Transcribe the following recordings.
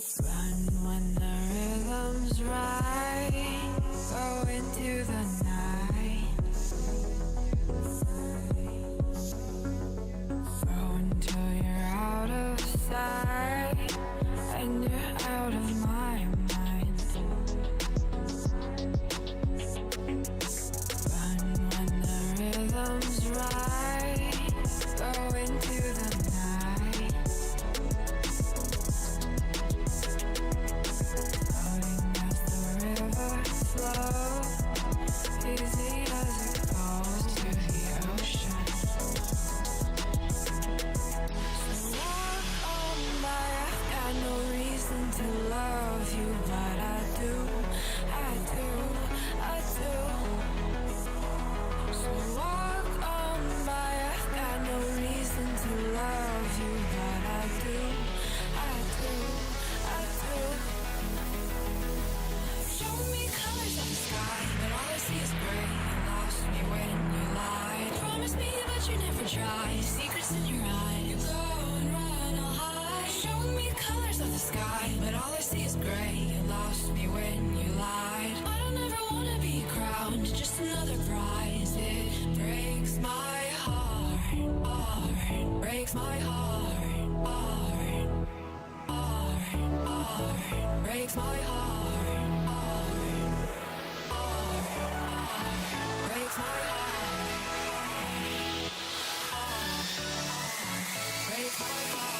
Run when the rhythm's right. Go into the night. Go until you're out of sight and you're out of my mind. Run when the rhythm's right. Go into the night. Floating as the river flows, easy as it goes to the ocean. So walk on by, I've got no reason to love you, but I do, I do, I do. So walk on by, I've got no reason to love you, but I do, I do, I do. Show me colors of the sky, but all I see is gray. You lost me when you lied. Promise me, but you never tried. Secrets in your eyes. You go and run, I'll hide. Show me colors of the sky, but all I see is gray. You lost me when you lied. I don't ever wanna be crowned, just another prize. It breaks my heart, heart. Breaks my heart, heart, heart, heart. Breaks my heart, heart, heart, heart. Breaks my heart, heart, breaks my heart.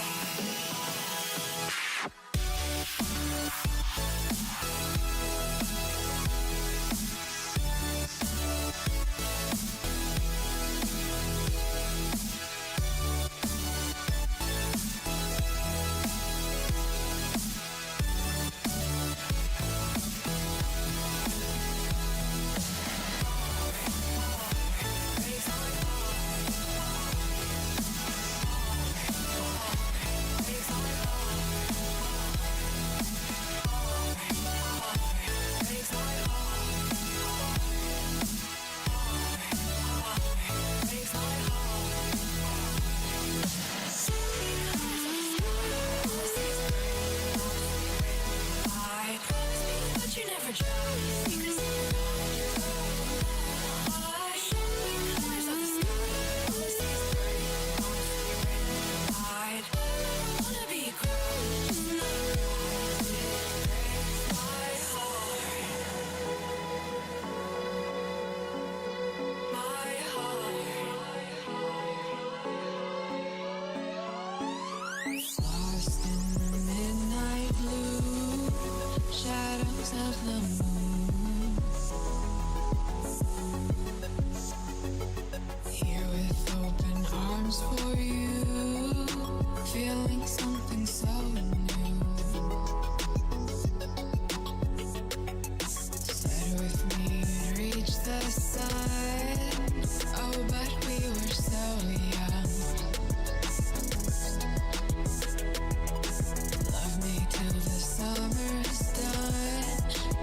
Lost in the midnight blue shadows of the moon. Here with open arms for you, feeling something so new. Said with me you'd reach the sun. Oh, but we were so young. Love me till the summer's done,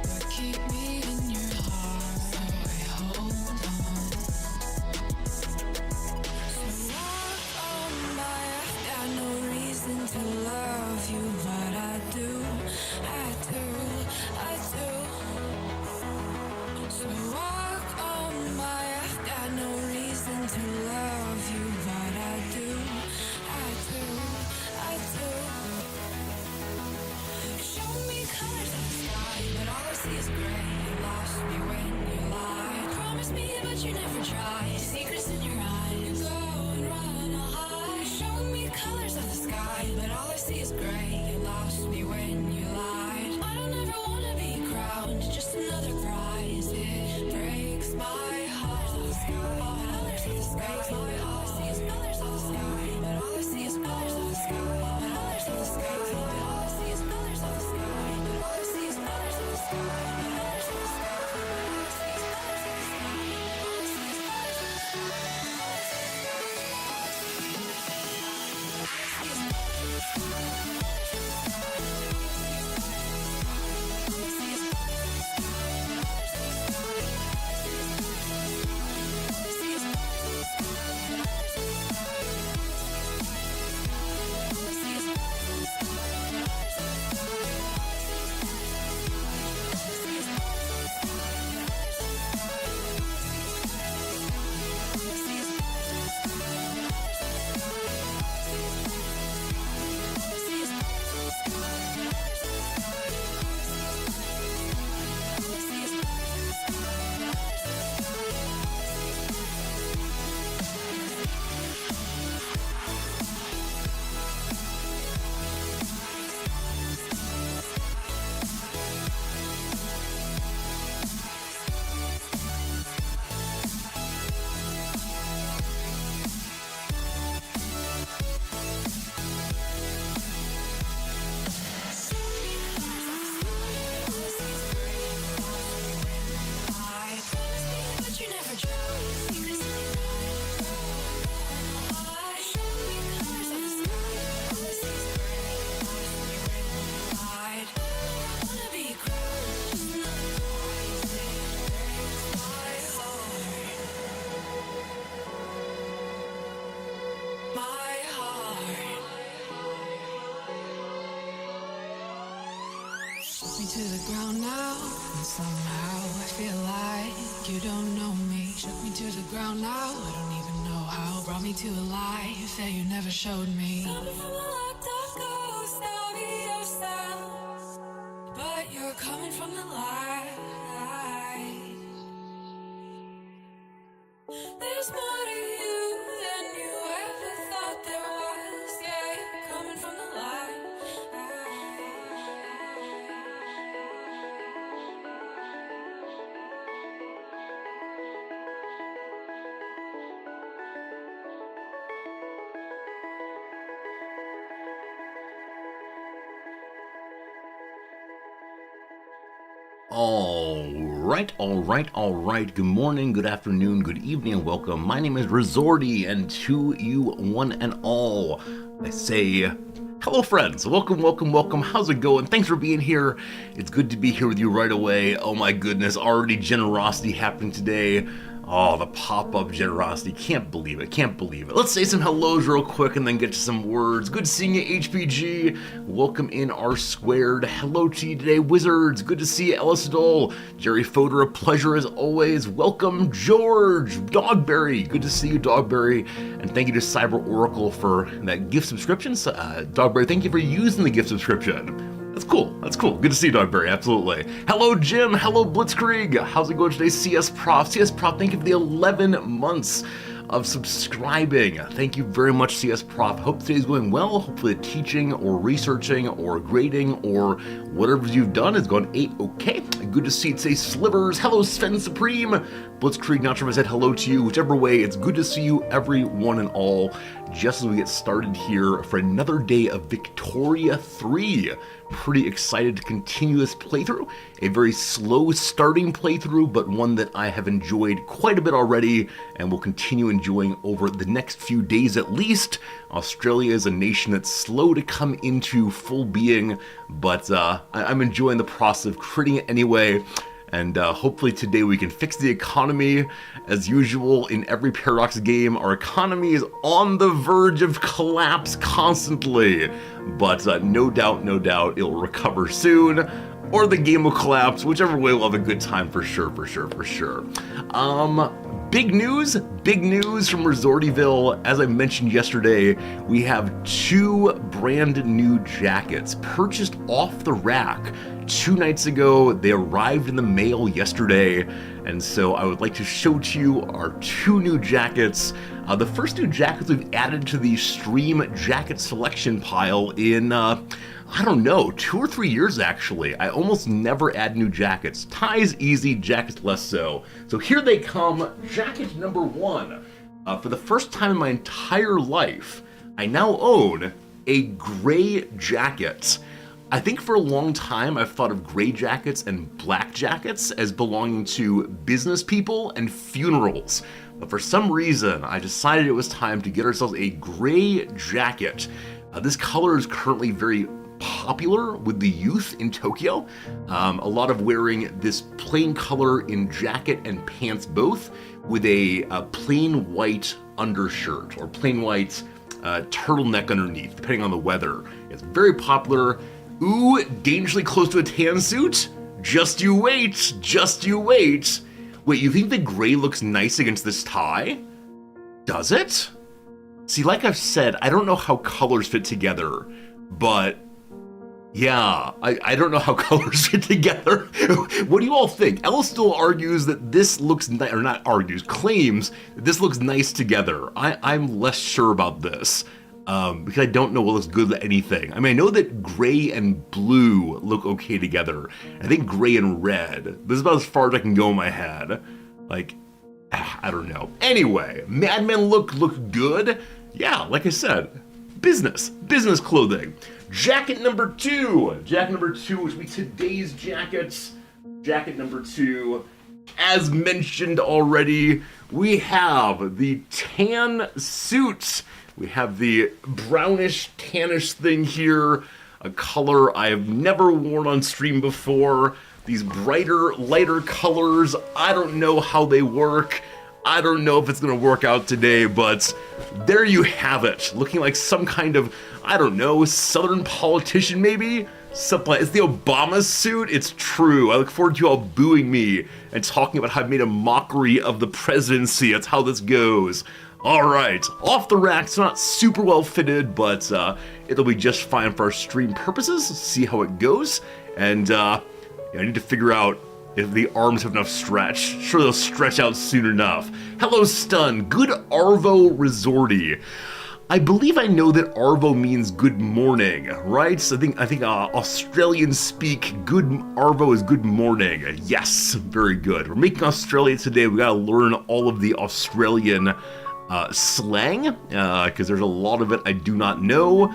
but keep me in your heart, so I hold on. So walk on by, I've got no reason to love you, but I do, I do, I do. So walk on by, I've got no reason to love you, but I do, I do, I do. Show me colors of the sky, but all I see is gray. You lost me when you lied. Promise me, but you never tried. Secrets in your eyes. You go and run, I'll hide. Show me colors of the sky, but all I see is gray. You lost me when you lied. I don't ever wanna be crowned, just another prize. It breaks my heart. Colors of the sky, breaks my heart. All I see is colors of the sky, but all I see is colors of the sky. Colors of the sky, but all I see is colors of the sky. But all I see is colors of the sky. Colors of the sky, but all I see is colors of the sky. All I see is colors of the sky. Colors of the sky, all I see is colors of the sky. All I see is colors of the sky. Colors of the sky, all I see is colors of the sky. to the ground now, and somehow I feel like you don't know me. Shook me to the ground now, I don't even know how. Brought me to a life that you never showed me. Coming from the locked up ghost of yourself, but you're coming from the light. There's more to you than you ever thought there was. Yeah, you're coming from the light. All right. Good morning, good afternoon, good evening, and welcome. My name is Resorty, and to you one and all, I say, hello friends, welcome. How's it going? Thanks for being here. It's good to be here with you right away. Oh my goodness, already generosity happening today. Oh, the pop-up generosity. Can't believe it. Let's say some hellos real quick and then get to some words. Good seeing you, HPG. Welcome in R Squared. Hello to you today, Wizards. Good to see you, Ellis Dole. Jerry Fodor, a pleasure as always. Welcome, George. Dogberry. Good to see you, Dogberry. And thank you to Cyber Oracle for that gift subscription. Dogberry, thank you for using the gift subscription. That's cool. Good to see you, Dogberry, absolutely. Hello, Jim. Hello, Blitzkrieg. How's it going today, CS Prof? CS Prof, thank you for the 11 months of subscribing. Thank you very much, CS Prof. Hope today's going well. Hopefully the teaching or researching or grading or whatever you've done is going A-okay. Good to see you today, Slivers. Hello, Sven Supreme. Blitzkrieg, not sure if I said hello to you. Whichever way, it's good to see you, everyone and all. Just as we get started here for another day of Victoria 3. Pretty excited to continue this playthrough. A very slow starting playthrough, but one that I have enjoyed quite a bit already and will continue enjoying over the next few days at least. Australia is a nation that's slow to come into full being, but I'm enjoying the process of creating it anyway. And hopefully today we can fix the economy. As usual in every Paradox game, our economy is on the verge of collapse constantly. But no doubt, it'll recover soon. Or the game will collapse, whichever way we'll have a good time for sure. Big news from Resortyville. As I mentioned yesterday, we have 2 brand new jackets purchased off the rack 2 nights ago. They arrived in the mail yesterday, and so I would like to show to you our 2 new jackets. The first new jackets we've added to the stream jacket selection pile in, I don't know, 2 or 3 years actually. I almost never add new jackets. Ties easy, jackets less so. So here they come, jacket number 1. For the first time in my entire life, I now own a gray jacket. I think for a long time I've thought of gray jackets and black jackets as belonging to business people and funerals. But for some reason, I decided it was time to get ourselves a gray jacket. This color is currently very popular with the youth in Tokyo. A lot of wearing this plain color in jacket and pants both, with a plain white undershirt or plain white turtleneck underneath, depending on the weather. It's very popular. Ooh, dangerously close to a tan suit? Just you wait. Wait, you think the gray looks nice against this tie? Does it? See, like I've said, I don't know how colors fit together, but yeah, I don't know how colors fit together. What do you all think? Ellis still argues that this looks nice, or not argues, claims that this looks nice together. I'm less sure about this. Because I don't know what looks good with anything. I mean, I know that gray and blue look okay together. I think gray and red. This is about as far as I can go in my head. Like, I don't know. Anyway, Mad Men look good. Yeah, like I said, business clothing. Jacket number 2, which will be today's jackets. Jacket number 2, as mentioned already, we have the tan suit. We have the brownish, tannish thing here, a color I have never worn on stream before. These brighter, lighter colors, I don't know how they work. I don't know if it's gonna work out today, but there you have it. Looking like some kind of, I don't know, Southern politician maybe? Supply. It's the Obama suit. It's true. I look forward to you all booing me and talking about how I've made a mockery of the presidency. That's how this goes. All right, off the rack. It's not super well fitted, but it'll be just fine for our stream purposes. See how it goes. And I need to figure out if the arms have enough stretch. Sure, they'll stretch out soon enough. Hello, Stun. Good Arvo Resorty. I believe I know that Arvo means good morning, right? So I think Australians speak good Arvo is good morning. Yes, very good. We're making Australia today. We gotta learn all of the Australian slang, because there's a lot of it I do not know.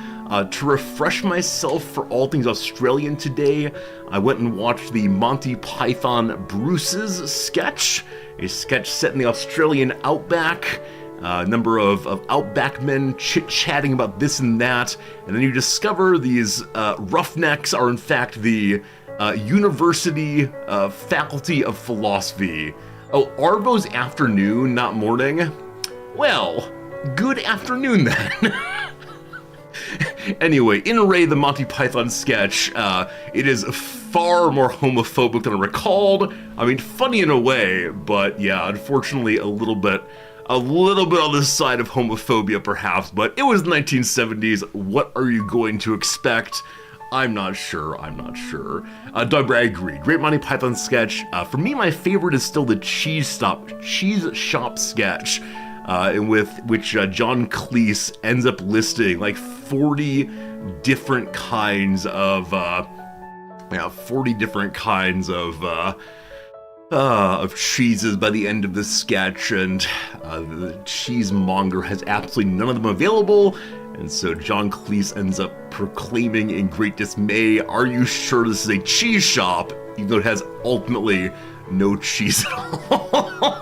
To refresh myself for all things Australian today, I went and watched the Monty Python Bruce's sketch, a sketch set in the Australian outback. A number of outback men chit-chatting about this and that, and then you discover these roughnecks are in fact the University Faculty of Philosophy. Oh, Arvo's afternoon, not morning? Well, good afternoon then. Anyway, in Ray the Monty Python sketch, it is far more homophobic than I recalled. I mean, funny in a way, but yeah, unfortunately a little bit on the side of homophobia perhaps, but it was the 1970s. What are you going to expect? I'm not sure. Doug Brad agreed. Great Monty Python sketch. For me, my favorite is still the cheese shop sketch, with which John Cleese ends up listing like 40 different kinds of cheeses by the end of the sketch, and the cheesemonger has absolutely none of them available, and so John Cleese ends up proclaiming in great dismay, "Are you sure this is a cheese shop?" Even though it has ultimately no cheese at all.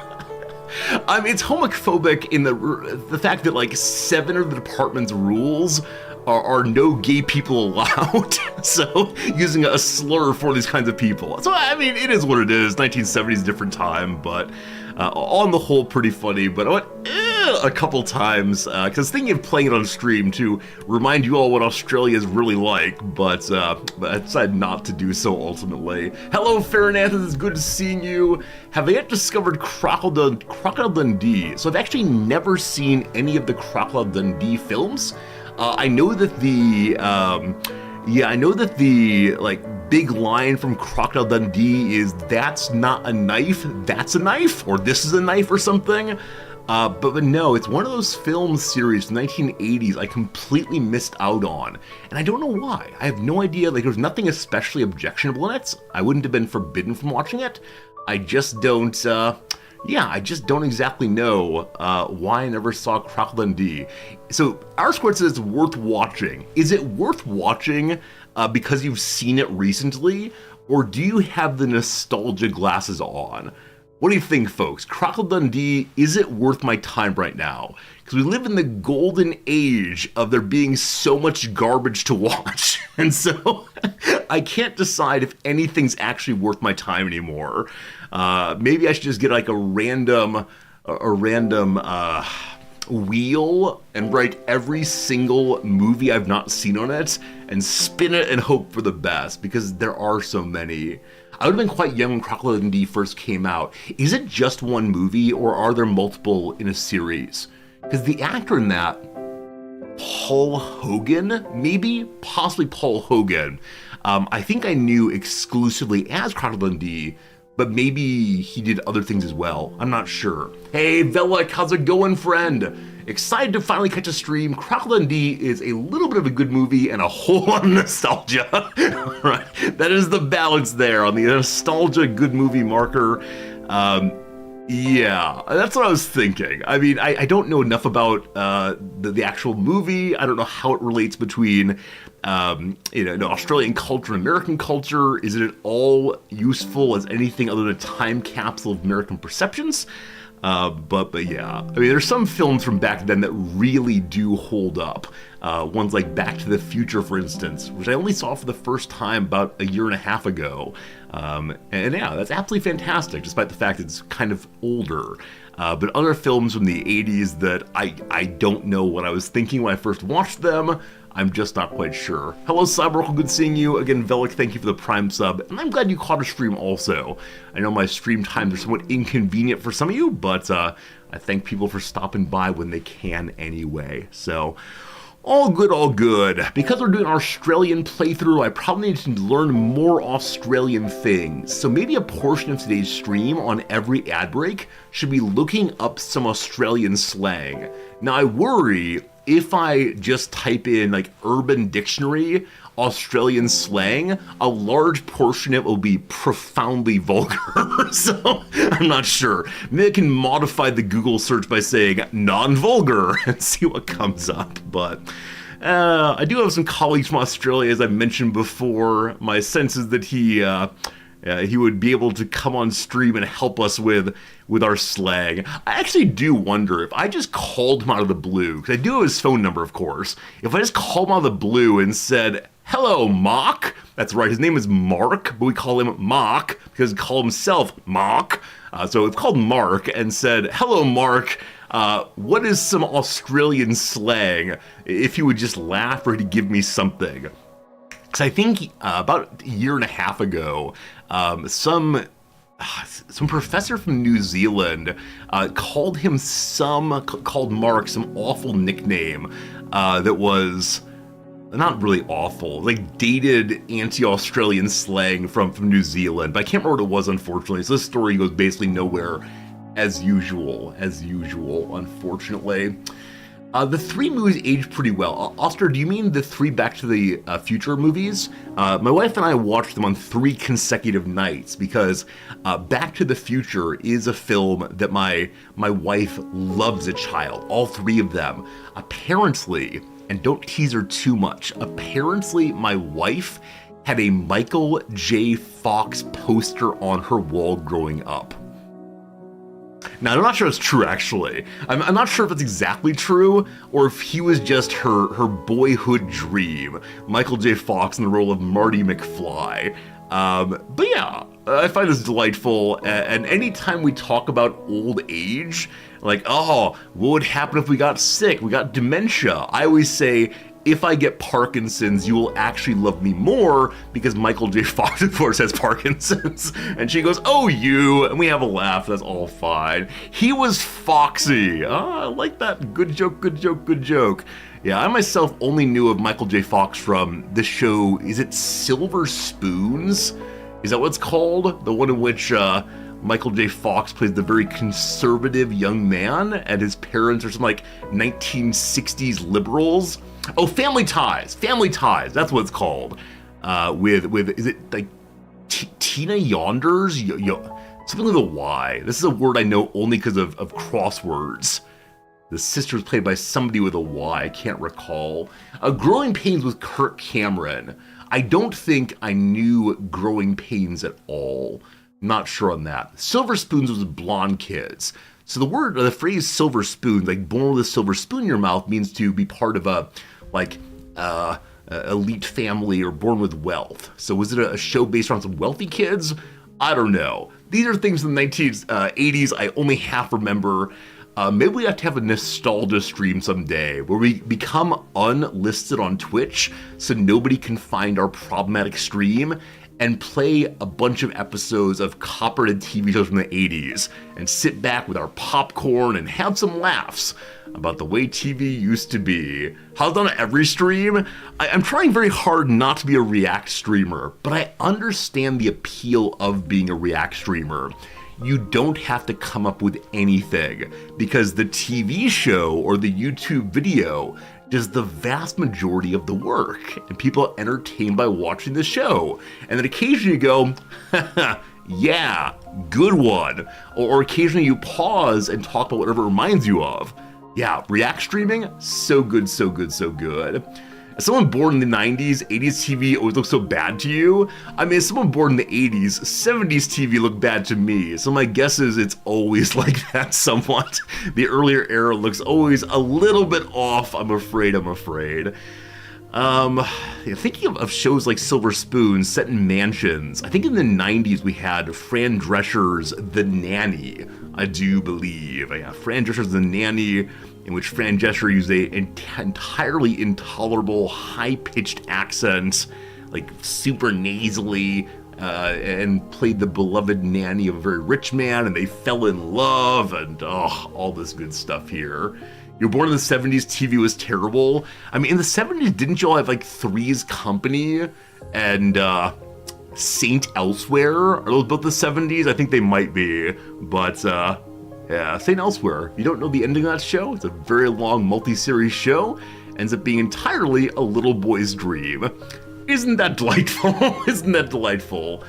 I mean, it's homophobic in the fact that like 7 of the department's rules are no gay people allowed, so using a slur for these kinds of people. So, I mean, it is what it is. 1970s, different time, but on the whole, pretty funny. But I went a couple times, because thinking of playing it on stream to remind you all what Australia is really like, but I decided not to do so ultimately. Hello, Farinanthus, it's good seeing you. Have I yet discovered Crocodile Dundee? So I've actually never seen any of the Crocodile Dundee films. I know that the like big line from Crocodile Dundee is "That's not a knife, that's a knife," or "This is a knife" or something. But no, it's one of those film series from the 1980s I completely missed out on, and I don't know why. I have no idea. Like, there's nothing especially objectionable in it. I wouldn't have been forbidden from watching it. I just don't. I just don't exactly know why I never saw Crocodile Dundee. So R-Squared says it's worth watching. Is it worth watching because you've seen it recently, or do you have the nostalgia glasses on? What do you think, folks? Crocodile Dundee, is it worth my time right now? Because we live in the golden age of there being so much garbage to watch. And so I can't decide if anything's actually worth my time anymore. Maybe I should just get like a random wheel and write every single movie I've not seen on it and spin it and hope for the best, because there are so many. I would have been quite young when Crocodile Dundee first came out. Is it just one movie, or are there multiple in a series? Because the actor in that, Paul Hogan, possibly Paul Hogan, I think I knew exclusively as Crocodile Dundee, but maybe he did other things as well. I'm not sure. Hey, Velik, how's it going, friend? Excited to finally catch a stream. Crocodile Dundee is a little bit of a good movie and a whole lot of nostalgia. Right, that is the balance there on the nostalgia good movie marker. Yeah, that's what I was thinking. I mean, I don't know enough about the actual movie. I don't know how it relates between Australian culture and American culture. Is it at all useful as anything other than a time capsule of American perceptions? But yeah, I mean, there's some films from back then that really do hold up. Ones like Back to the Future, for instance, which I only saw for the first time about a year and a half ago. And yeah, that's absolutely fantastic, despite the fact it's kind of older. But other films from the 80s that I don't know what I was thinking when I first watched them, I'm just not quite sure. Hello, Cyberwalker, good seeing you. Again, Velik, thank you for the Prime sub, and I'm glad you caught a stream also. I know my stream times are somewhat inconvenient for some of you, but I thank people for stopping by when they can anyway. So, all good, all good. Because we're doing an Australian playthrough, I probably need to learn more Australian things. So maybe a portion of today's stream on every ad break should be looking up some Australian slang. Now I worry if I just type in like Urban Dictionary Australian slang, a large portion of it will be profoundly vulgar. So I'm not sure. Maybe I can modify the Google search by saying non-vulgar and see what comes up. But I do have some colleagues from Australia, as I mentioned before. My sense is that he would be able to come on stream and help us with our slang. I actually do wonder if I just called him out of the blue, because I do have his phone number, of course. If I just called him out of the blue and said, "Hello, Mark." That's right, his name is Mark, but we call him Mark because he called himself Mark. So we've called Mark and said, "Hello, Mark. What is some Australian slang?" If he would just laugh or he'd give me something. Because I think about a year and a half ago, some professor from New Zealand called Mark some awful nickname that was not really awful, like dated anti-Australian slang from New Zealand, but I can't remember what it was, unfortunately. So this story goes basically nowhere as usual, unfortunately. The three movies aged pretty well. Oscar, do you mean the three Back to the Future movies? My wife and I watched them on 3 consecutive nights because Back to the Future is a film that my wife loved as a child, all 3 of them. Apparently, and don't tease her too much, apparently my wife had a Michael J. Fox poster on her wall growing up. Now, I'm not sure it's true, actually. I'm not sure if it's exactly true, or if he was just her boyhood dream. Michael J. Fox in the role of Marty McFly. But yeah, I find this delightful, and anytime we talk about old age, like, oh, what would happen if we got sick? We got dementia. I always say, if I get Parkinson's, you will actually love me more, because Michael J. Fox, of course, has Parkinson's. And she goes, "Oh, you," and we have a laugh, that's all fine. He was Foxy. I like that. Good joke, good joke, good joke. Yeah, I myself only knew of Michael J. Fox from the show, is it Silver Spoons? Is that what it's called? The one in which Michael J. Fox plays the very conservative young man, and his parents are some like 1960s liberals. Oh, Family Ties. Family Ties. That's what it's called. With is it like Tina Yonders? Something with a Y. This is a word I know only because of crosswords. The sister was played by somebody with a Y. I can't recall. Growing Pains with Kirk Cameron. I don't think I knew Growing Pains at all. Not sure on that. Silver Spoons was blonde kids. So the phrase silver spoon, like born with a silver spoon in your mouth, means to be part of a, elite family or born with wealth. So was it a show based on some wealthy kids? I don't know. These are things in the 1980s I only half remember. Maybe we have to have a nostalgia stream someday where we become unlisted on Twitch so nobody can find our problematic stream, and play a bunch of episodes of copyrighted TV shows from the 80s and sit back with our popcorn and have some laughs about the way TV used to be. How's on every stream? I'm trying very hard not to be a React streamer, but I understand the appeal of being a React streamer. You don't have to come up with anything, because the TV show or the YouTube video does the vast majority of the work, and people are entertained by watching the show. And then occasionally you go, yeah, good one. Or occasionally you pause and talk about whatever it reminds you of. Yeah, React streaming, so good, so good, so good. As someone born in the 90s, 80s TV always looks so bad to you. I mean, as someone born in the 80s, 70s TV looked bad to me. So my guess is it's always like that somewhat. The earlier era looks always a little bit off, I'm afraid. Thinking of shows like Silver Spoon set in mansions, I think in the 90s we had Fran Drescher's The Nanny, I do believe. Yeah, Fran Drescher's The Nanny, in which Fran Drescher used an entirely intolerable, high-pitched accent, like super nasally, and played the beloved nanny of a very rich man, and they fell in love, and all this good stuff here. You were born in the 70s, TV was terrible. I mean, in the 70s, didn't you all have like Three's Company and Saint Elsewhere? Are those both the 70s? I think they might be, but yeah, Saint Elsewhere. If you don't know the ending of that show, it's a very long multi-series show, ends up being entirely a little boy's dream. Isn't that delightful? Isn't that delightful?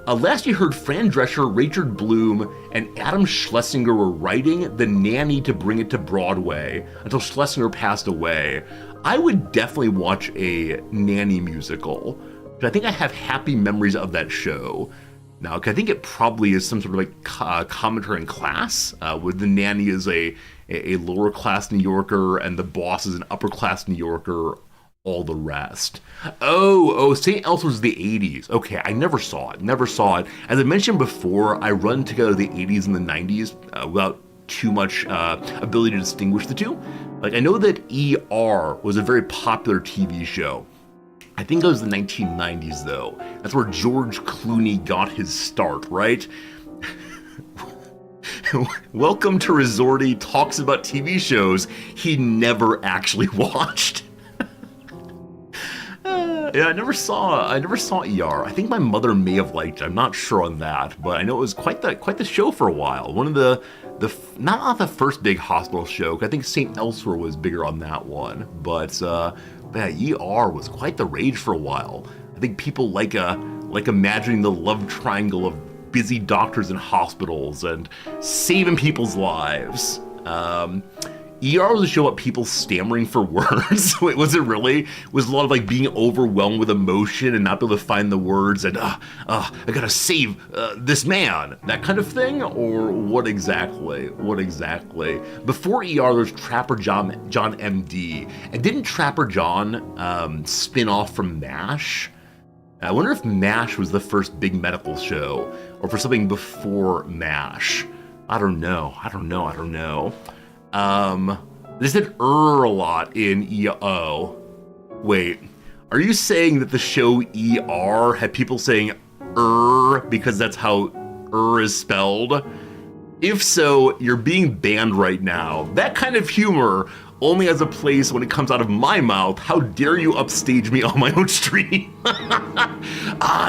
Last you heard Fran Drescher, Richard Bloom, and Adam Schlesinger were writing The Nanny to bring it to Broadway until Schlesinger passed away. I would definitely watch a Nanny musical. I think I have happy memories of that show. Now, I think it probably is some sort of like commentary in class, where the nanny is a lower class New Yorker and the boss is an upper class New Yorker. All the rest. Oh, St. Elsewhere's the 80s. Okay, I never saw it. As I mentioned before, I run together the 80s and the 90s without too much ability to distinguish the two. Like, I know that ER was a very popular TV show. I think it was the 1990s, though. That's where George Clooney got his start, right? Welcome to Resorty talks about TV shows he never actually watched. Yeah, I never saw ER. I think my mother may have liked it. I'm not sure on that, but I know it was quite the show for a while. One of the not the first big hospital show. I think St. Elsewhere was bigger on that one, but yeah, ER was quite the rage for a while. I think people like imagining the love triangle of busy doctors in hospitals and saving people's lives. ER was a show about people stammering for words. Wait, was it really? It was a lot of like being overwhelmed with emotion and not be able to find the words and I gotta save this man, that kind of thing? Or what exactly? Before ER, there's Trapper John MD. And didn't Trapper John spin off from MASH? I wonder if MASH was the first big medical show or for something before MASH. I don't know. They said a lot in EO. Wait, are you saying that the show ER had people saying because that's how is spelled? If so, you're being banned right now. That kind of humor only has a place when it comes out of my mouth. How dare you upstage me on my own stream?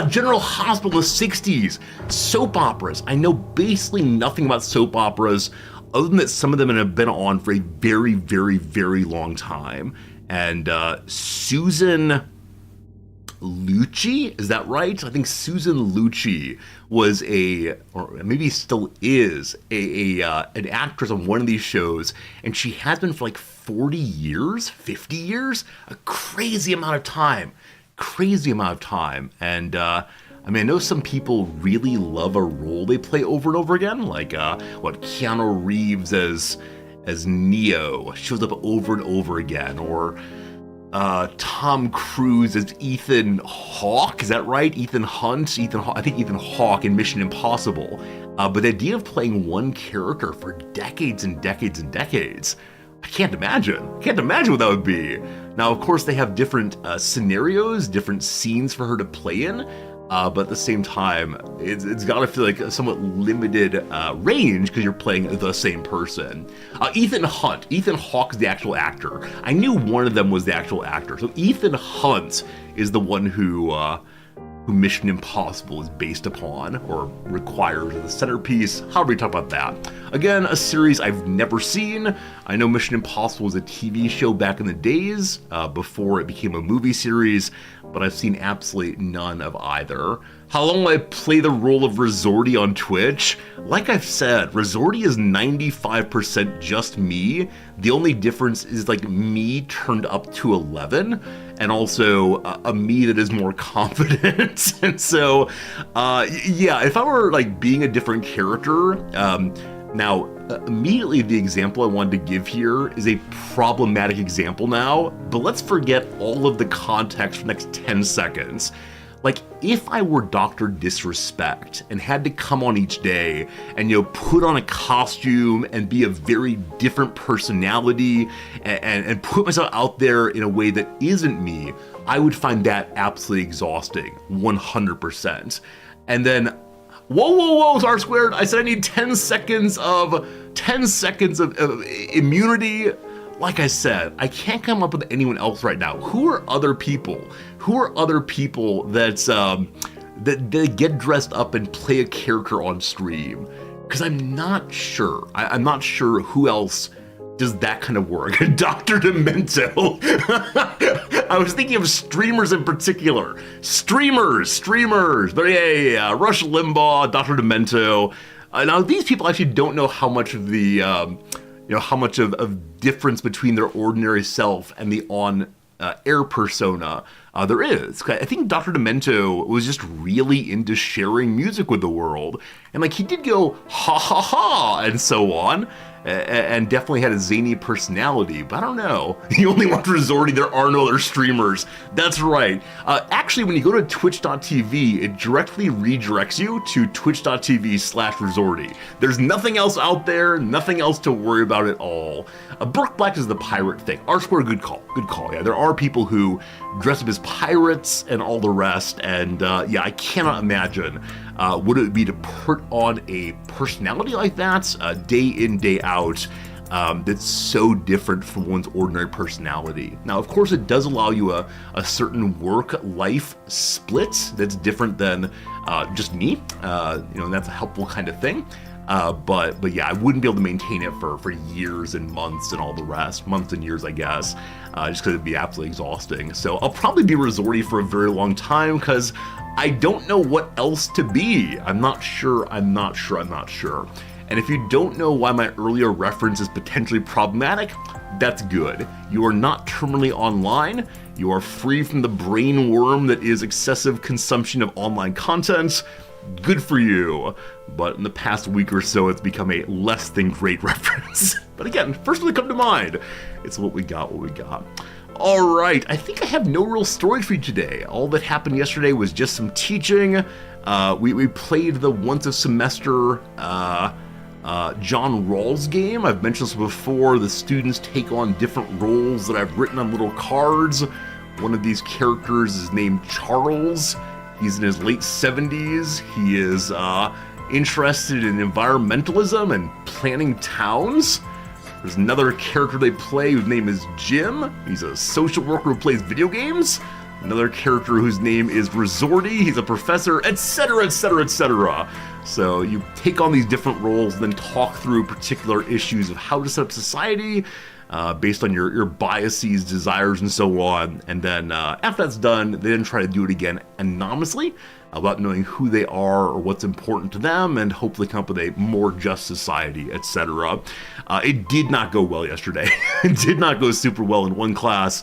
General Hospital in the 60s. Soap operas. I know basically nothing about soap operas other than that some of them have been on for a very, very, very long time. And Susan Lucci, is that right? I think Susan Lucci was or maybe still is, an actress on one of these shows, and she has been for like 40 years, 50 years, a crazy amount of time. And I mean, I know some people really love a role they play over and over again, like Keanu Reeves as Neo shows up over and over again, or Tom Cruise as Ethan Hawke, is that right? Ethan Hunt? I think Ethan Hawke in Mission Impossible. But the idea of playing one character for decades and decades and decades, I can't imagine what that would be. Now, of course, they have different scenarios, different scenes for her to play in, but at the same time, it's got to feel like a somewhat limited range because you're playing the same person. Ethan Hunt. Ethan Hawke's the actual actor. I knew one of them was the actual actor. So Ethan Hunt is the one who Mission Impossible is based upon or requires as the centerpiece. However you talk about that. Again, a series I've never seen. I know Mission Impossible was a TV show back in the days before it became a movie series, but I've seen absolutely none of either. How long will I play the role of Resorty on Twitch? Like I've said, Resorty is 95% just me. The only difference is like me turned up to 11, and also a me that is more confident. And so, yeah, if I were like being a different character, now Immediately, the example I wanted to give here is a problematic example now, but let's forget all of the context for the next 10 seconds. Like, if I were Dr. Disrespect and had to come on each day and, put on a costume and be a very different personality and put myself out there in a way that isn't me, I would find that absolutely exhausting, 100%. And then, whoa, R squared, I said I need 10 seconds of immunity. Like I said, I can't come up with anyone else right now. Who are other people that get dressed up and play a character on stream? Because I'm not sure. I'm not sure who else does that kind of work. Dr. Demento. I was thinking of streamers in particular. Streamers. But yeah. Rush Limbaugh, Dr. Demento. Now these people actually don't know how much of the how much of difference between their ordinary self and the on-air persona there is. I think Dr. Demento was just really into sharing music with the world. And he did go ha ha ha and so on, and definitely had a zany personality, but I don't know. You only watch Resorty, there are no other streamers. That's right. Actually, when you go to twitch.tv, it directly redirects you to twitch.tv/Resorty. There's nothing else out there, nothing else to worry about at all. Burke Black is the pirate thing. R-Square, good call. Yeah, there are people who dress up as pirates and all the rest, and I cannot imagine what it would be to put on a personality like that day in, day out, that's so different from one's ordinary personality. Now, of course, it does allow you a certain work-life split that's different than just me, and that's a helpful kind of thing. But yeah, I wouldn't be able to maintain it for years and months and all the rest. Months and years, I guess, just because it'd be absolutely exhausting. So I'll probably be Resorty for a very long time because I don't know what else to be. I'm not sure. And if you don't know why my earlier reference is potentially problematic, that's good. You are not terminally online. You are free from the brain worm that is excessive consumption of online content. Good for you. But in the past week or so, it's become a less than great reference. But again, first one to come to mind, it's what we got. All right, I think I have no real stories for you today. All that happened yesterday was just some teaching. We played the once a semester John Rawls game. I've mentioned this before. The students take on different roles that I've written on little cards. One of these characters is named Charles. He's in his late 70s. He is interested in environmentalism and planning towns. There's another character they play whose name is Jim. He's a social worker who plays video games. Another character whose name is Resorty. He's a professor, etc., etc., etc. So you take on these different roles and then talk through particular issues of how to set up society based on your biases, desires, and so on. And then after that's done, they then try to do it again anonymously about knowing who they are or what's important to them and hopefully come up with a more just society, etc. It did not go well yesterday. It did not go super well in one class.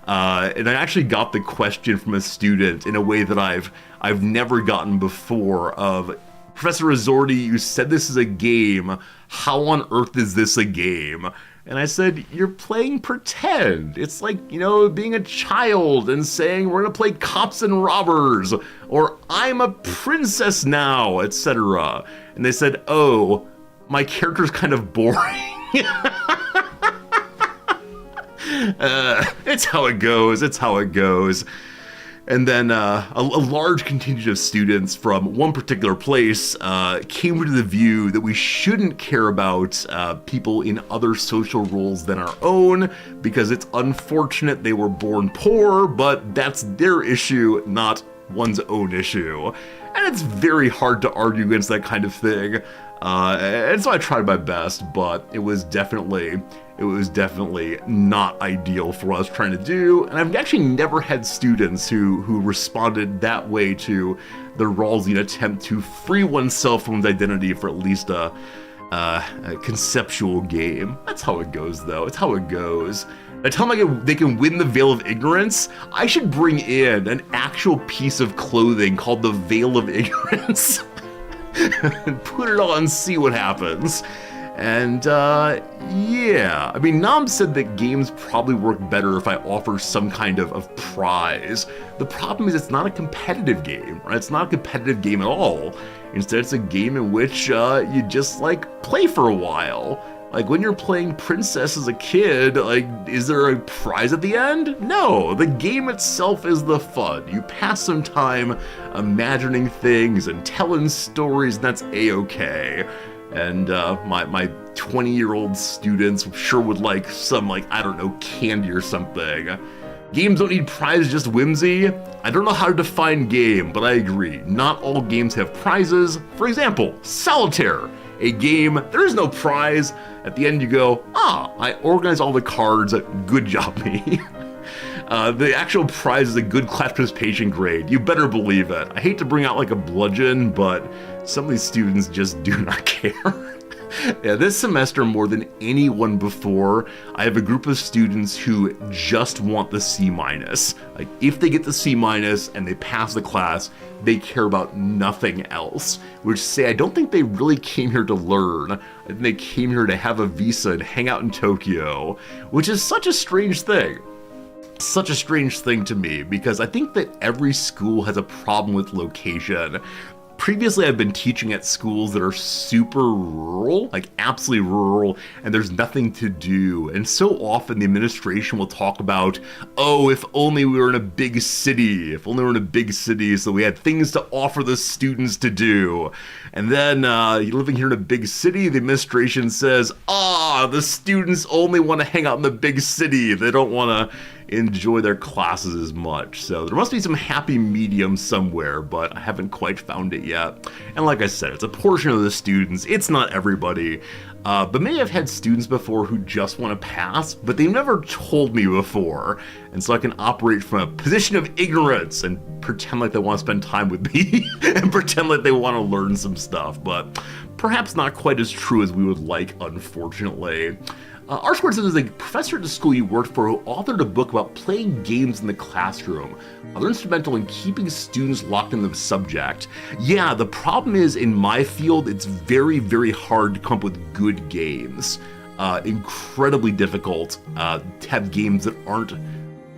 And I actually got the question from a student in a way that I've never gotten before of, Professor Resorty, you said this is a game. How on earth is this a game? And I said, you're playing pretend. It's like, being a child and saying we're gonna play cops and robbers, or I'm a princess now, etc. And they said, oh, my character's kind of boring. It's how it goes. And then a large contingent of students from one particular place came to the view that we shouldn't care about people in other social roles than our own because it's unfortunate they were born poor, but that's their issue, not one's own issue. And it's very hard to argue against that kind of thing. And so I tried my best, but it was definitely not ideal for what I was trying to do. And I've actually never had students who responded that way to the Rawlsian attempt to free oneself from one's identity for at least a conceptual game. That's how it goes, though. It's how it goes. I tell them they can win the Veil of Ignorance. I should bring in an actual piece of clothing called the Veil of Ignorance and put it on and see what happens. And yeah, I mean, Nam said that games probably work better if I offer some kind of prize. The problem is it's not a competitive game, right? It's not a competitive game at all. Instead, it's a game in which you just like play for a while. Like when you're playing Princess as a kid, like, is there a prize at the end? No, the game itself is the fun. You pass some time imagining things and telling stories, and that's a-okay. And my 20-year-old students sure would like some, like, I don't know, candy or something. Games don't need prizes, just whimsy. I don't know how to define game, but I agree. Not all games have prizes. For example, Solitaire, a game, there is no prize. At the end you go, I organized all the cards, good job me. The actual prize is a good class participation grade. You better believe it. I hate to bring out like a bludgeon, but some of these students just do not care. Yeah, this semester more than anyone before, I have a group of students who just want the C-. Like if they get the C- and they pass the class, they care about nothing else. Which say I don't think they really came here to learn. I think they came here to have a visa and hang out in Tokyo, which is such a strange thing. Such a strange thing to me, because I think that every school has a problem with location. Previously, I've been teaching at schools that are super rural, like absolutely rural, and there's nothing to do. And so often the administration will talk about, oh, if only we were in a big city, if only we were in a big city so we had things to offer the students to do. And then you're living here in a big city, the administration says, the students only want to hang out in the big city. They don't want to enjoy their classes as much. So there must be some happy medium somewhere, but I haven't quite found it yet. And like I said, it's a portion of the students. It's not everybody. But maybe I've had students before who just want to pass, but they've never told me before. And so I can operate from a position of ignorance and pretend like they want to spend time with me and pretend like they want to learn some stuff. But perhaps not quite as true as we would like, unfortunately. R-Squared says there's a professor at the school you worked for who authored a book about playing games in the classroom. They're instrumental in keeping students locked in the subject. Yeah, the problem is in my field, it's very, very hard to come up with good games. Incredibly difficult to have games that aren't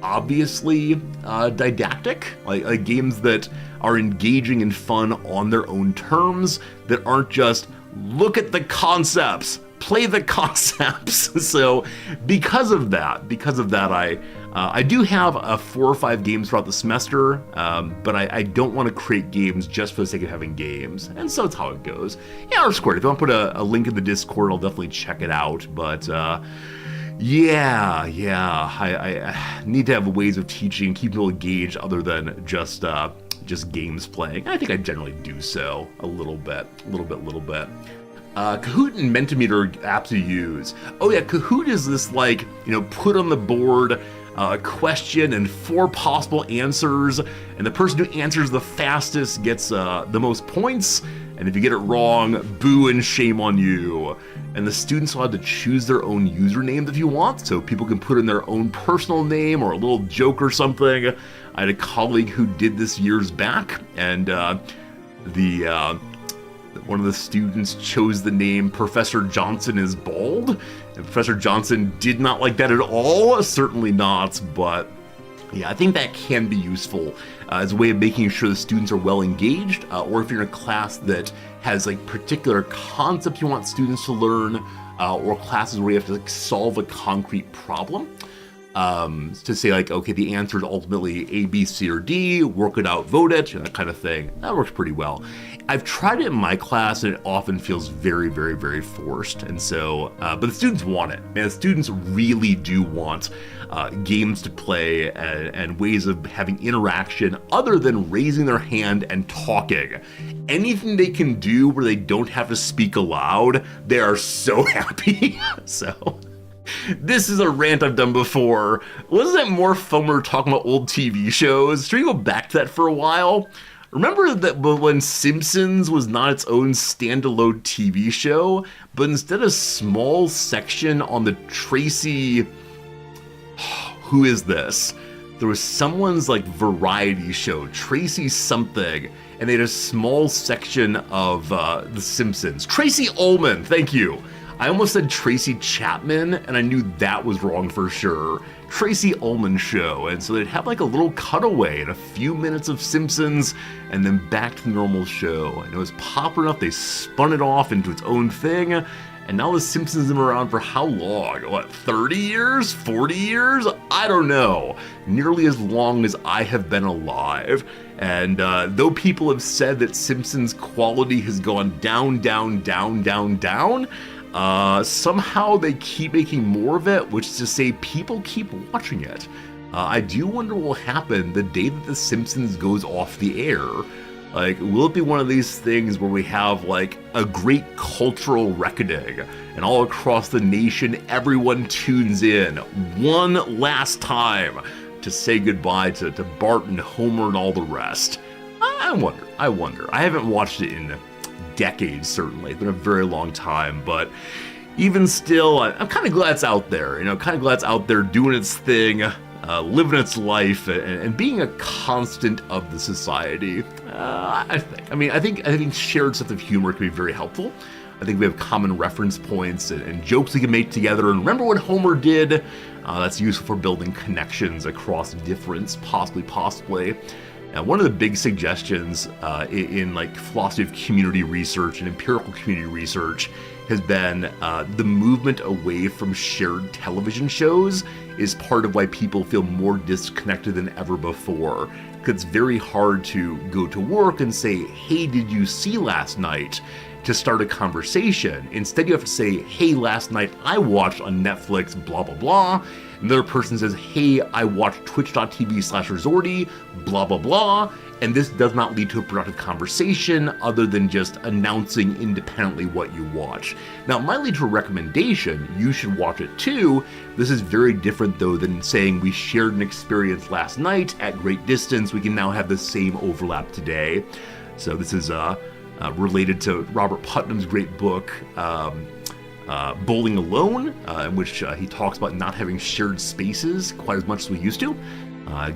obviously didactic, like games that are engaging and fun on their own terms, that aren't just look at the concepts, play the concepts. So because of that, I do have 4 or 5 games throughout the semester, but I don't want to create games just for the sake of having games. And so it's how it goes. Yeah, R-Squared, if you want to put a link in the Discord, I'll definitely check it out. But yeah, I need to have ways of teaching, keep people engaged other than just games playing. And I think I generally do so a little bit. Kahoot and Mentimeter are apps to use. Oh yeah, Kahoot is this like, put on the board a question and 4 possible answers, and the person who answers the fastest gets the most points, and if you get it wrong, boo and shame on you. And the students will have to choose their own username if you want, so people can put in their own personal name or a little joke or something. I had a colleague who did this years back, and one of the students chose the name Professor Johnson is Bald, and Professor Johnson did not like that at all, certainly not, but yeah, I think that can be useful as a way of making sure the students are well engaged, or if you're in a class that has like particular concepts you want students to learn, or classes where you have to like solve a concrete problem. To say like, okay, the answer is ultimately A, B, C, or D, work it out, vote it, that kind of thing. That works pretty well. I've tried it in my class and it often feels very, very, very forced. And so, but the students want it. And the students really do want games to play and ways of having interaction other than raising their hand and talking. Anything they can do where they don't have to speak aloud, they are so happy. So this is a rant I've done before. Wasn't it more fun when we were talking about old TV shows? Should we go back to that for a while? Remember that when Simpsons was not its own standalone TV show, but instead a small section on the Tracy... Who is this? There was someone's like variety show, Tracy something, and they had a small section of The Simpsons. Tracy Ullman, thank you. I almost said Tracy Chapman, and I knew that was wrong for sure. Tracy Ullman Show, and so they'd have like a little cutaway and a few minutes of Simpsons, and then back to the normal show. And it was popular enough, they spun it off into its own thing, and now the Simpsons have been around for how long? What, 30 years? 40 years? I don't know. Nearly as long as I have been alive. And though people have said that Simpsons quality has gone down, somehow they keep making more of it, which is to say people keep watching it. I do wonder what will happen the day that The Simpsons goes off the air. Like, will it be one of these things where we have like a great cultural reckoning and all across the nation everyone tunes in one last time to say goodbye to Bart and Homer and all the rest? I wonder. I haven't watched it in decades, certainly. It's been a very long time, but even still, I'm kind of glad it's out there. Kind of glad it's out there doing its thing, living its life, and being a constant of the society. I think shared sense of humor can be very helpful. I think we have common reference points and jokes we can make together. And remember what Homer did? That's useful for building connections across difference, possibly. Now, one of the big suggestions in like philosophy of community research and empirical community research has been the movement away from shared television shows is part of why people feel more disconnected than ever before. Because it's very hard to go to work and say, hey, did you see last night? To start a conversation. Instead, you have to say, hey, last night I watched on Netflix, blah, blah, blah. And the other person says, hey, I watched twitch.tv/Resorty, blah, blah, blah. And this does not lead to a productive conversation other than just announcing independently what you watch. Now, it might lead to a recommendation. You should watch it too. This is very different, though, than saying we shared an experience last night at great distance. We can now have the same overlap today. So this is related to Robert Putnam's great book, Bowling Alone, in which he talks about not having shared spaces quite as much as we used to.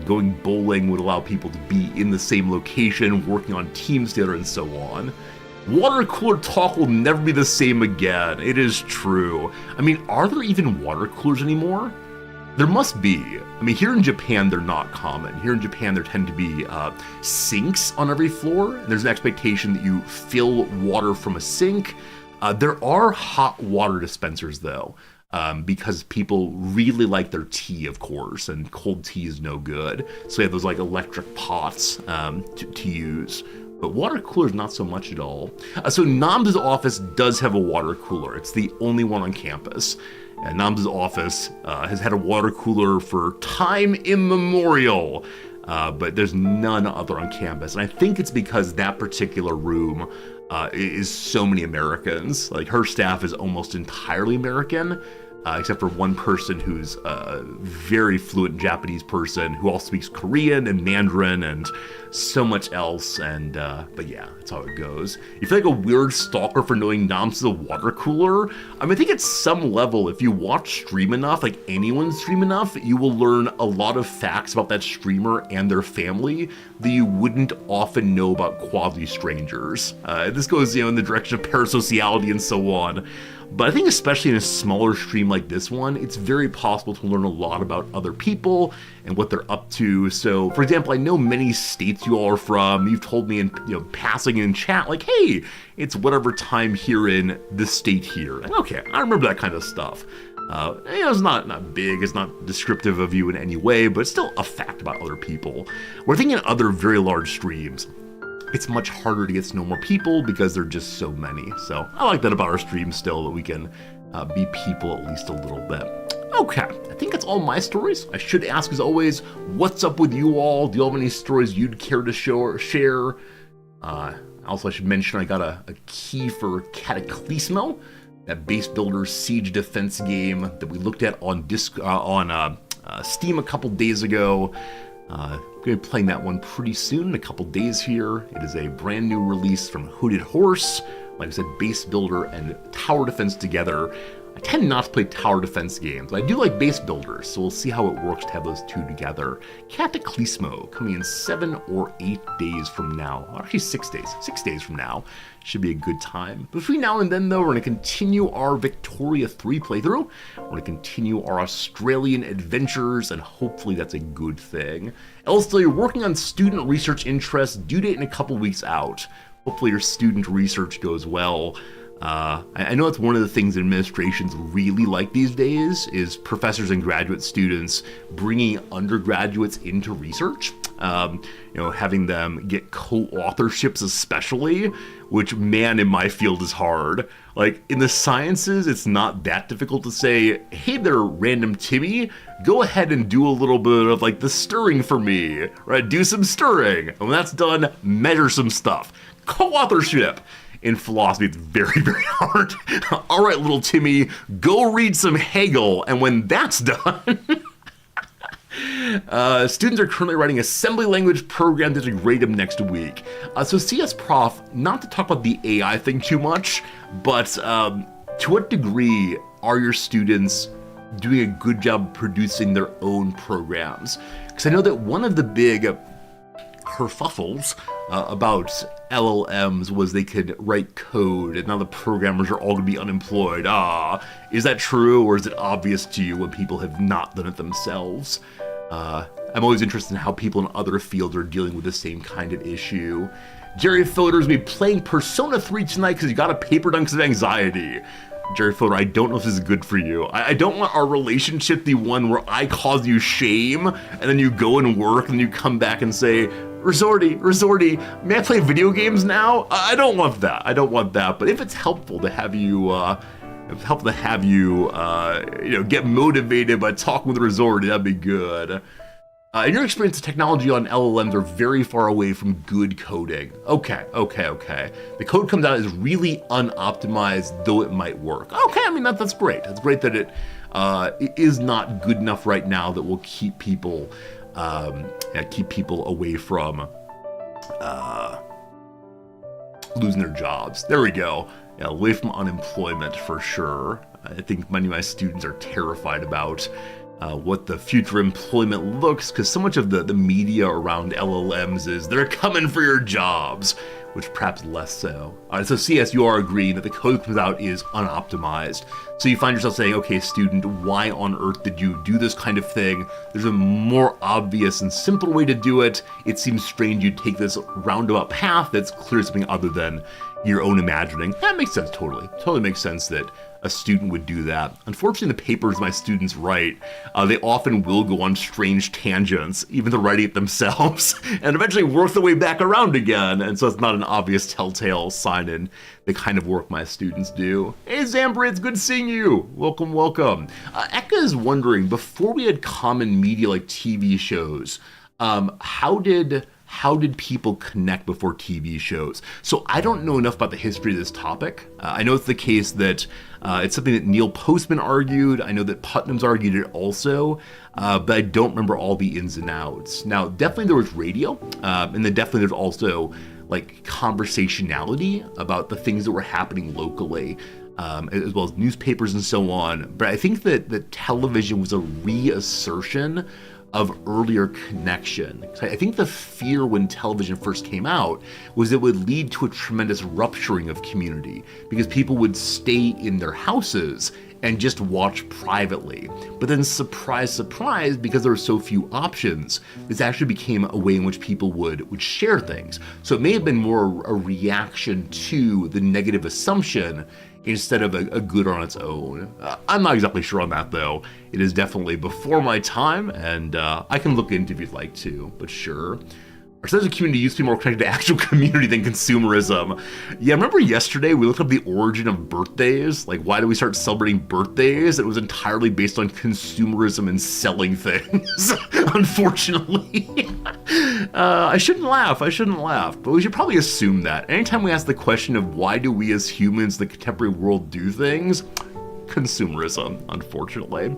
Going bowling would allow people to be in the same location, working on teams together, and so on. Water cooler talk will never be the same again. It is true. I mean, are there even water coolers anymore? There must be. I mean, here in Japan, they're not common. Here in Japan, there tend to be sinks on every floor. There's an expectation that you fill water from a sink. There are hot water dispensers, though, because people really like their tea, of course, and cold tea is no good. So they have those like electric pots to use. But water coolers, not so much at all. So NAMS's office does have a water cooler. It's the only one on campus. And NAMS's office has had a water cooler for time immemorial, but there's none other on campus. And I think it's because that particular room is so many Americans. Like, her staff is almost entirely American, except for one person who's a very fluent Japanese person who also speaks Korean and Mandarin and so much else. And but yeah, that's how it goes. You feel like a weird stalker for knowing NAMS is a water cooler. I mean, I think at some level, if you watch Stream enough, like anyone stream enough, you will learn a lot of facts about that streamer and their family that you wouldn't often know about quasi-strangers. This goes, in the direction of parasociality and so on. But I think especially in a smaller stream like this one, it's very possible to learn a lot about other people and what they're up to. So, for example, I know many states you all are from. You've told me in passing in chat, like, hey, it's whatever time here in this state here. Like, okay, I remember that kind of stuff. It's not big, it's not descriptive of you in any way, but it's still a fact about other people. We're thinking other very large streams. It's much harder to get to know more people because there are just so many. So I like that about our stream still, that we can be people at least a little bit. Okay, I think that's all my stories. I should ask, as always, what's up with you all? Do you have any stories you'd care to share? Also, I should mention I got a key for Cataclysmo, that base builder siege defense game that we looked at on Steam a couple days ago. Going to be playing that one pretty soon, in a couple days here. It is a brand new release from Hooded Horse. Like I said, base builder and tower defense together. I tend not to play tower defense games. I do like base builders, so we'll see how it works to have those two together. Cataclysmo coming in 7 or 8 days from now. Well, actually 6 days. 6 days from now. Should be a good time. Between now and then, though, we're going to continue our Victoria 3 playthrough. We're going to continue our Australian adventures, and hopefully that's a good thing. Elstill, you're working on student research interests, due date in a couple weeks out. Hopefully your student research goes well. I know it's one of the things administrations really like these days is professors and graduate students bringing undergraduates into research. Having them get co-authorships especially, which, man, in my field is hard. Like, in the sciences, it's not that difficult to say, hey there, random Timmy, go ahead and do a little bit of, like, the stirring for me, right? Do some stirring. And when that's done, measure some stuff. Co-authorship. In philosophy, it's very, very hard. All right, little Timmy, go read some Hegel, and when that's done... students are currently writing assembly language programs to grade them next week. So CS Prof, not to talk about the AI thing too much, but to what degree are your students doing a good job producing their own programs? Because I know that one of the big kerfuffles about LLMs was they could write code and now the programmers are all going to be unemployed. Is that true, or is it obvious to you when people have not done it themselves? I'm always interested in how people in other fields are dealing with the same kind of issue. Jerry Fodor's be playing Persona 3 tonight because he got a paper done because of anxiety. Jerry Fodor, I don't know if this is good for you. I don't want our relationship to be one where I cause you shame and then you go and work and you come back and say, Resorty, may I play video games now? I don't want that. But if it's helpful to have you, get motivated by talking with Resorty, that'd be good. In your experience, the technology on LLMs are very far away from good coding. Okay. The code comes out as really unoptimized, though it might work. Okay, I mean, that's great. That's great that it is not good enough right now that will keep people away from losing their jobs. There we go. Yeah, away from unemployment for sure. I think many of my students are terrified about what the future employment looks, because so much of the media around LLMs is they're coming for your jobs, which perhaps less so. So CS, you are agreeing that the code that comes out is unoptimized. So you find yourself saying, okay, student, why on earth did you do this kind of thing? There's a more obvious and simpler way to do it. It seems strange you take this roundabout path that's clearly something other than your own imagining. That makes sense, totally. Totally makes sense that a student would do that. Unfortunately, the papers my students write, they often will go on strange tangents, even though writing it themselves, and eventually work their way back around again. And so it's not an obvious telltale sign in the kind of work my students do. Hey, Zambri, it's good seeing you. Welcome. Eka is wondering, before we had common media like TV shows, how did people connect before TV shows? So I don't know enough about the history of this topic. I know it's the case that it's something that Neil Postman argued. I know that Putnam's argued it also, but I don't remember all the ins and outs. Now, definitely there was radio, and then definitely there's also like conversationality about the things that were happening locally, as well as newspapers and so on. But I think that the television was a reassertion of earlier connection. I think the fear when television first came out was it would lead to a tremendous rupturing of community because people would stay in their houses and just watch privately. But then surprise, because there were so few options, this actually became a way in which people would share things. So it may have been more a reaction to the negative assumption instead of a good on its own. I'm not exactly sure on that, though. It is definitely before my time, and I can look into it if you'd like to, but sure. Our sense of community used to be more connected to actual community than consumerism. Yeah, remember yesterday we looked up the origin of birthdays? Like, why do we start celebrating birthdays? It was entirely based on consumerism and selling things, unfortunately. I shouldn't laugh, but we should probably assume that. Anytime we ask the question of why do we as humans in the contemporary world do things, consumerism, unfortunately.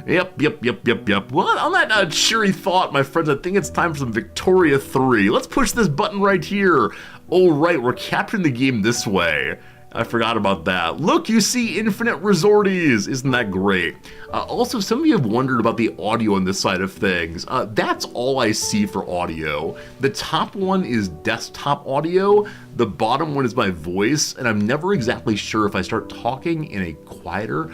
Yep. Well, on that cheery thought, my friends, I think it's time for some Victoria 3. Let's push this button right here. All right, we're capturing the game this way. I forgot about that. Look, you see infinite resorties. Isn't that great? Also, some of you have wondered about the audio on this side of things. That's all I see for audio. The top one is desktop audio. The bottom one is my voice, and I'm never exactly sure if I start talking in a quieter,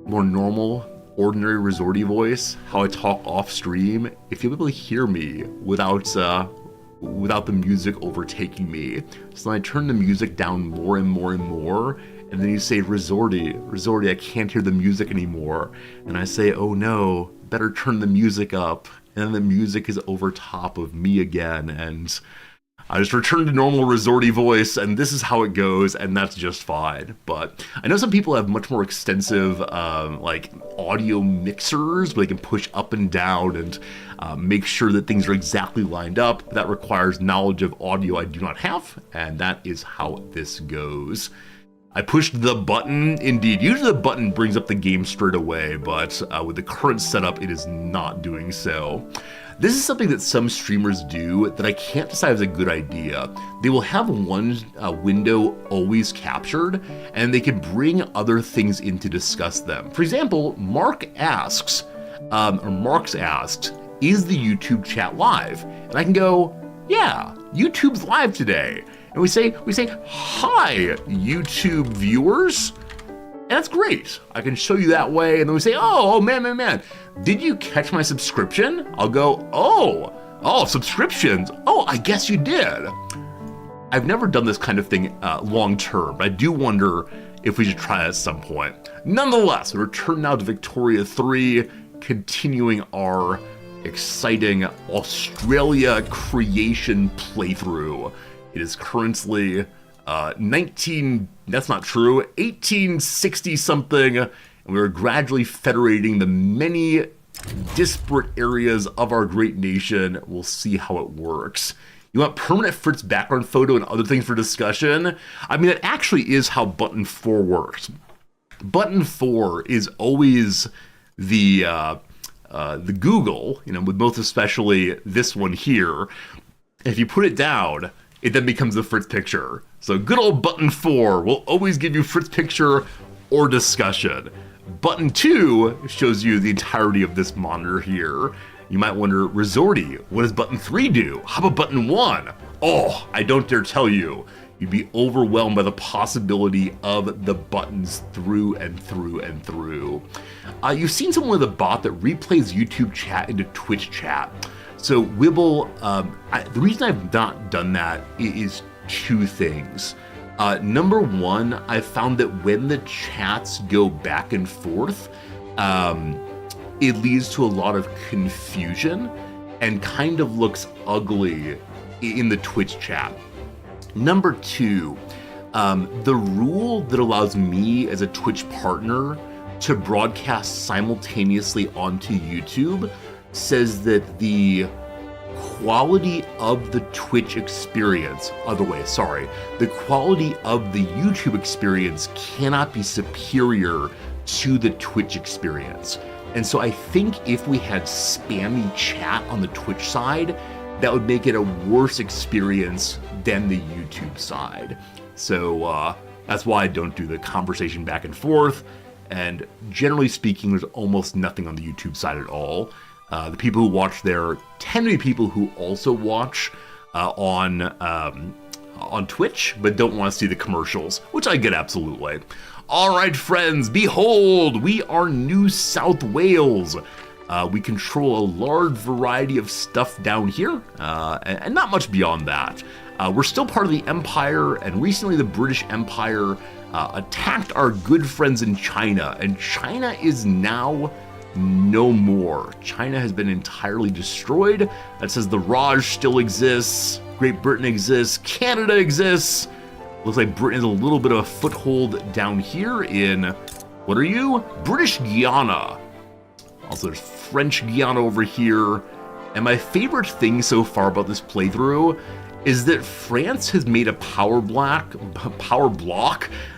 more normal, ordinary resorty voice, how I talk off stream, if you'll be able to hear me without the music overtaking me. So then I turn the music down more and more and more, and then you say, Resorty, I can't hear the music anymore. And I say, oh no, better turn the music up. And then the music is over top of me again, and I just return to normal resorty voice, and this is how it goes, and that's just fine. But I know some people have much more extensive like audio mixers where they can push up and down and make sure that things are exactly lined up. That requires knowledge of audio I do not have, and that is how this goes. I pushed the button, indeed. Usually the button brings up the game straight away, but with the current setup, it is not doing so. This is something that some streamers do that I can't decide is a good idea. They will have one window always captured, and they can bring other things in to discuss them. For example, Marks asks, is the YouTube chat live? And I can go, yeah, YouTube's live today. And we say, hi, YouTube viewers. And that's great. I can show you that way. And then we say, oh, man. Did you catch my subscription? I'll go, oh, subscriptions. Oh, I guess you did. I've never done this kind of thing long term, but I do wonder if we should try it at some point. Nonetheless, we return now to Victoria 3, continuing our exciting Australia creation playthrough. It is currently 1860 something, and we are gradually federating the many disparate areas of our great nation. We'll see how it works. You want permanent Fritz background photo and other things for discussion? I mean, that actually is how button 4 works. Button 4 is always the Google, with most especially this one here. If you put it down, it then becomes the Fritz picture. So good old button 4 will always give you Fritz picture or discussion. Button 2 shows you the entirety of this monitor here. You might wonder, Resorty, what does button 3 do? How about button 1? Oh, I don't dare tell you. You'd be overwhelmed by the possibility of the buttons through and through and through. You've seen someone with a bot that replays YouTube chat into Twitch chat. So Wibble, the reason I've not done that is two things. Number one, I found that when the chats go back and forth, it leads to a lot of confusion and kind of looks ugly in the Twitch chat. Number two, the rule that allows me as a Twitch partner to broadcast simultaneously onto YouTube says that the quality of the Twitch experience, the quality of the YouTube experience cannot be superior to the Twitch experience. And so I think if we had spammy chat on the Twitch side, that would make it a worse experience than the YouTube side. So that's why I don't do the conversation back and forth. And generally speaking, there's almost nothing on the YouTube side at all. The people who watch there tend to be people who also watch on Twitch, but don't want to see the commercials, which I get absolutely. All right, friends, behold, we are New South Wales. We control a large variety of stuff down here, and not much beyond that. We're still part of the Empire, and recently the British Empire attacked our good friends in China, and China is now no more. China has been entirely destroyed. That says the Raj still exists, Great Britain exists, Canada exists. Looks like Britain has a little bit of a foothold down here in, what are you? British Guiana. Also, there's French Guiana over here. And my favorite thing so far about this playthrough is that France has made a power block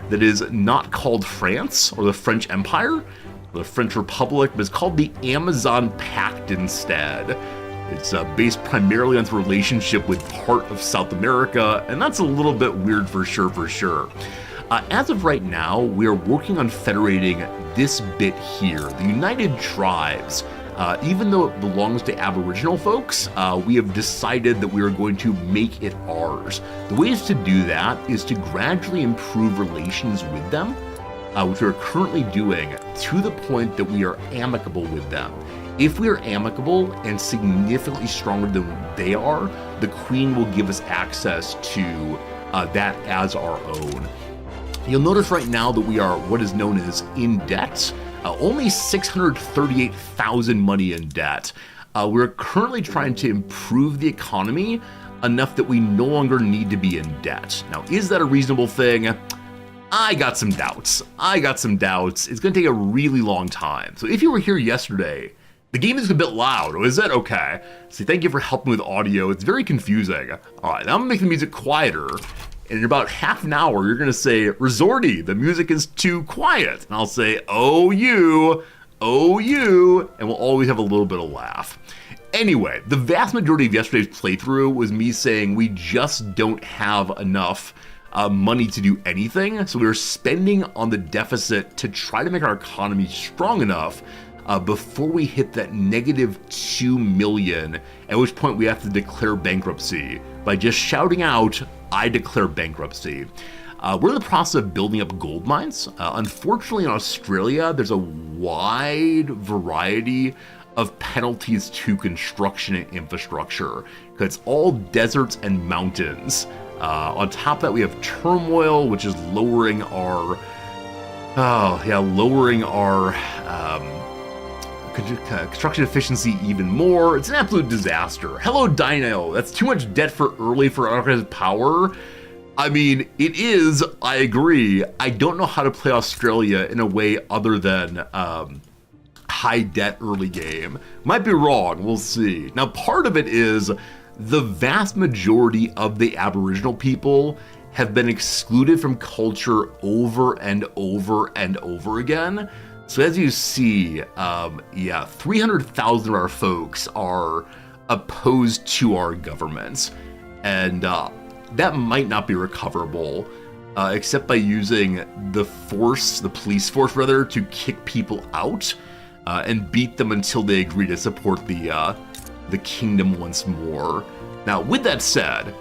that is not called France or the French Empire, the French Republic, but it's called the Amazon Pact instead. It's based primarily on its relationship with part of South America, and that's a little bit weird for sure. As of right now, we are working on federating this bit here, the United Tribes. Even though it belongs to Aboriginal folks, we have decided that we are going to make it ours. The ways to do that is to gradually improve relations with them, which we are currently doing, to the point that we are amicable with them. If we are amicable and significantly stronger than they are, the Queen will give us access to that as our own. You'll notice right now that we are what is known as in debt. Only 638,000 money in debt. We're currently trying to improve the economy enough that we no longer need to be in debt. Now, is that a reasonable thing? I got some doubts. It's going to take a really long time. So if you were here yesterday, the game is a bit loud. Is that okay? So thank you for helping with audio. It's very confusing. All right, now I'm going to make the music quieter. And in about half an hour, you're going to say, Resorty, the music is too quiet. And I'll say, oh, you, and we'll always have a little bit of laugh. Anyway, the vast majority of yesterday's playthrough was me saying we just don't have enough money to do anything. So we were spending on the deficit to try to make our economy strong enough before we hit that negative 2 million, at which point we have to declare bankruptcy by just shouting out, I declare bankruptcy. We're in the process of building up gold mines. Unfortunately, in Australia, there's a wide variety of penalties to construction and infrastructure, because it's all deserts and mountains. On top of that, we have turmoil, which is lowering our construction efficiency even more. It's an absolute disaster. Hello, Dino. That's too much debt for early for unorganized power. I mean, it is, I agree. I don't know how to play Australia in a way other than high debt early game. Might be wrong, we'll see. Now, part of it is the vast majority of the Aboriginal people have been excluded from culture over and over and over again. So as you see, 300,000 of our folks are opposed to our governments, and that might not be recoverable, except by using the police force rather, to kick people out and beat them until they agree to support the kingdom once more. Now, with that said,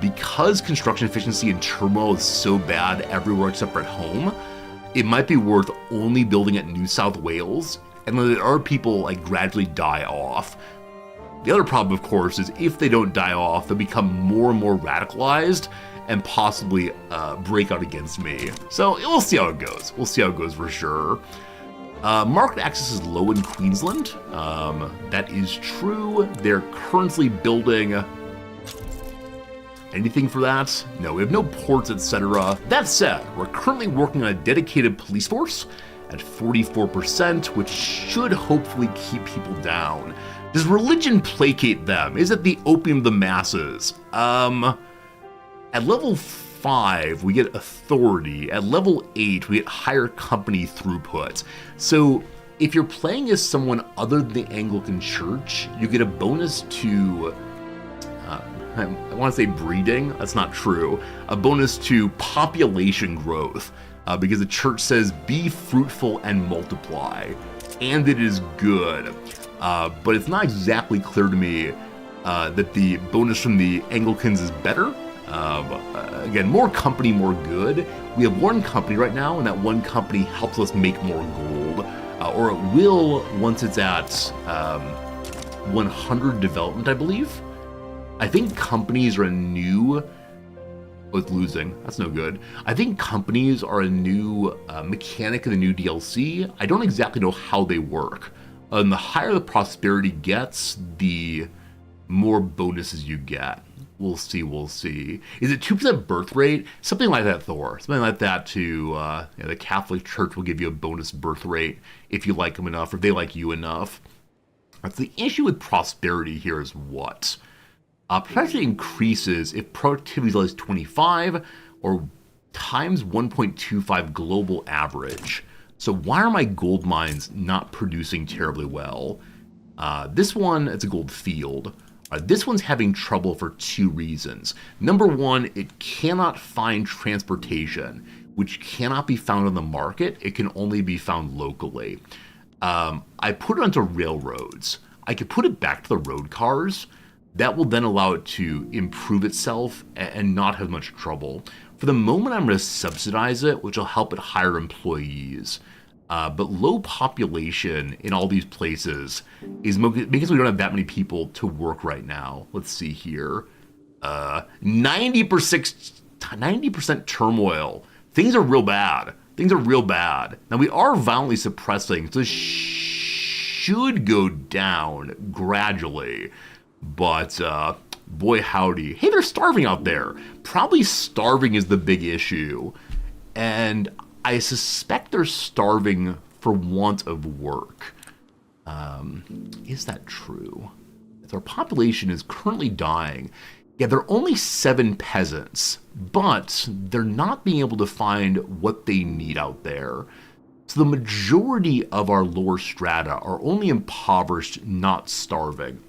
because construction efficiency and turmoil is so bad everywhere except for at home, it might be worth only building at New South Wales and letting other people gradually die off. The other problem, of course, is if they don't die off, they'll become more and more radicalized and possibly break out against me. So we'll see how it goes. We'll see how it goes for sure. Market access is low in Queensland. That is true. They're currently building... Anything for that? No, we have no ports, etc. That said, we're currently working on a dedicated police force at 44%, which should hopefully keep people down. Does religion placate them? Is it the opium of the masses? At level 5, we get authority. At level 8, we get higher company throughput. So if you're playing as someone other than the Anglican Church, you get a bonus to... I want to say breeding, that's not true, a bonus to population growth, because the church says be fruitful and multiply, and it is good. But it's not exactly clear to me that the bonus from the Anglicans is better. Again, more company, more good. We have one company right now, and that one company helps us make more gold, or it will once it's at 100 development, I believe. I think companies are a new... Oh, it's losing. That's no good. I think companies are a new mechanic in the new DLC. I don't exactly know how they work. And the higher the prosperity gets, the more bonuses you get. We'll see, we'll see. Is it 2% birth rate? Something like that, Thor. Something like that to... the Catholic Church will give you a bonus birth rate if you like them enough, or if they like you enough. That's the issue with prosperity here is what? Prosperity increases if productivity is at least 25 or times 1.25 global average. So why are my gold mines not producing terribly well? This one, it's a gold field. This one's having trouble for two reasons. Number one, it cannot find transportation, which cannot be found on the market. It can only be found locally. I put it onto railroads. I could put it back to the road cars. That will then allow it to improve itself and not have much trouble. For the moment, I'm going to subsidize it, which will help it hire employees. But low population in all these places is because we don't have that many people to work right now. Let's see here. 90% turmoil. Things are real bad. Things are real bad. Now, we are violently suppressing, so this should go down gradually. But, boy howdy. Hey, they're starving out there. Probably starving is the big issue. And I suspect they're starving for want of work. Is that true? If our population is currently dying, yeah, there are only 7 peasants, but they're not being able to find what they need out there. So the majority of our lower strata are only impoverished, not starving.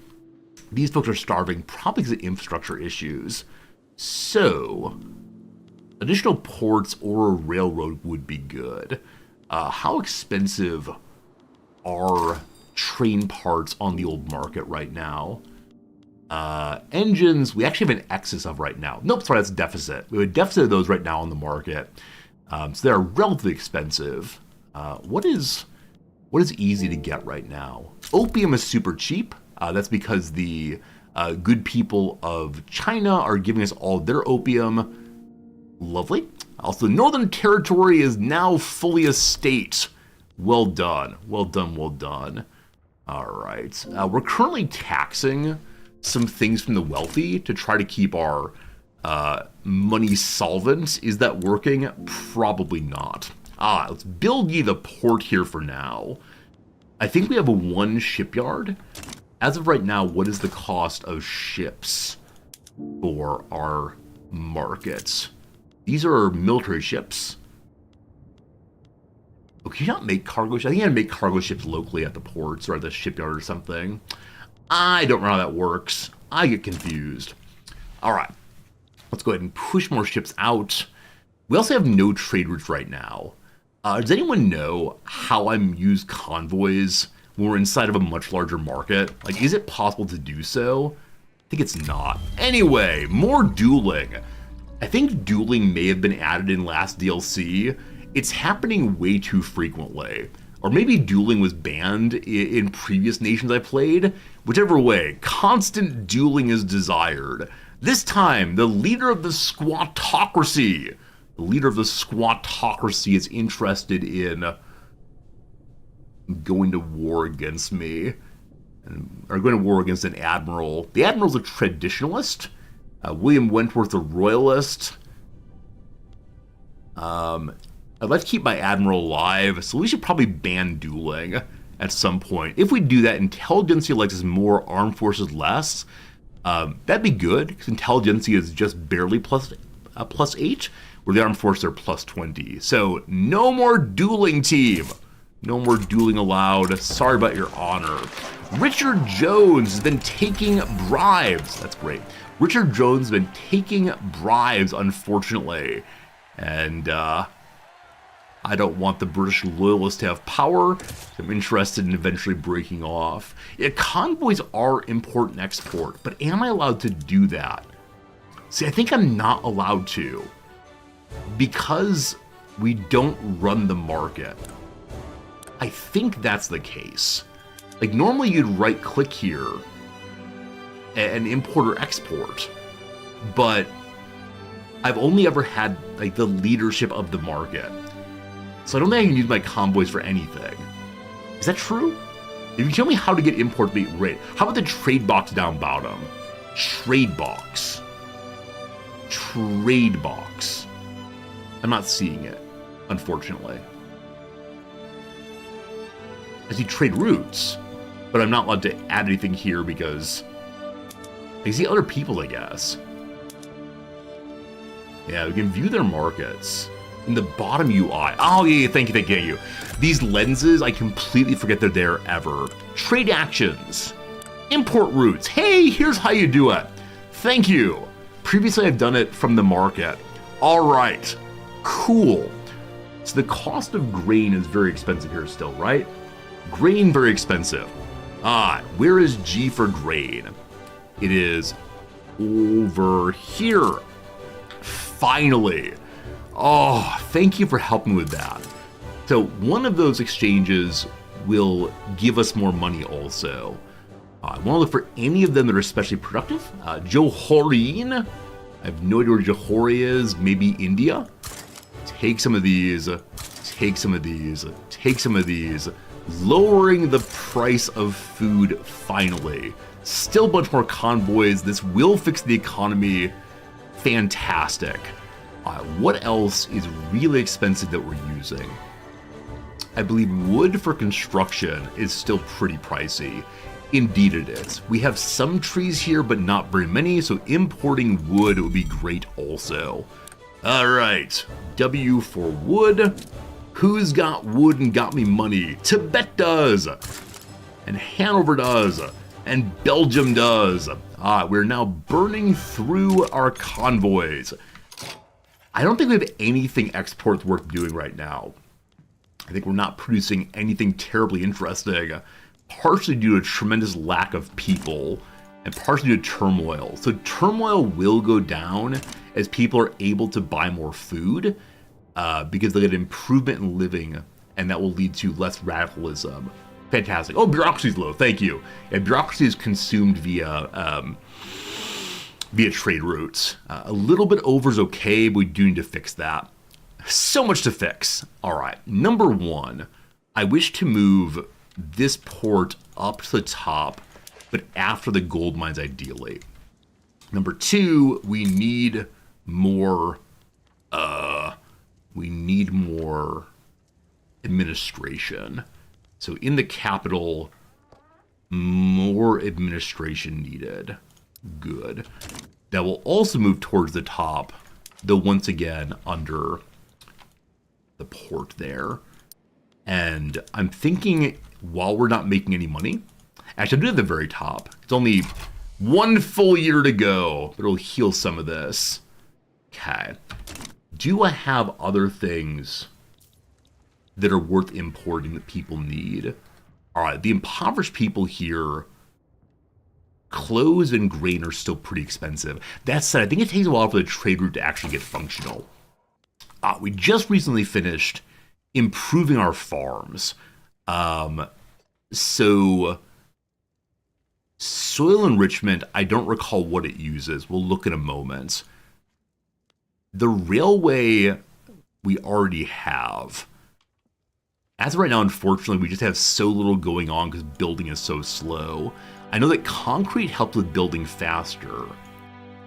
These folks are starving probably because of infrastructure issues. So additional ports or a railroad would be good. How expensive are train parts on the old market right now? Engines, we actually have an excess of right now. Nope, sorry, that's a deficit. We have a deficit of those right now on the market. So they're relatively expensive. What is easy to get right now? Opium is super cheap. That's because the good people of China are giving us all their opium. Lovely. Also, Northern Territory is now fully a state. Well done. Well done, well done. All right. We're currently taxing some things from the wealthy to try to keep our money solvent. Is that working? Probably not. Let's build ye the port here for now. I think we have a 1 shipyard. As of right now, what is the cost of ships for our markets? These are military ships. Oh, can you not make cargo ships? I think you can make cargo ships locally at the ports or at the shipyard or something. I don't know how that works. I get confused. All right. Let's go ahead and push more ships out. We also have no trade routes right now. Does anyone know how I'm use convoys when we're inside of a much larger market? Like, is it possible to do so? I think it's not. Anyway, more dueling. I think dueling may have been added in last DLC. It's happening way too frequently. Or maybe dueling was banned in previous nations I played. Whichever way, constant dueling is desired. This time, the leader of the squatocracy. The leader of the squatocracy is interested in going to war against me, or going to war against an admiral. The admiral's a traditionalist. William Wentworth, a royalist. I'd like to keep my admiral alive, so we should probably ban dueling at some point. If we do that, intelligentsia likes us more, armed forces less. That'd be good, because intelligentsia is just barely plus 8, where the armed forces are plus 20. So no more dueling, team. No more dueling allowed. Sorry about your honor. Richard Jones has been taking bribes. That's great. Richard Jones has been taking bribes, unfortunately. And I don't want the British loyalists to have power. I'm interested in eventually breaking off. Yeah, convoys are important export, but am I allowed to do that? See, I think I'm not allowed to, because we don't run the market. I think that's the case. Like, normally you'd right click here and import or export, but I've only ever had like the leadership of the market. So I don't think I can use my convoys for anything. Is that true? If you tell me how to get import, be great. How about the trade box down bottom? Trade box. Trade box. I'm not seeing it, unfortunately. I see trade routes, but I'm not allowed to add anything here because I see other people, I guess. Yeah, we can view their markets. In the bottom UI. Oh, yeah, thank you. These lenses, I completely forget they're there ever. Trade actions. Import routes. Hey, here's how you do it. Thank you. Previously, I've done it from the market. All right, cool. So the cost of grain is very expensive here still, right? Grain, very expensive. Where is G for grain? It is over here. Finally. Oh, thank you for helping with that. So one of those exchanges will give us more money also. I want to look for any of them that are especially productive. Johorine. I have no idea where Johor is. Maybe India. Take some of these. Take some of these. Take some of these. Lowering the price of food finally. Still a bunch more convoys. This will fix the economy. Fantastic. What else is really expensive that we're using? I believe wood for construction is still pretty pricey. Indeed it is. We have some trees here, but not very many, so importing wood would be great also. All right, W for wood. Who's got wood and got me money? Tibet does, and Hanover does, and Belgium does. We're now burning through our convoys. I don't think we have anything exports worth doing right now. I think we're not producing anything terribly interesting, partially due to a tremendous lack of people and partially due to turmoil. So turmoil will go down as people are able to buy more food because they get improvement in living, and that will lead to less radicalism. Fantastic. Oh, bureaucracy's low. Thank you. And bureaucracy is consumed via trade routes. A little bit over is okay, but we do need to fix that. So much to fix. All right. Number one, I wish to move this port up to the top, but after the gold mines ideally. Number two, we need more administration. So in the capital, more administration needed. Good. That will also move towards the top, though once again under the port there. And I'm thinking while we're not making any money, actually I'll do it at the very top. It's only one full year to go, but it'll heal some of this. Okay. Do I have other things that are worth importing that people need? All right, the impoverished people here, clothes and grain are still pretty expensive. That said, I think it takes a while for the trade route to actually get functional. We just recently finished improving our farms. So soil enrichment, I don't recall what it uses. We'll look in a moment. The railway we already have. As of right now, unfortunately, we just have so little going on because building is so slow. I know that concrete helps with building faster.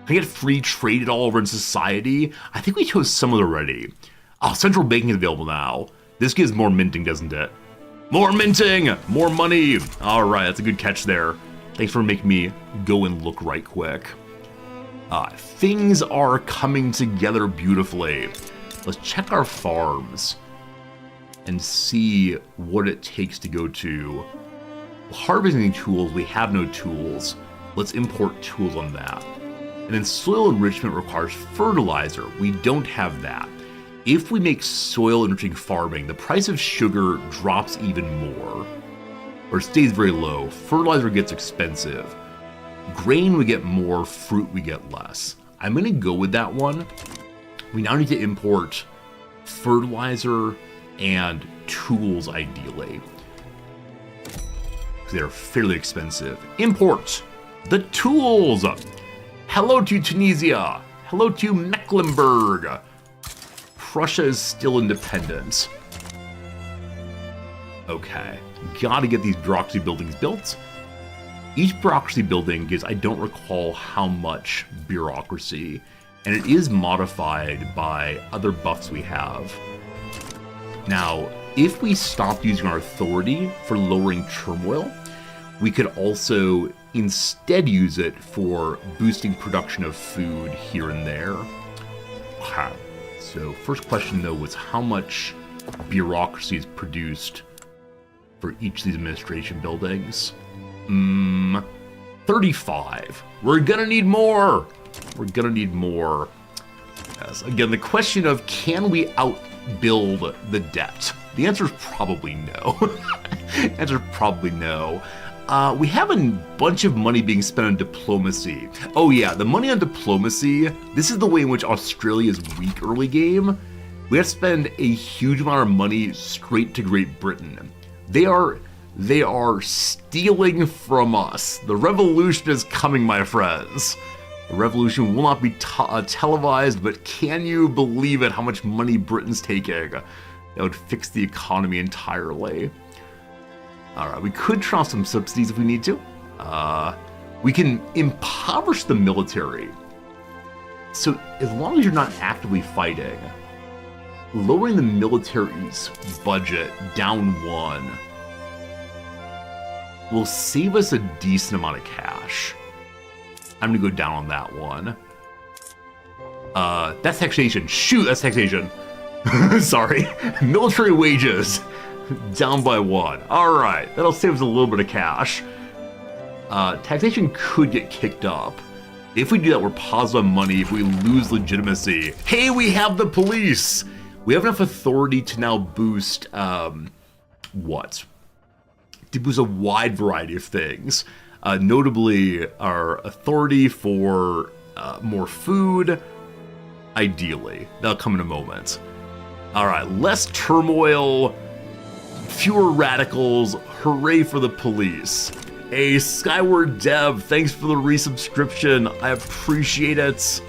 Can I get free trade all over in society? I think we chose some of it already. Oh, central banking is available now. This gives more minting, doesn't it? More minting! More money! All right, that's a good catch there. Thanks for making me go and look right quick. Things are coming together beautifully. Let's check our farms and see what it takes to go to harvesting tools. We have no tools. Let's import tools on that. And then soil enrichment requires fertilizer. We don't have that. If we make soil enriching farming, the price of sugar drops even more, or stays very low. Fertilizer gets expensive. Grain we get more, fruit we get less. I'm gonna go with that one. We now need to import fertilizer and tools ideally, because they're fairly expensive. Import the tools. Hello to Tunisia. Hello to Mecklenburg. Prussia is still independent. Okay, gotta get these bureaucracy buildings built. Each bureaucracy building gives, I don't recall how much bureaucracy, and it is modified by other buffs we have. Now, if we stop using our authority for lowering turmoil, we could also instead use it for boosting production of food here and there. Okay. So first question though was how much bureaucracy is produced for each of these administration buildings. 35. We're gonna need more. We're gonna need more. Yes. Again, the question of can we outbuild the debt? The answer is probably no. The answer is probably no. We have a bunch of money being spent on diplomacy. Oh yeah, the money on diplomacy, this is the way in which Australia is weak early game. We have to spend a huge amount of money straight to Great Britain. They are stealing from us. The revolution is coming, my friends. The revolution will not be televised, but can you believe it, how much money Britain's taking? That would fix the economy entirely. Alright, we could turn off some subsidies if we need to. We can impoverish the military. So as long as you're not actively fighting, lowering the military's budget down 1 will save us a decent amount of cash. I'm gonna go down on that one. That's taxation. Shoot, that's taxation. Sorry. Military wages. Down by 1. Alright, that'll save us a little bit of cash. Taxation could get kicked up. If we do that, we're positive on money. If we lose legitimacy, hey, we have the police! We have enough authority to now boost, what? To boost a wide variety of things. Notably, our authority for more food, ideally. That'll come in a moment. Alright, less turmoil, fewer radicals, hooray for the police. Hey, Skyward Dev, thanks for the resubscription, I appreciate it.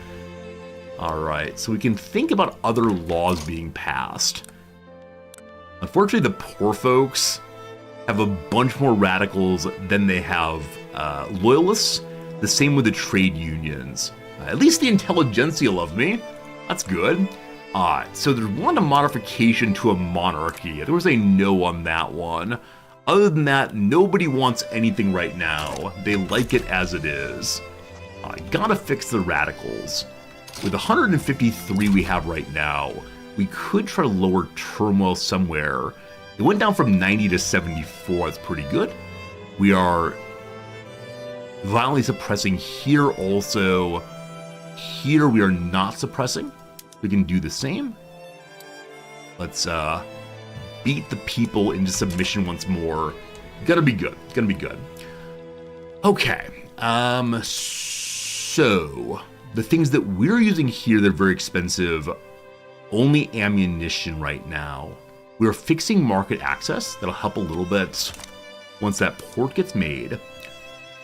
Alright, so we can think about other laws being passed. Unfortunately, the poor folks have a bunch more radicals than they have loyalists. The same with the trade unions. At least the intelligentsia love me. That's good. So there's one modification to a monarchy. There was a no on that one. Other than that, nobody wants anything right now. They like it as it is. I gotta fix the radicals. With 153 we have right now, we could try to lower turmoil somewhere. It went down from 90 to 74, that's pretty good. We are violently suppressing here also. Here we are not suppressing. We can do the same. Let's beat the people into submission once more. Gonna be good, gonna be good. Okay, so the things that we're using here that are very expensive, only ammunition right now. We're fixing market access. That'll help a little bit once that port gets made.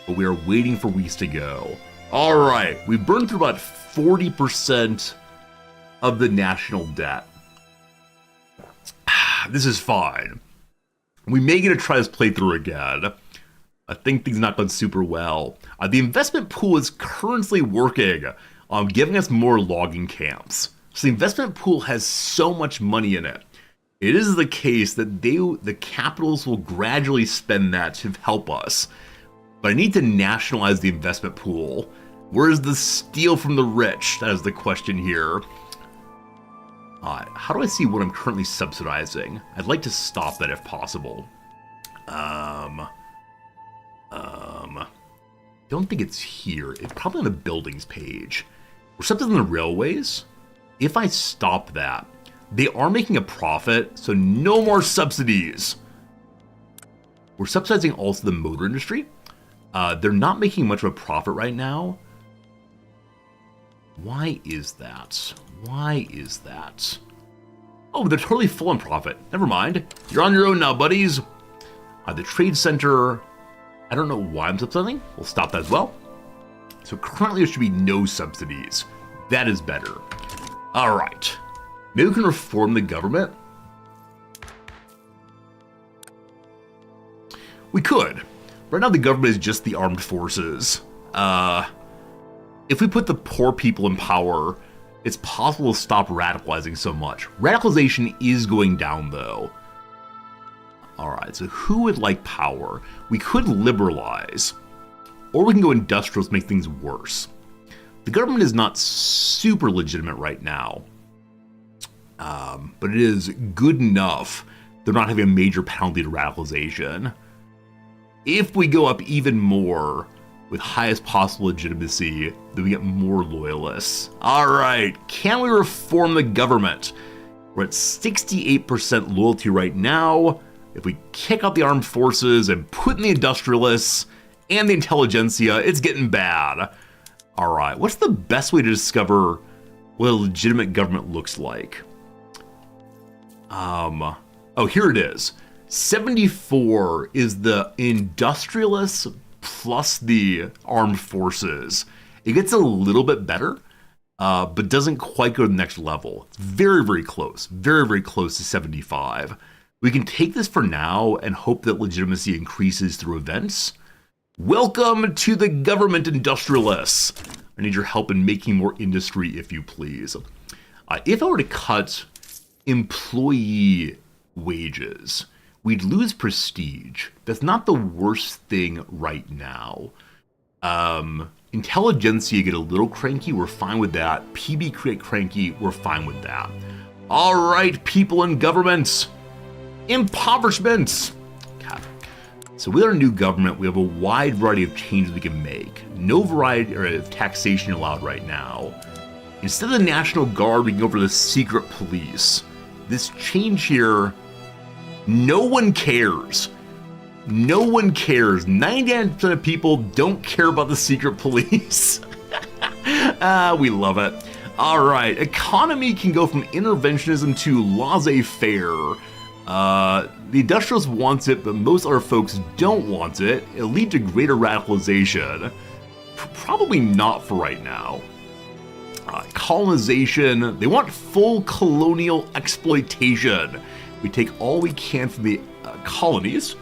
But we are waiting for weeks to go. All right, we've burned through about 40% of the national debt. This is fine. We may get to try this playthrough again. I think things not gone super well. The investment pool is currently working on giving us more logging camps. So the investment pool has so much money in it. It is the case that the capitals will gradually spend that to help us. But I need to nationalize the investment pool. Where's the steal from the rich? That is the question here. How do I see what I'm currently subsidizing? I'd like to stop that if possible. Don't think it's here. It's probably on the buildings page. We're subsidizing the railways. If I stop that, they are making a profit, so no more subsidies. We're subsidizing also the motor industry. They're not making much of a profit right now. Why is that? Why is that? Oh, they're totally full on profit. Never mind. You're on your own now, buddies. The trade center, I don't know why I'm subsidizing. We'll stop that as well. So currently there should be no subsidies. That is better. All right. Maybe we can reform the government. We could. Right now the government is just the armed forces. If we put the poor people in power, it's possible to stop radicalizing so much. Radicalization is going down though. Alright, so who would like power? We could liberalize, or we can go industrial to make things worse. The government is not super legitimate right now, but it is good enough they're not having a major penalty to radicalization. If we go up even more, with highest possible legitimacy, then we get more loyalists. All right, can we reform the government? We're at 68% loyalty right now. If we kick out the armed forces and put in the industrialists and the intelligentsia, it's getting bad. All right, what's the best way to discover what a legitimate government looks like? Oh, here it is. 74 is the industrialists plus the armed forces. It gets a little bit better, but doesn't quite go to the next level. Very, very close. Very, very close to 75. We can take this for now and hope that legitimacy increases through events. Welcome to the government, industrialists. I need your help in making more industry, if you please. If I were to cut employee wages, we'd lose prestige. That's not the worst thing right now. Intelligentsia get a little cranky, we're fine with that. PB create cranky, we're fine with that. All right, people in governments. Impoverishments. Okay. So with our new government, we have a wide variety of changes we can make. No variety of taxation allowed right now. Instead of the National Guard, we can go for the secret police. This change here, no one cares. No one cares. 99% of people don't care about the secret police. We love it. All right, economy can go from interventionism to laissez-faire. The industrialists want it, but most other folks don't want it. It'll lead to greater radicalization. Probably not for right now. Colonization, they want full colonial exploitation. We take all we can from the colonies.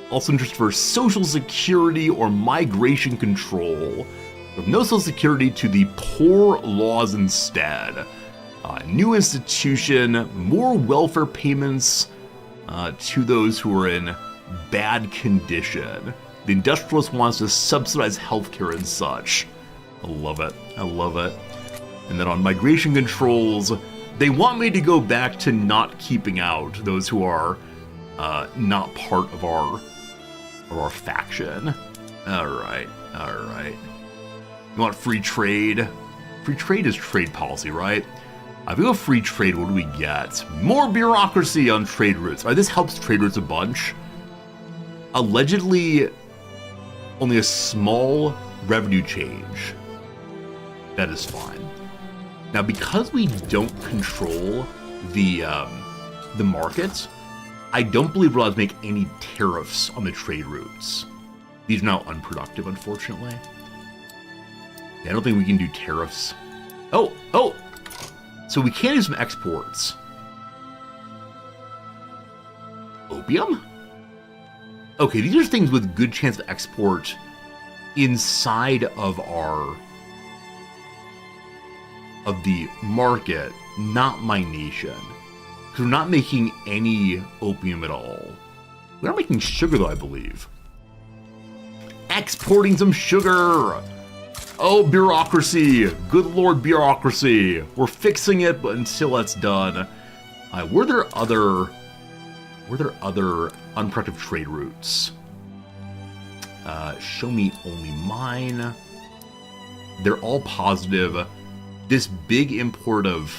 Also interested for social security or migration control. With no social security to the poor laws instead. New institution, more welfare payments to those who are in bad condition. The industrialist wants to subsidize healthcare and such. I love it. I love it. And then on migration controls, they want me to go back to not keeping out those who are not part of our faction. All right. You want free trade? Free trade is trade policy, right? If we go free trade, what do we get? More bureaucracy on trade routes. All right, this helps trade routes a bunch. Allegedly, only a small revenue change. That is fine. Now, because we don't control the markets, I don't believe we're allowed to make any tariffs on the trade routes. These are now unproductive, unfortunately. Yeah, I don't think we can do tariffs. Oh! So we can do some exports. Opium? Okay, these are things with good chance of export inside of the market, not my nation. Because we're not making any opium at all. We are making sugar, though, I believe. Exporting some sugar! Oh, bureaucracy! Good lord, bureaucracy! We're fixing it, but until that's done... were there other unproductive trade routes? Show me only mine. They're all positive. This big import of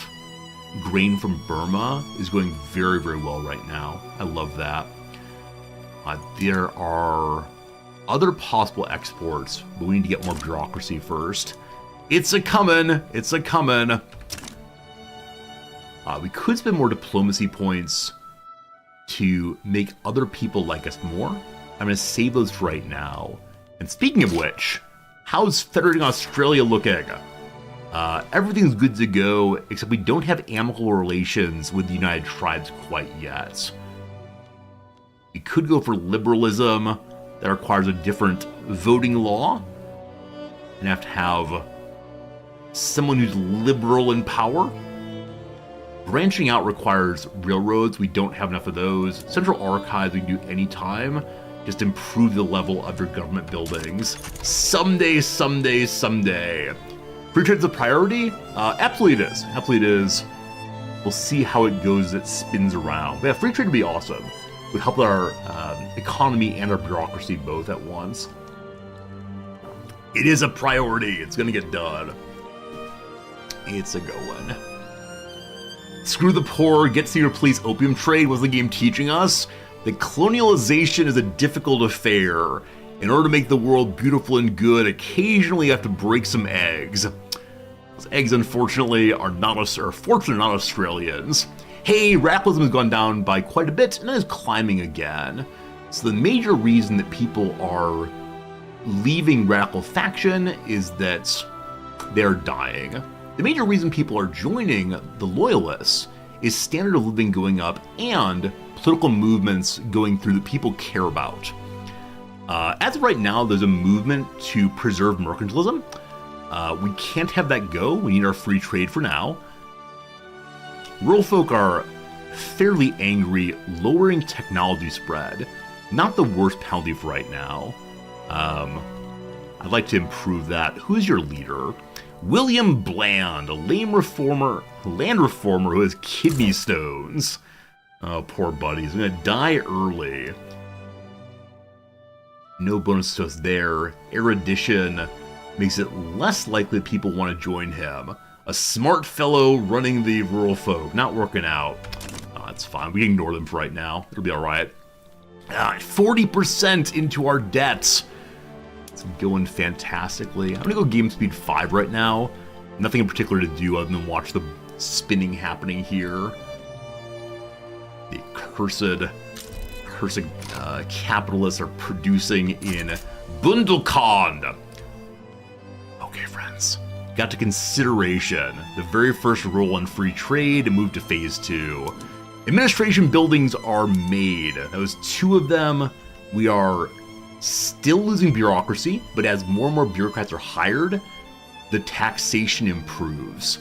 grain from Burma is going very, very well right now. I love that. There are other possible exports, but we need to get more bureaucracy first. It's a-comin'! It's a-comin'! We could spend more diplomacy points to make other people like us more. I'm going to save those for right now. And speaking of which, how's Federating Australia looking? Everything's good to go, except we don't have amicable relations with the United Tribes quite yet. We could go for liberalism. That requires a different voting law. And have to have someone who's liberal in power. Branching out requires railroads. We don't have enough of those. Central archives we can do anytime. Just improve the level of your government buildings. Someday. Free trade's a priority? Absolutely it is. Absolutely it is. We'll see how it goes as it spins around. But yeah, free trade would be awesome. Would help our economy and our bureaucracy both at once. It is a priority. It's gonna get done. It's a go one. Screw the poor, get to replace opium trade was the game teaching us that colonialization is a difficult affair. In order to make the world beautiful and good, occasionally you have to break some eggs. Those eggs, unfortunately, are not Australians. Hey, radicalism has gone down by quite a bit and is climbing again. So the major reason that people are leaving radical faction is that they're dying. The major reason people are joining the Loyalists is standard of living going up and political movements going through that people care about. As of right now, there's a movement to preserve mercantilism. We can't have that go. We need our free trade for now. Rural folk are fairly angry, lowering technology spread. Not the worst penalty for right now. I'd like to improve that. Who's your leader? William Bland, a land reformer who has kidney stones. Oh, poor buddy. He's gonna die early. No bonus to us there. Erudition makes it less likely people want to join him. A smart fellow running the rural folk. Not working out. Oh, that's fine. We can ignore them for right now. It'll be alright. 40% into our debts. It's going fantastically. I'm gonna go game speed 5 right now. Nothing in particular to do other than watch the spinning happening here. The cursed capitalists are producing in Bundelkhand. Okay, friends. Got to consideration. The very first rule on free trade moved to phase 2. Administration buildings are made. That was 2 of them. We are still losing bureaucracy, but as more and more bureaucrats are hired, the taxation improves.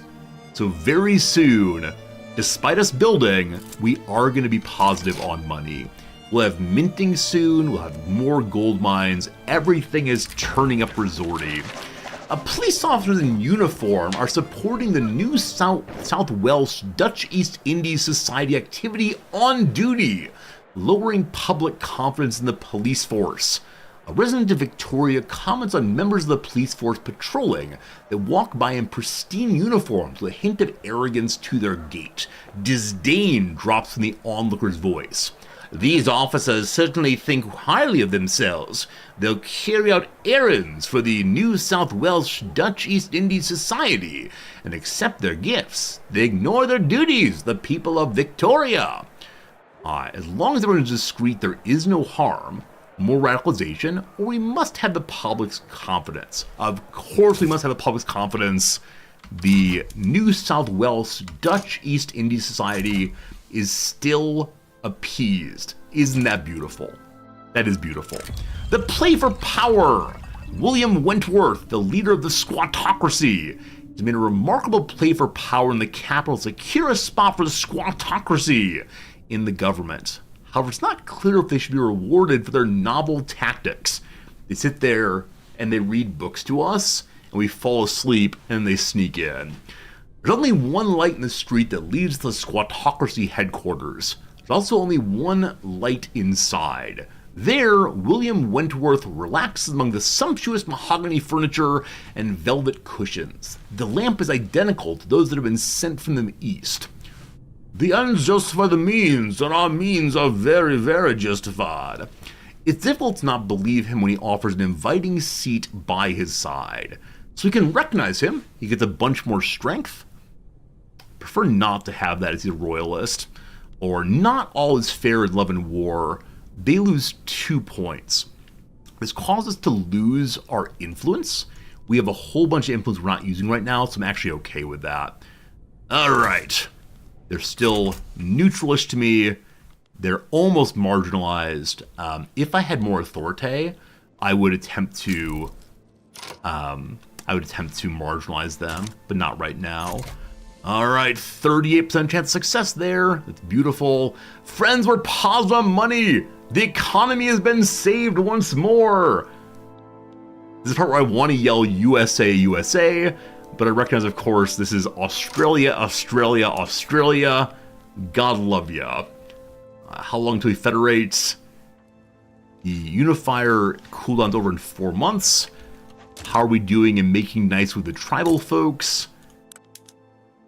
So very soon, despite us building, we are going to be positive on money. We'll have minting soon, we'll have more gold mines, everything is turning up resorty. Police officers in uniform are supporting the new South Welsh Dutch East Indies Society activity on duty, lowering public confidence in the police force. A resident of Victoria comments on members of the police force patrolling that walk by in pristine uniforms with a hint of arrogance to their gait. Disdain drops from the onlooker's voice. These officers certainly think highly of themselves. They'll carry out errands for the New South Welsh Dutch East Indies Society and accept their gifts. They ignore their duties, the people of Victoria. As long as everyone is discreet, there is no harm. More radicalization, or we must have the public's confidence. Of course we must have the public's confidence. The New South Welsh Dutch East Indies Society is still appeased. Isn't that beautiful? That is beautiful. The play for power. William Wentworth, the leader of the squattocracy, has made a remarkable play for power in the capital to secure a spot for the squattocracy in the government. However, it's not clear if they should be rewarded for their novel tactics. They sit there and they read books to us, and we fall asleep and they sneak in. There's only one light in the street that leads to the squattocracy headquarters. There's also only one light inside. There, William Wentworth relaxes among the sumptuous mahogany furniture and velvet cushions. The lamp is identical to those that have been sent from the east. The ends justify the means, and our means are very, very justified. It's difficult to not believe him when he offers an inviting seat by his side. So we can recognize him. He gets a bunch more strength. Prefer not to have that as a royalist. Or not all is fair in love and war. They lose 2 points. This causes us to lose our influence. We have a whole bunch of influence we're not using right now, so I'm actually okay with that. Alright. They're still neutralish to me. They're almost marginalized. If I had more authority, I would attempt to marginalize them, but not right now. All right, 38% chance of success there. That's beautiful. Friends, we're positive on money. The economy has been saved once more. This is the part where I want to yell USA, USA. But I recognize, of course, this is Australia, Australia, Australia. God love ya. How long till we federate? The unifier cooldown's over in 4 months. How are we doing in making nice with the tribal folks?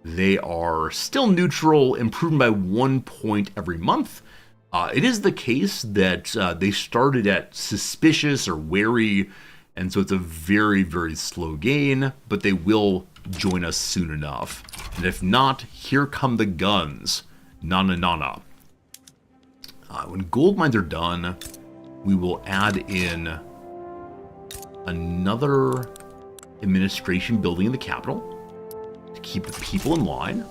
They are still neutral, improving by 1 point every month. It is the case that they started at suspicious or wary, and so it's a very, very slow gain, but they will join us soon enough. And if not, here come the guns. Nana nana. When gold mines are done, we will add in another administration building in the capital to keep the people in line.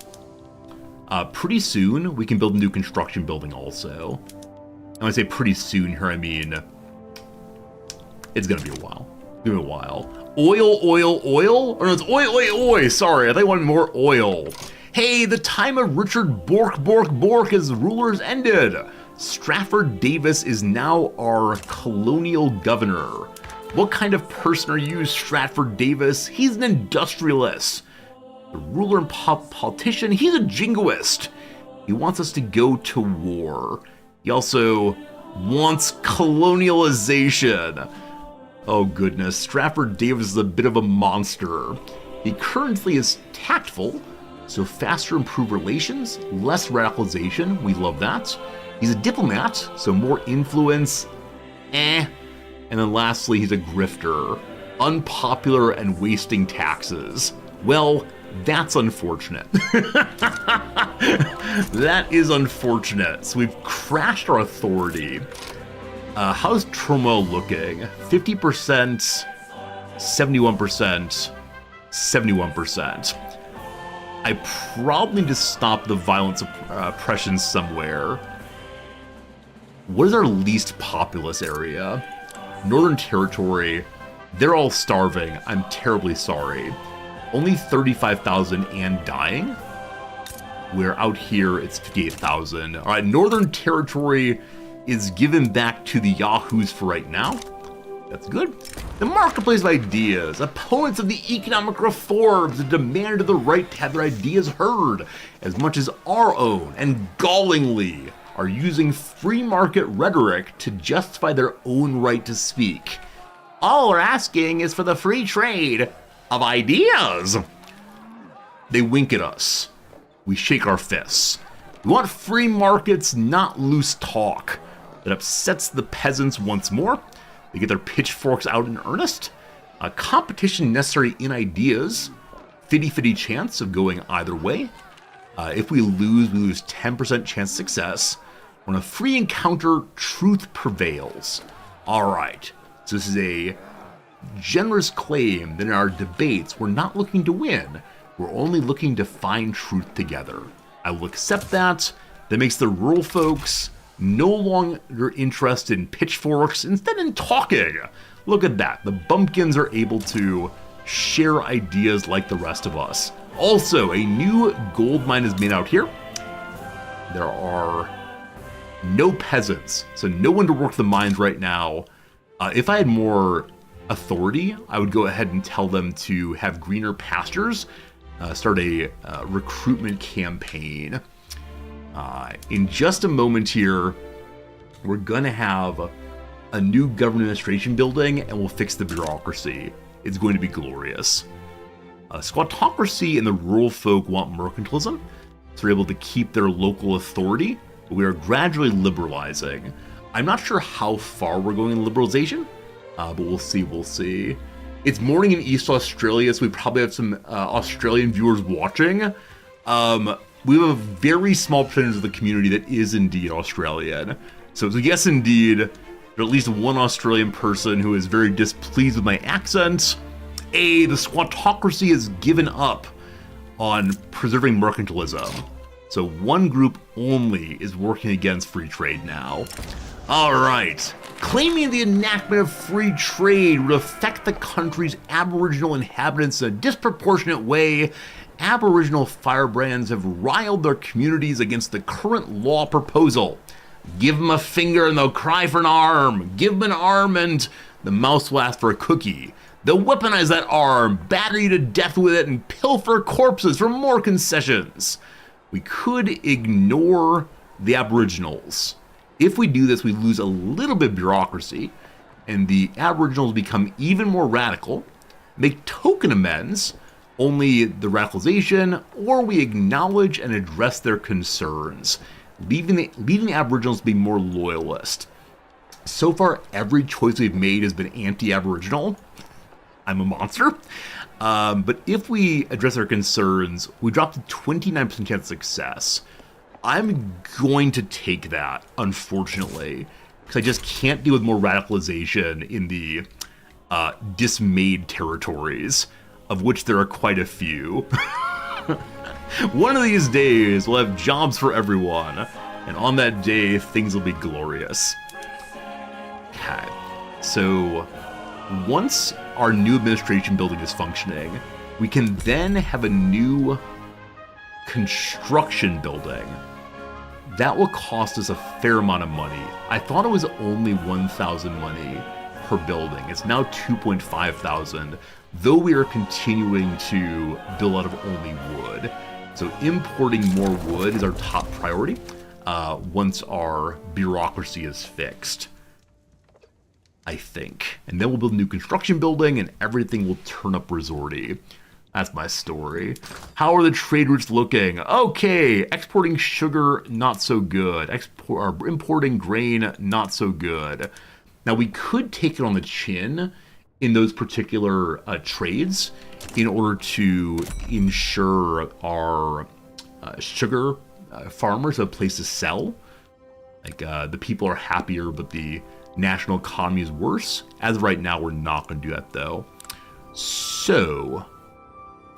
Pretty soon, we can build a new construction building also. And when I say pretty soon here, I mean it's gonna be a while. It's gonna be a while. Oil, oil, oil? Or no, it's oil, oil, oil. Sorry, I thought I wanted more oil. Hey, the time of Richard Bork as rulers ended. Strafford Davis is now our colonial governor. What kind of person are you, Stratford Davis? He's an industrialist. The ruler and politician, he's a jingoist. He wants us to go to war. He also wants colonialization. Oh goodness, Stratford Davis is a bit of a monster. He currently is tactful, so faster improved relations, less radicalization, we love that. He's a diplomat, so more influence, And then lastly, he's a grifter, unpopular and wasting taxes. Well, that's unfortunate. That is unfortunate. So we've crashed our authority. How's turmoil looking? 50%, 71%, 71%. I probably need to stop the violent oppression somewhere. What is our least populous area? Northern Territory. They're all starving. I'm terribly sorry. Only 35,000 and dying. Where out here, it's 58,000. All right, Northern Territory is given back to the Yahoos for right now. That's good. The marketplace of ideas. Opponents of the economic reforms have demanded the right to have their ideas heard as much as our own, and gallingly are using free market rhetoric to justify their own right to speak. All we're asking is for the free trade of ideas. They wink at us. We shake our fists. We want free markets, not loose talk. That upsets the peasants once more. They get their pitchforks out in earnest. A competition necessary in ideas. 50-50 chance of going either way. If we lose 10% chance of success. On a free encounter, truth prevails. Alright, so this is a generous claim that in our debates, we're not looking to win. We're only looking to find truth together. I will accept that. That makes the rural folks no longer interested in pitchforks, instead in talking. Look at that. The bumpkins are able to share ideas like the rest of us. Also, a new gold mine is made out here. There are no peasants, so no one to work the mines right now. If I had more authority, I would go ahead and tell them to have greener pastures, start a recruitment campaign. In just a moment here, we're gonna have a new government administration building, and we'll fix the bureaucracy. It's going to be glorious. Squatocracy and the rural folk want mercantilism, so they're able to keep their local authority, but we are gradually liberalizing. I'm not sure how far we're going in liberalization, but we'll see. It's morning in East Australia, so we probably have some Australian viewers watching. We have a very small percentage of the community that is indeed Australian. So yes, indeed, there's at least one Australian person who is very displeased with my accent. The Squatocracy has given up on preserving mercantilism. So one group only is working against free trade now. Alright, claiming the enactment of free trade would affect the country's Aboriginal inhabitants in a disproportionate way. Aboriginal firebrands have riled their communities against the current law proposal. Give them a finger and they'll cry for an arm. Give them an arm and the mouse will ask for a cookie. They'll weaponize that arm, batter you to death with it, and pilfer corpses for more concessions. We could ignore the Aboriginals. If we do this, we lose a little bit of bureaucracy, and the Aboriginals become even more radical. make token amends, only the radicalization, or we acknowledge and address their concerns, leading the Aboriginals to be more loyalist. So far, every choice we've made has been anti-Aboriginal. I'm a monster. But if we address our concerns, we drop to 29% chance of success. I'm going to take that, unfortunately, because I just can't deal with more radicalization in the dismayed territories, of which there are quite a few. One of these days, we'll have jobs for everyone, and on that day, things will be glorious. Okay, so once our new administration building is functioning, we can then have a new construction building. That will cost us a fair amount of money. I thought it was only 1,000 money per building. It's now 2,500, though we are continuing to build out of only wood. So importing more wood is our top priority once our bureaucracy is fixed, I think. And then we'll build a new construction building and everything will turn up resorty. That's my story. How are the trade routes looking? Okay, exporting sugar, not so good. Importing grain, not so good. Now we could take it on the chin in those particular trades in order to ensure our sugar farmers have a place to sell. Like the people are happier, but the national economy is worse. As of right now, we're not going to do that though. So,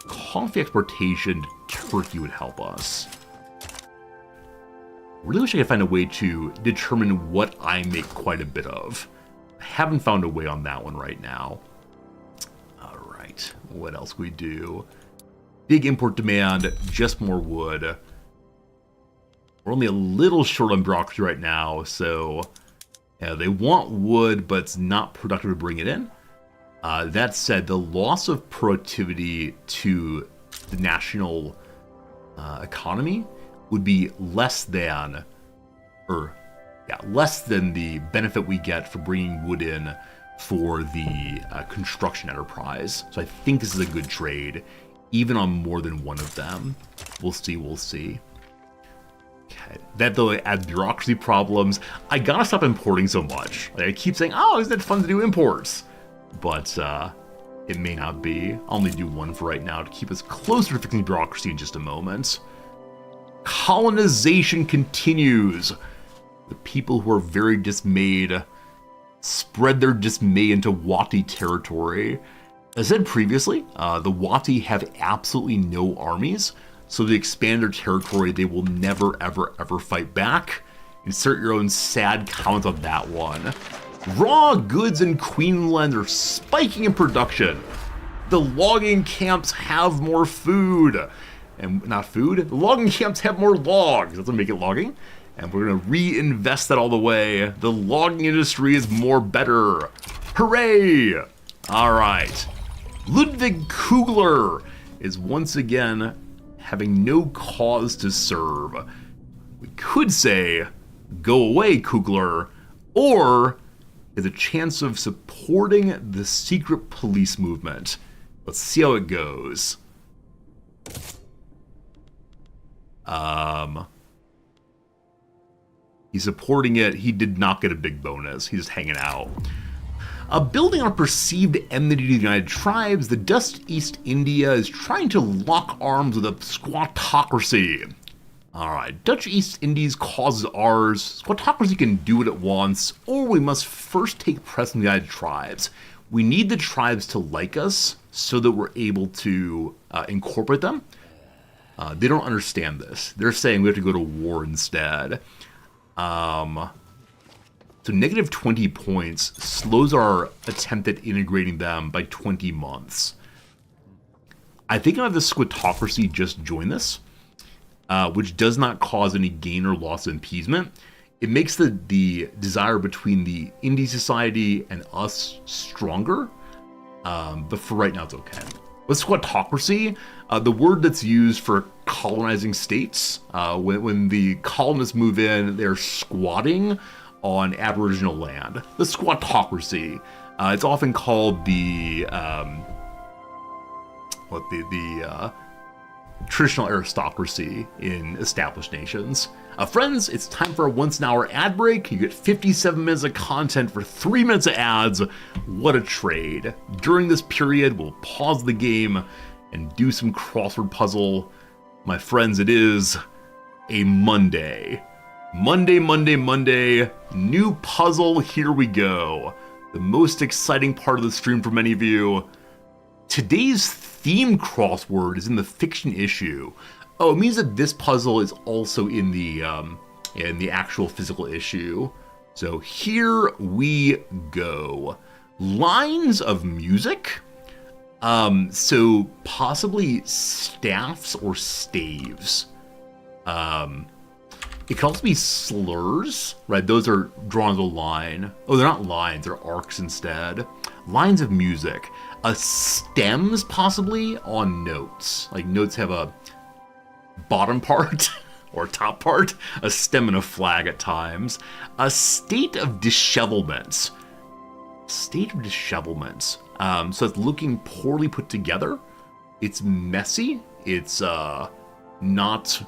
coffee exportation to Turkey would help us. Really wish I could find a way to determine what I make quite a bit of. I haven't found a way on that one right now. Alright, what else can we do? Big import demand, just more wood. We're only a little short on bureaucracy right now, so they want wood, but it's not productive to bring it in. That said, the loss of productivity to the national economy would be less than the benefit we get for bringing wood in for the construction enterprise. So I think this is a good trade, even on more than one of them. We'll see. Okay. That though adds bureaucracy problems. I gotta stop importing so much. Like, I keep saying, oh, isn't it fun to do imports? But it may not be. I'll only do one for right now to keep us closer to fixing bureaucracy in just a moment. Colonization continues. The people who are very dismayed spread their dismay into Wati territory. As I said previously, the Wati have absolutely no armies, so to expand their territory, they will never, ever, ever fight back. Insert your own sad comments on that one. Raw goods in Queensland are spiking in production. The logging camps have more food. And not food, the logging camps have more logs. That's what make it logging. And we're gonna reinvest that all the way. The logging industry is more better. Hooray! All right. Ludwig Kugler is once again having no cause to serve. We could say, go away, Kugler, or is a chance of supporting the secret police movement. Let's see how it goes. He's supporting it. He did not get a big bonus. He's just hanging out. Building on a perceived enmity to the United Tribes, the Dutch East India is trying to lock arms with a squattocracy. Alright, Dutch East Indies causes ours. Squattocracy can do what it wants, or we must first take precedence from the United Tribes. We need the tribes to like us so that we're able to incorporate them. They don't understand this. They're saying we have to go to war instead. So negative 20 points slows our attempt at integrating them by 20 months. I think I'll have the squattocracy just join this, which does not cause any gain or loss of appeasement. It makes the desire between the Indie Society and us stronger, but for right now it's okay. With squattocracy, the word that's used for colonizing states, when the colonists move in, they're squatting on Aboriginal land. The squattocracy. It's often called the the traditional aristocracy in established nations. Friends, it's time for a once-an-hour ad break. You get 57 minutes of content for 3 minutes of ads. What a trade. During this period, we'll pause the game and do some crossword puzzle. My friends, it is a Monday. Monday. New puzzle, here we go. The most exciting part of the stream for many of you. Today's theme crossword is in the fiction issue. Oh, it means that this puzzle is also in the actual physical issue. So here we go. Lines of music. So possibly staffs or staves. It can also be slurs, right? Those are drawn as a line. Oh, they're not lines, they're arcs instead. Lines of music. Stems, possibly, on notes. Like, notes have a bottom part, or top part, a stem and a flag at times. A state of dishevelment. So it's looking poorly put together. It's messy. It's, not...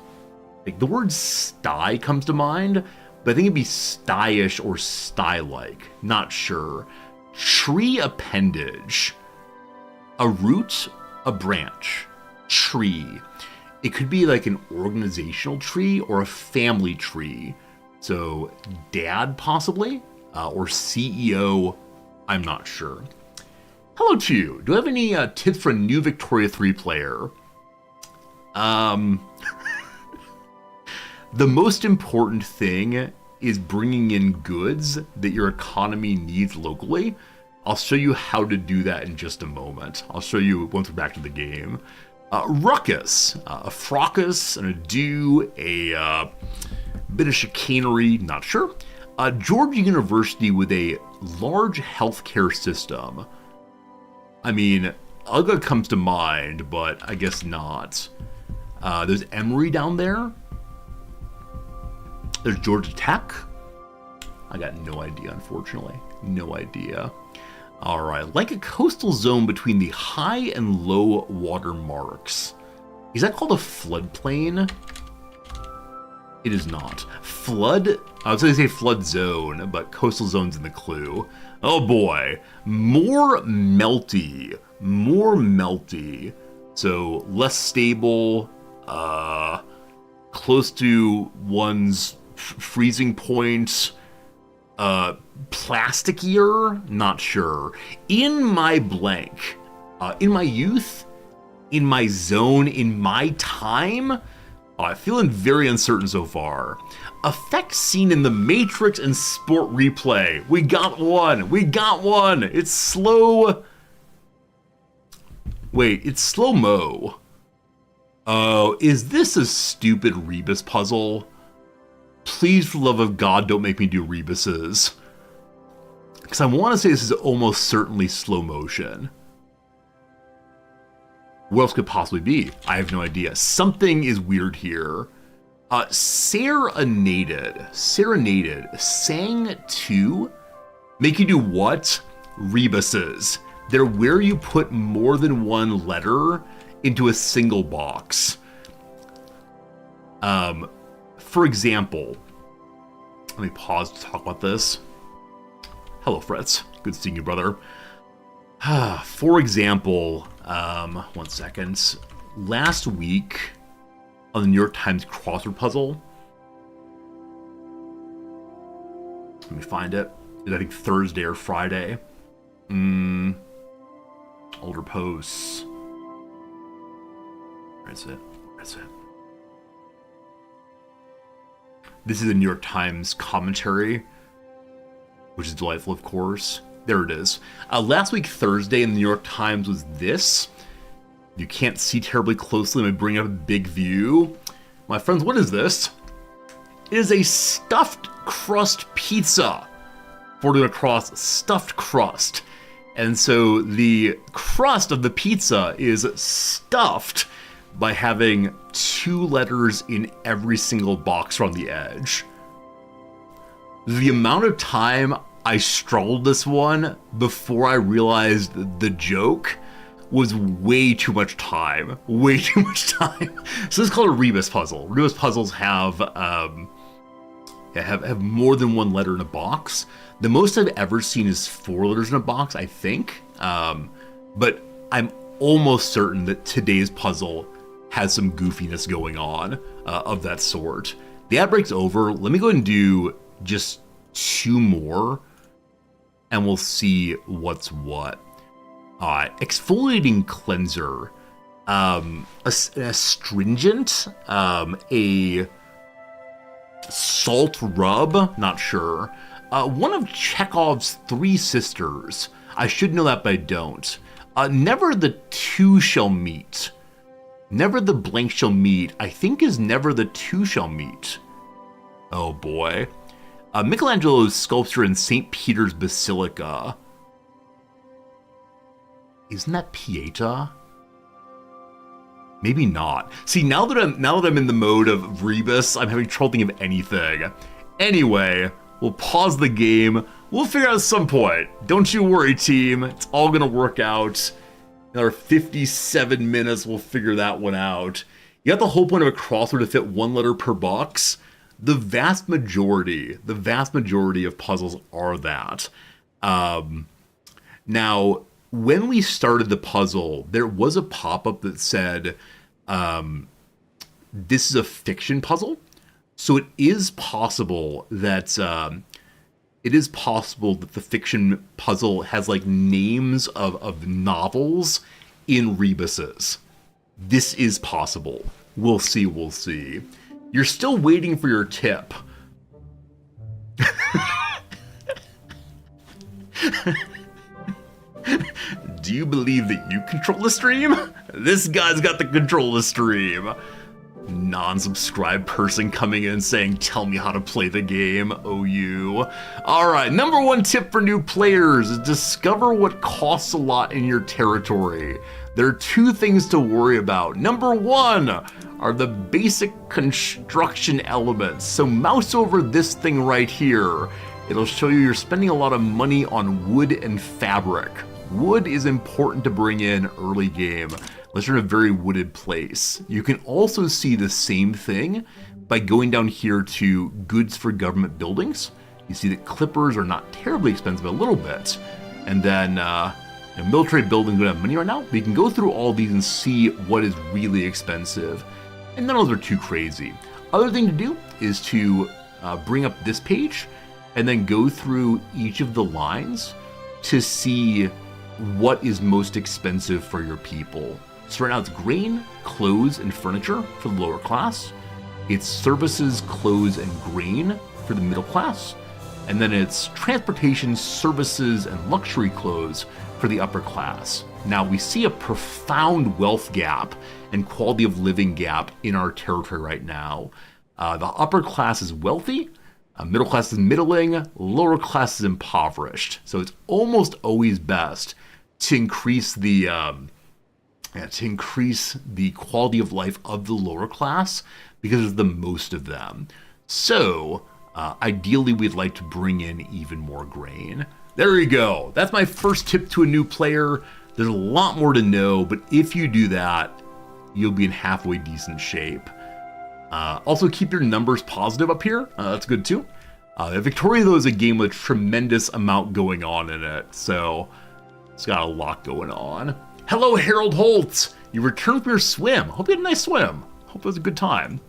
Like, the word sty comes to mind, but I think it'd be styish or sty-like. Not sure. Tree appendage. A root, a branch. Tree. It could be like an organizational tree or a family tree. So, dad, possibly? Or CEO, I'm not sure. Hello to you. Do you have any tips for a new Victoria 3 player? The most important thing is bringing in goods that your economy needs locally. I'll show you how to do that in just a moment. I'll show you once we're back to the game. Ruckus, a fracas, an ado, a bit of chicanery, not sure. Georgia University with a large healthcare system. I mean, UGA comes to mind, but I guess not. There's Emory down there. There's Georgia Tech. I got no idea, unfortunately. No idea. All right, like a coastal zone between the high and low water marks. Is that called a floodplain? It is not. Flood, I was going to say flood zone, but coastal zone's in the clue. Oh boy, more melty. So less stable, close to one's freezing point, plasticier, not sure. In my blank, in my youth, in my zone, in my time, feeling very uncertain so far. Effects seen in The Matrix and Sport Replay. We got one. It's slow. Wait, it's slow-mo. Oh, is this a stupid Rebus puzzle? Please, for the love of God, don't make me do Rebuses. Because I want to say this is almost certainly slow motion. What else could it possibly be? I have no idea. Something is weird here. Serenaded. Sang to? Make you do what? Rebuses. They're where you put more than one letter into a single box. For example, let me pause to talk about this. Hello, Fritz. Good seeing you, brother. For example, 1 second. Last week on the New York Times crossword puzzle, let me find it. It was, I think, Thursday or Friday. Older posts. That's it. This is the New York Times commentary, which is delightful, of course. There it is. Last week, Thursday, in the New York Times was this. You can't see terribly closely. Let me bring up a big view. My friends, what is this? It is a stuffed crust pizza. Forwarded across, stuffed crust. And so the crust of the pizza is stuffed by having 2 letters in every single box around the edge. The amount of time I struggled this one before I realized the joke was way too much time. Way too much time. So this is called a rebus puzzle. Rebus puzzles have more than one letter in a box. The most I've ever seen is 4 letters in a box, I think. But I'm almost certain that today's puzzle has some goofiness going on of that sort. The ad break's over. Let me go ahead and do just 2 more, and we'll see what's what. Exfoliating cleanser, an astringent, a salt rub, not sure. One of Chekhov's 3 sisters. I should know that, but I don't. Never the two shall meet. Never the blank shall meet, I think is never the two shall meet. Oh boy. Michelangelo's sculpture in St. Peter's Basilica. Isn't that Pieta? Maybe not. See, now that I'm in the mode of rebus, I'm having trouble thinking of anything. Anyway, we'll pause the game. We'll figure out at some point. Don't you worry, team. It's all gonna work out. Another 57 minutes, we'll figure that one out. You got the whole point of a crossword to fit 1 letter per box. The vast majority of puzzles are that. Now, when we started the puzzle, there was a pop-up that said, this is a fiction puzzle. So it is possible that the fiction puzzle has like names of novels in rebuses. This is possible. We'll see. You're still waiting for your tip. Do you believe that you control the stream? This guy's got the control of the stream. Non-subscribed person coming in saying, tell me how to play the game, OU. Alright, number 1 tip for new players is discover what costs a lot in your territory. There are 2 things to worry about. Number 1 are the basic construction elements. So mouse over this thing right here. It'll show you're spending a lot of money on wood and fabric. Wood is important to bring in early game, unless you're in a very wooded place. You can also see the same thing by going down here to goods for government buildings. You see that clippers are not terribly expensive, a little bit. And then military buildings don't have money right now, but you can go through all these and see what is really expensive. And none of those are too crazy. Other thing to do is to bring up this page and then go through each of the lines to see what is most expensive for your people. So right now it's grain, clothes, and furniture for the lower class. It's services, clothes, and grain for the middle class. And then it's transportation, services, and luxury clothes for the upper class. Now we see a profound wealth gap and quality of living gap in our territory right now. The upper class is wealthy, middle class is middling, lower class is impoverished. So it's almost always best to increase the quality of life of the lower class because there's the most of them. So ideally we'd like to bring in even more grain. There you go. That's my first tip to a new player. There's a lot more to know, but if you do that, you'll be in halfway decent shape. Also keep your numbers positive up here. That's good too. Victoria, though, is a game with a tremendous amount going on in it, so it's got a lot going on. Hello, Harold Holtz. You returned from your swim. Hope you had a nice swim. Hope it was a good time.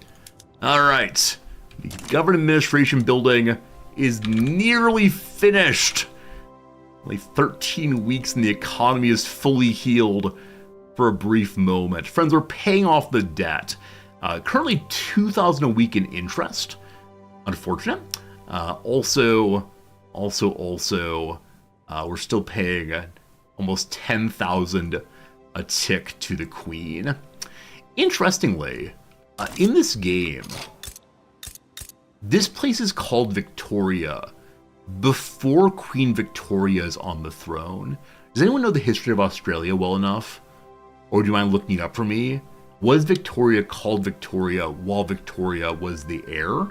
All right. The government administration building is nearly finished. Only 13 weeks and the economy is fully healed for a brief moment. Friends, we're paying off the debt. Currently $2,000 a week in interest. Unfortunate. Also, we're still paying almost 10,000 a tick to the Queen. Interestingly, in this game, this place is called Victoria before Queen Victoria is on the throne. Does anyone know the history of Australia well enough? Or do you mind looking it up for me? Was Victoria called Victoria while Victoria was the heir?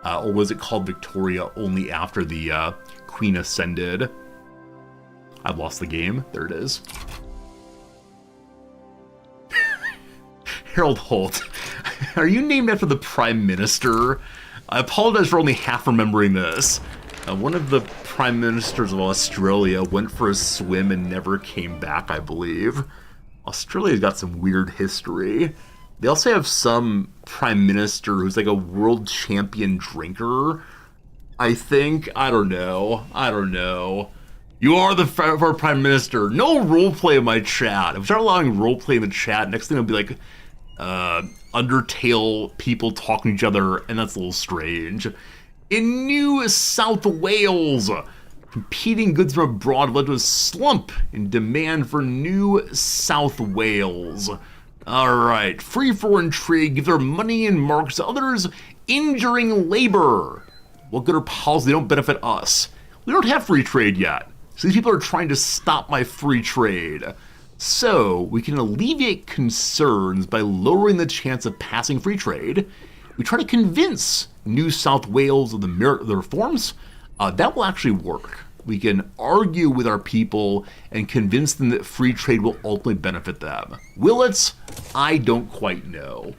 Or was it called Victoria only after the Queen ascended? I've lost the game. There it is. Harold Holt, are you named after the Prime Minister? I apologize for only half remembering this. One of the Prime Ministers of Australia went for a swim and never came back, I believe. Australia's got some weird history. They also have some Prime Minister who's like a world champion drinker, I think. I don't know. You are the Prime Minister. No roleplay in my chat. If we start allowing roleplay in the chat, next thing it'll be like Undertale people talking to each other, and that's a little strange. In New South Wales, competing goods from abroad led to a slump in demand for New South Wales. Alright, free foreign trade, give their money and marks to others, injuring labor. What good are policies? They don't benefit us. We don't have free trade yet. So these people are trying to stop my free trade. So we can alleviate concerns by lowering the chance of passing free trade. We try to convince New South Wales of the merit of the reforms. That will actually work. We can argue with our people and convince them that free trade will ultimately benefit them. Will it? I don't quite know.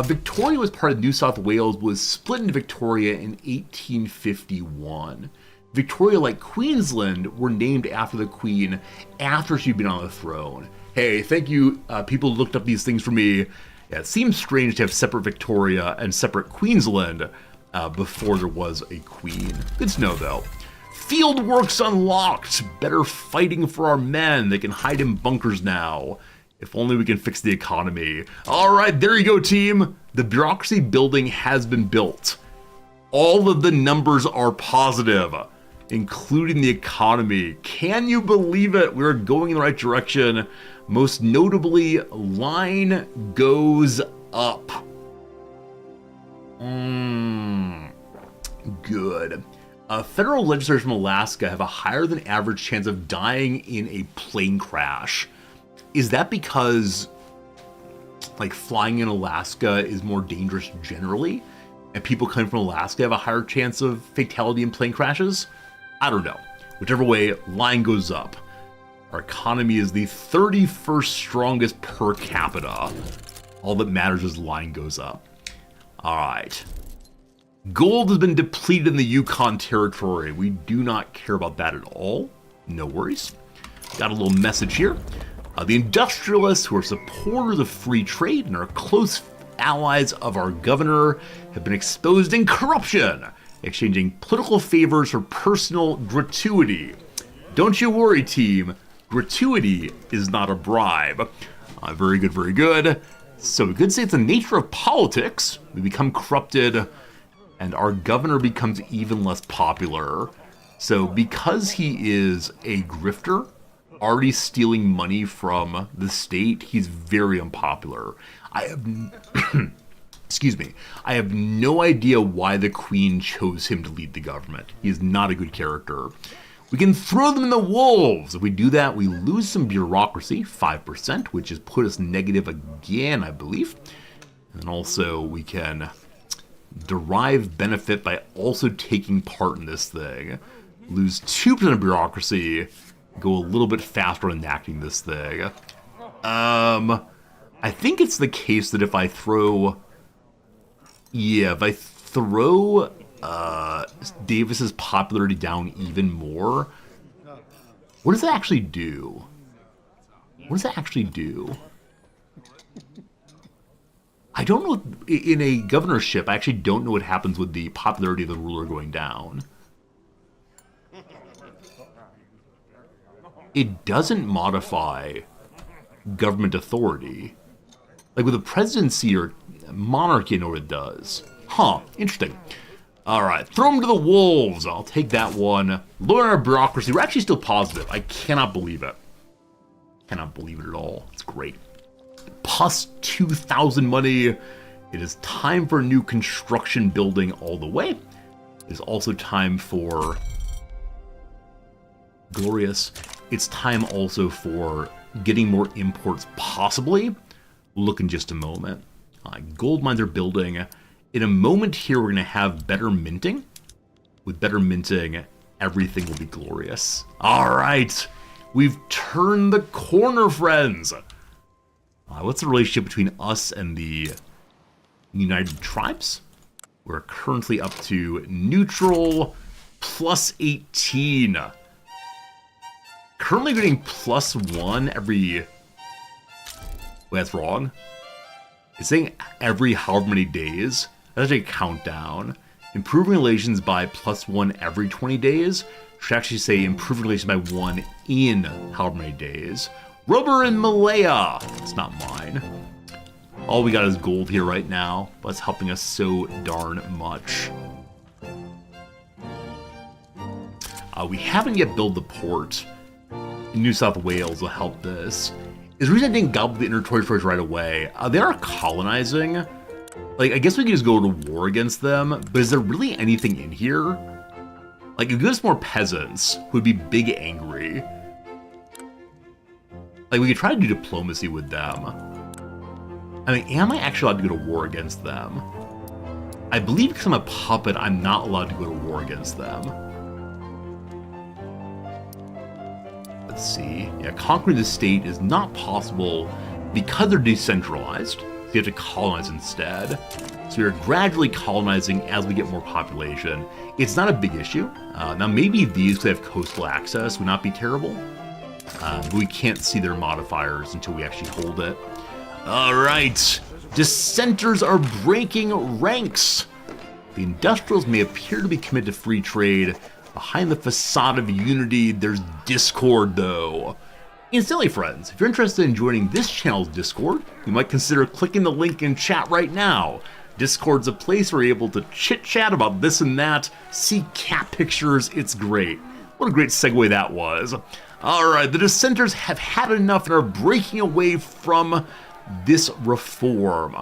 Victoria was part of New South Wales, was split into Victoria in 1851. Victoria, like Queensland, were named after the Queen after she'd been on the throne. Hey, thank you, people who looked up these things for me. Yeah, it seems strange to have separate Victoria and separate Queensland before there was a queen. Good to know, though. Field works unlocked. Better fighting for our men. They can hide in bunkers now. If only we can fix the economy. All right, there you go, team. The bureaucracy building has been built. All of the numbers are positive, including the economy. Can you believe it? We're going in the right direction. Most notably, line goes up. Good. Federal legislators from Alaska have a higher than average chance of dying in a plane crash. Is that because, like, flying in Alaska is more dangerous generally, and people coming from Alaska have a higher chance of fatality in plane crashes? I don't know. Whichever way, line goes up. Our economy is the 31st strongest per capita. All that matters is line goes up. All right. Gold has been depleted in the Yukon Territory. We do not care about that at all. No worries. Got a little message here. The industrialists who are supporters of free trade and are close allies of our governor have been exposed in corruption, exchanging political favors for personal gratuity. Don't you worry, team. Gratuity is not a bribe. Very good, very good. So we could say it's the nature of politics. We become corrupted, and our governor becomes even less popular. So because he is a grifter, already stealing money from the state, he's very unpopular. I have, excuse me, I have no idea why the Queen chose him to lead the government. He is not a good character. We can throw them in the wolves. If we do that, we lose some bureaucracy, 5%, which has put us negative again, I believe. And also we can derive benefit by also taking part in this thing. Lose 2% of bureaucracy, go a little bit faster on enacting this thing. I think it's the case that if I throw Davis's popularity down even more, what does that actually do? What does that actually do? I don't know. In a governorship, I actually don't know what happens with the popularity of the ruler going down. It doesn't modify government authority. Like with a presidency or monarchy, I know what it does. Huh, interesting. All right, throw them to the wolves. I'll take that one. Lower our bureaucracy. We're actually still positive. I cannot believe it. Cannot believe it at all. It's great. Plus 2,000 money. It is time for new construction building all the way. It is also time for glorious. It's time also for getting more imports, possibly. Look in just a moment. Gold mines are building. In a moment here, we're going to have better minting. With better minting, everything will be glorious. All right. We've turned the corner, friends. What's the relationship between us and the United Tribes? We're currently up to neutral, plus 18. Currently getting plus 1 every... Wait, that's wrong. It's saying every however many days. That's actually a countdown. Improving relations by plus 1 every 20 days. Should actually say improving relations by 1 in however many days. Rubber and Malaya. It's not mine. All we got is gold here right now, but it's helping us so darn much. We haven't yet built the port. New South Wales will help this. Is the reason I didn't gobble the inner-territories right away. They are colonizing. Like, I guess we could just go to war against them, but is there really anything in here? Like, it gives us more peasants who would be big angry. Like, we could try to do diplomacy with them. I mean, am I actually allowed to go to war against them? I believe because I'm a puppet, I'm not allowed to go to war against them. Let's see. Yeah, conquering the state is not possible because they're decentralized. So you have to colonize instead. So we're gradually colonizing as we get more population. It's not a big issue. Now maybe these could have coastal access would not be terrible. But we can't see their modifiers until we actually hold it. All right. Dissenters are breaking ranks. The industrials may appear to be committed to free trade. Behind the facade of unity, there's discord, though. Incidentally, friends, if you're interested in joining this channel's Discord, you might consider clicking the link in chat right now. Discord's a place where you're able to chit-chat about this and that, see cat pictures, it's great. What a great segue that was. Alright, the dissenters have had enough and are breaking away from this reform.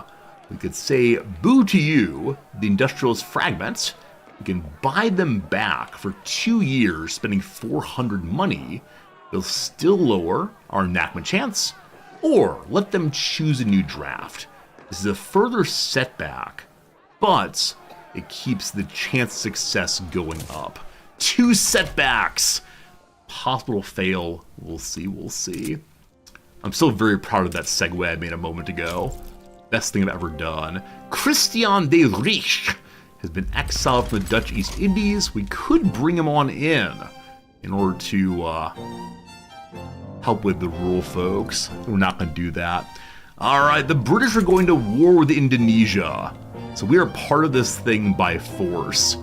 We could say, boo to you, the industrialist fragments. We can buy them back for 2 years, spending 400 money. We'll still lower our enactment chance, or let them choose a new draft. This is a further setback, but it keeps the chance of success going up. 2 setbacks! Possible fail. We'll see, we'll see. I'm still very proud of that segue I made a moment ago. Best thing I've ever done. Christian de Rich has been exiled from the Dutch East Indies. We could bring him on in order to help with the rural folks. We're not going to do that. All right, the British are going to war with Indonesia. So we are part of this thing by force.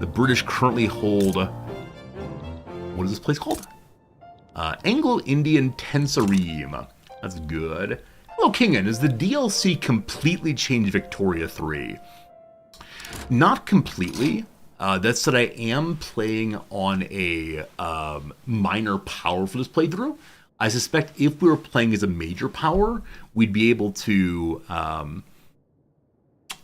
The British currently hold... What is this place called? Anglo-Indian Tensareem. That's good. Hello, Kingan. Is the DLC completely changed Victoria 3? Not completely. That said, I am playing on a minor power for this playthrough. I suspect if we were playing as a major power, we'd be able to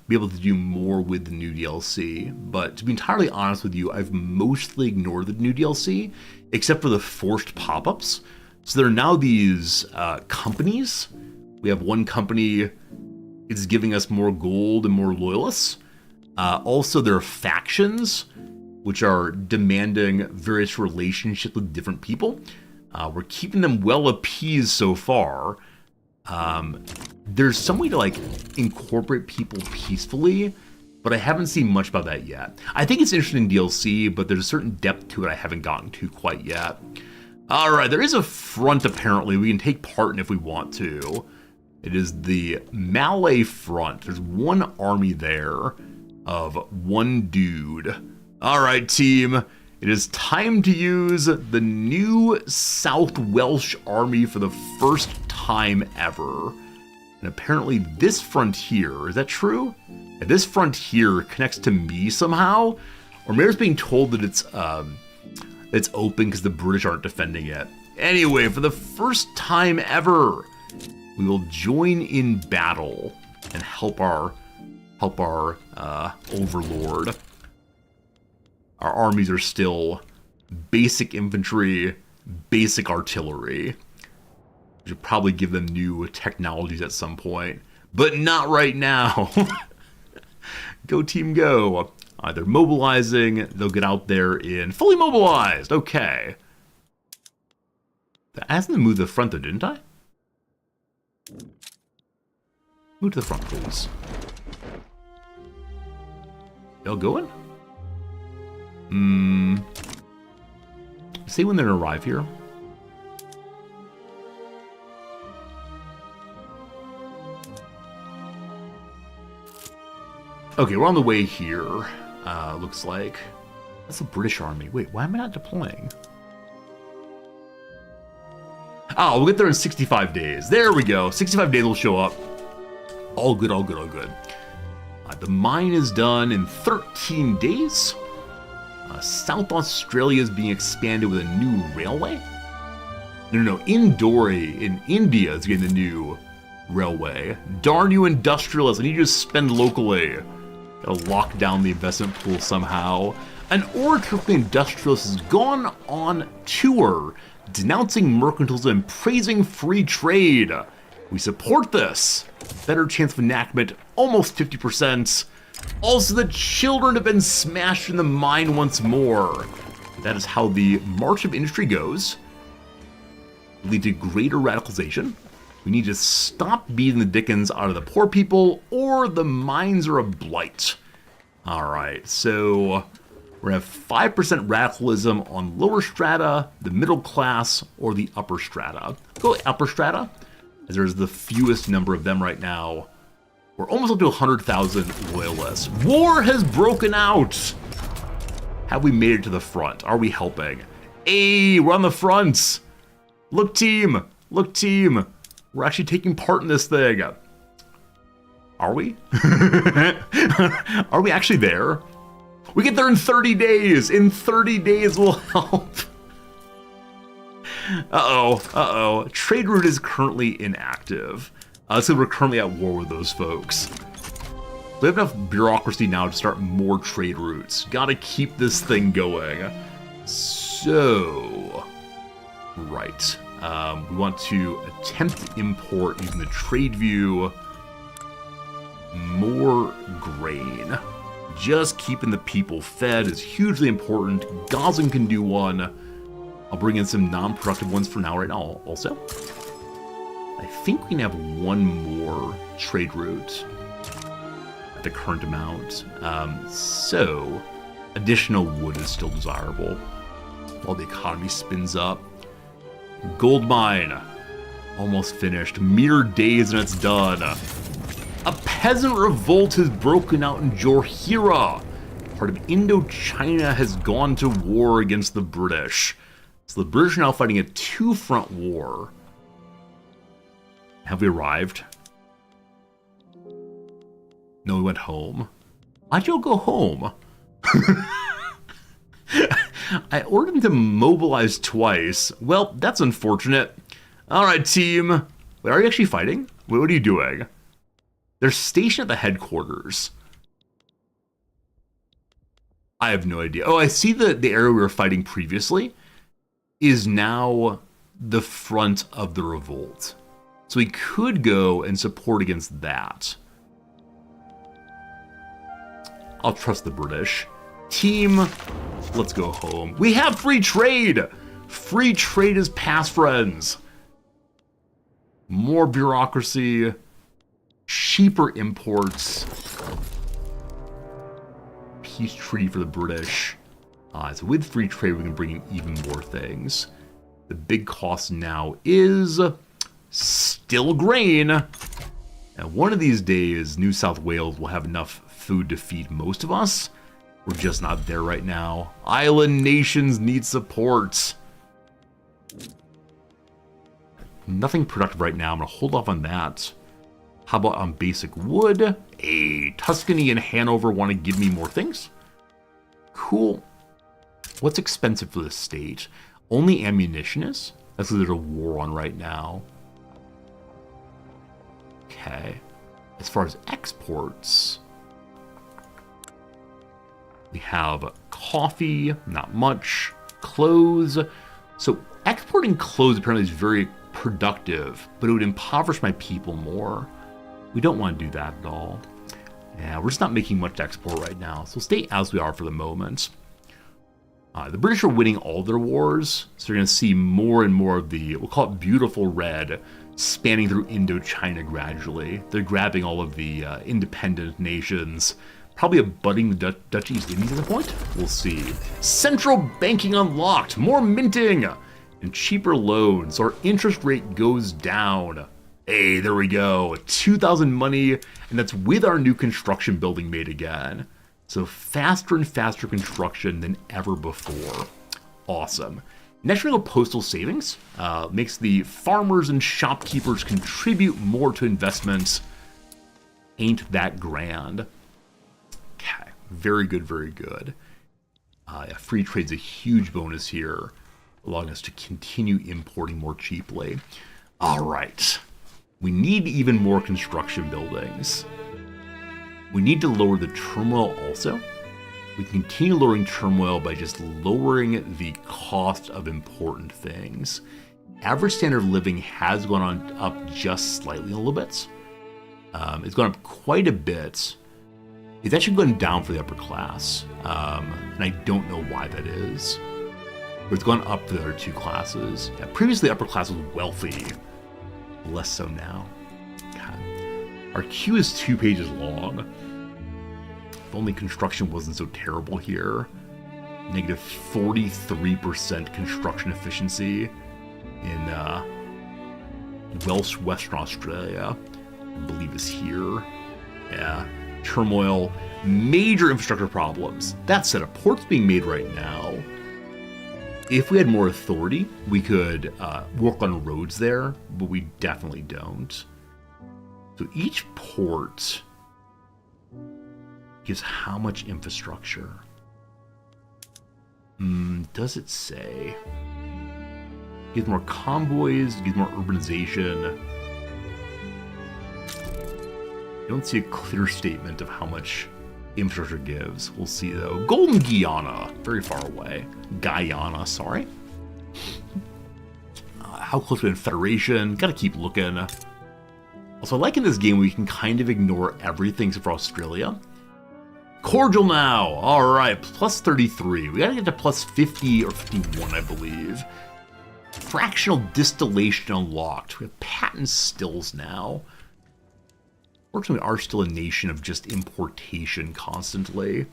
do more with the new DLC. But to be entirely honest with you, I've mostly ignored the new DLC, except for the forced pop-ups. So there are now these companies. We have one company, it's giving us more gold and more loyalists. Also, there are factions, which are demanding various relationships with different people. We're keeping them well appeased so far. There's some way to like incorporate people peacefully, but I haven't seen much about that yet. I think it's interesting DLC, but there's a certain depth to it I haven't gotten to quite yet. All right, there is a front apparently we can take part in if we want to. It is the Malay Front. There's one army there of one dude. All right, team. It is time to use the new South Welsh Army for the first time ever. And apparently this frontier, is that true? Yeah, this frontier connects to me somehow? Or maybe it's being told that it's open because the British aren't defending it. Anyway, for the first time ever, we will join in battle and help our overlord. Our armies are still basic infantry, basic artillery. We should probably give them new technologies at some point, but not right now. Go team go. They're mobilizing, they'll get out there in fully mobilized. Okay. I asked them to move the front though, didn't I? Move to the front, please. Y'all going? Say when they're gonna arrive here. Okay, we're on the way here. Looks like. That's the British Army. Wait, why am I not deploying? Oh, we'll get there in 65 days. There we go. 65 days will show up. All good, all good, all good. The mine is done in 13 days. South Australia is being expanded with a new railway. No. Indore in India is getting a new railway. Darn you industrialists, I need you to spend locally. Gotta lock down the investment pool somehow. An orator industrialist has gone on tour denouncing mercantilism and praising free trade. We support this. Better chance of enactment, almost 50%. Also, the children have been smashed in the mine once more. That is how the march of industry goes. Lead to greater radicalization. We need to stop beating the dickens out of the poor people, or the mines are a blight. Alright, so we're going to have 5% radicalism on lower strata, the middle class, or the upper strata. Go upper strata, as there's the fewest number of them right now. We're almost up to 100,000 loyalists. War has broken out! Have we made it to the front? Are we helping? Hey, we're on the front! Look, team! Look, team! We're actually taking part in this thing. Are we? Are we actually there? We get there in 30 days! In 30 days we'll help! Uh-oh. Trade route is currently inactive. So we're currently at war with those folks. We have enough bureaucracy now to start more trade routes. Gotta keep this thing going. So... Right. We want to attempt to import, using the trade view, more grain. Just keeping the people fed is hugely important. Gazan can do one. I'll bring in some non-productive ones for now right now also. I think we can have one more trade route at the current amount. So additional wood is still desirable while the economy spins up. Gold mine, almost finished. Mere days and it's done. A peasant revolt has broken out in Jorhira. Part of Indochina has gone to war against the British. So the British are now fighting a two-front war. Have we arrived? No, we went home. Why'd you all go home? I ordered them to mobilize twice. Well, that's unfortunate. Alright, team. Wait, are you actually fighting? Wait, what are you doing? They're stationed at the headquarters. I have no idea. Oh, I see the area we were fighting previously is now the front of the revolt. So we could go and support against that. I'll trust the British. Team, let's go home. We have free trade! Free trade is past, friends. More bureaucracy. Cheaper imports. Peace treaty for the British. So with free trade, we can bring in even more things. The big cost now is still grain. And one of these days, New South Wales will have enough food to feed most of us. We're just not there right now. Island nations need support. Nothing productive right now. I'm going to hold off on that. How about on basic wood? Tuscany and Hanover want to give me more things. Cool. What's expensive for the state? Only ammunition is? That's because there's a war on right now. Okay. As far as exports, we have coffee, not much. Clothes. So exporting clothes apparently is very productive, but it would impoverish my people more. We don't want to do that at all. Yeah, we're just not making much export right now, so stay as we are for the moment. The British are winning all their wars, so you're going to see more and more of the, we'll call it beautiful red, spanning through Indochina gradually. They're grabbing all of the independent nations. Probably abutting the Dutch East Indies at the point. We'll see. Central banking unlocked. More minting. And cheaper loans. Our interest rate goes down. Hey, there we go. 2,000 money. And that's with our new construction building made again. So faster and faster construction than ever before. Awesome. National Postal Savings makes the farmers and shopkeepers contribute more to investments. Ain't that grand. Okay, very good, very good. Free trade's a huge bonus here, allowing us to continue importing more cheaply. All right, we need even more construction buildings. We need to lower the turmoil also. We continue lowering turmoil by just lowering the cost of important things. Average standard of living has gone up just slightly a little bit. It's gone up quite a bit. It's actually gone down for the upper class, and I don't know why that is. But it's gone up for the other two classes. Yeah, previously, the upper class was wealthy. Less so now. God. Our queue is 2 pages long. If only construction wasn't so terrible here. Negative 43% construction efficiency in Welsh Western Australia, I believe is here. Yeah. Turmoil, major infrastructure problems. That said, a port's being made right now. If we had more authority, we could work on roads there, but we definitely don't. So each port gives how much infrastructure? Does it say? Gives more convoys, gives more urbanization. I don't see a clear statement of how much infrastructure gives. We'll see though. Golden Guyana, very far away. Guyana, sorry. How close to Federation? Gotta keep looking. Also, I like in this game we can kind of ignore everything except for Australia. Cordial now! Alright, plus 33. We gotta get to plus 50 or 51, I believe. Fractional distillation unlocked. We have patent stills now. Fortunately, we are still a nation of just importation constantly.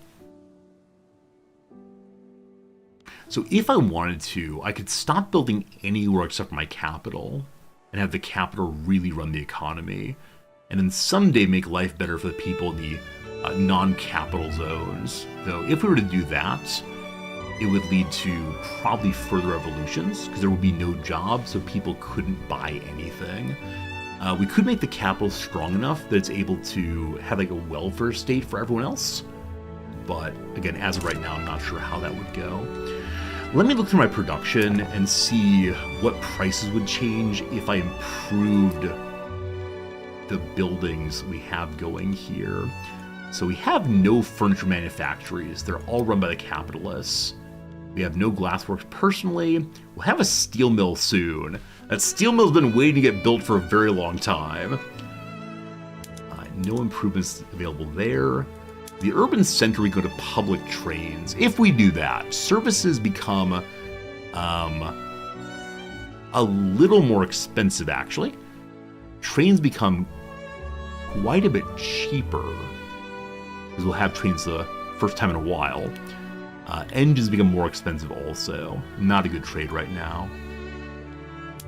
So if I wanted to, I could stop building anywhere except for my capital and have the capital really run the economy. And then someday make life better for the people in the non-capital zones. Though if we were to do that, it would lead to probably further revolutions because there would be no jobs, so people couldn't buy anything. We could make the capital strong enough that it's able to have like a welfare state for everyone else. But again, as of right now, I'm not sure how that would go. Let me look through my production and see what prices would change if I improved the buildings we have going here. So we have no furniture manufactories. They're all run by the capitalists. We have no glassworks personally. We'll have a steel mill soon. That steel mill's been waiting to get built for a very long time. No improvements available there. The urban center, we go to public trains. If we do that, services become a little more expensive, actually. Trains become quite a bit cheaper, because we'll have trains the first time in a while. Engines become more expensive also. Not a good trade right now.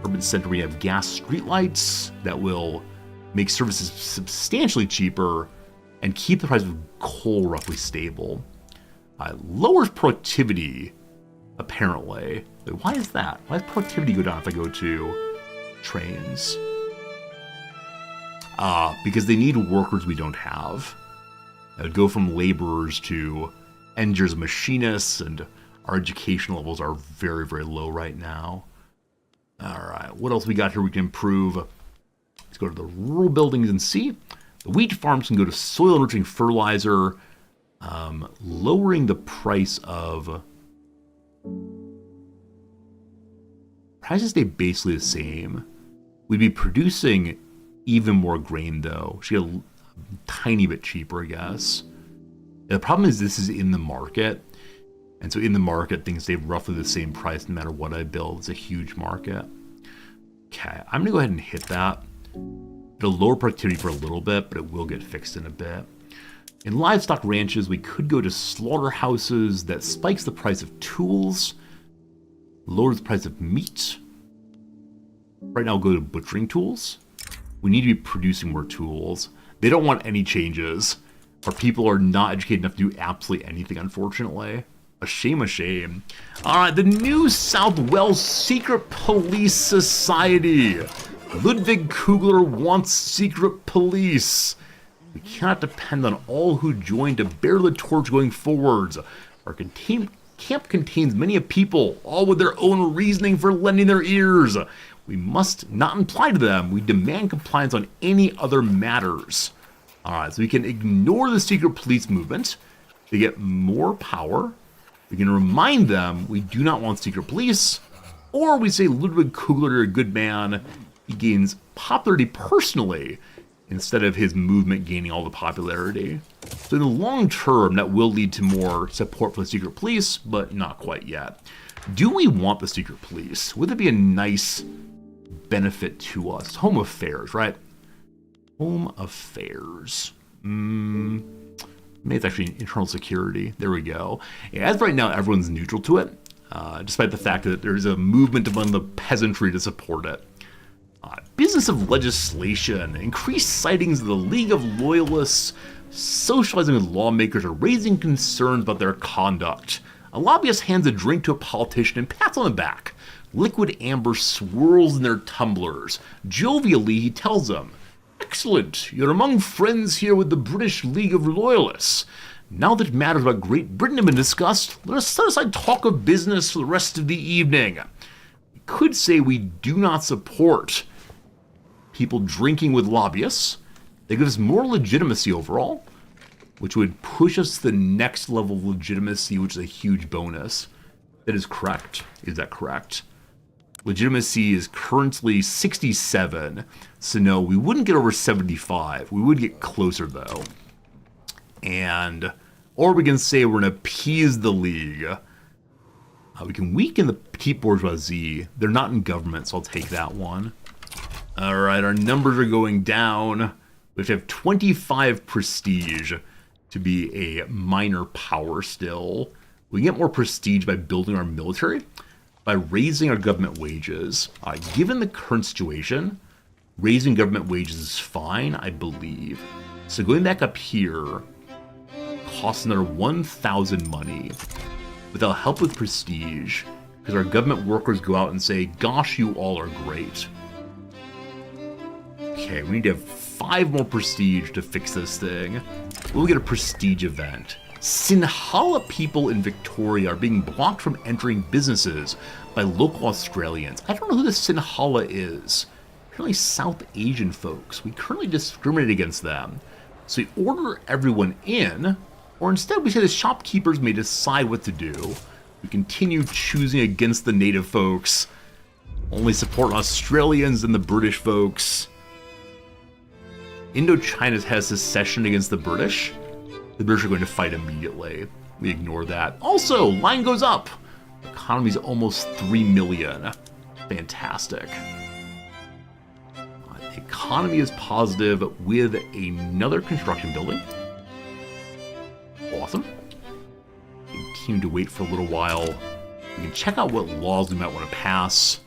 Urban center, we have gas streetlights that will make services substantially cheaper and keep the price of coal roughly stable. Lowers productivity, apparently. Why is that? Why does productivity go down if I go to trains? Because they need workers we don't have. I would go from laborers to engineers, machinists, and our education levels are very, very low right now. Alright, what else we got here we can improve? Let's go to the rural buildings and see. The wheat farms can go to soil enriching fertilizer, lowering the price of... Prices stay basically the same. We'd be producing even more grain though. Should get a tiny bit cheaper, I guess. The problem is this is in the market. And so in the market, things stay roughly the same price no matter what I build. It's a huge market. Okay, I'm gonna go ahead and hit that. It'll lower productivity for a little bit, but it will get fixed in a bit. In livestock ranches, we could go to slaughterhouses. That spikes the price of tools, lowers the price of meat. Right now, we'll go to butchering tools. We need to be producing more tools. They don't want any changes. Our people are not educated enough to do absolutely anything, unfortunately. A shame, a shame. All right, the New South Wales Secret Police Society. Ludwig Kugler wants secret police. We cannot depend on all who join to bear the torch going forwards. Our camp contains many a people, all with their own reasoning for lending their ears. We must not imply to them. We demand compliance on any other matters. All right, so we can ignore the secret police movement. They get more power. We can remind them we do not want secret police. Or we say Ludwig Kugler, you're a good man. He gains popularity personally instead of his movement gaining all the popularity. So in the long term, that will lead to more support for the secret police, but not quite yet. Do we want the secret police? Would that be a nice benefit to us? Home Affairs, right? Home Affairs. Maybe it's actually internal security. There we go. As of right now, everyone's neutral to it, despite the fact that there's a movement among the peasantry to support it. Business of legislation. Increased sightings of the League of Loyalists socializing with lawmakers are raising concerns about their conduct. A lobbyist hands a drink to a politician and pats on the back. Liquid amber swirls in their tumblers. Jovially, he tells them, "Excellent, you're among friends here with the British League of Loyalists. Now that matters about Great Britain have been discussed, let us set aside talk of business for the rest of the evening." We could say we do not support people drinking with lobbyists. They give us more legitimacy overall, which would push us to the next level of legitimacy, which is a huge bonus. That is correct. Is that correct? Legitimacy is currently 67, so no, we wouldn't get over 75. We would get closer, though. Or we can say we're going to appease the League. We can weaken the petite bourgeoisie. They're not in government, so I'll take that one. All right, our numbers are going down. We have to have 25 prestige to be a minor power still. We can get more prestige by building our military, by raising our government wages. Given the current situation, raising government wages is fine, I believe. So going back up here costs another 1,000 money. But they'll help with prestige, because our government workers go out and say, "Gosh, you all are great." Okay, we need to have 5 more prestige to fix this thing. We'll get a prestige event. Sinhala people in Victoria are being blocked from entering businesses by local Australians. I don't know who the Sinhala is. Apparently South Asian folks. We currently discriminate against them. So we order everyone in, or instead we say the shopkeepers may decide what to do. We continue choosing against the native folks. Only support Australians and the British folks. Indochina has secession against the British. The British are going to fight immediately. We ignore that. Also, line goes up. Economy's almost 3 million. Fantastic. The economy is positive with another construction building. Awesome. Continue to wait for a little while. We can check out what laws we might want to pass.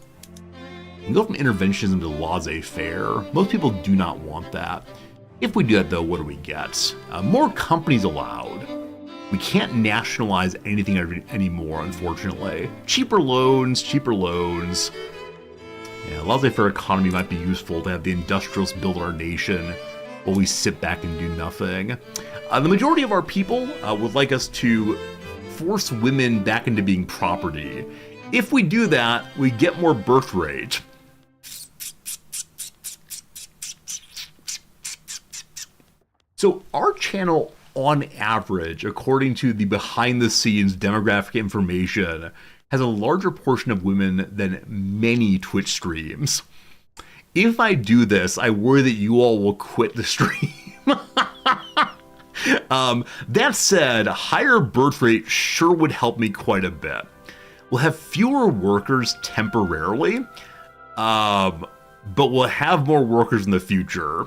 We can go from interventionism to laissez-faire. Most people do not want that. If we do that, though, what do we get? More companies allowed. We can't nationalize anything anymore, unfortunately. Cheaper loans, cheaper loans. Yeah, laissez-faire economy might be useful to have the industrialists build our nation while we sit back and do nothing. The majority of our people would like us to force women back into being property. If we do that, we get more birth rate. So our channel, on average, according to the behind-the-scenes demographic information, has a larger portion of women than many Twitch streams. If I do this, I worry that you all will quit the stream. That said, a higher birth rate sure would help me quite a bit. We'll have fewer workers temporarily, But we'll have more workers in the future.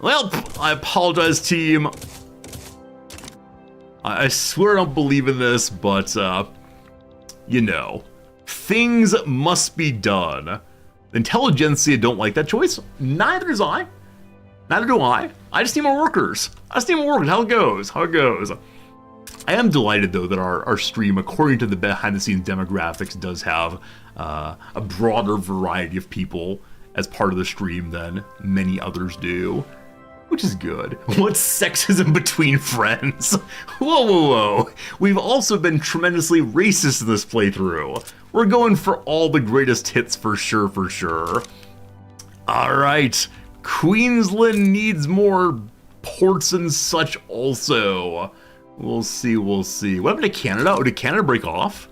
Well, I apologize, team. I swear I don't believe in this, but, you know, things must be done. Intelligentsia don't like that choice. Neither does I. Neither do I. I just need more workers. I just need more workers. How it goes. How it goes. I am delighted, though, that our stream, according to the behind-the-scenes demographics, does have a broader variety of people as part of the stream than many others do, which is good. What's sexism between friends? Whoa, whoa, whoa. We've also been tremendously racist in this playthrough. We're going for all the greatest hits for sure, for sure. All right. Queensland needs more ports and such also. We'll see, we'll see. What happened to Canada? Oh, did Canada break off?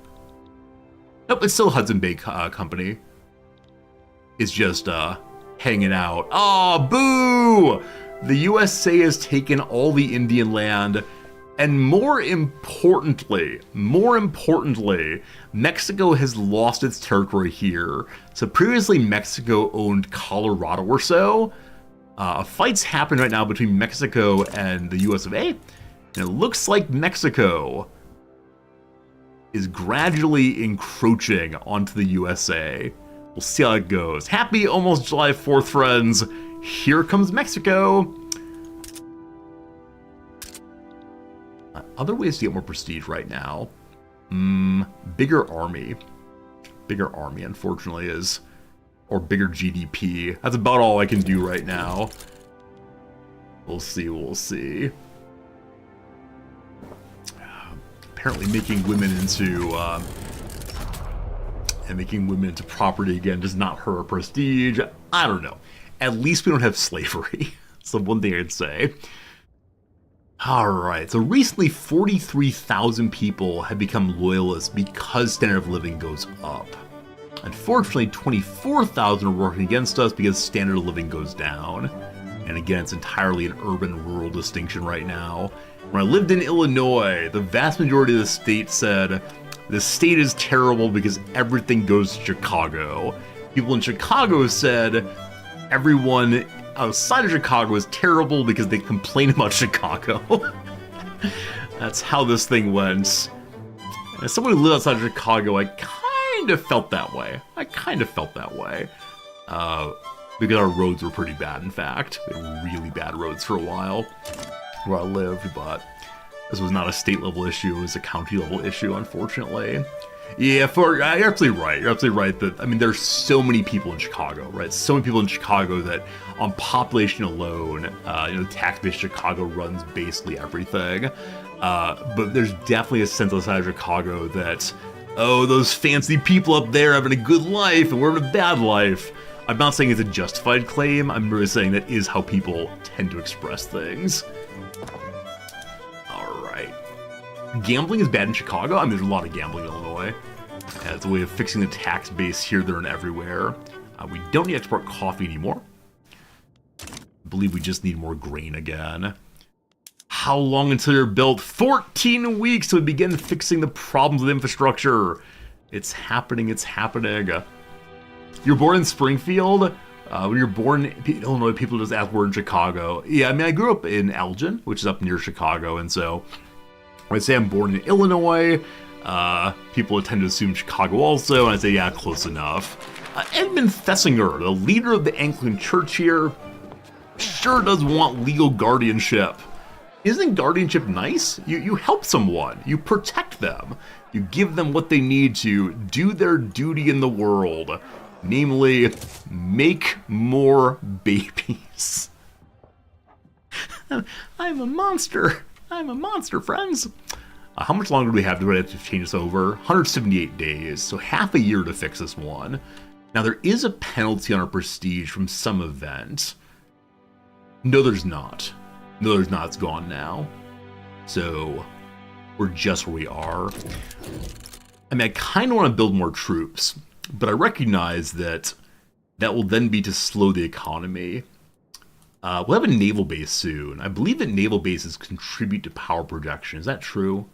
Nope, it's still Hudson Bay Company. It's just hanging out. Oh, boo! The USA has taken all the Indian land, and more importantly, Mexico has lost its territory here. So previously Mexico owned Colorado or so. Fights happen right now between Mexico and the US of A, and it looks like Mexico is gradually encroaching onto the USA. We'll see how it goes. Happy almost July 4th, friends. Here comes Mexico. Other ways to get more prestige right now. Bigger army. Bigger army, unfortunately, is... Or bigger GDP. That's about all I can do right now. We'll see, we'll see. Apparently making women into... and making women into property again does not hurt our prestige. I don't know. At least we don't have slavery. That's the one thing I'd say. Alright, so recently 43,000 people have become loyalists because standard of living goes up. Unfortunately, 24,000 are working against us because standard of living goes down. And again, it's entirely an urban-rural distinction right now. When I lived in Illinois, the vast majority of the state said, the state is terrible because everything goes to Chicago. People in Chicago said, everyone outside of Chicago is terrible because they complain about Chicago. That's how this thing went. As someone who lives outside of Chicago, I kind of felt that way. Because our roads were pretty bad, in fact. We had really bad roads for a while where I lived, but this was not a state-level issue, it was a county-level issue, unfortunately. Yeah, you're absolutely right. You're absolutely right that, I mean, there's so many people in Chicago, right? So many people in Chicago that on population alone, tax-based Chicago runs basically everything. But there's definitely a sense outside of Chicago that, oh, those fancy people up there having a good life and we're having a bad life. I'm not saying it's a justified claim, I'm really saying that is how people tend to express things. Alright. Gambling is bad in Chicago? I mean, there's a lot of gambling in Illinois. As a way of fixing the tax base here, there, and everywhere. We don't need to export coffee anymore. I believe we just need more grain again. How long until you're built? 14 weeks to begin fixing the problems with infrastructure. It's happening, it's happening. You're born in Springfield. When you're born in Illinois, people just ask where in Chicago. Yeah, I mean, I grew up in Elgin, which is up near Chicago, and so when I say I'm born in Illinois, people tend to assume Chicago also, and I say, yeah, close enough. Edmund Thesiger, the leader of the Anglican Church here, sure does want legal guardianship. Isn't guardianship nice? You help someone, you protect them, you give them what they need to do their duty in the world. Namely, make more babies. I'm a monster. I'm a monster, friends. How much longer do we have to change this over? 178 days, so half a year to fix this one. Now, there is a penalty on our prestige from some event. No, there's not. No, there's not. It's gone now. So, we're just where we are. I mean, I kind of want to build more troops, but I recognize that that will then be to slow the economy. We'll have a naval base soon. I believe that naval bases contribute to power projection. Is that true?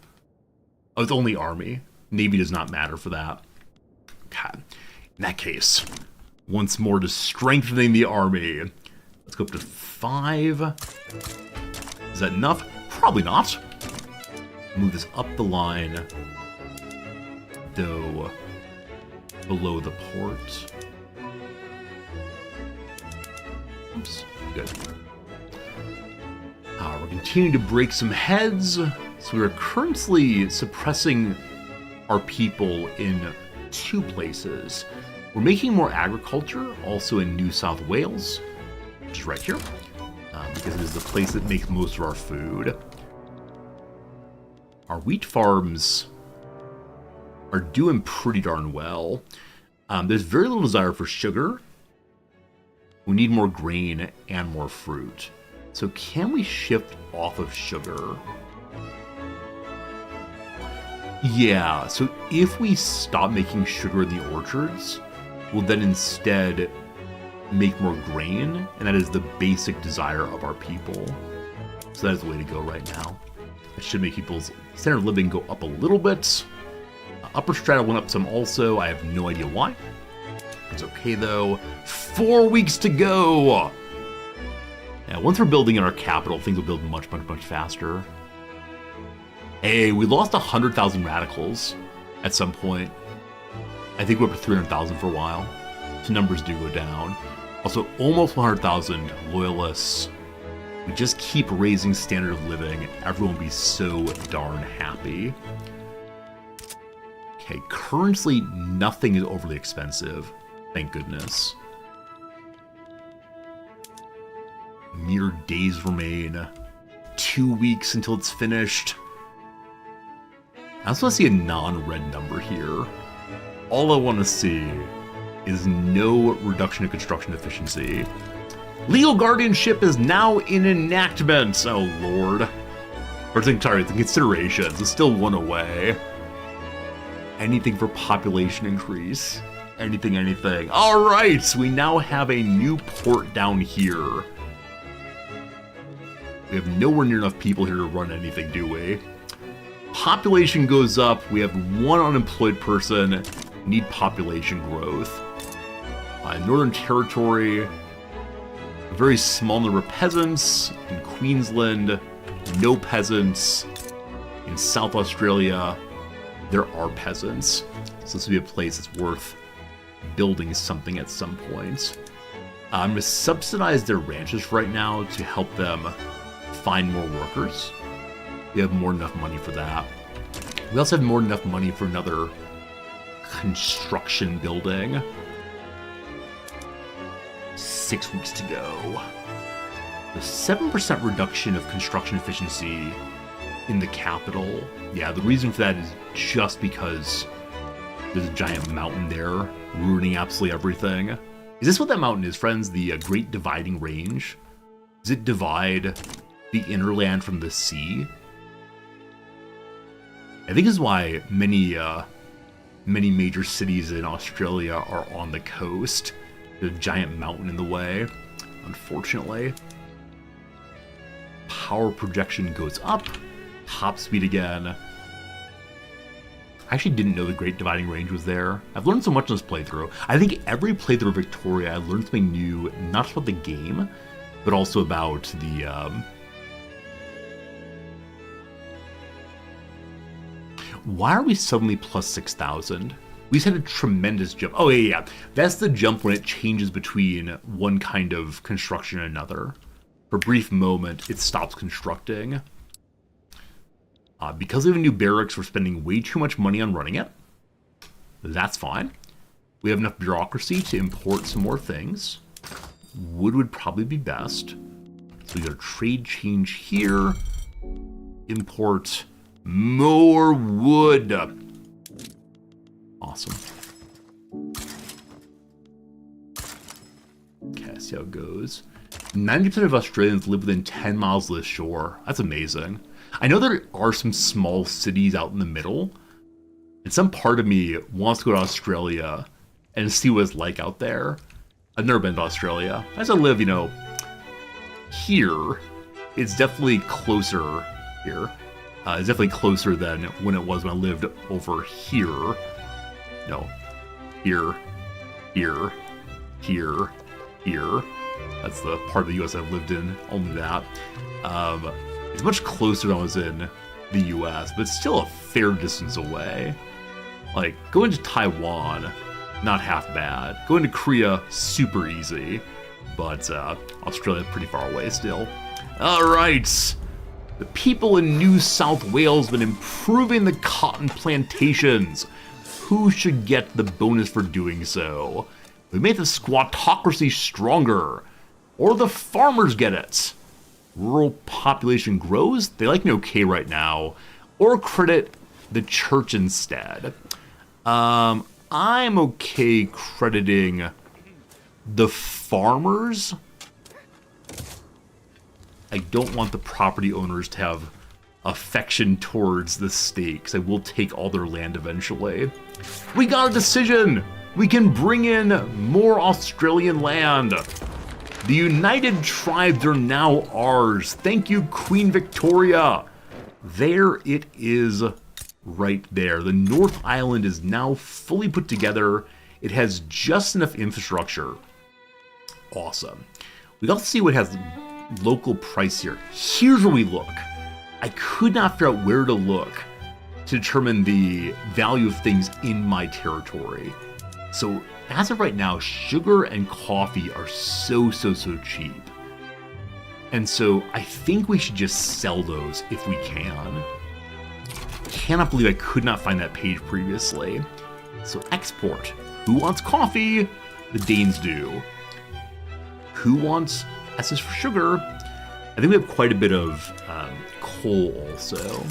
Oh, it's only Army. Navy does not matter for that. Okay. In that case, Once more to strengthening the army. Let's go up to 5. Is that enough? Probably not. Move this up the line. Though, below the port. Oops, good. We're continuing to break some heads. So we're currently suppressing our people in 2 places. We're making more agriculture, also in New South Wales, which is right here, because it is the place that makes most of our food. Our wheat farms are doing pretty darn well. There's very little desire for sugar. We need more grain and more fruit. So can we shift off of sugar? Yeah, so if we stop making sugar in the orchards, we'll then instead make more grain, and that is the basic desire of our people. So that is the way to go right now. It should make people's standard of living go up a little bit. Upper strata went up some also. I have no idea why. It's okay though. 4 weeks to go! Now, once we're building in our capital, things will build much, much, much faster. Hey, we lost 100,000 radicals at some point. I think we're up to 300,000 for a while. So numbers do go down. Also, almost 100,000 loyalists. We just keep raising standard of living. Everyone will be so darn happy. Okay, currently nothing is overly expensive. Thank goodness. Mere days remain. 2 weeks until it's finished. I also want to see a non-red number here. All I want to see is no reduction in construction efficiency. Legal guardianship is now in enactment. Oh lord. Or sorry, the considerations. It's still 1 away. Anything for population increase. Anything. Alright, we now have a new port down here. We have nowhere near enough people here to run anything, do we? Population goes up. We have 1 unemployed person. Need population growth. Northern Territory, a very small number of peasants. In Queensland, no peasants. In South Australia, there are peasants. So this would be a place that's worth building something at some point. I'm going to subsidize their ranches right now to help them find more workers. We have more than enough money for that. We also have more than enough money for another construction building. 6 weeks to go. The 7% reduction of construction efficiency in the capital. Yeah, the reason for that is just because there's a giant mountain there ruining absolutely everything. Is this what that mountain is, friends? The Great Dividing Range? Does it divide the inner land from the sea? I think this is why many major cities in Australia are on the coast. There's a giant mountain in the way, unfortunately. Power projection goes up. Top speed again. I actually didn't know the Great Dividing Range was there. I've learned so much in this playthrough. I think every playthrough of Victoria, I learned something new, not just about the game, but also about the... Why are we suddenly plus 6,000? We just had a tremendous jump. Oh, yeah. That's the jump when it changes between one kind of construction and another. For a brief moment, it stops constructing. Because we have a new barracks, we're spending way too much money on running it. That's fine. We have enough bureaucracy to import some more things. Wood would probably be best. So we got a trade change here. Import more wood. Awesome. Okay, see how it goes. 90% of Australians live within 10 miles of the shore. That's amazing. I know there are some small cities out in the middle, and some part of me wants to go to Australia and see what it's like out there. I've never been to Australia. As I live, here, it's definitely closer here. It's definitely closer than when it was when I lived over here. No. Here. here. That's the part of the U.S. I lived in, only that. It's much closer than I was in the U.S., but it's still a fair distance away. Like, going to Taiwan, not half bad. Going to Korea, super easy. But Australia, pretty far away still. Alright! The people in New South Wales have been improving the cotton plantations. Who should get the bonus for doing so? We made the squattocracy stronger. Or the farmers get it. Rural population grows, they like me okay right now. Or credit the church instead. I'm okay crediting the farmers. I don't want the property owners to have affection towards the state, because I will take all their land eventually. We got a decision! We can bring in more Australian land. The United Tribes are now ours. Thank you, Queen Victoria. There it is right there. The North Island is now fully put together. It has just enough infrastructure. Awesome. We got to see what has local price here. Here's where we look. I could not figure out where to look to determine the value of things in my territory. So as of right now, sugar and coffee are so cheap. And so I think we should just sell those if we can. Cannot believe I could not find that page previously. So export. Who wants coffee? The Danes do. Who wants SS for sugar? I think we have quite a bit of coal also.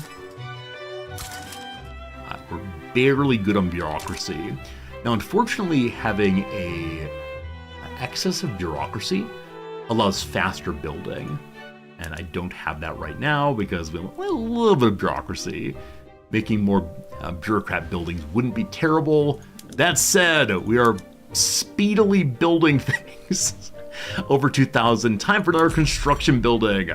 We're barely good on bureaucracy. Now, unfortunately, having an excess of bureaucracy allows faster building. And I don't have that right now because we have a little bit of bureaucracy. Making more bureaucrat buildings wouldn't be terrible. That said, we are speedily building things. Over 2,000. Time for another construction building.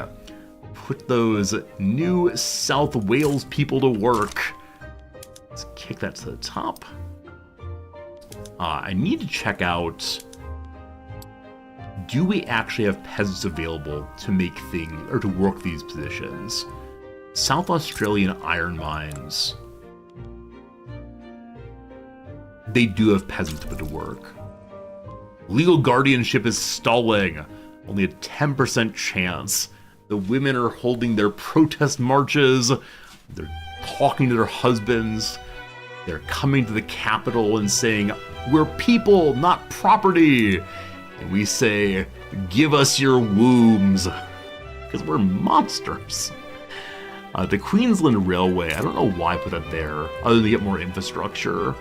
Put those New South Wales people to work. Let's kick that to the top. I need to check out, do we actually have peasants available to make things, or to work these positions? South Australian iron mines. They do have peasants to put to work. Legal guardianship is stalling. Only a 10% chance. The women are holding their protest marches. They're talking to their husbands. They're coming to the Capitol and saying, we're people, not property. And we say, give us your wombs. Because we're monsters. The Queensland Railway, I don't know why I put that there, other than to get more infrastructure.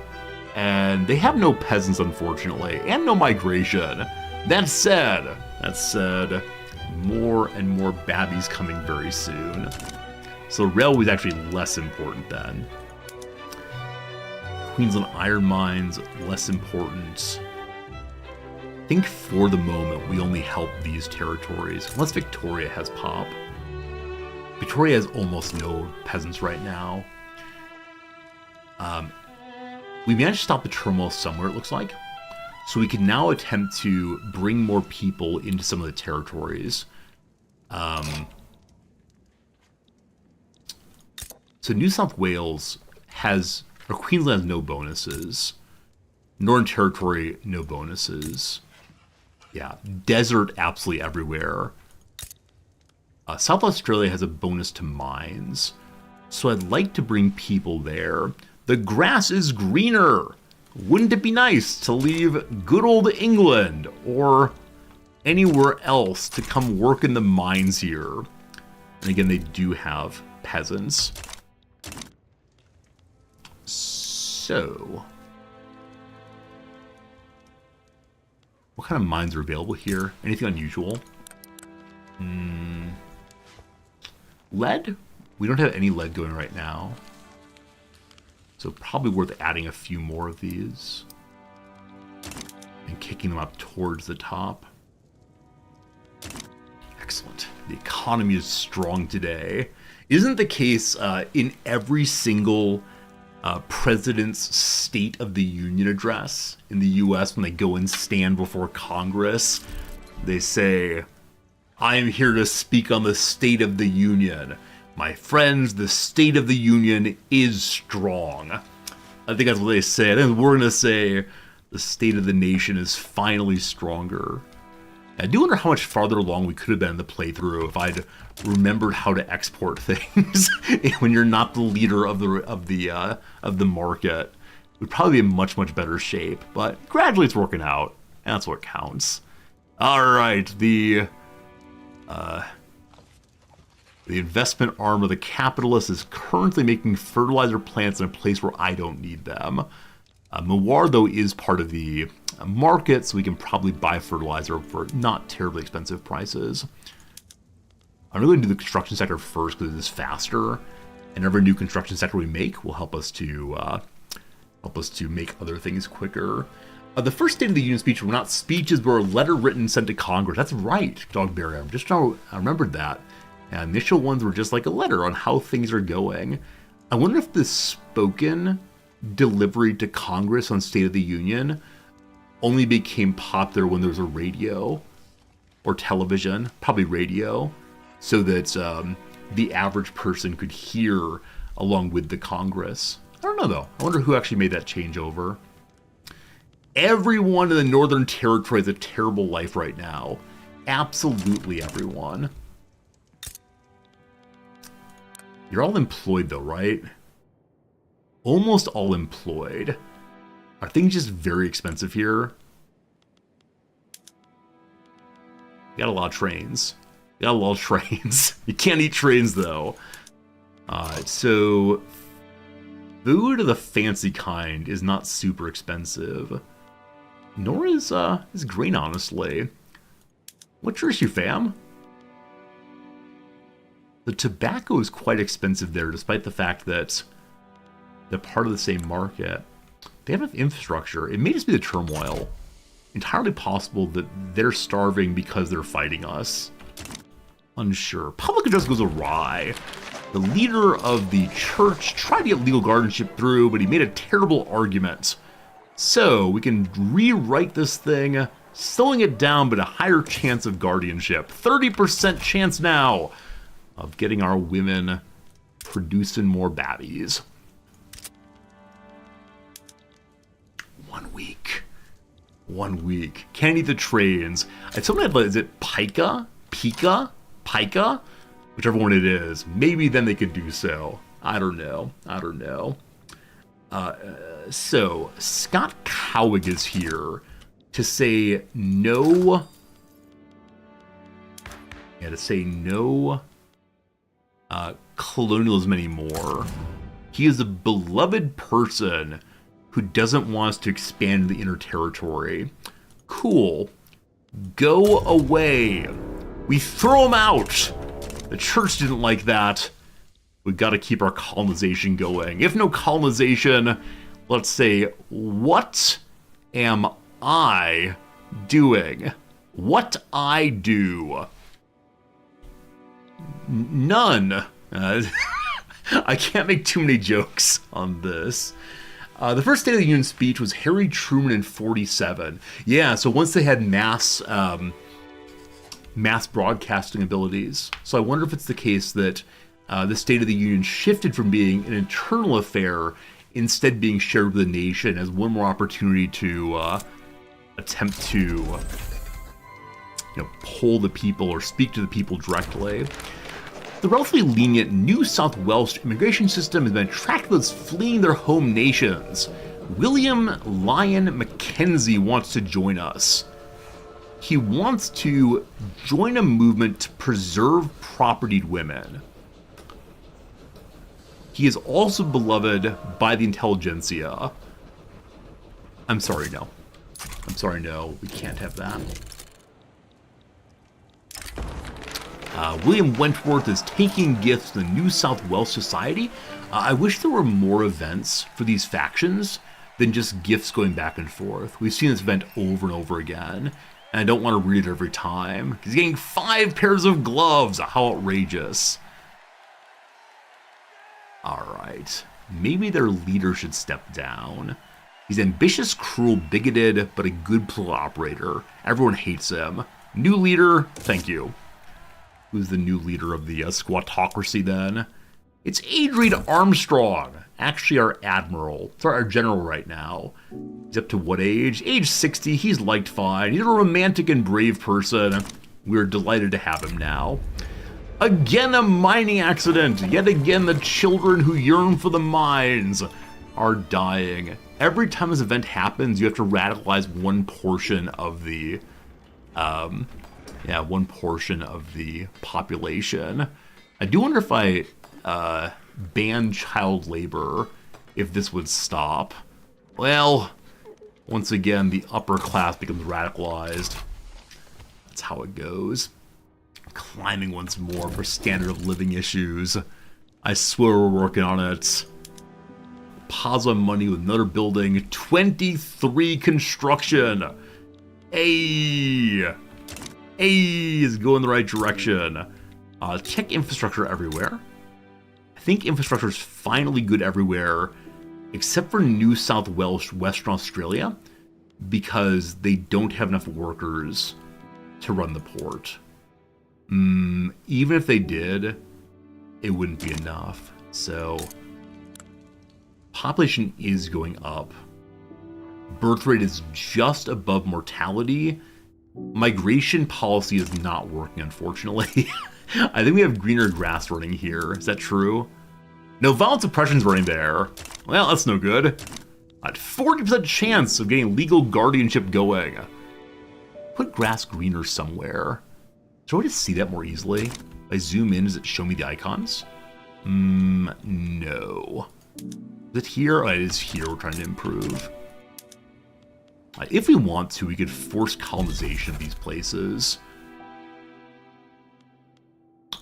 And they have no peasants, unfortunately, and no migration. That said, more and more babbies coming very soon. So railway is actually less important then. Queensland iron mines, less important. I think for the moment we only help these territories, unless Victoria has pop. Victoria has almost no peasants right now. We managed to stop the turmoil somewhere, it looks like. So we can now attempt to bring more people into some of the territories. So New South Wales has, or Queensland has no bonuses. Northern Territory, no bonuses. Yeah, desert absolutely everywhere. South Australia has a bonus to mines. So I'd like to bring people there. The grass is greener. Wouldn't it be nice to leave good old England or anywhere else to come work in the mines here? And again, they do have peasants. So, what kind of mines are available here? Anything unusual? Lead? We don't have any lead going right now. So probably worth adding a few more of these. And kicking them up towards the top. Excellent. The economy is strong today. Isn't the case in every single president's State of the Union address in the U.S. when they go and stand before Congress. They say, "I am here to speak on the State of the Union. My friends, the State of the Union is strong." I think that's what they say. And we're going to say the state of the nation is finally stronger. I do wonder how much farther along we could have been in the playthrough if I'd remembered how to export things when you're not the leader of the market. We'd probably be in much better shape. But gradually it's working out, and that's what counts. All right, the investment arm of the capitalist is currently making fertilizer plants in a place where I don't need them. Mawar, though, is part of the market, so we can probably buy fertilizer for not terribly expensive prices. I'm really going to do the construction sector first because it is faster, and every new construction sector we make will help us to make other things quicker. The first State of the Union speech were not speeches, but a letter written sent to Congress. That's right, Dogberry. I remembered that. And initial ones were just like a letter on how things are going. I wonder if the spoken delivery to Congress on State of the Union only became popular when there was a radio or television, probably radio, so that the average person could hear along with the Congress. I don't know, though. I wonder who actually made that changeover. Everyone in the Northern Territory has a terrible life right now. Absolutely everyone. You're all employed, though, right? Almost all employed. Are things just very expensive here? You got a lot of trains. You can't eat trains, though. So food of the fancy kind is not super expensive. Nor is grain, honestly. What's your issue, fam? The tobacco is quite expensive there, despite the fact that they're part of the same market. They have enough infrastructure. It may just be the turmoil. Entirely possible that they're starving because they're fighting us. Unsure. Public address goes awry. The leader of the church tried to get legal guardianship through, but he made a terrible argument. So we can rewrite this thing, slowing it down, but a higher chance of guardianship. 30% chance now of getting our women producing more babbies. 1 week. Can't eat the trains. Is it Pica? Whichever one it is. Maybe then they could do so. I don't know. So, Scott Cowig is here to say no. Yeah, to say no colonialism anymore. He is a beloved person who doesn't want us to expand the inner territory. Cool. Go away. We throw him out. The church didn't like that. We've got to keep our colonization going. If no colonization, let's say, what am I doing? What I do? None. I can't make too many jokes on this. The first State of the Union speech was Harry Truman in 1947. Yeah, so once they had mass broadcasting abilities. So I wonder if it's the case that the State of the Union shifted from being an internal affair, instead being shared with the nation as one more opportunity to attempt to poll the people or speak to the people directly. The relatively lenient New South Wales immigration system has been attractive to those fleeing their home nations. William Lyon Mackenzie wants to join us. He wants to join a movement to preserve propertied women. He is also beloved by the intelligentsia. I'm sorry, no. We can't have that. William Wentworth is taking gifts to the New South Wales Society. I wish there were more events for these factions than just gifts going back and forth. We've seen this event over and over again, and I don't want to read it every time. He's getting 5 pairs of gloves. How outrageous. All right. maybe their leader should step down. He's ambitious, cruel, bigoted, but a good political operator. Everyone hates him. New leader, thank you. Who's the new leader of the squatocracy then? It's Adrian Armstrong, actually our admiral. Sorry, our general right now. He's up to what age? Age 60, he's liked fine. He's a romantic and brave person. We're delighted to have him now. Again, a mining accident. Yet again, the children who yearn for the mines are dying. Every time this event happens, you have to radicalize one portion of the, one portion of the population. I do wonder if I ban child labor, if this would stop. Well, once again, the upper class becomes radicalized. That's how it goes. Climbing once more for standard of living issues. I swear we're working on it. Pause on money with another building. 23 construction. A is going the right direction. Check infrastructure everywhere. I think infrastructure is finally good everywhere, except for New South Wales, Western Australia, because they don't have enough workers to run the port. Even if they did, it wouldn't be enough. So, population is going up. Birth rate is just above mortality. Migration policy is not working, unfortunately. I think we have greener grass running here. Is that true? No, violent suppression's running there. Well, that's no good. At 40% chance of getting legal guardianship going. Put grass greener somewhere. So I just see that more easily. If I zoom in, does it show me the icons? No. Is it here? Oh, it is here. We're trying to improve. If we want to, we could force colonization of these places.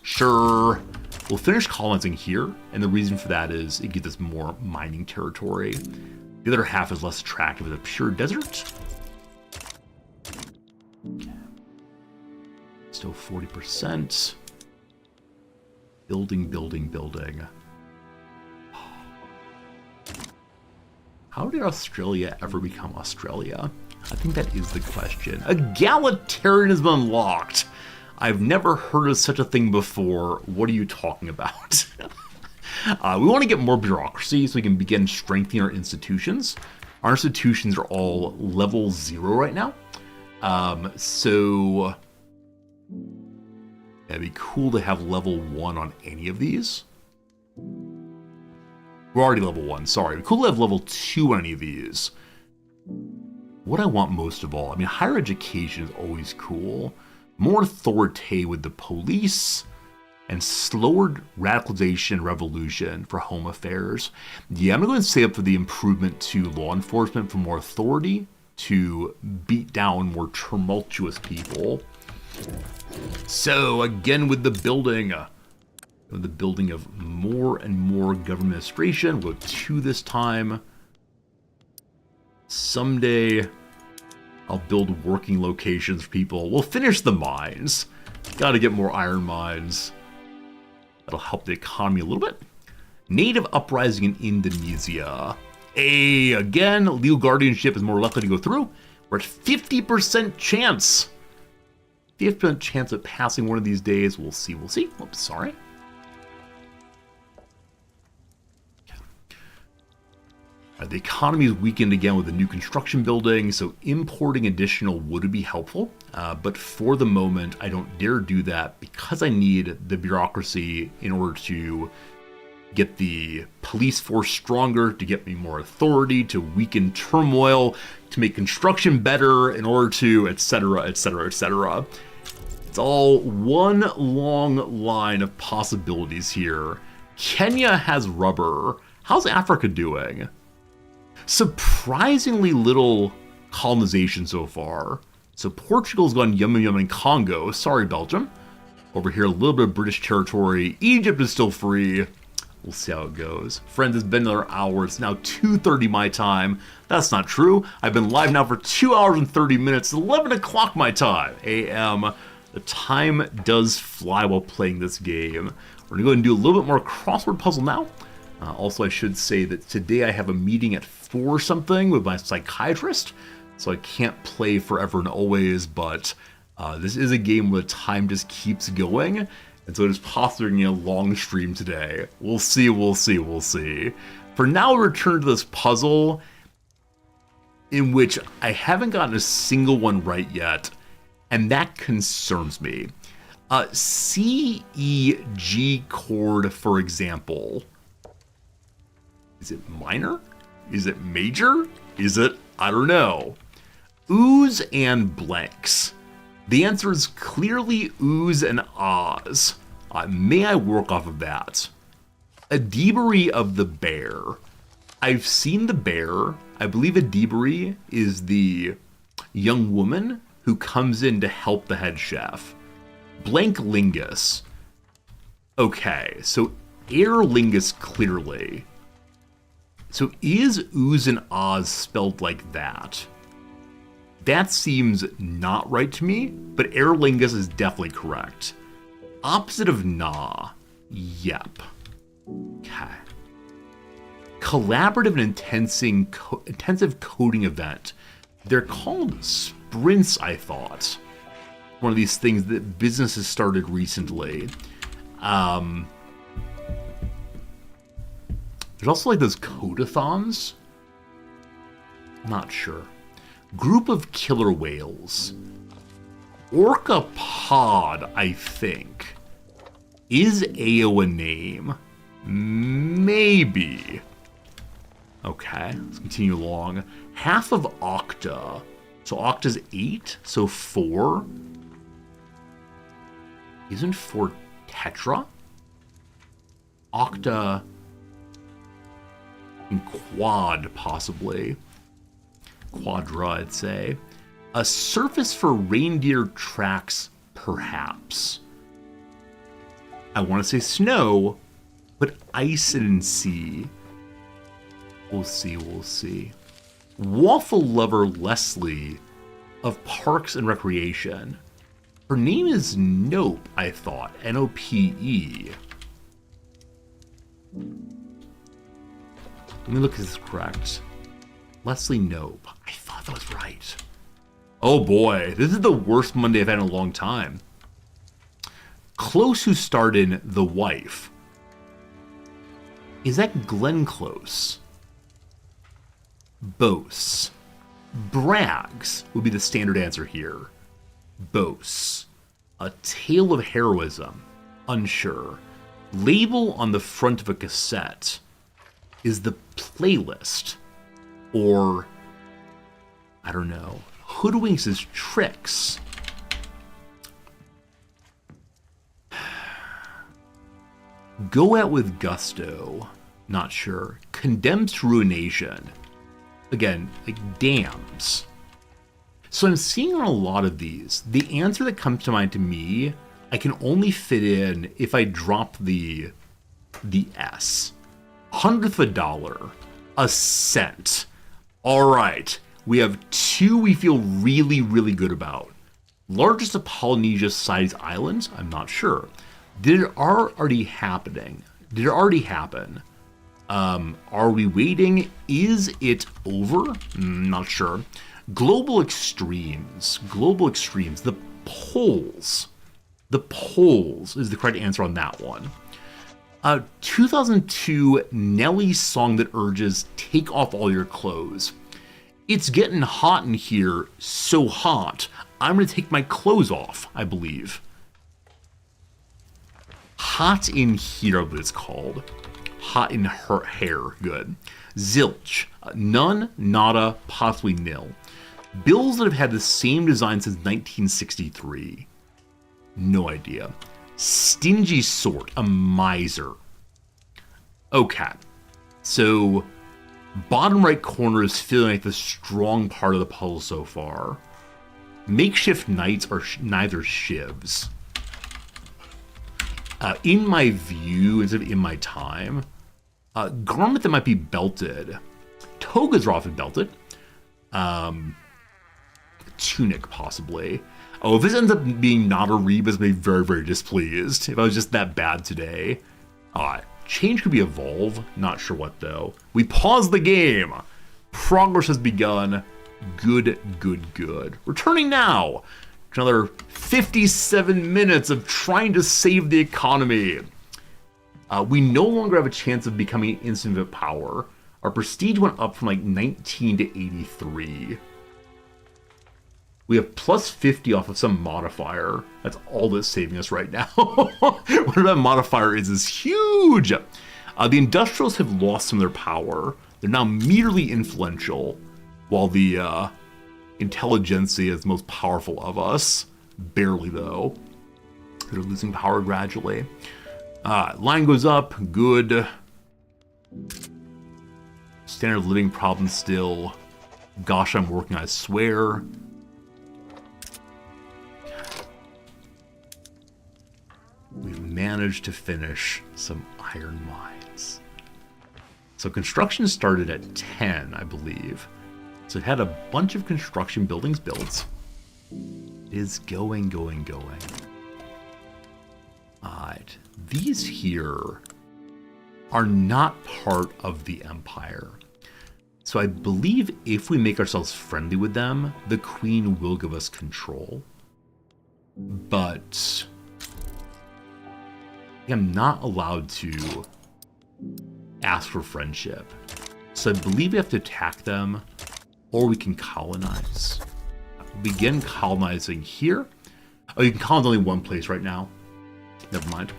Sure. We'll finish colonizing here, and the reason for that is it gives us more mining territory. The other half is less attractive as a pure desert. Okay. Still 40%. Building, building, building. How did Australia ever become Australia? I think that is the question. Egalitarianism unlocked. I've never heard of such a thing before. What are you talking about? We want to get more bureaucracy so we can begin strengthening our institutions. Our institutions are all level 0 right now. So it'd be cool to have level 1 on any of these. We're already level 1, sorry. It'd be cool to have level 2 on any of these. What I want most of all, I mean, higher education is always cool. More authority with the police, and slower radicalization and revolution for home affairs. Yeah, I'm going to go and say up for the improvement to law enforcement for more authority to beat down more tumultuous people. So again with the building of more and more government administration. We'll go 2 this time. Someday I'll build working locations for people. We'll finish the mines. Got to get more iron mines. That'll help the economy a little bit. Native uprising in Indonesia. Again, legal guardianship is more likely to go through. We're at 50% chance. 50% chance of passing one of these days. We'll see, we'll see. Oops, sorry. The economy is weakened again with a new construction building, so importing additional would be helpful. But for the moment, I don't dare do that because I need the bureaucracy in order to get the police force stronger, to get me more authority, to weaken turmoil, to make construction better, in order to, etc., etc., etc. It's all one long line of possibilities here. Kenya has rubber. How's Africa doing? Surprisingly little colonization so far. So Portugal's gone yum in Congo. Sorry, Belgium. Over here, a little bit of British territory. Egypt is still free. We'll see how it goes. Friends, it's been another hour. It's now 2:30 my time. That's not true. I've been live now for 2 hours and 30 minutes. 11 o'clock my time, a.m. The time does fly while playing this game. We're going to go and do a little bit more crossword puzzle now. Also, I should say that today I have a meeting at 4 something with my psychiatrist, so I can't play forever and always, but this is a game where the time just keeps going, and so it is possibly a long stream today. We'll see, we'll see, we'll see. For now, we'll return to this puzzle, in which I haven't gotten a single one right yet, and that concerns me. C, E, G chord, for example. Is it minor? Is it major? Is it, I don't know. Oohs and blanks. The answer is clearly oohs and ahs. May I work off of that? Adibri of the bear. I've seen the bear. I believe Adibri is the young woman who comes in to help the head chef. Blank lingus. Okay, so air lingus clearly. So is oohs and ahs spelled like that? That seems not right to me, but aer lingus is definitely correct. Opposite of nah. Yep. Okay. Collaborative and intensive coding event. They're called sprints, I thought. One of these things that businesses started recently. There's also like those codathons. Not sure. Group of killer whales. Orca pod, I think. Is AO a name? Maybe. Okay, let's continue along. Half of octa. So octa's 8, so 4. Isn't 4 tetra? Octa and quad, possibly. Quadra, I'd say. A surface for reindeer tracks, perhaps. I want to say snow, but ice and sea. We'll see, we'll see. Waffle lover Leslie of Parks and Recreation. Her name is Nope, I thought. N-O-P-E. Let me look if this is correct. Leslie Nope. I thought that was right. Oh boy, this is the worst Monday I've had in a long time. Close, who starred in The Wife. Is that Glenn Close? Bose. Braggs would be the standard answer here. Bose. A Tale of Heroism. Unsure. Label on the front of a cassette. Is the playlist. Or, I don't know. Hoodwinks is tricks. Go out with gusto. Not sure. Condemns to ruination. Again, like dams. So I'm seeing on a lot of these, the answer that comes to mind to me, I can only fit in if I drop the S. 100th of a dollar. A cent. All right. We have 2 we feel really, really good about. Largest of Polynesia-sized islands? I'm not sure. Did it already happening? Did it already happen? Are we waiting? Is it over? Not sure. Global extremes. Global extremes. The poles. The poles is the correct answer on that one. 2002 Nelly song that urges take off all your clothes. It's getting hot in here, so hot, I'm going to take my clothes off, I believe. Hot in here, what it's called. Hot in her hair, good. Zilch, none, nada, possibly nil. Bills that have had the same design since 1963. No idea. Stingy sort, a miser. Okay, so bottom right corner is feeling like the strong part of the puzzle so far. Makeshift knights are neither shivs. In my view, instead of in my time, garment that might be belted. Togas are often belted. Tunic, possibly. Oh, if this ends up being not a Rebus, I'd be very, very displeased. If I was just that bad today. Alright. Change could be evolve. Not sure what, though. We pause the game. Progress has begun. Good, good, good. Returning now to another 57 minutes of trying to save the economy. We no longer have a chance of becoming instant power. Our prestige went up from like 19 to 83. We have plus 50 off of some modifier. That's all that's saving us right now. Whatever that modifier is huge. The industrials have lost some of their power. They're now merely influential, while the intelligentsia is the most powerful of us. Barely, though. They're losing power gradually. Line goes up. Good. Standard of living problem still. Gosh, I'm working, I swear. We've managed to finish some iron mines. So construction started at 10, I believe. So it had a bunch of construction buildings built. It is going. Alright. These here are not part of the Empire. So I believe if we make ourselves friendly with them, the Queen will give us control. But I'm not allowed to ask for friendship. So I believe we have to attack them, or we can colonize. Begin colonizing here. Oh, you can colonize only one place right now. Never mind.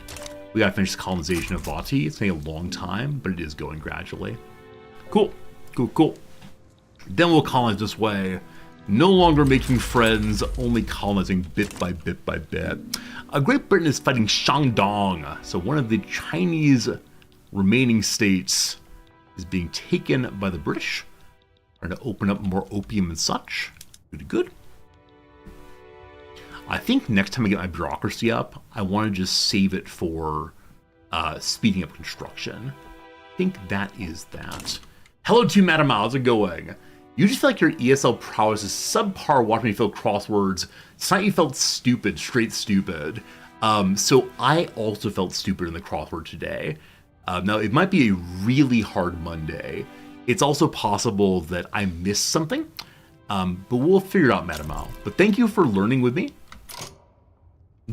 We gotta finish the colonization of Vati. It's taking a long time, but it is going gradually. Cool. Then we'll colonize this way. No longer making friends, only colonizing bit by bit by bit. Great Britain is fighting Shandong, so one of the Chinese remaining states is being taken by the British. Trying to open up more opium and such. Good. I think next time I get my bureaucracy up, I want to just save it for speeding up construction. I think that is that. Hello to Madam, how's it going? You just feel like your ESL prowess is subpar watching me fill crosswords. Tonight you felt stupid, straight stupid. So I also felt stupid in the crossword today. Now, it might be a really hard Monday. It's also possible that I missed something, but we'll figure it out, Madam Al. But thank you for learning with me.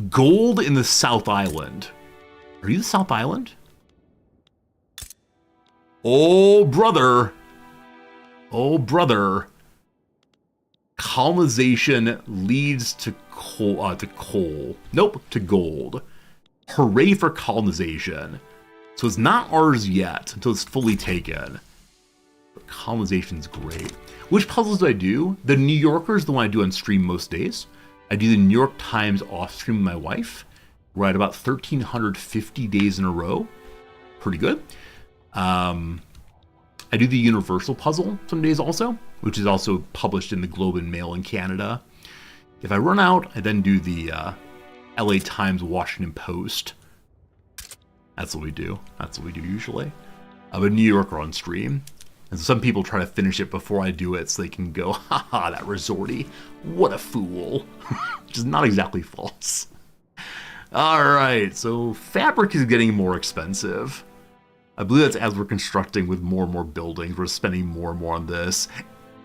Gold in the South Island. Are you the South Island? Oh, brother. Colonization leads to coal. Nope, to gold. Hooray for colonization. So it's not ours yet until it's fully taken. But colonization's great. Which puzzles do I do? The New Yorker is the one I do on stream most days. I do the New York Times off stream with my wife. We're at about 1,350 days in a row. Pretty good. I do the Universal puzzle some days also, which is also published in the Globe and Mail in Canada. If I run out, I then do the LA Times Washington Post. That's what we do. That's what we do usually. But New Yorker on stream. And so some people try to finish it before I do it so they can go, haha, that resorty. What a fool. Which is not exactly false. Alright, so fabric is getting more expensive. I believe that's as we're constructing with more and more buildings. We're spending more and more on this.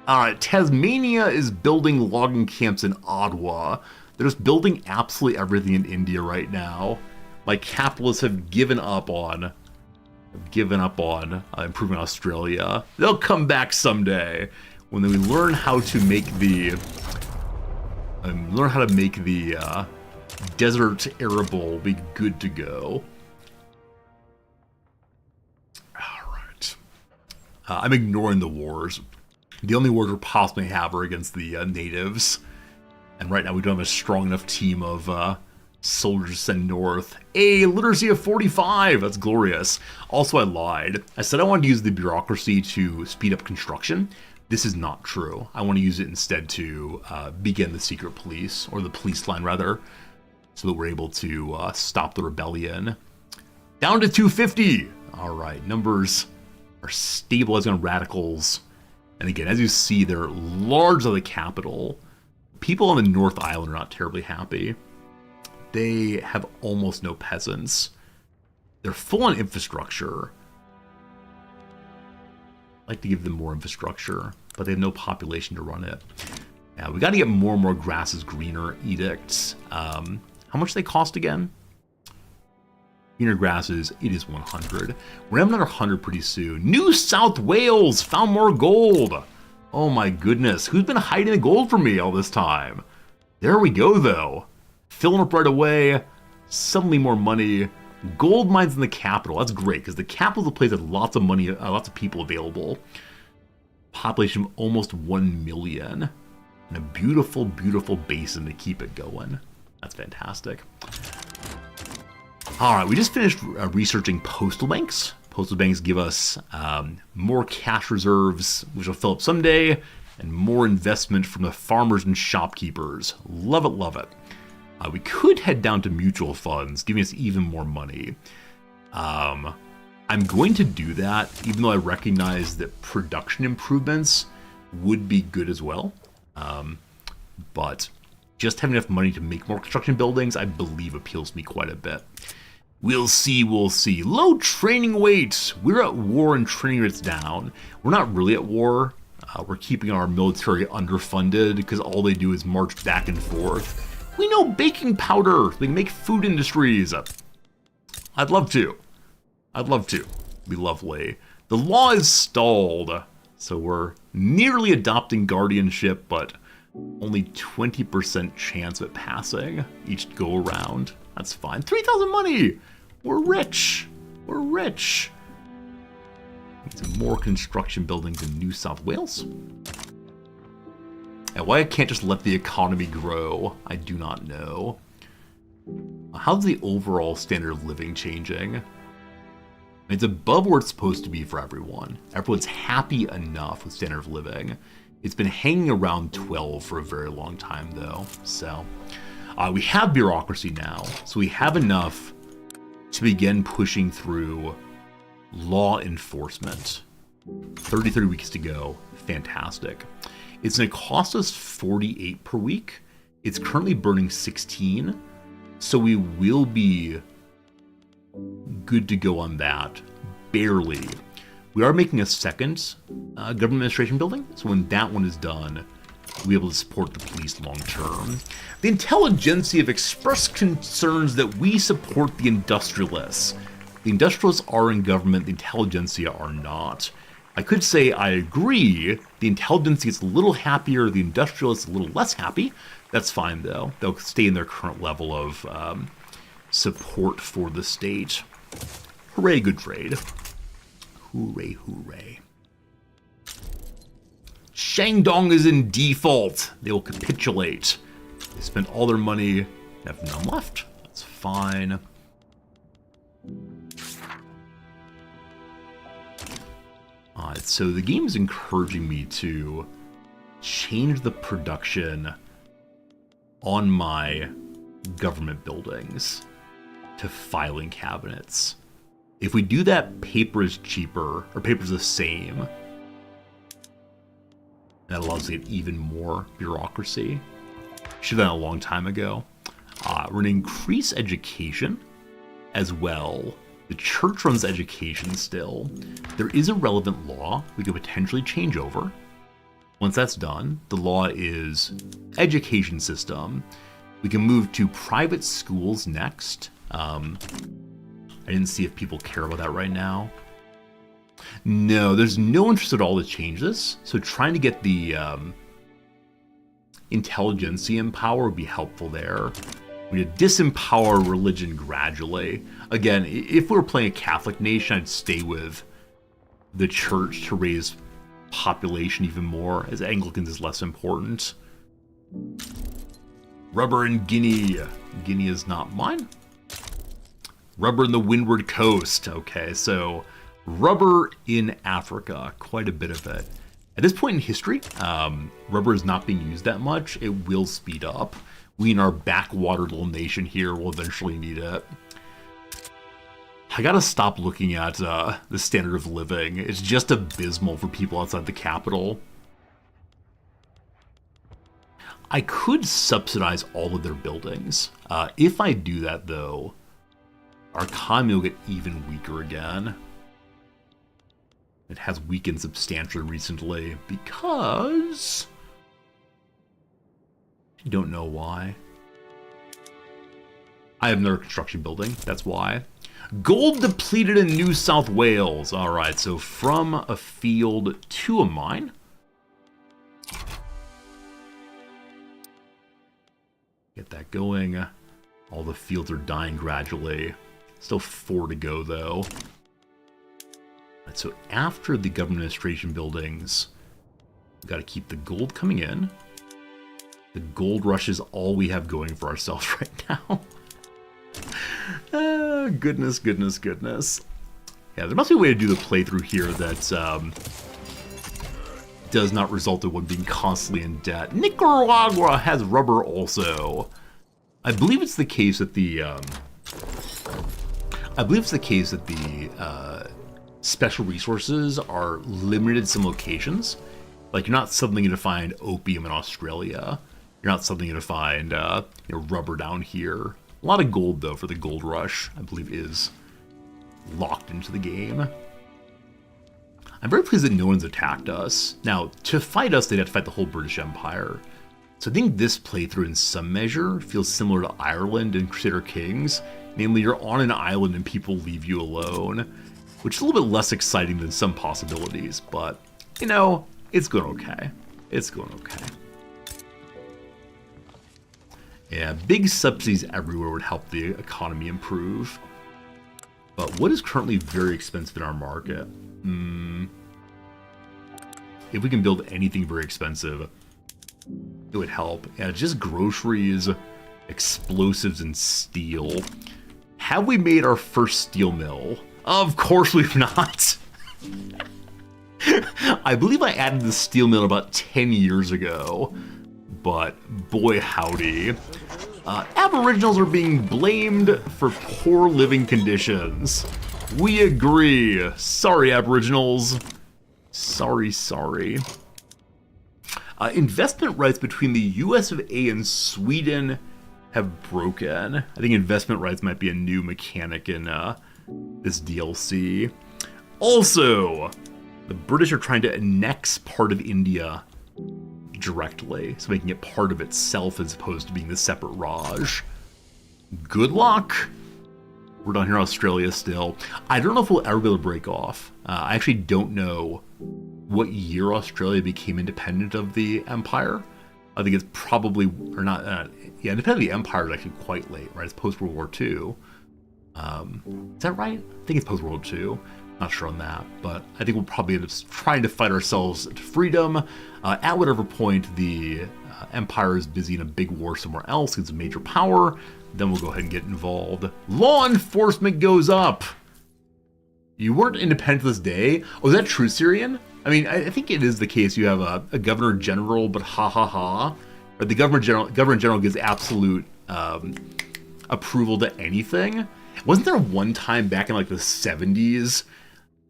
Alright, Tasmania is building logging camps in Ottawa. They're just building absolutely everything in India right now. Like, capitalists have given up on improving Australia. They'll come back someday when we learn how to make the desert arable be good to go. All right, I'm ignoring the wars. The only wars we're possibly have are against the natives, and right now we don't have a strong enough team of soldiers to send north. A literacy of 45, that's glorious. Also, I lied. I said I wanted to use the bureaucracy to speed up construction. This is not true. I want to use it instead to begin the secret police, or the police line rather, so that we're able to stop the rebellion. Down to 250. All right, numbers are stabilizing on radicals. And again, as you see, they're largely the capital. People on the North Island are not terribly happy. They have almost no peasants. They're full on infrastructure. I'd like to give them more infrastructure, but they have no population to run it. Yeah, we got to get more and more grass is greener edicts. How much they cost again? Greener grasses, it is 100. We're gonna have another 100 pretty soon. New South Wales found more gold. Oh my goodness, who's been hiding the gold from me all this time? There we go though. Filling up right away. Suddenly more money. Gold mines in the capital. That's great because the capital is a place with lots of money, lots of people available. Population of almost 1 million. And a beautiful, beautiful basin to keep it going. That's fantastic. All right, we just finished researching postal banks. Postal banks give us more cash reserves, which will fill up someday, and more investment from the farmers and shopkeepers. Love it, love it. We could head down to mutual funds, giving us even more money. I'm going to do that, even though I recognize that production improvements would be good as well. But just having enough money to make more construction buildings, I believe appeals to me quite a bit. We'll see, we'll see. Low training weights. We're at war and training rates down. We're not really at war. We're keeping our military underfunded because all they do is march back and forth. We know baking powder. They can make food industries. I'd love to. I'd love to. It'd be lovely. The law is stalled. So we're nearly adopting guardianship, but only 20% chance of it passing each go around. That's fine. 3,000 money. We're rich. We're rich. Need some more construction buildings in New South Wales. And why I can't just let the economy grow, I do not know. How's the overall standard of living changing? It's above where it's supposed to be for everyone. Everyone's happy enough with standard of living. It's been hanging around 12 for a very long time though. So we have bureaucracy now. So we have enough to begin pushing through law enforcement. 33 weeks to go. Fantastic. It's going to cost us 48 per week. It's currently burning 16. So we will be good to go on that. Barely. We are making a second government administration building. So when that one is done, we'll be able to support the police long term. The intelligentsia have expressed concerns that we support the industrialists. The industrialists are in government, the intelligentsia are not. I could say I agree. The intelligentsia is a little happier, the industrialists a little less happy. That's fine though. They'll stay in their current level of support for the state. Hooray, good trade. Hooray, hooray. Shandong is in default. They will capitulate. They spent all their money, have none left. That's fine. So the game is encouraging me to change the production on my government buildings to filing cabinets. If we do that, paper is cheaper, or paper is the same. That allows us to get even more bureaucracy. Should have done it a long time ago. We're going to increase education as well. The church runs education still. There is a relevant law we could potentially change over. Once that's done, the law is education system. We can move to private schools next. I didn't see if people care about that right now. No, there's no interest at all to change this. So trying to get the intelligentsia in power would be helpful there. We need to disempower religion gradually. Again, if we were playing a Catholic nation, I'd stay with the church to raise population even more, as Anglicans is less important. Rubber in Guinea. Guinea is not mine. Rubber in the Windward Coast. Okay, so rubber in Africa, quite a bit of it. At this point in history, rubber is not being used that much. It will speed up. We in our backwater little nation here will eventually need it. I gotta stop looking at the standard of living. It's just abysmal for people outside the capital. I could subsidize all of their buildings. If I do that, though, our economy will get even weaker again. It has weakened substantially recently because... I don't know why. I have another construction building, that's why. Gold depleted in New South Wales. Alright, so from a field to a mine. Get that going. All the fields are dying gradually. Still 4 to go, though. Right, so after the government administration buildings, we've got to keep the gold coming in. The gold rush is all we have going for ourselves right now. Goodness, goodness, goodness. Yeah, there must be a way to do the playthrough here that does not result in one being constantly in debt. Nicaragua has rubber also. I believe it's the case that the special resources are limited to some locations. Like, you're not suddenly going to find opium in Australia. You're not suddenly going to find rubber down here. A lot of gold, though, for the gold rush, I believe, is locked into the game. I'm very pleased that no one's attacked us. Now, to fight us, they'd have to fight the whole British Empire. So I think this playthrough, in some measure, feels similar to Ireland and Crusader Kings. Namely, you're on an island and people leave you alone, which is a little bit less exciting than some possibilities, but, you know, it's going okay. It's going okay. Yeah, big subsidies everywhere would help the economy improve. But what is currently very expensive in our market? If we can build anything very expensive, it would help. Yeah, just groceries, explosives, and steel. Have we made our first steel mill? Of course we've not. I believe I added the steel mill about 10 years ago. But boy howdy. Aboriginals are being blamed for poor living conditions. We agree. Sorry, Aboriginals. Sorry, sorry. Investment rights between the US of A and Sweden have broken. I think investment rights might be a new mechanic in this DLC. Also, the British are trying to annex part of India directly, so making it part of itself as opposed to being the separate Raj. Good luck. We're down here in Australia still. I don't know if we'll ever be able to break off. I actually don't know what year Australia became independent of the Empire. I think it's probably, or not, independent of the Empire is actually quite late, right? It's post-World War II. Is that right? I think it's post-World War II. Not sure on that, but I think we'll probably end up trying to fight ourselves to freedom. At whatever point the Empire is busy in a big war somewhere else, it's a major power, then we'll go ahead and get involved. Law enforcement goes up! You weren't independent to this day? Oh, is that true, Syrian? I mean, I think it is the case you have a governor general, but ha ha ha. Or the governor general gives absolute approval to anything. Wasn't there one time back in like the 70s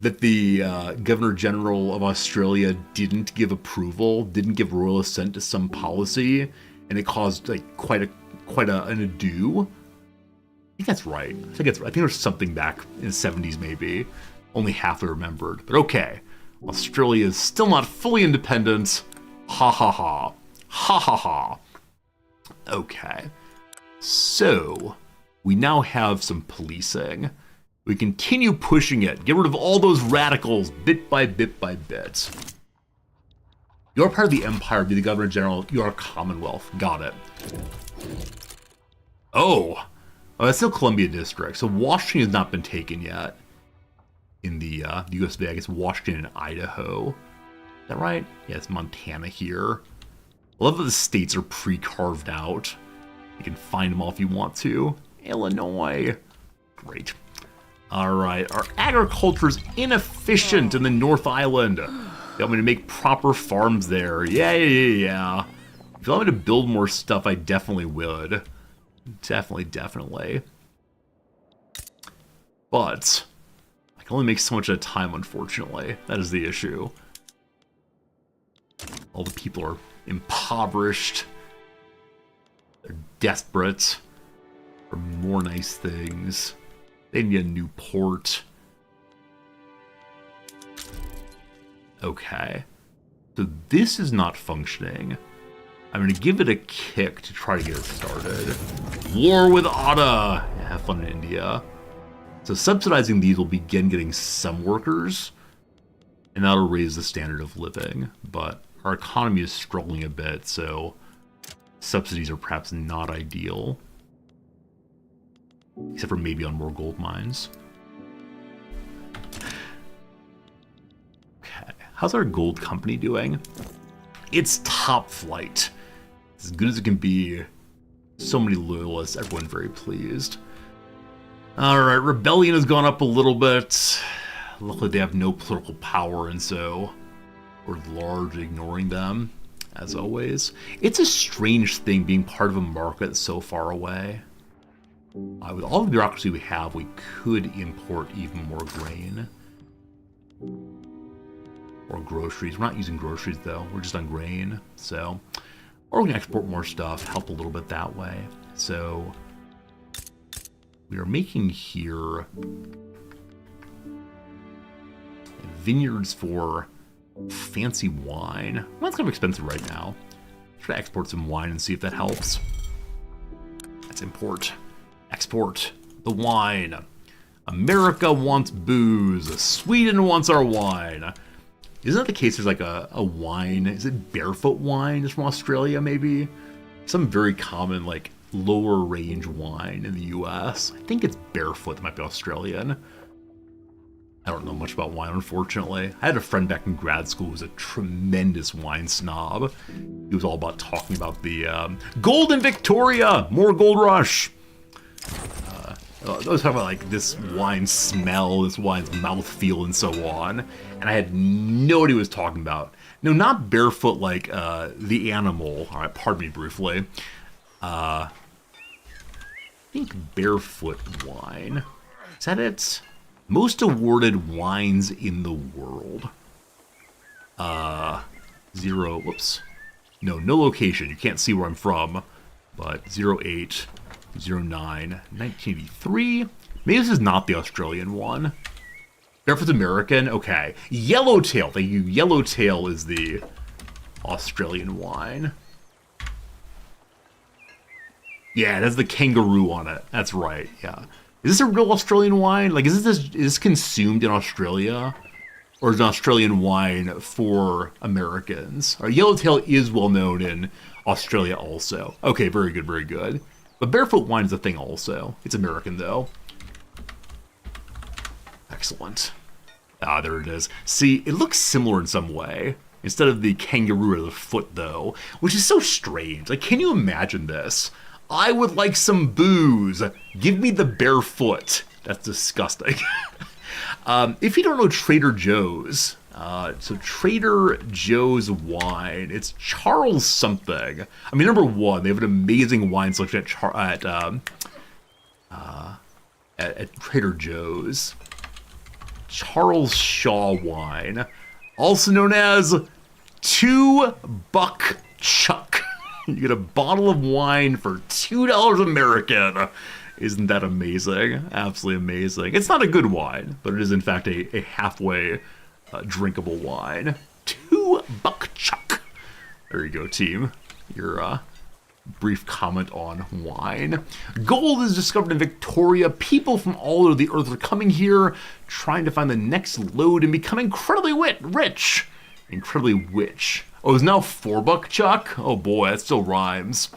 that the Governor General of Australia didn't give approval, didn't give royal assent to some policy, and it caused like quite an ado? I think that's right. I think there's something back in the 70s maybe. Only half I remembered. But okay. Australia is still not fully independent. Ha ha ha. Ha ha ha. Okay. So, we now have some policing. We continue pushing it. Get rid of all those radicals, bit by bit by bit. You're part of the Empire, be the Governor General. You are a Commonwealth. Got it. Oh, that's still Columbia District. So Washington has not been taken yet. In the US of A, I guess Washington and Idaho. Is that right? Yeah, it's Montana here. I love that the states are pre-carved out. You can find them all if you want to. Illinois. Great. Alright, our agriculture is inefficient in the North Island. You want me to make proper farms there? Yeah. If you want me to build more stuff, I definitely would. Definitely. But I can only make so much at a time, unfortunately. That is the issue. All the people are impoverished. They're desperate for more nice things. They need a new port. Okay. So this is not functioning. I'm going to give it a kick to try to get it started. War with Otta! Yeah, have fun in India. So subsidizing these will begin getting some workers, and that'll raise the standard of living. But our economy is struggling a bit, so subsidies are perhaps not ideal. Except for maybe on more gold mines. Okay, how's our gold company doing? It's top flight. As good as it can be. So many loyalists, everyone very pleased. Alright, rebellion has gone up a little bit. Luckily they have no political power, and so we're largely ignoring them, as always. It's a strange thing being part of a market so far away. With all the bureaucracy we have, we could import even more grain. Or groceries. We're not using groceries, though. We're just on grain, so... Or we can export more stuff, help a little bit that way. So we are making here vineyards for fancy wine. Well, that's kind of expensive right now. Try to export some wine and see if that helps. Let's import. Export the wine. America wants booze. Sweden wants our wine. Isn't that the case? There's like a wine. Is it barefoot wine? It's from Australia, maybe? Some very common, like, lower range wine in the US. I think it's barefoot. It might be Australian. I don't know much about wine, unfortunately. I had a friend back in grad school who was a tremendous wine snob. He was all about talking about the gold in Victoria! More gold rush! I was talking about like this wine smell, this wine's mouthfeel, and so on. And I had no idea what he was talking about. No, not barefoot like the animal. All right, pardon me briefly. I think barefoot wine. Is that it? Most awarded wines in the world. Zero, whoops. No location. You can't see where I'm from. But 08, 09, 1983. Maybe this is not the Australian one. Barefoot's American? Okay. Yellowtail. Thank you. Yellowtail is the Australian wine. Yeah, it has the kangaroo on it. That's right, yeah. Is this a real Australian wine? Like, is this consumed in Australia? Or is it an Australian wine for Americans? Yellowtail is well known in Australia also. Okay, very good, very good. But barefoot wine is a thing also. It's American, though. Excellent. Ah, there it is. See, it looks similar in some way. Instead of the kangaroo or the foot, though. Which is so strange. Like, can you imagine this? I would like some booze. Give me the barefoot. That's disgusting. If you don't know Trader Joe's, so Trader Joe's wine, it's Charles something. I mean, number one, they have an amazing wine selection at Trader Joe's. Charles Shaw wine, also known as $2 Chuck. You get a bottle of wine for $2 American. Isn't that amazing? Absolutely amazing. It's not a good wine, but it is in fact a halfway drinkable wine. $2 Chuck. There you go, team. Your brief comment on wine. Gold is discovered in Victoria. People from all over the earth are coming here, trying to find the next lode and become incredibly rich. Incredibly rich. Oh, it's now $4 Chuck? Oh boy, that still rhymes.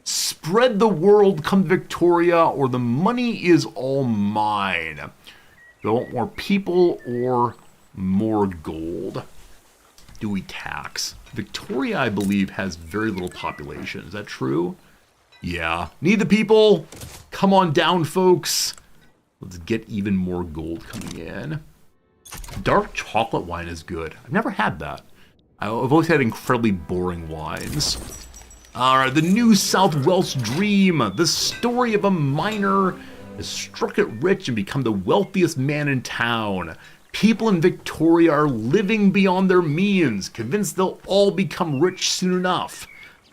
Spread the world, come to Victoria, or the money is all mine. Do I want more people or more gold? Do we tax? Victoria, I believe, has very little population. Is that true? Yeah. Need the people? Come on down, folks. Let's get even more gold coming in. Dark chocolate wine is good. I've never had that. I've always had incredibly boring wines. Alright, the New South Wales dream. The story of a miner has struck it rich and become the wealthiest man in town. People in Victoria are living beyond their means, convinced they'll all become rich soon enough.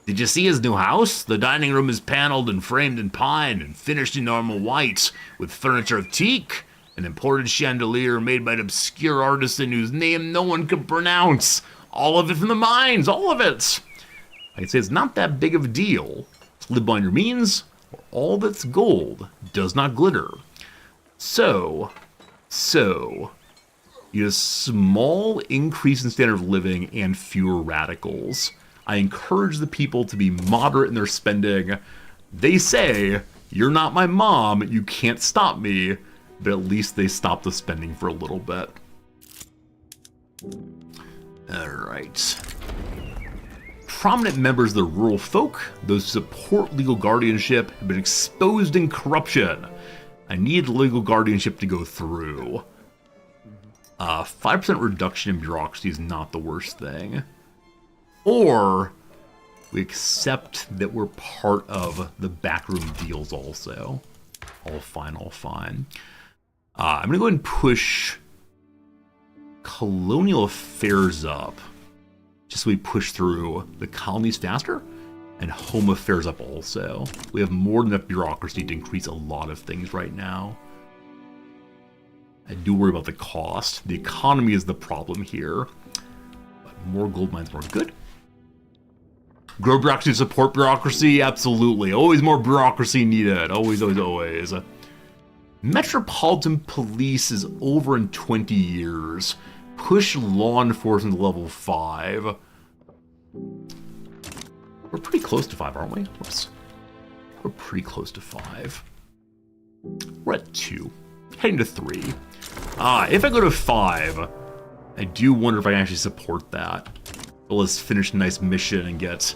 Did you see his new house? The dining room is paneled and framed in pine and finished in normal white, with furniture of teak, an imported chandelier made by an obscure artisan whose name no one could pronounce. All of it from the mines, all of it. I'd say it's not that big of a deal to live by your means, or all that's gold does not glitter. So, you have a small increase in standard of living and fewer radicals. I encourage the people to be moderate in their spending. They say, you're not my mom, you can't stop me, but at least they stop the spending for a little bit. Alright. Prominent members of the rural folk, those who support legal guardianship, have been exposed in corruption. I need legal guardianship to go through. 5% reduction in bureaucracy is not the worst thing. Or we accept that we're part of the backroom deals also. All fine, all fine. I'm going to go ahead and push colonial affairs up. Just so we push through the colonies faster. And home affairs up also. We have more than enough bureaucracy to increase a lot of things right now. I do worry about the cost. The economy is the problem here. But more gold mines, more good. Grow bureaucracy, support bureaucracy? Absolutely. Always more bureaucracy needed. Always, always, always. Metropolitan Police is over in 20 years. Push law enforcement to level 5. We're pretty close to 5, aren't we? Whoops. We're pretty close to 5. We're at 2. Heading to 3. If I go to 5, I do wonder if I can actually support that. But let's finish a nice mission and get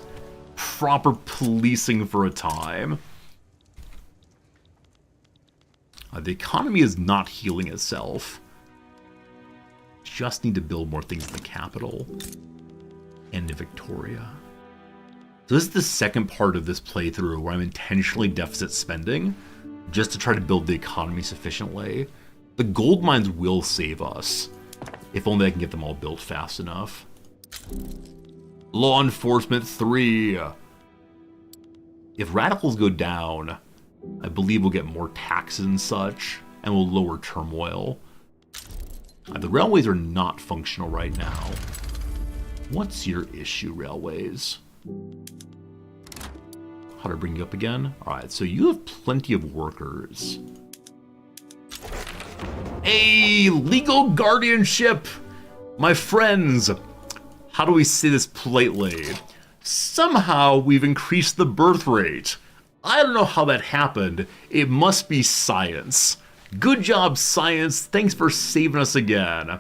proper policing for a time. The economy is not healing itself. Just need to build more things in the capital and in Victoria. So this is the second part of this playthrough where I'm intentionally deficit spending just to try to build the economy sufficiently. The gold mines will save us, if only I can get them all built fast enough. Law enforcement 3. If radicals go down, I believe we'll get more taxes and such, and we'll lower turmoil. The railways are not functional right now. What's your issue, railways? How do I bring you up again? Alright, so you have plenty of workers. Hey, legal guardianship! My friends, how do we say this politely? Somehow we've increased the birth rate. I don't know how that happened. It must be science. Good job, science. Thanks for saving us again.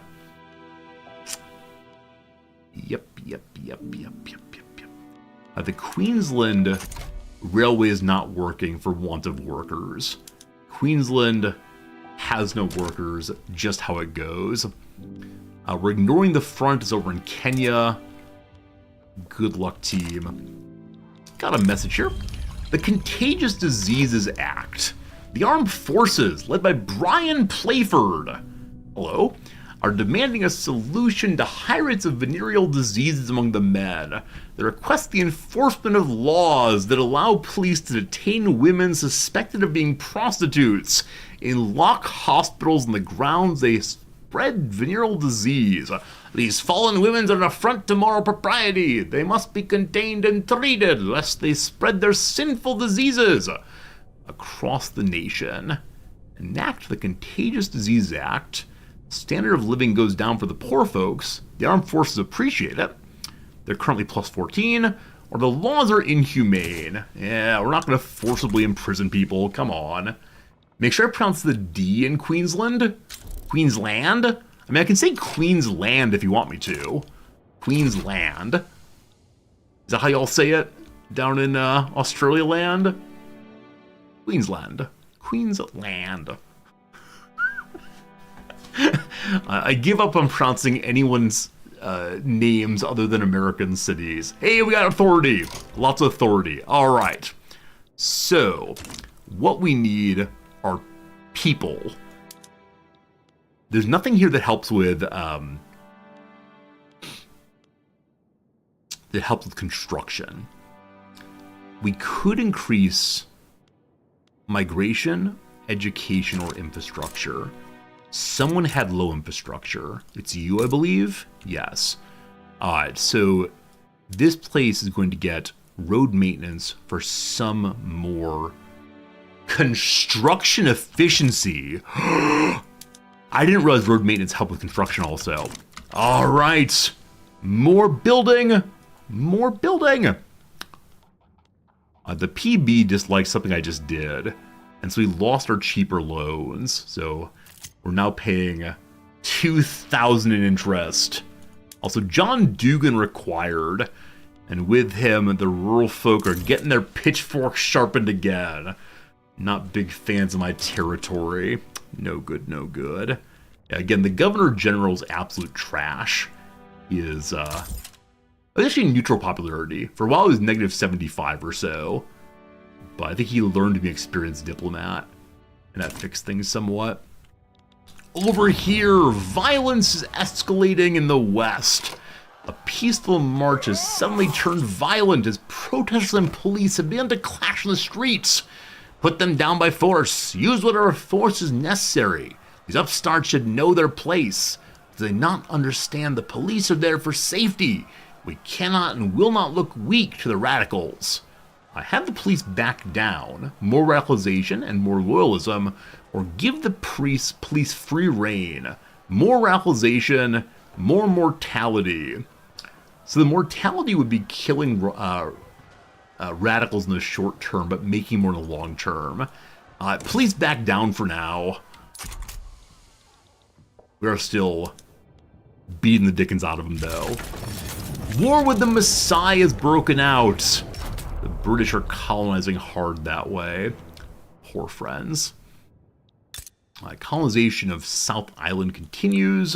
Yep. The Queensland railway is not working for want of workers. Queensland has no workers, just how it goes. We're ignoring the front. It's over in Kenya. Good luck, team. Got a message here. The Contagious Diseases Act. The Armed Forces, led by Brian Playford, hello, are demanding a solution to high rates of venereal diseases among the men. They request the enforcement of laws that allow police to detain women suspected of being prostitutes and lock hospitals on the grounds they spread venereal disease. These fallen women are an affront to moral propriety. They must be contained and treated, lest they spread their sinful diseases across the nation. Enact the Contagious Disease Act. Standard of living goes down for the poor folks. The armed forces appreciate it. They're currently plus 14, or the laws are inhumane. Yeah, we're not going to forcibly imprison people. Come on. Make sure I pronounce the D in Queensland. Queensland? I mean, I can say Queensland if you want me to. Queensland. Is that how y'all say it? Down in Australia land? Queensland. Queensland. I give up on pronouncing anyone's names other than American cities. Hey, we got authority. Lots of authority. All right. So, what we need are people. There's nothing here that helps with construction. We could increase migration, education, or infrastructure. Someone had low infrastructure. It's you, I believe? Yes. Alright, so this place is going to get road maintenance for some more construction efficiency. I didn't realize road maintenance helped with construction also. Alright. More building. More building. The PB dislikes something I just did. And so we lost our cheaper loans. So we're now paying $2,000 in interest. Also, John Dugan required. And with him, the rural folk are getting their pitchforks sharpened again. Not big fans of my territory. No good, no good. Again, the Governor General's absolute trash. He is, actually neutral popularity. For a while, he was negative 75 or so. But I think he learned to be an experienced diplomat. And that fixed things somewhat. Over here, violence is escalating in the West. A peaceful march has suddenly turned violent as protesters and police have begun to clash in the streets. Put them down by force. Use whatever force is necessary. These upstarts should know their place. Do they not understand the police are there for safety? We cannot and will not look weak to the radicals. I have the police back down, more radicalization and more loyalism, or give the police free reign. More radicalization, more mortality. So the mortality would be killing radicals in the short term, but making more in the long term. Please back down for now. We are still beating the dickens out of them, though. War with the Messiah has broken out. The British are colonizing hard that way. Poor friends. Colonization of South Island continues.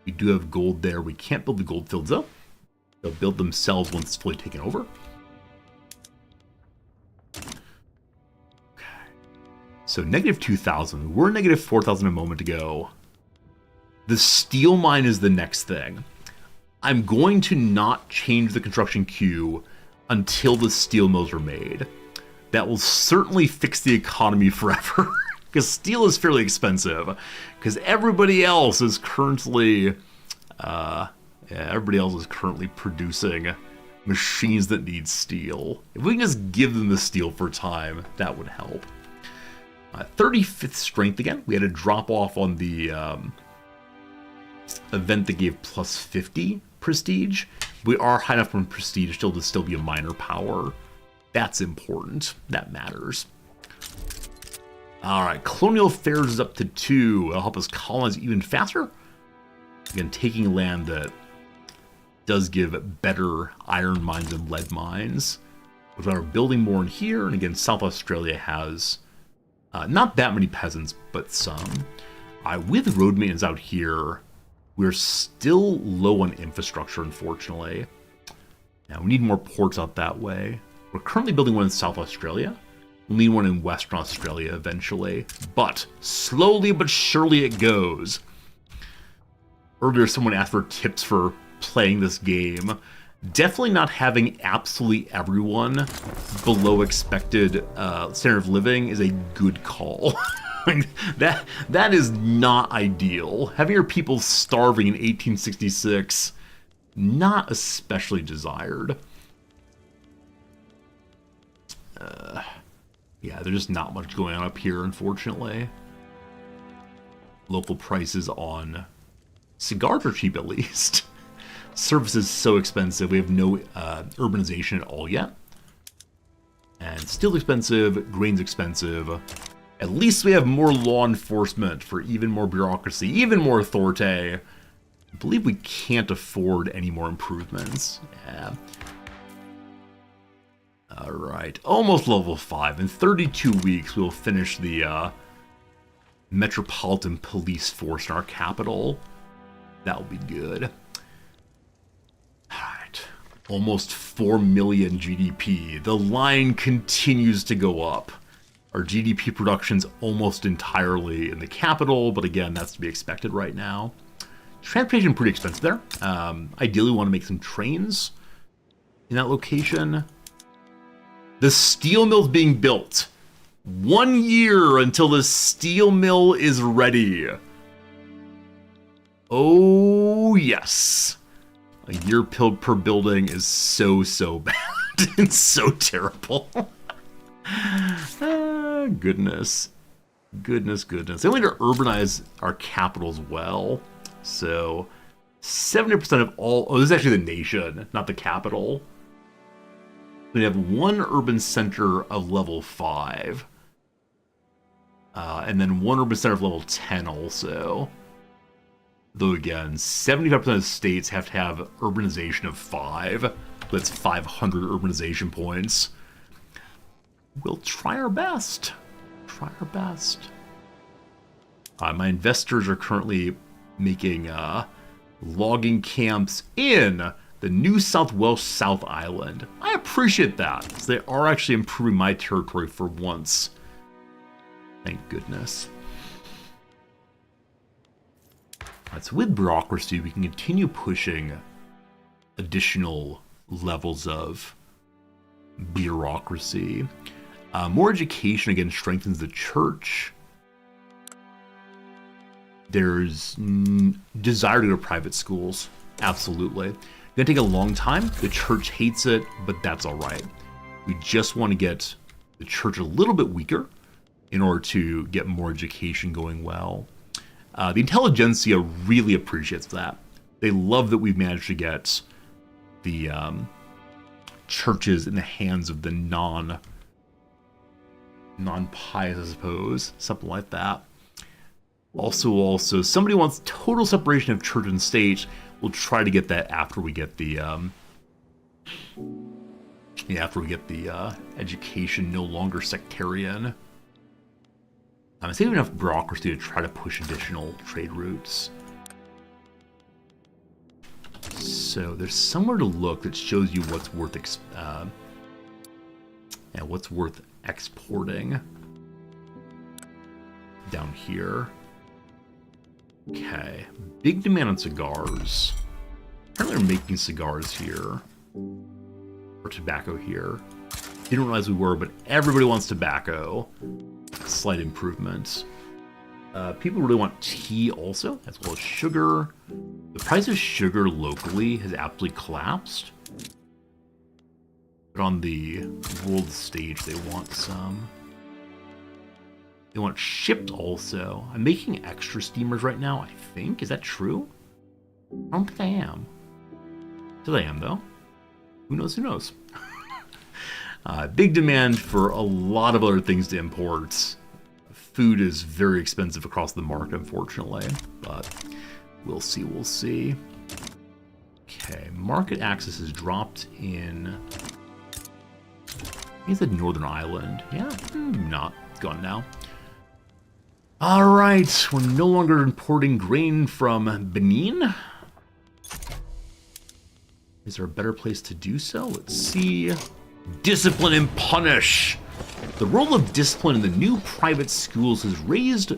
We do have gold there. We can't build the gold fields, though. They'll build themselves once it's fully taken over. Okay. So negative 2,000. We're negative 4,000 a moment ago. The steel mine is the next thing. I'm going to not change the construction queue until the steel mills are made. That will certainly fix the economy forever. Because steel is fairly expensive. Because everybody else is currently... everybody else is currently producing machines that need steel. If we can just give them the steel for time, that would help. 35th strength again. We had a drop off on the event that gave plus 50 prestige. We are high enough from prestige still to still be a minor power. That's important. That matters. Alright, colonial affairs is up to 2. It'll help us colonize even faster. Again, taking land that does give better iron mines and lead mines. Which are building more in here. And again, South Australia has not that many peasants, but some. With road maintenance out here, we're still low on infrastructure, unfortunately. Now, we need more ports out that way. We're currently building one in South Australia. We'll need one in Western Australia eventually. But slowly but surely it goes. Earlier, someone asked for tips for playing this game. Definitely not having absolutely everyone below expected standard of living is a good call. that is not ideal. Having your people starving in 1866, not especially desired. Yeah, there's just not much going on up here, unfortunately. Local prices on cigars are cheap, at least. Services so expensive. We have no urbanization at all yet. And steel expensive, grain's expensive. At least we have more law enforcement for even more bureaucracy, even more authority. I believe we can't afford any more improvements. Yeah. Alright, almost level 5. In 32 weeks, we'll finish the Metropolitan Police Force in our capital. That'll be good. Alright, almost 4 million GDP. The line continues to go up. Our GDP production's almost entirely in the capital, but again, that's to be expected right now. Transportation pretty expensive there. Ideally, we want to make some trains. in that location. The steel mill's being built. 1 year until the steel mill is ready. Oh, yes. A year per building is so bad. It's so terrible. Goodness. They want to urbanize our capital as well. So 70% of all... Oh, this is actually the nation, not the capital. We have one urban center of level 5. And then one urban center of level 10 also. Though again, 75% of states have to have urbanization of 5. That's 500 urbanization points. We'll try our best. My investors are currently making logging camps in the New South Wales South Island. I appreciate that, because they are actually improving my territory for once. Thank goodness. Alright, so with bureaucracy, we can continue pushing additional levels of bureaucracy. More education, again, strengthens the church. There's desire to go to private schools. Absolutely. Gonna take a long time. The church hates it, but that's all right. We just want to get the church a little bit weaker in order to get more education going well. The intelligentsia really appreciates that. They love that we've managed to get the churches in the hands of the non-pious, I suppose. Something like that. Also, somebody wants total separation of church and state. We'll try to get that after we get the education no longer sectarian. I'm saving enough bureaucracy to try to push additional trade routes. So there's somewhere to look that shows you what's worth exporting. Down here. Okay, big demand on cigars. Apparently they're making cigars here. Or tobacco here. Didn't realize we were, but everybody wants tobacco. Slight improvements. People really want tea also, as well as sugar. The price of sugar locally has absolutely collapsed. But on the world stage, they want some. They want shipped also. I'm making extra steamers right now, I think. Is that true? I don't think I am. Still I am, though. Who knows? Big demand for a lot of other things to import. Food is very expensive across the market, unfortunately. But we'll see. Okay, market access has dropped in... I think it's Northern Ireland. Yeah, not. It's gone now. Alright, we're no longer importing grain from Benin. Is there a better place to do so? Let's see. Discipline and punish. The role of discipline in the new private schools is raised...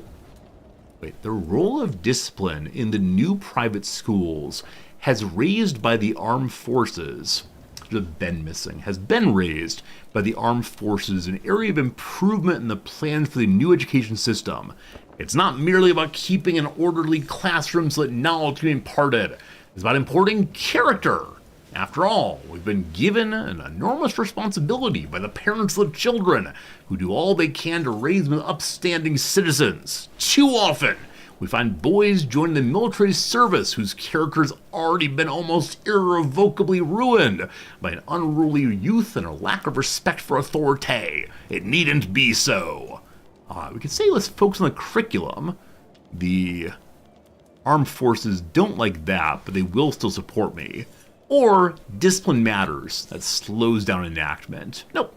The role of discipline in the new private schools has raised by the armed forces... has been raised by the armed forces, an area of improvement in the plans for the new education system. It's not merely about keeping an orderly classroom so that knowledge can be imparted. It's about importing character. After all, we've been given an enormous responsibility by the parents of the children, who do all they can to raise them as upstanding citizens. Too often, we find boys joining the military service whose character's already been almost irrevocably ruined by an unruly youth and a lack of respect for authority. It needn't be so. We could say let's focus on the curriculum. The armed forces don't like that, but they will still support me. Or discipline matters. That slows down enactment. Nope.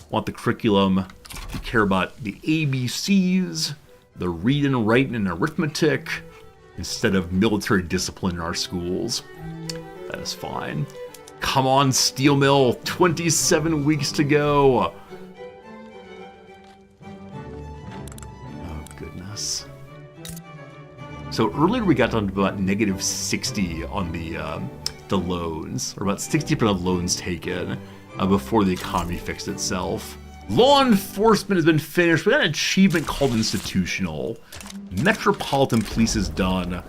Want the curriculum to care about the ABCs, the reading, writing, and arithmetic, instead of military discipline in our schools. That is fine. Come on, steel mill. 27 weeks to go. Oh, goodness. So earlier we got down to about -60 on the to loans, or about 60% of loans taken before the economy fixed itself. Law enforcement has been finished with an achievement called institutional. Metropolitan Police is done.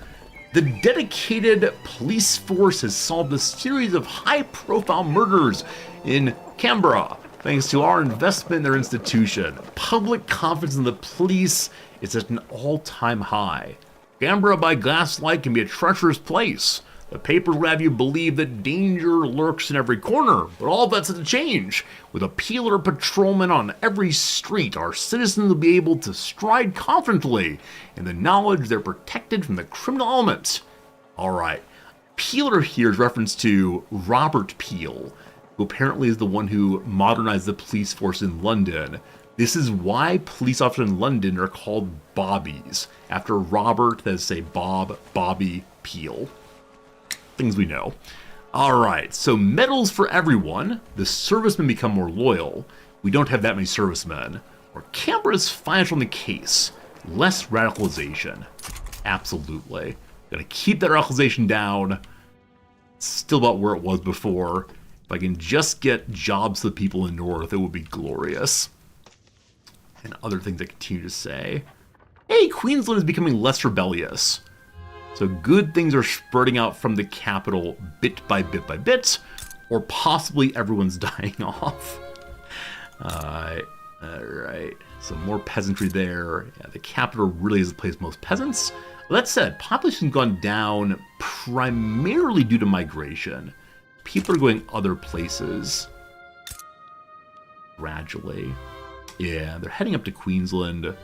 The dedicated police force has solved a series of high-profile murders in Canberra, thanks to our investment in their institution. Public confidence in the police is at an all-time high. Canberra by gaslight can be a treacherous place. The papers will have you believe that danger lurks in every corner, but all of that's to change. With a peeler patrolman on every street, our citizens will be able to stride confidently in the knowledge they're protected from the criminal element. Alright, Peeler here is reference to Robert Peel, who apparently is the one who modernized the police force in London. This is why police officers in London are called Bobbies, after Robert, that is, say, Bob, Bobby, Peel. Things we know. Alright, so medals for everyone. The servicemen become more loyal. We don't have that many servicemen. Or Canberra's financial in the case. Less radicalization. Absolutely. Gonna keep that radicalization down. Still about where it was before. If I can just get jobs to the people in the north, it would be glorious. And other things I continue to say. Hey, Queensland is becoming less rebellious. So good things are spreading out from the capital bit by bit by bit, or possibly everyone's dying off. Alright, so more peasantry there. Yeah, the capital really is the place with most peasants. That said, population's gone down primarily due to migration. People are going other places. Gradually. Yeah, they're heading up to Queensland.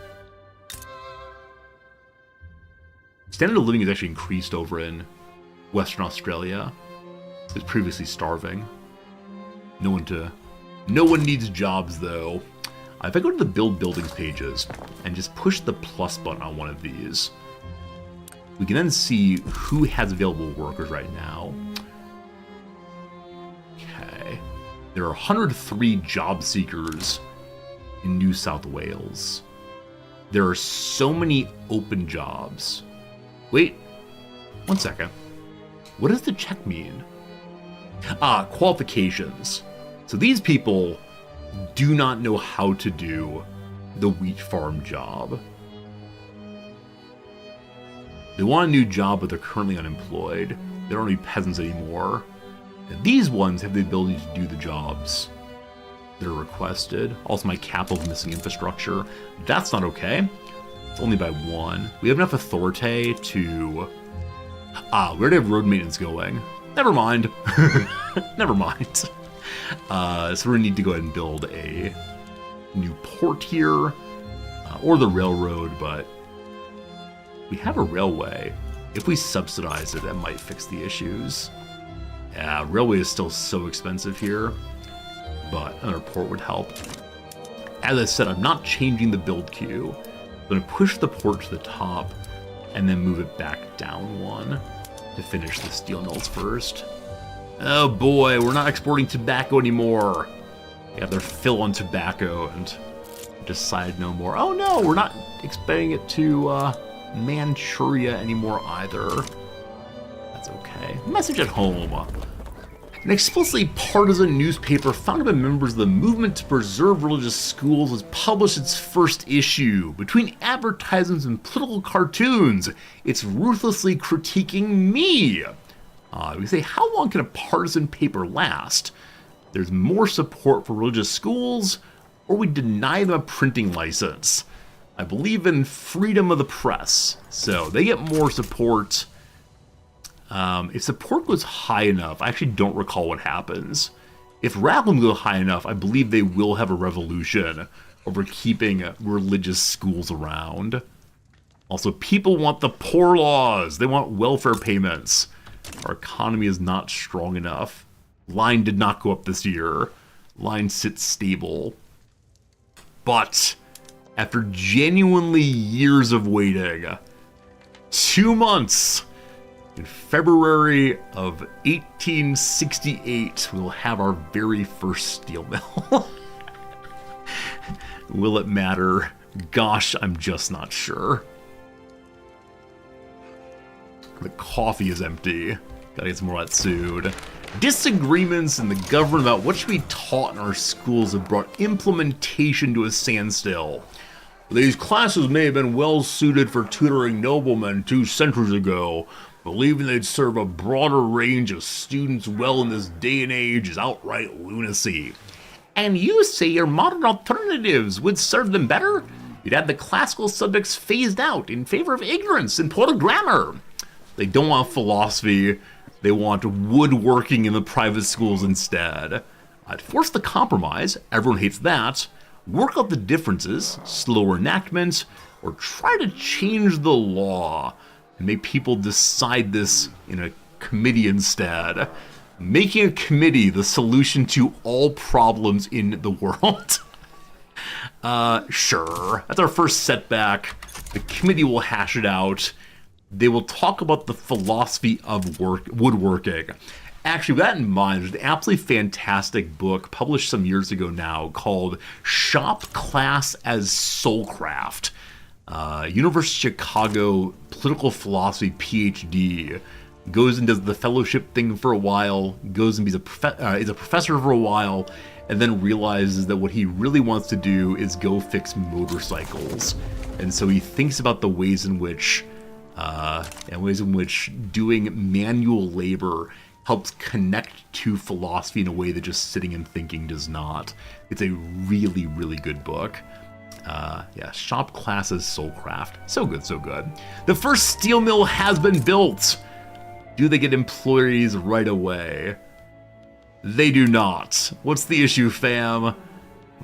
Standard of living is actually increased over in Western Australia. It was previously starving. No one needs jobs though. If I go to the build buildings pages and just push the plus button on one of these, we can then see who has available workers right now. Okay. There are 103 job seekers in New South Wales. There are so many open jobs. Wait, one second. What does the check mean? Qualifications. So these people do not know how to do the wheat farm job. They want a new job, but they're currently unemployed. They don't need peasants anymore. And these ones have the ability to do the jobs that are requested. Also, my capital of missing infrastructure. That's not okay. It's only by one. We have enough authority to... we already have road maintenance going. Never mind. Never mind. So we're gonna need to go ahead and build a new port here, or the railroad, but we have a railway. If we subsidize it, that might fix the issues. Yeah, railway is still so expensive here, but another port would help. As I said, I'm not changing the build queue. I'm going to push the port to the top and then move it back down one to finish the steel mills first. Oh boy, we're not exporting tobacco anymore. They got their fill on tobacco and decide no more. Oh no, we're not expanding it to Manchuria anymore either. That's okay. Message at home. An explicitly partisan newspaper founded by members of the Movement to Preserve Religious Schools has published its first issue. Between advertisements and political cartoons, it's ruthlessly critiquing me. We say, how long can a partisan paper last? There's more support for religious schools, or we deny them a printing license. I believe in freedom of the press, so they get more support. If support goes high enough, I actually don't recall what happens. If radicalism goes high enough, I believe they will have a revolution over keeping religious schools around. Also, people want the poor laws. They want welfare payments. Our economy is not strong enough. Line did not go up this year. Line sits stable. But after genuinely years of waiting, 2 months, in February of 1868, we'll have our very first steel mill. Will it matter? Gosh, I'm just not sure. The coffee is empty. Gotta get some more of that sued. Disagreements in the government about what should be taught in our schools have brought implementation to a standstill. These classes may have been well suited for tutoring noblemen 2 centuries ago. Believing they'd serve a broader range of students well in this day and age is outright lunacy. And you say your modern alternatives would serve them better? You'd have the classical subjects phased out in favor of ignorance and poetic grammar. They don't want philosophy. They want woodworking in the private schools instead. I'd force the compromise. Everyone hates that. Work out the differences, slower enactment, or try to change the law and make people decide this in a committee instead. Making a committee the solution to all problems in the world. Sure. That's our first setback. The committee will hash it out. They will talk about the philosophy of woodworking. Actually, with that in mind, there's an absolutely fantastic book published some years ago now called Shop Class as Soulcraft. University of Chicago political philosophy PhD goes and does the fellowship thing for a while, goes and is a professor for a while, and then realizes that what he really wants to do is go fix motorcycles. And so he thinks about the ways in which doing manual labor helps connect to philosophy in a way that just sitting and thinking does not. It's a really, really good book. Shop Class as Soulcraft. So good, so good. The first steel mill has been built. Do they get employees right away? They do not. What's the issue, fam?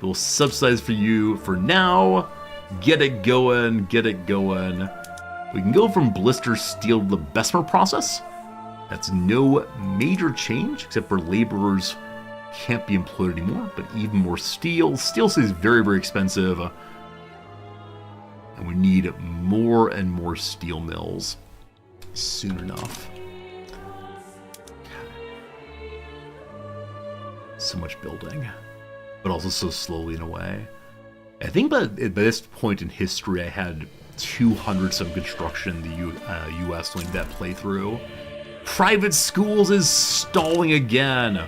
We'll subsidize for you for now. Get it going, get it going. We can go from blister steel to the Bessemer process. That's no major change, except for laborers can't be employed anymore, but even more steel. Steel is very, very expensive. And we need more and more steel mills soon enough. So much building, but also so slowly in a way. I think by this point in history, I had 200 some construction in the US doing that playthrough. Private schools is stalling again.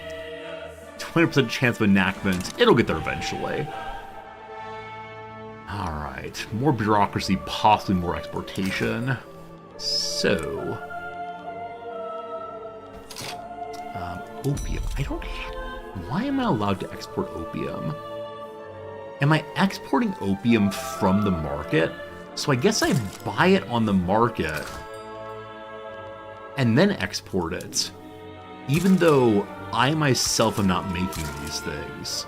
20% chance of enactment. It'll get there eventually. Alright, more bureaucracy, possibly more exportation. So... opium. I don't have... Why am I allowed to export opium? Am I exporting opium from the market? So I guess I buy it on the market and then export it, even though I myself am not making these things.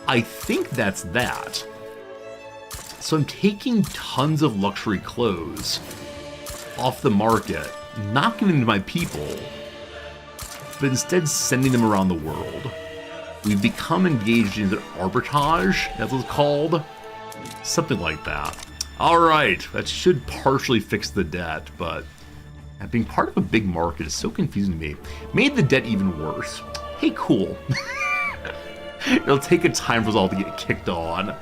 I think that's that. So I'm taking tons of luxury clothes off the market, not giving them to my people, but instead sending them around the world. We've become engaged in an arbitrage, that's what it's called. Something like that. Alright, that should partially fix the debt, but being part of a big market is so confusing to me. Made the debt even worse. Hey, cool. It'll take a time for us all to get kicked on.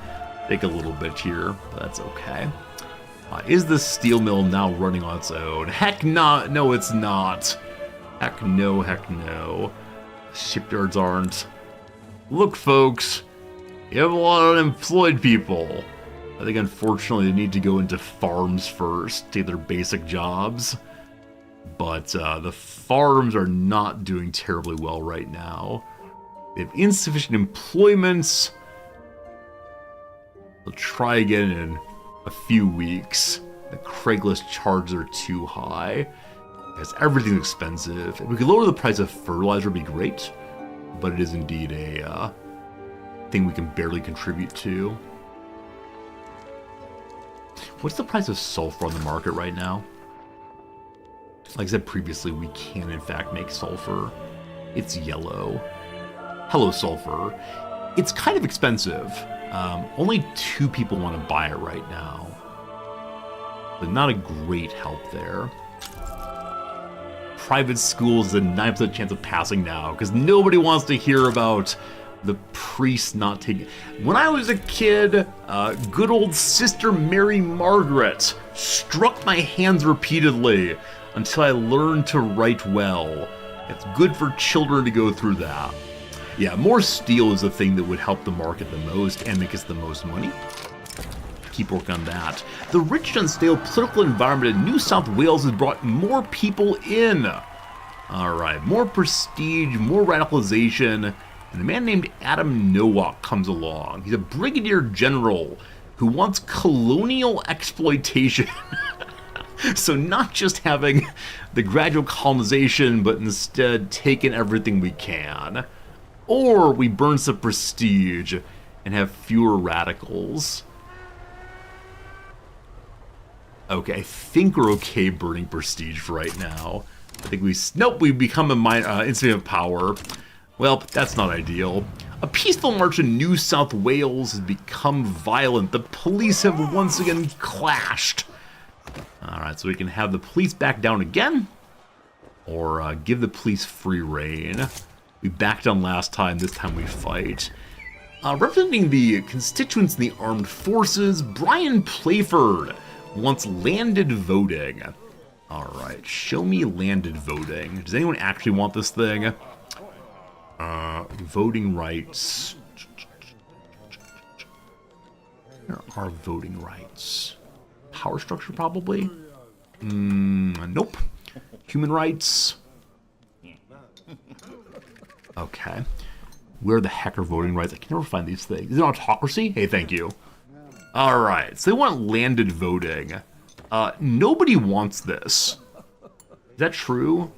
Take a little bit here, but that's okay. Is the steel mill now running on its own? Heck not. No, it's not. Heck no, heck no. Shipyards aren't. Look, folks, you have a lot of unemployed people. I think, unfortunately, they need to go into farms first, take their basic jobs. But the farms are not doing terribly well right now. They have insufficient employments. They'll try again in a few weeks. The Craigslist charges are too high, because everything's expensive. If we could lower the price of fertilizer, it'd be great. But it is indeed a thing we can barely contribute to. What's the price of sulfur on the market right now? Like I said previously, we can in fact make sulfur. It's yellow. Hello, sulfur. It's kind of expensive. Only 2 people want to buy it right now. But not a great help there. Private schools, a 9% chance of passing now, because nobody wants to hear about the priest not taking... When I was a kid, good old Sister Mary Margaret struck my hands repeatedly. until I learn to write well. It's good for children to go through that. Yeah, more steel is the thing that would help the market the most and make us the most money. Keep working on that. The rich and unstable political environment in New South Wales has brought more people in. Alright, more prestige, more radicalization, and a man named Adam Nowak comes along. He's a brigadier general who wants colonial exploitation. So not just having the gradual colonization, but instead taking everything we can. Or we burn some prestige and have fewer radicals. Okay, I think we're okay burning prestige for right now. I think we become a instrument of power. Well, that's not ideal. A peaceful march in New South Wales has become violent. The police have once again clashed. Alright, so we can have the police back down again, or give the police free rein. We backed down last time, this time we fight. Representing the constituents in the armed forces, Brian Playford wants landed voting. Alright, show me landed voting. Does anyone actually want this thing? Voting rights. Where are voting rights? Power structure, probably? Nope. Human rights. Okay. Where the heck are voting rights? I can never find these things. Is it autocracy? Hey, thank you. Alright, so they want landed voting. Nobody wants this. Is that true?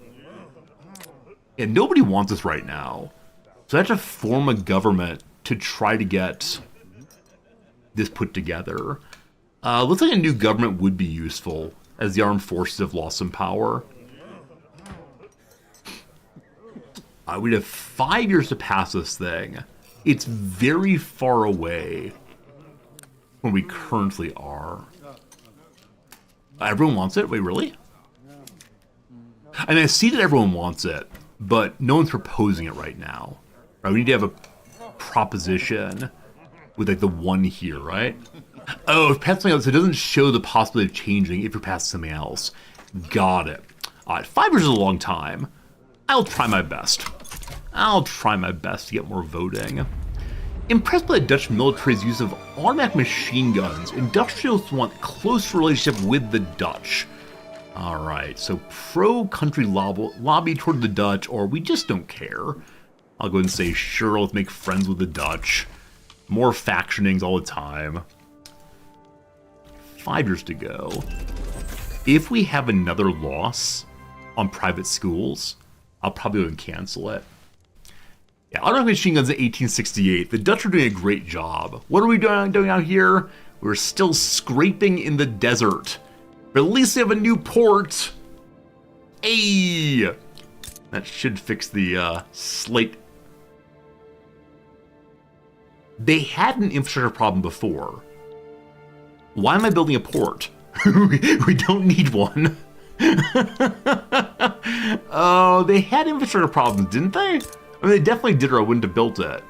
Yeah, nobody wants this right now. So I have to form a government to try to get this put together. Looks like a new government would be useful, as the armed forces have lost some power. We'd have 5 years to pass this thing. It's very far away from where we currently are. Everyone wants it? Wait, really? I mean, I see that everyone wants it, but no one's proposing it right now. Right? We need to have a proposition with like the one here, right? Oh, if passing something else, it doesn't show the possibility of changing if you're passing something else. Got it. Alright, 5 years is a long time. I'll try my best. I'll try my best to get more voting. Impressed by the Dutch military's use of automatic machine guns, industrialists want close relationship with the Dutch. Alright, so pro-country lobby toward the Dutch, or we just don't care. I'll go ahead and say, sure, let's make friends with the Dutch. More factionings all the time. 5 years to go. If we have another loss on private schools, I'll probably go and cancel it. Yeah, automatic machine guns in 1868. The Dutch are doing a great job. What are we doing out here? We're still scraping in the desert. But at least they have a new port. Hey! That should fix the slate. They had an infrastructure problem before. Why am I building a port? We don't need one. Oh, they had infrastructure problems, didn't they? I mean, they definitely did, or I wouldn't have built it.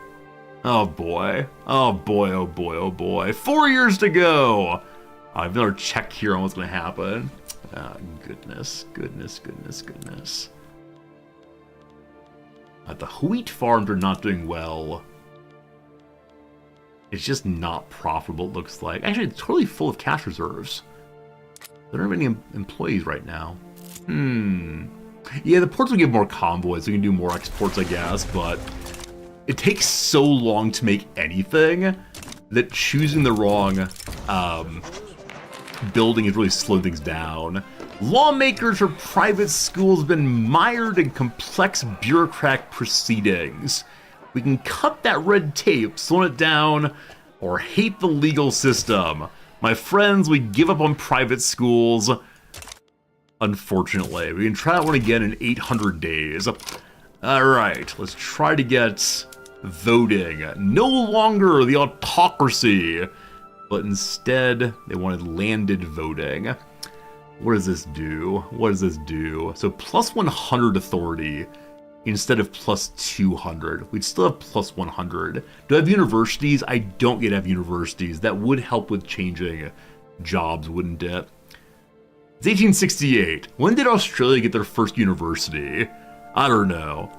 Oh boy. Oh boy, oh boy, oh boy. 4 years to go! I've another check here on what's going to happen. Goodness, goodness, goodness, goodness. The wheat farms are not doing well. It's just not profitable, it looks like. Actually, it's totally full of cash reserves. There aren't many employees right now. Yeah, the ports will give more convoys. We can do more exports, I guess, but it takes so long to make anything that choosing the wrong building is really slowing things down. Lawmakers for private schools have been mired in complex bureaucratic proceedings. We can cut that red tape, slow it down, or hate the legal system. My friends, we give up on private schools. Unfortunately, we can try that one again in 800 days. Alright, let's try to get voting. No longer the autocracy, but instead they wanted landed voting. What does this do? What does this do? So plus 100 authority instead of plus 200. We'd still have plus 100. Do I have universities? I don't yet have universities. That would help with changing jobs, wouldn't it? It's 1868. When did Australia get their first university? I don't know.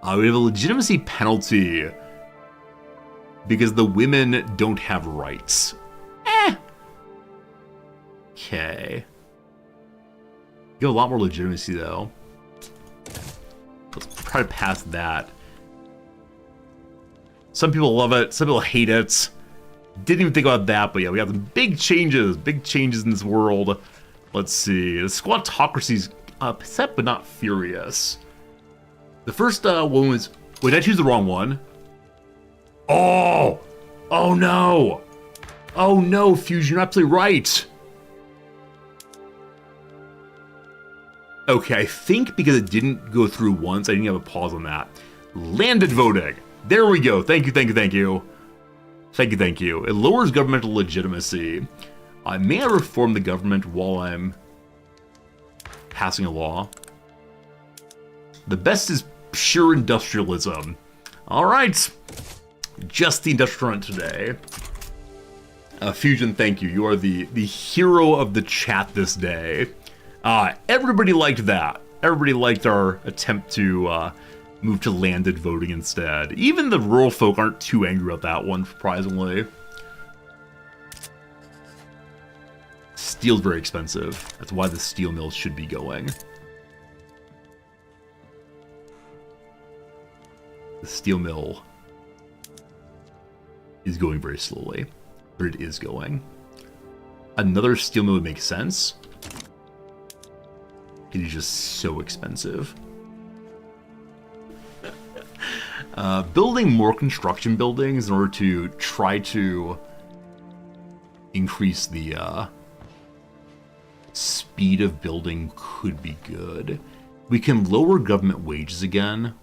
We have a legitimacy penalty because the women don't have rights. Okay. You have a lot more legitimacy, though. Let's try to pass that. Some people love it, some people hate it. Didn't even think about that, but yeah, we got some big changes in this world. Let's see. The squatocracy's upset but not furious. The first one was... Wait, did I choose the wrong one? Oh! Oh no! Oh no, Fusion, you're absolutely right! Okay, I think because it didn't go through once, I didn't have a pause on that. Landed voting! There we go, thank you. It lowers governmental legitimacy. May I reform the government while I'm passing a law? The best is pure industrialism. Alright. Just the industrial front today. Fusion, thank you. You are the hero of the chat this day. Everybody liked that. Everybody liked our attempt to move to landed voting instead. Even the rural folk aren't too angry about that one, surprisingly. Steel's very expensive. That's why the steel mills should be going. The steel mill is going very slowly, but it is going. Another steel mill would make sense. It is just so expensive. Building more construction buildings in order to try to increase the speed of building could be good. We can lower government wages again,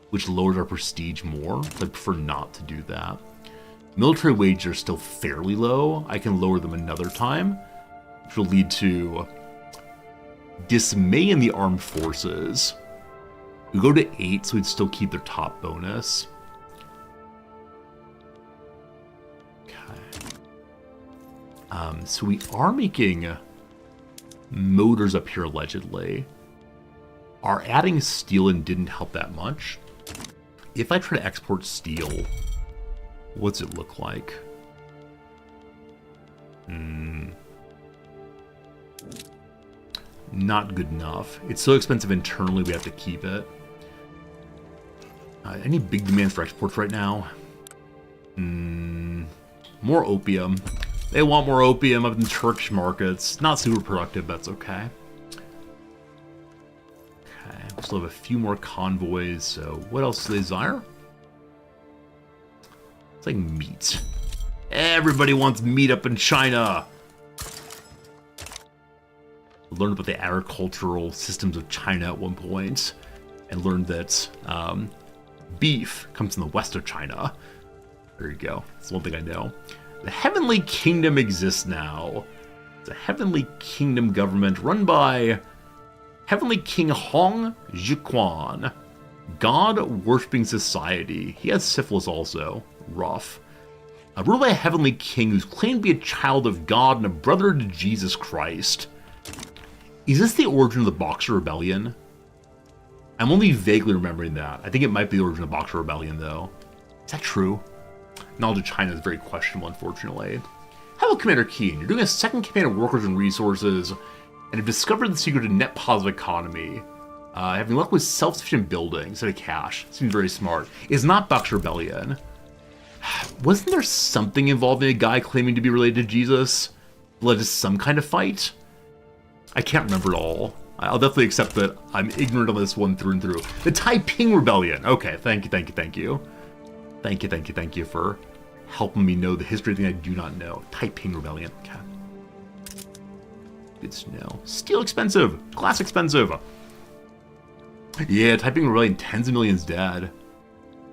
which lowers our prestige more. I prefer not to do that. Military wages are still fairly low. I can lower them another time, which will lead to dismay in the armed forces. We go to 8, so we'd still keep their top bonus. Okay. So we are making motors up here, allegedly. Our adding steel in didn't help that much. If I try to export steel, what's it look like? Not good enough. It's so expensive internally, we have to keep it. Any big demands for exports right now? More opium. They want more opium up in Turkish markets. Not super productive, that's okay. Okay, we still have a few more convoys, so what else do they desire? It's like meat. Everybody wants meat up in China! Learned about the agricultural systems of China at one point, and learned that beef comes from the west of China. There you go. That's one thing I know. The Heavenly Kingdom exists now. It's a Heavenly Kingdom government run by Heavenly King Hong Jiquan. God-worshipping society. He has syphilis also. Rough. Ruled by a Heavenly King who's claimed to be a child of God and a brother to Jesus Christ. Is this the origin of the Boxer Rebellion? I'm only vaguely remembering that. I think it might be the origin of the Boxer Rebellion, though. Is that true? Knowledge of China is very questionable, unfortunately. Hello, Commander Keen. You're doing a second campaign of workers and resources, and have discovered the secret to net positive economy. Having luck with self-sufficient building instead of cash. Seems very smart. It's not Boxer Rebellion. Wasn't there something involving a guy claiming to be related to Jesus? Led to some kind of fight? I can't remember it all. I'll definitely accept that I'm ignorant on this one through and through. The Taiping Rebellion. Okay, thank you. Thank you for helping me know the history of the thing I do not know. Taiping Rebellion. Okay. Good to know. Steel expensive. Glass expensive. Yeah, Taiping Rebellion, tens of millions dead.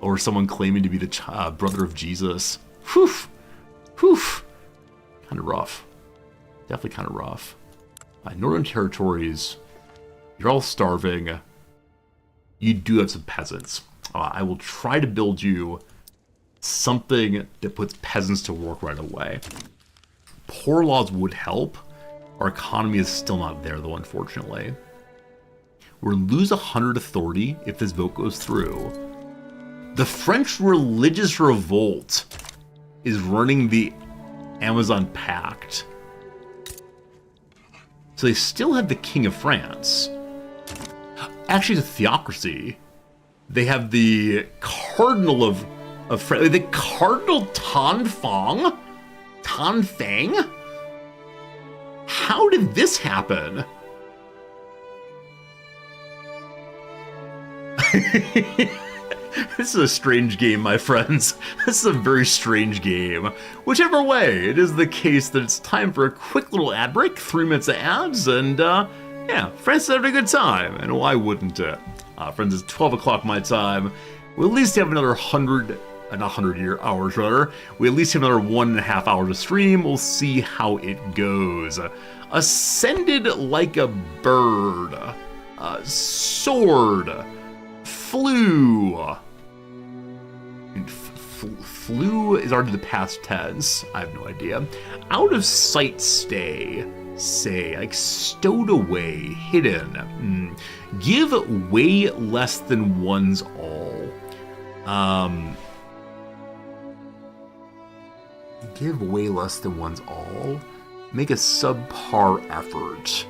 Or someone claiming to be the brother of Jesus. Whew. Kind of rough. Definitely kind of rough. Northern Territories, you're all starving. You do have some peasants. I will try to build you something that puts peasants to work right away. poor laws would help. Our economy is still not there, though, unfortunately. We'll lose 100 authority if this vote goes through. The French Religious Revolt is running the Amazon Pact. So they still have the King of France. Actually, it's a theocracy. They have the Cardinal of France. The Cardinal Tanfang? Tanfang? How did this happen? This is a strange game, my friends. This is a very strange game. Whichever way, it is the case that it's time for a quick little ad break, 3 minutes of ads, and yeah, France is having a good time, and why wouldn't it? Friends, it's 12 o'clock my time. We'll at least have another 100, not 100 hours rather. We at least have another 1.5 hours of stream. We'll see how it goes. Ascended like a bird. Sword. Flew. Flew is already the past tense. I have no idea. Out of sight stay. Say, like stowed away, hidden. Give way less than one's all. Give way less than one's all. Make a subpar effort.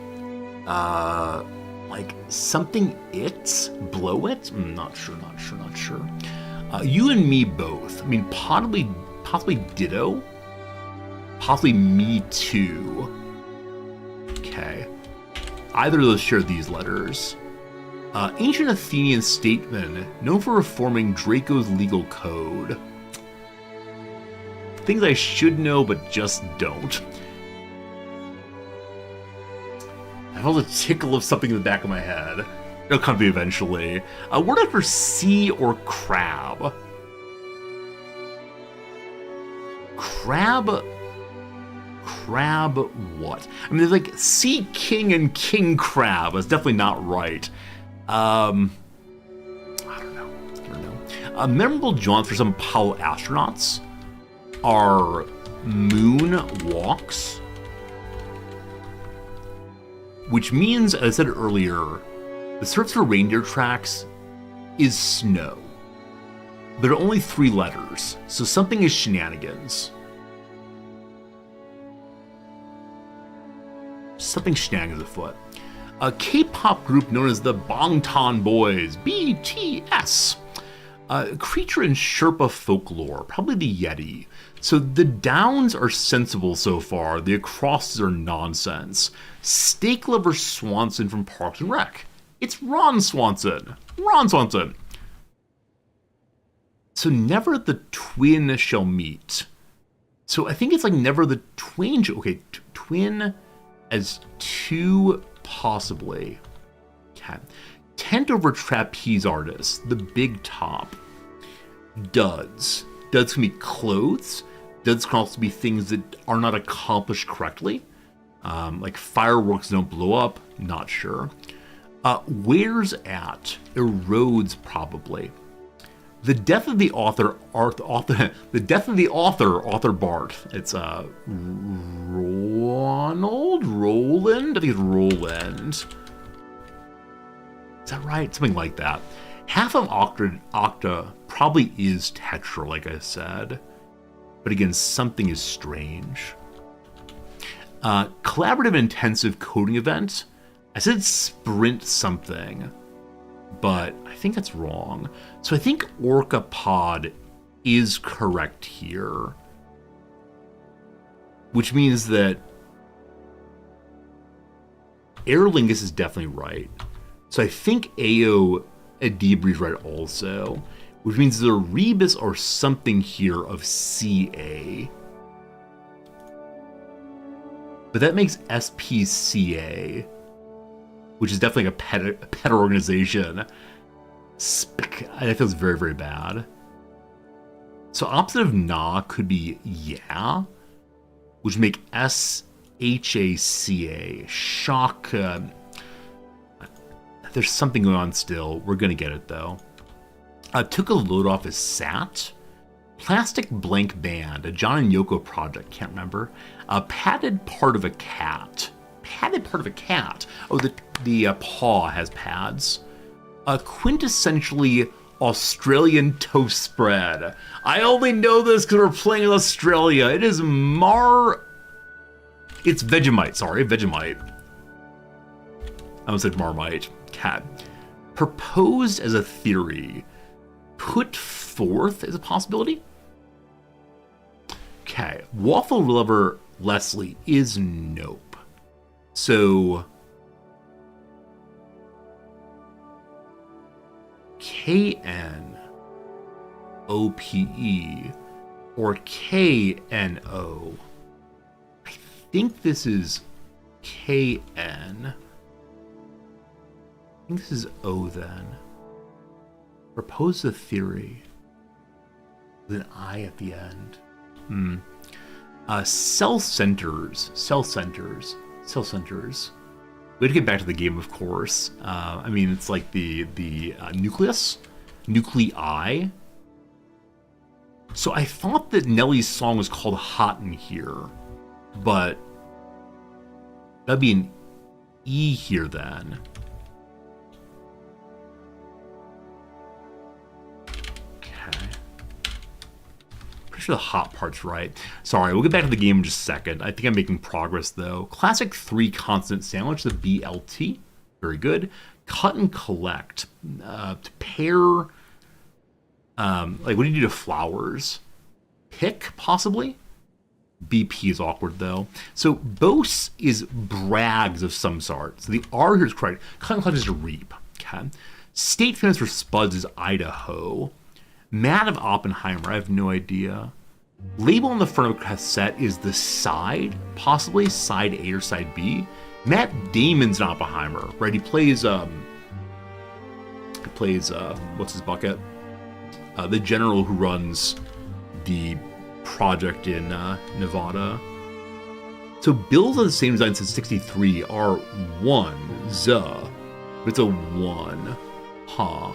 Like something it? Blow it? Not sure. You and me both. I mean, possibly ditto. Possibly me too. Okay. Either of those share these letters. Ancient Athenian statesman known for reforming Draco's legal code. Things I should know but just don't. I felt a tickle of something in the back of my head. It'll come to me eventually. Word after sea or crab. Crab what? I mean, there's like Sea King and King Crab. That's definitely not right. I don't know. Memorable jaunts for some Apollo astronauts are moon walks, which means, as I said earlier, the search for reindeer tracks is snow. There are only 3 letters, so something is shenanigans. Something shenanigans afoot. A K-pop group known as the Bangtan Boys, BTS. A creature in Sherpa folklore, probably the Yeti. So the downs are sensible so far, the acrosses are nonsense. Steak lover Swanson from Parks and Rec. It's Ron Swanson. Ron Swanson. So never the twin shall meet. So I think it's like never the twain shall... Okay, twin as 2 possibly. Okay. Tent over trapeze artist. The big top. Duds. Duds can be clothes. Duds can also be things that are not accomplished correctly. Like fireworks don't blow up. Not sure. Wears at. Erodes probably. The death of the author, the death of the author Barth. It's Roland? I think it's Roland. Is that right? Something like that. Half of Octa probably is Tetra, like I said. But again, something is strange. Collaborative intensive coding event. I said sprint something, but I think that's wrong. So I think Orcapod is correct here. Which means that Aer Lingus is definitely right. So I think Ao Adibri is right also. Which means there's a rebus or something here of CA. But that makes SPCA, which is definitely a pet organization. That feels very, very bad. So opposite of nah could be yeah, which would make SHACA. Shock. There's something going on still. We're going to get it, though. Took a load off as SAT. Plastic Blank Band, a John and Yoko project, can't remember. A padded part of a cat. Padded part of a cat. Oh, the paw has pads. A quintessentially Australian toast spread. I only know this because we're playing in Australia. It is It's Vegemite, sorry, Vegemite. I almost said Marmite. Cat. Proposed as a theory. Put forth as a possibility? Okay. Waffle lover Leslie is nope. So KNOPE or KNO. I think this is KN. I think this is O then. Propose the theory with an I at the end. Cell centers. We had to get back to the game, of course. I mean, it's like the nucleus, nuclei. So I thought that Nelly's song was called Hot in Here, but that'd be an E here then. Pretty sure the hot part's right. Sorry, we'll get back to the game in just a second. I think I'm making progress though. Classic 3 consonant sandwich, the BLT. Very good. Cut and collect. To pair, like what do you do to flowers? Pick, possibly? BP is awkward though. So Bose is brags of some sort. So the R here is correct. Cut and collect is to reap. Okay. State famous for spuds is Idaho. Mad of Oppenheimer, I have no idea. Label on the front of a cassette is the side, possibly side A or side B. Matt Damon's an Oppenheimer, right? He plays what's his bucket? The general who runs the project in Nevada. So bills are the same design since 63 are one, but it's a one, huh?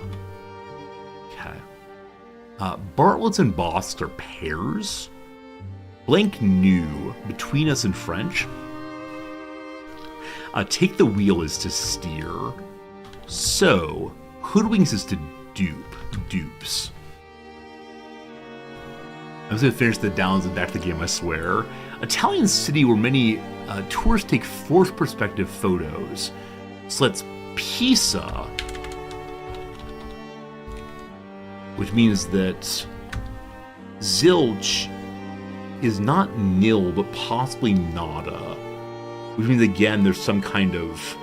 Bartlett's and Boss are pairs. Blank new, between us and French. Take the wheel is to steer. So, hoodwinks is to dupe, dupes. I'm just gonna finish the downs and back to the game, I swear. Italian city where many tourists take fourth perspective photos. So that's Pisa. Which means that zilch is not nil, but possibly nada. Which means, again, there's some kind of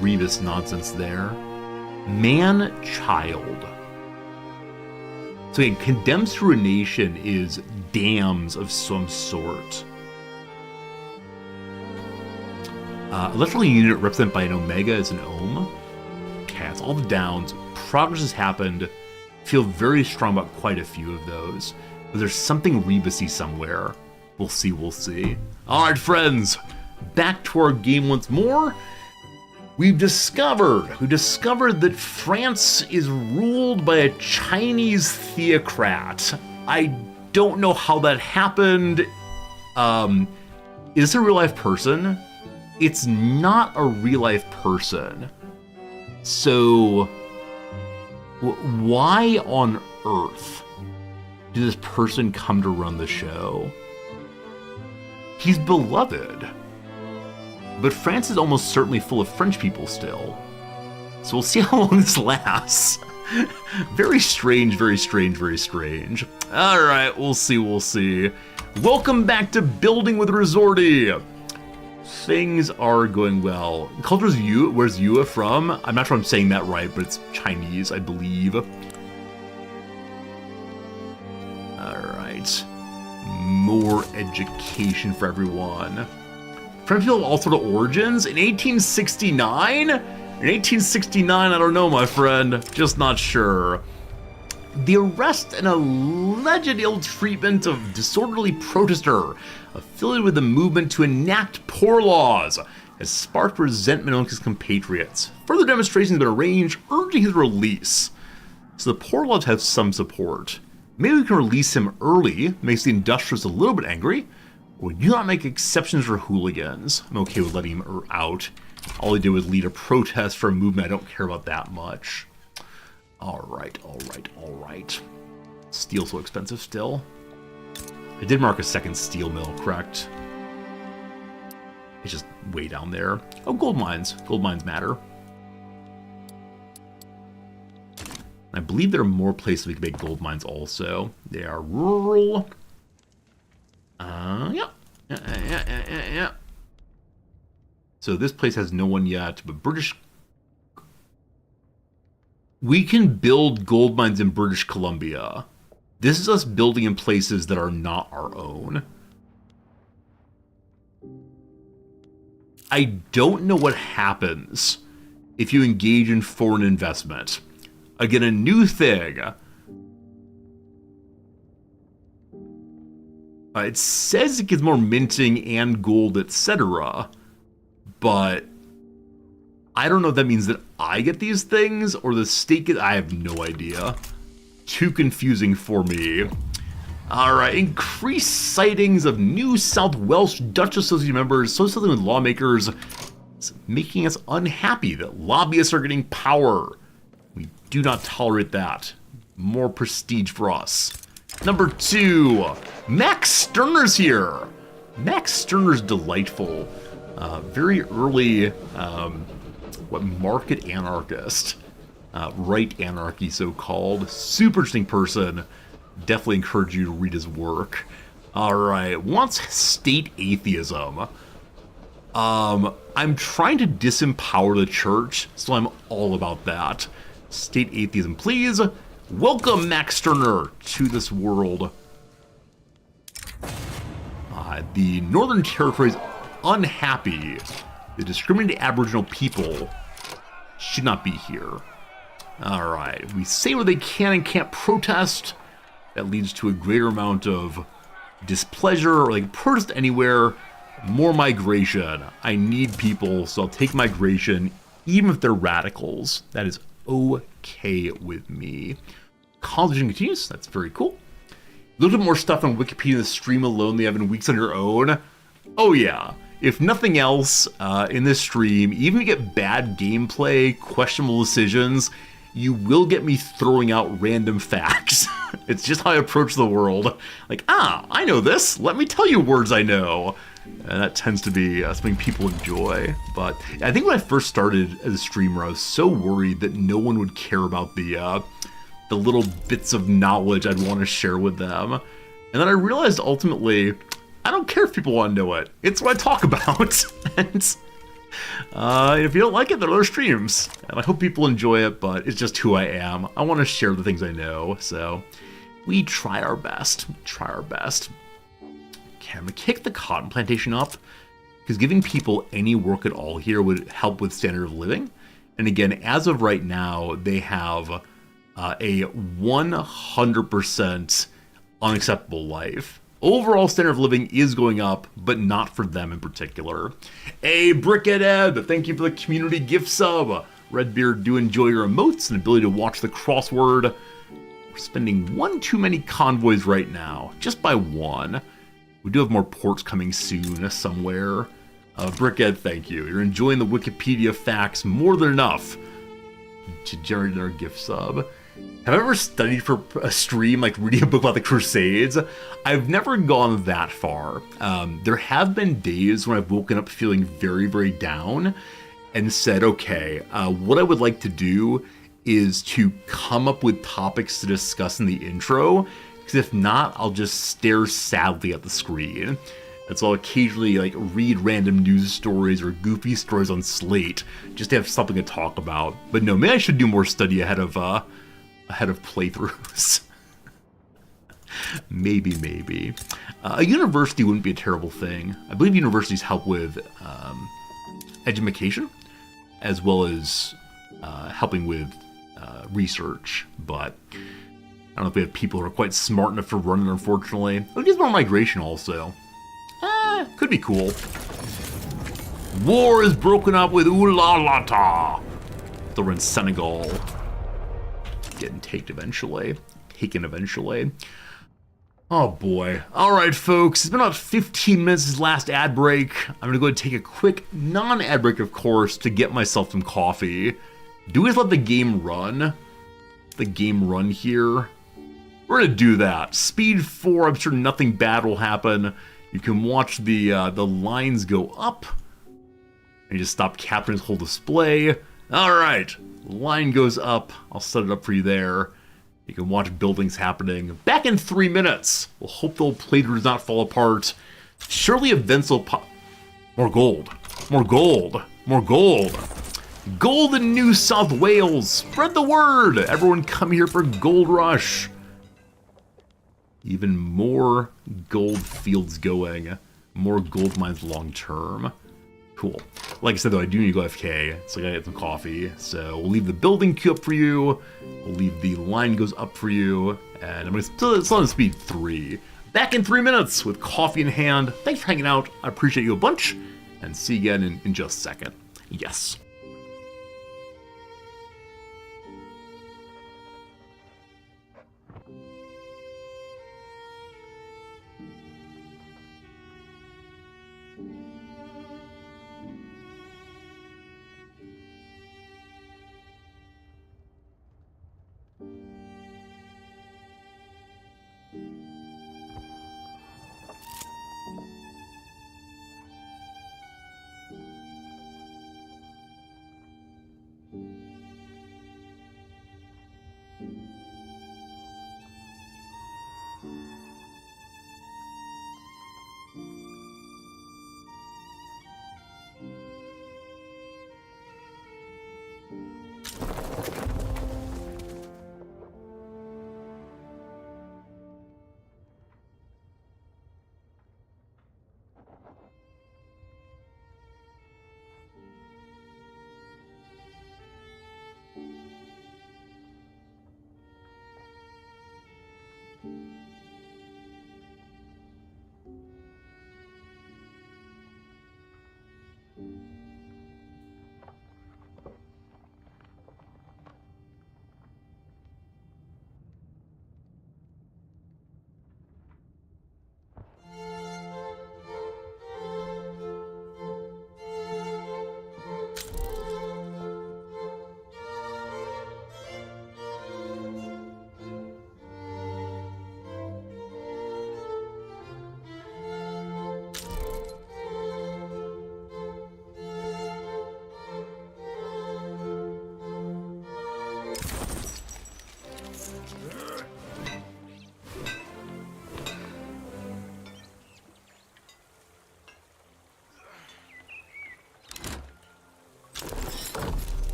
Rebus nonsense there. Man-child. So again, condemns to ruination is dams of some sort. Electrical unit represented by an omega is an ohm. Okay, that's all the downs. Progress has happened. Feel very strong about quite a few of those. But there's something Rebusy somewhere. We'll see. Alright, friends. Back to our game once more. We've discovered that France is ruled by a Chinese theocrat. I don't know how that happened. Is this a real life person? It's not a real life person. So why on earth did this person come to run the show? He's beloved. But France is almost certainly full of French people still. So we'll see how long this lasts. Very strange. Alright, we'll see. Welcome back to Building with Resorty. Things are going well. Culture's Yu, where's Yua from? I'm not sure I'm saying that right, but it's Chinese, I believe. Alright. More education for everyone. French people have all sort of origins. In 1869? In 1869, I don't know, my friend. Just not sure. The arrest and alleged ill treatment of disorderly protester affiliated with the movement to enact poor laws has sparked resentment among his compatriots. Further demonstrations have been arranged urging his release. So the poor laws have some support. Maybe we can release him early, makes the industrialists a little bit angry. We do not make exceptions for hooligans. I'm okay with letting him out. All he did was lead a protest for a movement I don't care about that much. Alright. Steel's so expensive still. I did mark a second steel mill, correct? It's just way down there. Oh, gold mines. Gold mines matter. I believe there are more places we can make gold mines also. They are rural. Yeah. So this place has no one yet, but British... We can build gold mines in British Columbia. This is us building in places that are not our own. I don't know what happens if you engage in foreign investment. Again, a new thing. It says it gets more minting and gold, etc. But I don't know if that means that I get these things or the state gets... I have no idea. Too confusing for me. Alright, increased sightings of New South Welsh Dutch Association members associating with lawmakers. It's making us unhappy that lobbyists are getting power. We do not tolerate that. More prestige for us. Number 2, Max Stirner's here. Max Stirner's delightful. Very early, market anarchist. Right anarchy, so-called. Super interesting person. Definitely encourage you to read his work. Alright, wants state atheism. I'm trying to disempower the church, so I'm all about that. State atheism, please. Welcome, Max Stirner, to this world. The Northern Territories unhappy. The discriminated Aboriginal people should not be here. Alright, we say what they can and can't protest. That leads to a greater amount of displeasure, or like protest anywhere. More migration. I need people, so I'll take migration, even if they're radicals. That is okay with me. Colonization continues. That's very cool. A little bit more stuff on Wikipedia in the stream alone they have in Weeks on Your Own. Oh yeah. If nothing else, in this stream, even if you get bad gameplay, questionable decisions, you will get me throwing out random facts. It's just how I approach the world. Like, I know this. Let me tell you words I know. And that tends to be something people enjoy. But I think when I first started as a streamer, I was so worried that no one would care about the little bits of knowledge I'd want to share with them. And then I realized ultimately, I don't care if people want to know it. It's what I talk about. And if you don't like it, there are other streams. And I hope people enjoy it, but it's just who I am. I want to share the things I know, so we try our best. Can we kick the cotton plantation up? Because giving people any work at all here would help with standard of living. And again, as of right now, they have a 100% unacceptable life. Overall standard of living is going up, but not for them in particular. Hey, Brickhead Ed, thank you for the community gift sub. Redbeard, do enjoy your emotes and ability to watch the crossword. We're spending one too many convoys right now, just by one. We do have more ports coming soon somewhere. Brickhead, thank you. You're enjoying the Wikipedia facts more than enough to generate another gift sub. Have I ever studied for a stream, like reading a book about the Crusades? I've never gone that far. There have been days when I've woken up feeling very, very down and said, okay, what I would like to do is to come up with topics to discuss in the intro, because if not, I'll just stare sadly at the screen. And so I'll occasionally like read random news stories or goofy stories on Slate just to have something to talk about. But no, maybe I should do more study ahead of playthroughs. maybe. A university wouldn't be a terrible thing. I believe universities help with education, as well as helping with research, but I don't know if we have people who are quite smart enough to run it, unfortunately. Oh, it gives more migration also. Could be cool. War is broken up with Ulaanbaatar. They're in Senegal. Getting taken eventually. taken eventually. Oh boy. Alright folks, it's been about 15 minutes since last ad break. I'm gonna go ahead and take a quick non-ad break, of course, to get myself some coffee. Do we just let the game run? The game run here? We're gonna do that. Speed 4, I'm sure nothing bad will happen. You can watch the lines go up. And just stop capturing this whole display. Alright, line goes up. I'll set it up for you there. You can watch buildings happening. Back in 3 minutes. We'll hope the old playthrough does not fall apart. Surely events will pop. More gold. More gold. More gold. Gold in New South Wales. Spread the word. Everyone come here for Gold Rush. Even more gold fields going. More gold mines long term. Cool. Like I said, though, I do need to go AFK, so I gotta get some coffee. So we'll leave the building queue up for you. We'll leave the line goes up for you. And I'm gonna still on speed 3. Back in 3 minutes with coffee in hand. Thanks for hanging out. I appreciate you a bunch. And see you again in just a second. Yes.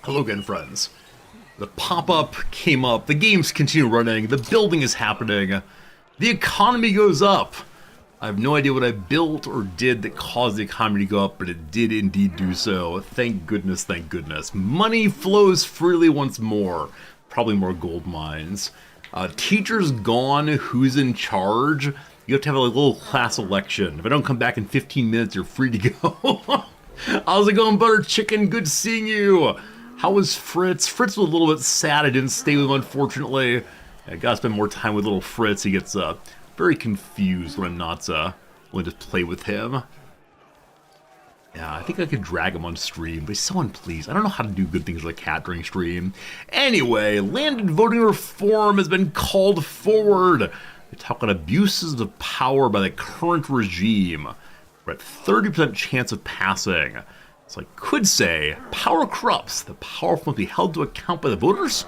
Hello again, friends. The pop-up came up, the games continue running, the building is happening, the economy goes up. I have no idea what I built or did that caused the economy to go up, but it did indeed do so. Thank goodness, thank goodness. Money flows freely once more. Probably more gold mines. Teachers gone, who's in charge? You have to have a little class election. If I don't come back in 15 minutes, you're free to go. How's it going, Butter Chicken? Good seeing you. How was Fritz? Fritz was a little bit sad I didn't stay with him, unfortunately. I gotta spend more time with little Fritz. He gets very confused when I'm not willing to play with him. Yeah, I think I could drag him on stream, but he's so unpleased. I don't know how to do good things like a cat during stream. Anyway, landed voting reform has been called forward. They talk on abuses of power by the current regime. We're at 30% chance of passing. So I could say, power corrupts. The powerful must be held to account by the voters.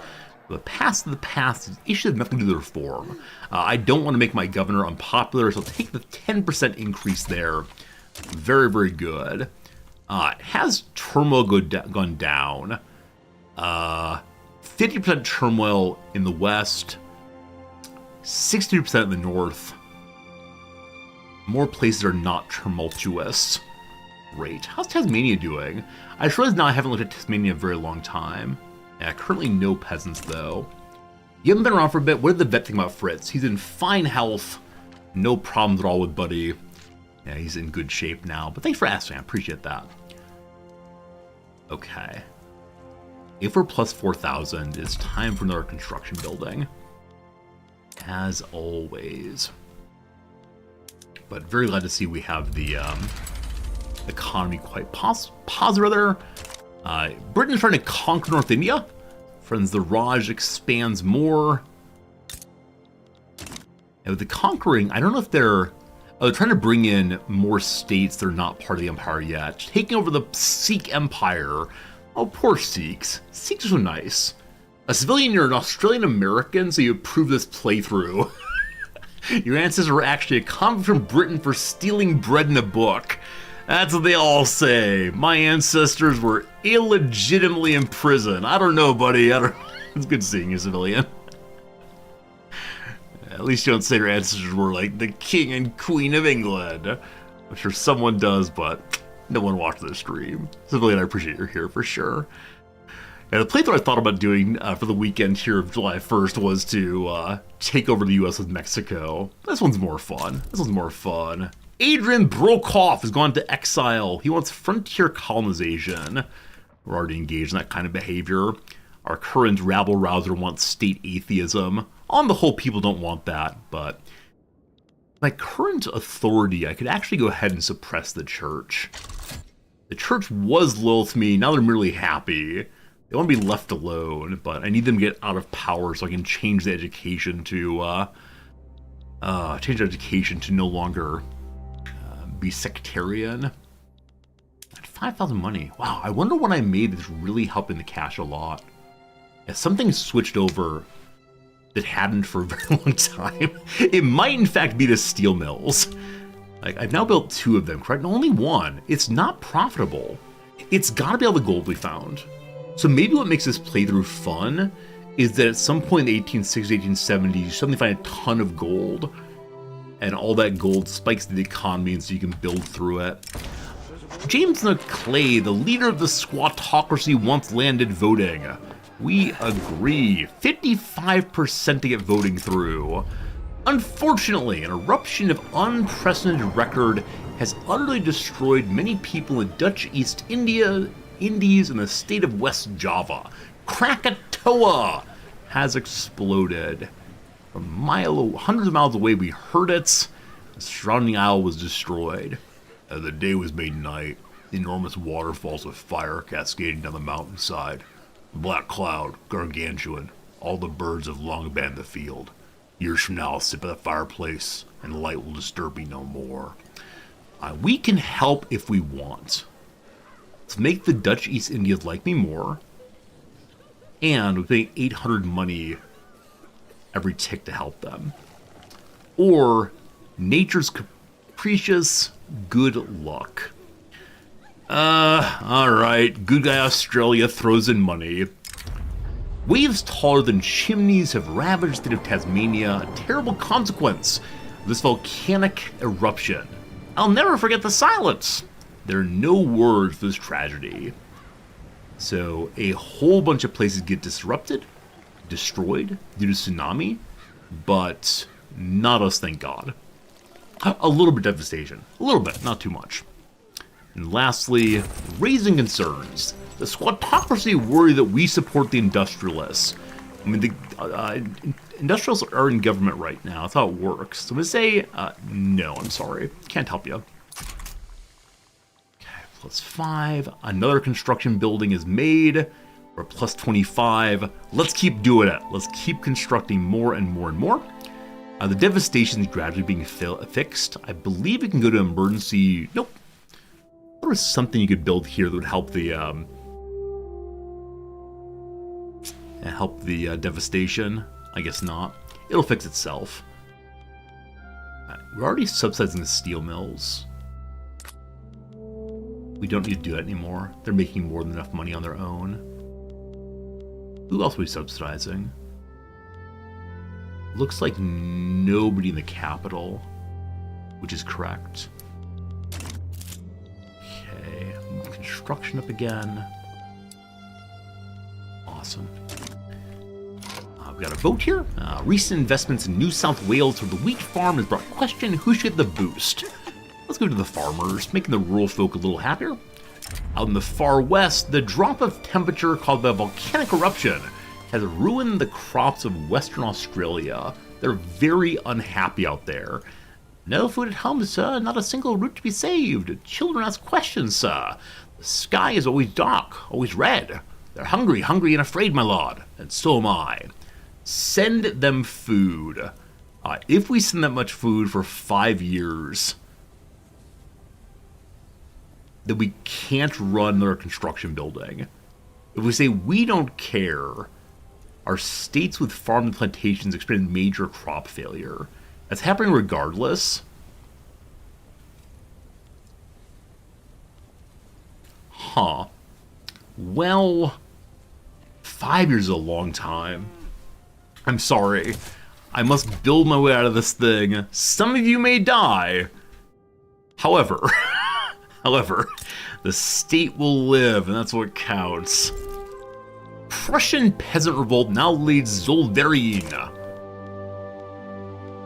The past of the past is issues have nothing to do with reform. I don't want to make my governor unpopular, so I'll take the 10% increase there. Very, very good. Has turmoil gone down? 50% turmoil in the west, 60% in the north. More places are not tumultuous. Great. How's Tasmania doing? I just realized now I haven't looked at Tasmania in a very long time. Yeah, currently no peasants though. You haven't been around for a bit. What did the vet think about Fritz? He's in fine health. No problems at all with Buddy. Yeah, he's in good shape now. But thanks for asking. I appreciate that. Okay. If we're plus 4,000, it's time for another construction building. As always. But very glad to see we have the economy quite positive there. Britain's trying to conquer North India. Friends, the Raj expands more. And with the conquering, I don't know if they're trying to bring in more states that are not part of the empire yet. Taking over the Sikh Empire. Oh, poor Sikhs. Sikhs are so nice. A civilian, you're an Australian American, so you approve this playthrough. Your ancestors were actually a convict from Britain for stealing bread in a book. That's what they all say. My ancestors were illegitimately in prison. I don't know, buddy. It's good seeing you, civilian. At least you don't say your ancestors were like the king and queen of England. I'm sure someone does, but no one watched this stream. Civilian, I appreciate you're here for sure. And the playthrough I thought about doing for the weekend here of July 1st was to take over the US with Mexico. This one's more fun. Adrian Brokoff has gone to exile. He wants frontier colonization. We're already engaged in that kind of behavior. Our current rabble-rouser wants state atheism. On the whole, people don't want that, but my current authority, I could actually go ahead and suppress the church. The church was loyal to me, now they're merely happy. They want to be left alone, but I need them to get out of power so I can change the education to no longer be sectarian. 5,000 money. Wow, I wonder what I made that's really helping the cash a lot. If something switched over that hadn't for a very long time, it might in fact be the steel mills. Like, I've now built 2 of them, correct? No, only 1. It's not profitable. It's gotta be all the gold we found. So maybe what makes this playthrough fun is that at some point in the 1860s, 1870s, you suddenly find a ton of gold, and all that gold spikes the economy, and so you can build through it. James Clay, the leader of the squattocracy, wants landed voting. We agree. 55% to get voting through. Unfortunately, an eruption of unprecedented record has utterly destroyed many people in the Dutch East Indies and the state of West Java. Krakatoa has exploded. Hundreds of miles away, we heard it. The surrounding isle was destroyed. As the day was made night, enormous waterfalls of fire cascading down the mountainside. Black cloud, gargantuan. All the birds have long abandoned the field. Years from now, I'll sit by the fireplace, and the light will disturb me no more. We can help if we want. Let's make the Dutch East Indies like me more. And we pay 800 money every tick to help them. Or nature's capricious good luck. Alright, good guy Australia throws in money. Waves taller than chimneys have ravaged the state of Tasmania, a terrible consequence of this volcanic eruption. I'll never forget the silence. There are no words for this tragedy. So a whole bunch of places get disrupted, destroyed due to tsunami, but not us, thank God. A little bit of devastation. A little bit, not too much. And lastly, raising concerns. The squattocracy worry that we support the industrialists. I mean, the industrialists are in government right now. That's how it works. So I'm going to say, no, I'm sorry. Can't help you. Okay, plus 5. Another construction building is made. We're plus 25. Let's keep doing it. Let's keep constructing more and more and more. The devastation is gradually being fixed. I believe we can go to emergency. Nope. There was something you could build here that would help the devastation. I guess not. It'll fix itself. We're already subsidizing the steel mills. We don't need to do that anymore. They're making more than enough money on their own. Who else are we subsidizing? Looks like nobody in the capital, which is correct. Okay, construction up again. Awesome. We've got a vote here. Recent investments in New South Wales for the wheat farm has brought question who should get the boost. Let's go to the farmers, making the rural folk a little happier. Out in the far west, the drop of temperature caused by a volcanic eruption has ruined the crops of Western Australia. They're very unhappy out there. No food at home, sir. Not a single root to be saved. Children ask questions, sir. The sky is always dark, always red. They're hungry, hungry and afraid, my lord. And so am I. Send them food. If we send that much food for 5 years, then we can't run their construction building. If we say we don't care, our states with farm and plantations experience major crop failure. That's happening regardless. Huh. Well, 5 years is a long time. I'm sorry. I must build my way out of this thing. Some of you may die. However, the state will live, and that's what counts. Prussian peasant revolt now leads Zollverein.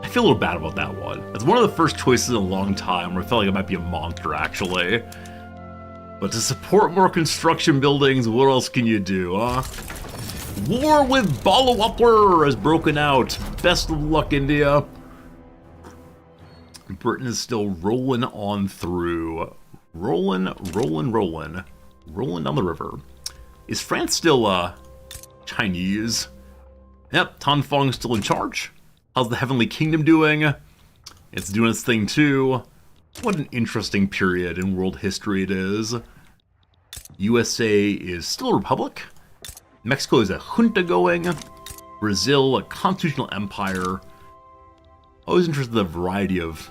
I feel a little bad about that one. It's one of the first choices in a long time where I felt like it might be a monster, actually. But to support more construction buildings, what else can you do, huh? War with Ballawapler has broken out. Best of luck, India. Britain is still rolling on through. Rolling down the river. Is France still, Chinese? Yep, Tan Fong's still in charge. How's the Heavenly Kingdom doing? It's doing its thing too. What an interesting period in world history it is. USA is still a republic. Mexico is a junta going. Brazil, a constitutional empire. Always interested in the variety of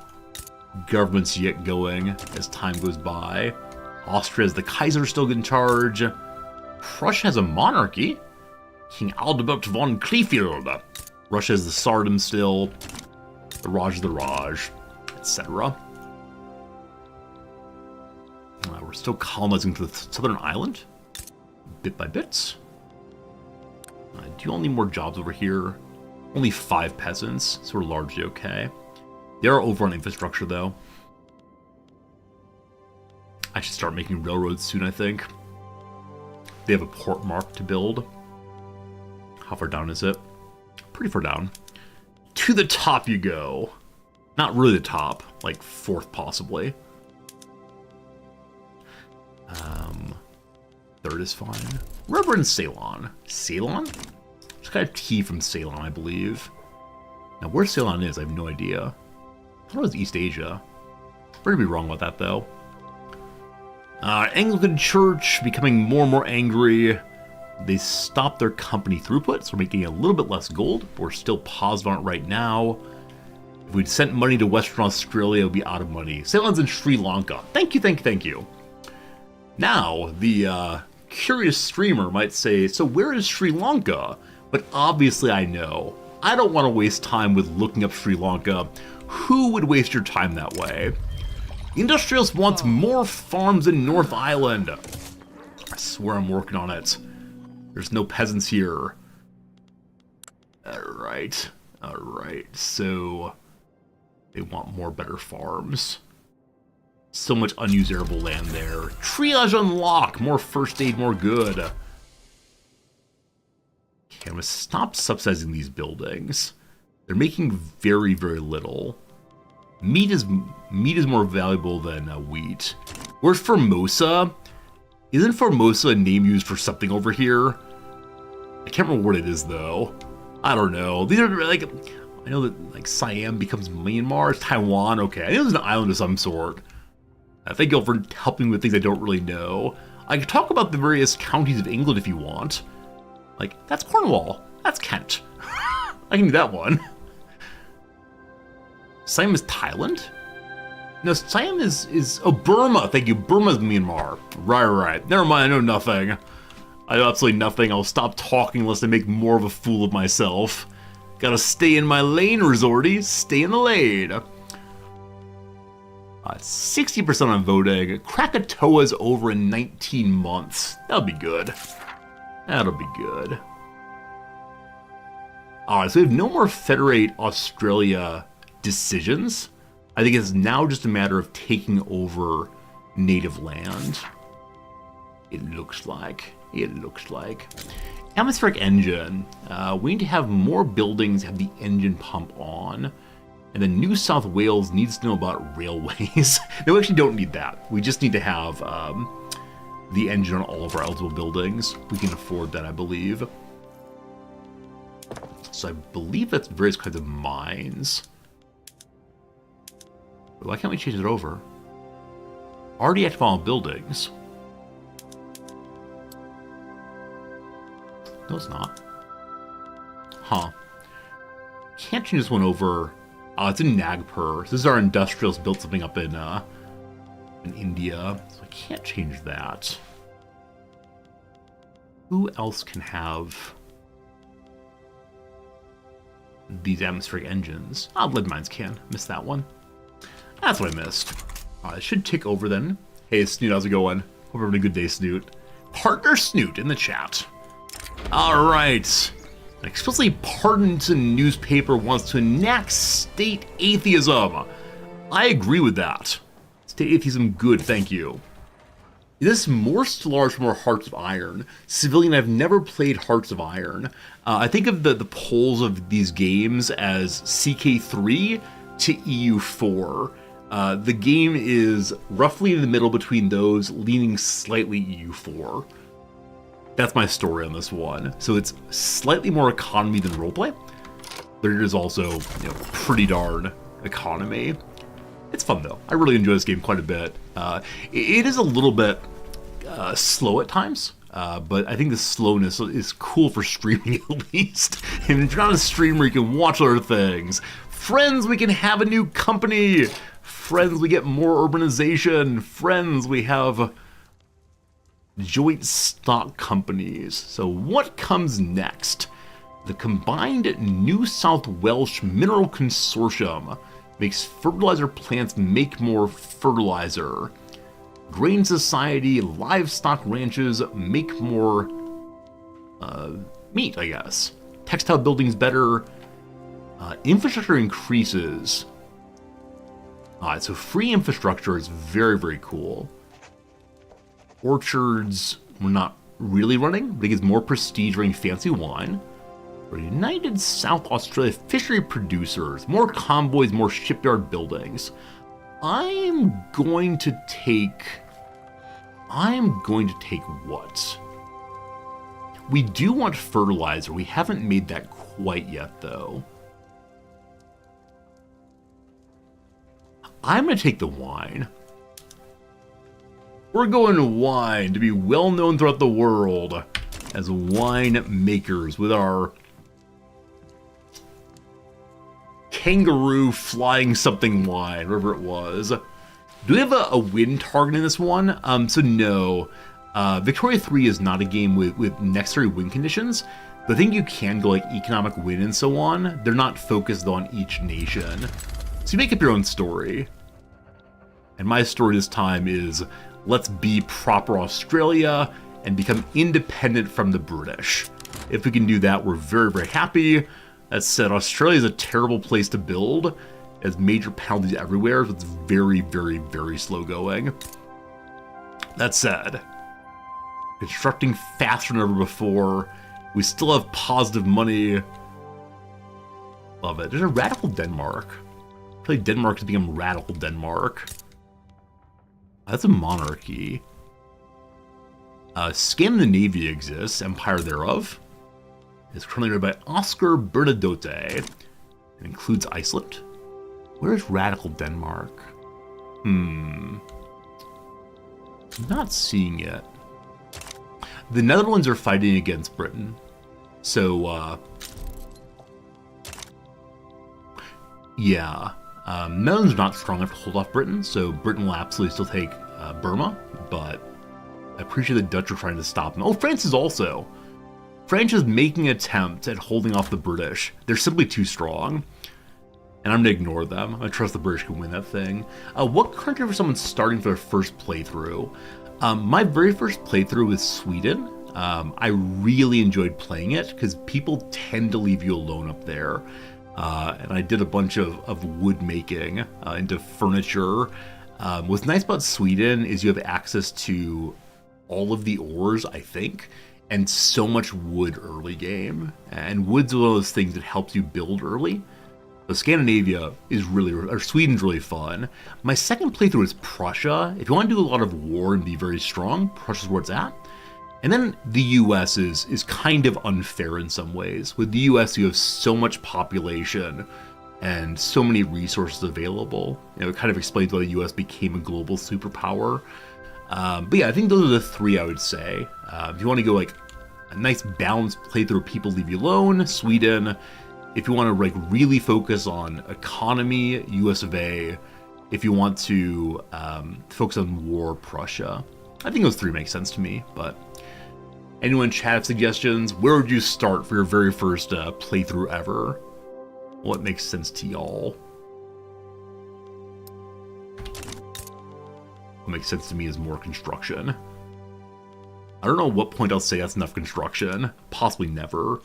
governments you get going as time goes by. Austria has the Kaiser still in charge. Prussia has a monarchy. King Adalbert von Kleefeld. Russia has the Tsardom still. The Raj is the Raj, etc. We're still colonizing the southern island, bit by bit. Do you all need more jobs over here? Only 5 peasants, so we're largely okay. They are over on infrastructure, though. I should start making railroads soon, I think. They have a port mark to build. How far down is it? Pretty far down. To the top you go. Not really the top, like 4th possibly. 3rd is fine. We're in Ceylon. Ceylon? It's kind of tea from Ceylon, I believe. Now, where Ceylon is, I have no idea. I thought it was East Asia. We're gonna be wrong about that, though. Anglican Church becoming more and more angry. They stopped their company throughput, so we're making a little bit less gold, but we're still positive on it right now. If we'd sent money to Western Australia, it would be out of money. Ceylon's in Sri Lanka. Thank you, thank you, thank you. Now, the curious streamer might say, so where is Sri Lanka? But obviously I know. I don't want to waste time with looking up Sri Lanka. Who would waste your time that way? Industrialist wants more farms in North Island. I swear I'm working on it. There's no peasants here. Alright. So they want more better farms. So much unused arable land there. Triage unlock. More first aid, more good. Okay, I'm gonna stop subsidizing these buildings. They're making very, very little. Meat is more valuable than wheat. Where's Formosa? Isn't Formosa a name used for something over here? I can't remember what it is though. I don't know. These are like, I know that like Siam becomes Myanmar, it's Taiwan. Okay, I think it was an island of some sort. Thank you all for helping with things I don't really know. I could talk about the various counties of England if you want. Like, that's Cornwall. That's Kent. I can do that one. Siam is Thailand? No, Siam is oh, Burma. Thank you. Burma's Myanmar. Right. Never mind, I know nothing. I know absolutely nothing. I'll stop talking unless I make more of a fool of myself. Gotta stay in my lane, Resorty. Stay in the lane. 60% on voting. Krakatoa's over in 19 months. That'll be good. That'll be good. Alright, so we have no more Federate Australia decisions. I think it's now just a matter of taking over native land. It looks like. Atmospheric engine. We need to have more buildings have the engine pump on. And then New South Wales needs to know about railways. No, we actually don't need that. We just need to have the engine on all of our eligible buildings. We can afford that, I believe. So I believe that's various kinds of mines. Why can't we change it over? Already active on buildings. No, it's not. Huh. Can't change this one over. It's in Nagpur. This is our industrials built something up in India. So I can't change that. Who else can have these atmospheric engines? Lead mines can. Missed that one. That's what I missed. It should tick over then. Hey, Snoot, how's it going? Hope you're having a good day, Snoot. Partner Snoot in the chat. Alright. An explicitly partisan newspaper wants to enact state atheism. I agree with that. State atheism, good, thank you. This is more Stellaris from more Hearts of Iron. Civilian, I've never played Hearts of Iron. I think of the polls of these games as CK3 to EU4. The game is roughly in the middle between those, leaning slightly EU4. That's my story on this one. So it's slightly more economy than roleplay. But it is also, pretty darn economy. It's fun though. I really enjoy this game quite a bit. It is a little bit slow at times, but I think the slowness is cool for streaming at least. And if you're not a streamer, you can watch other things. Friends, we can have a new company. Friends, we get more urbanization. Friends, we have joint stock companies. So what comes next? The combined New South Welsh Mineral Consortium makes fertilizer plants make more fertilizer. Grain Society livestock ranches make more meat, I guess. Textile buildings better. Infrastructure increases. Alright, so free infrastructure is very, very cool. Orchards, we're not really running, but it gives more prestige running fancy wine. For United South Australia fishery producers, more convoys, more shipyard buildings. I'm going to take what? We do want fertilizer. We haven't made that quite yet, though. I'm going to take the wine. We're going to wine to be well known throughout the world as wine makers with our kangaroo flying something wine, whatever it was. Do we have a win target in this one? So no. Victoria 3 is not a game with necessary win conditions, but I think you can go like economic win and so on. They're not focused on each nation. So you make up your own story. And my story this time is, let's be proper Australia and become independent from the British. If we can do that, we're very, very happy. That said, Australia is a terrible place to build. It has major penalties everywhere, so it's very, very, very slow going. That said, constructing faster than ever before. We still have positive money. Love it. There's a radical Denmark. I feel like Denmark has become radical Denmark. That's a monarchy. Scandinavia exists, Empire thereof. It's currently run by Oscar Bernadotte. It includes Iceland. Where's radical Denmark? I'm not seeing it. The Netherlands are fighting against Britain. So, yeah. Netherlands are not strong enough to hold off Britain, so Britain will absolutely still take Burma, but I appreciate the Dutch are trying to stop them. Oh, France is also. France is making an attempt at holding off the British. They're simply too strong. And I'm going to ignore them. I trust the British can win that thing. What country for someone starting for their first playthrough? My very first playthrough was Sweden. I really enjoyed playing it because people tend to leave you alone up there. And I did a bunch of wood making into furniture. What's nice about Sweden is you have access to all of the ores, I think, and so much wood early game. And wood's one of those things that helps you build early. So Scandinavia is really, or Sweden's really fun. My second playthrough is Prussia. If you want to do a lot of war and be very strong, Prussia's where it's at. And then the US is kind of unfair in some ways. With the US, you have so much population and so many resources available. You know, it kind of explains why the US became a global superpower. But yeah, I think those are the three I would say. If you want to go like a nice balanced playthrough, people leave you alone, Sweden. If you want to like really focus on economy, US of A. If you want to focus on war, Prussia. I think those three make sense to me, but anyone in chat have suggestions? Where would you start for your very first playthrough ever? What makes sense to y'all? What makes sense to me is more construction. I don't know at what point I'll say that's enough construction. Possibly never.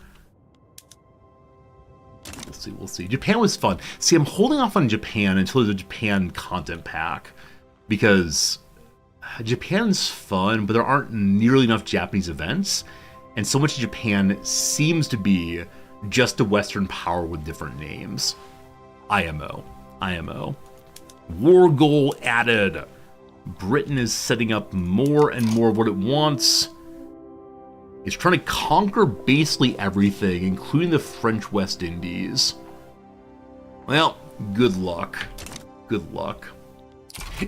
We'll see. Japan was fun. See, I'm holding off on Japan until there's a Japan content pack. Because Japan's fun, but there aren't nearly enough Japanese events. And so much of Japan seems to be just a Western power with different names. IMO. War goal added. Britain is setting up more and more of what it wants. It's trying to conquer basically everything, including the French West Indies. Well, good luck. Good luck.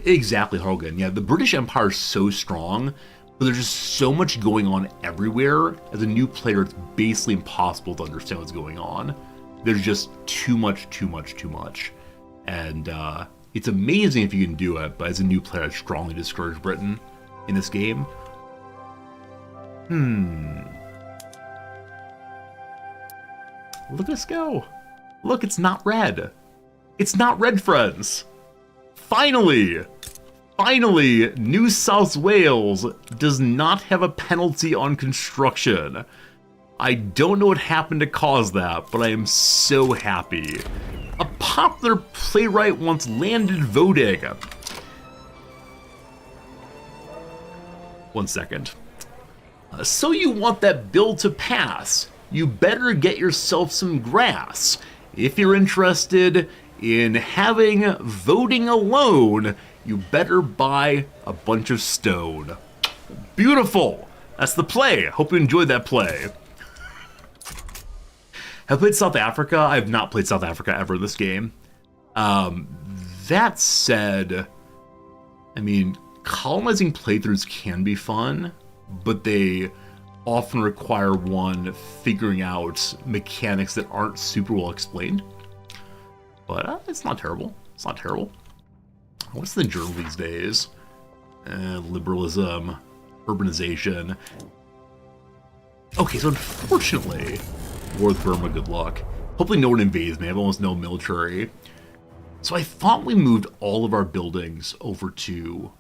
Exactly, Hargan. Yeah, the British Empire is so strong, but there's just so much going on everywhere. As a new player, it's basically impossible to understand what's going on. There's just too much. And it's amazing if you can do it, but as a new player, I strongly discourage Britain in this game. Look at us go. Look, it's not red. It's not red, friends. Finally, New South Wales does not have a penalty on construction. I don't know what happened to cause that, but I am so happy. A popular playwright once landed voting. 1 second. So you want that bill to pass? You better get yourself some grass. If you're interested in having voting alone, you better buy a bunch of stone. Beautiful. That's the play. Hope you enjoyed that play. Have played South Africa? I have not played South Africa ever in this game. That said, I mean, colonizing playthroughs can be fun, but they often require one figuring out mechanics that aren't super well explained. But it's not terrible. It's not terrible. What's the journal these days? Liberalism, urbanization. Okay, so unfortunately, War with Burma, good luck. Hopefully no one invades me. I have almost no military. So I thought we moved all of our buildings over the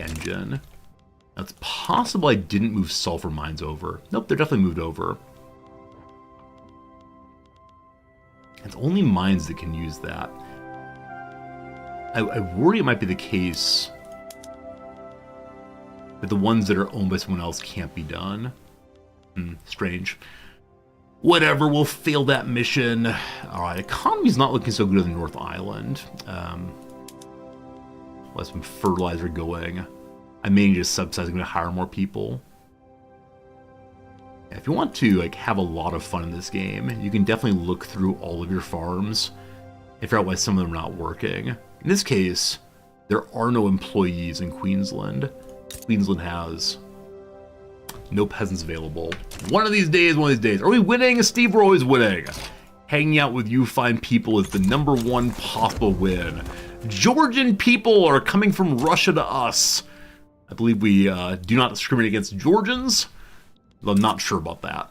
engine. Now, it's possible I didn't move sulfur mines over. Nope, they're definitely moved over. It's only mines that can use that. I worry it might be the case that the ones that are owned by someone else can't be done. Strange. Whatever, we'll fail that mission. Alright, economy's not looking so good on the North Island. We'll have some fertilizer going. I may need to subsidize, I'm going to hire more people. Yeah, if you want to have a lot of fun in this game, you can definitely look through all of your farms and figure out why some of them are not working. In this case, There are no employees in Queensland. Queensland has no peasants available. One of these days. Are we winning? Steve, we're always winning. Hanging out with you fine people is the #1 possible win. Georgian people are coming from Russia to us. I believe we do not discriminate against Georgians. I'm not sure about that.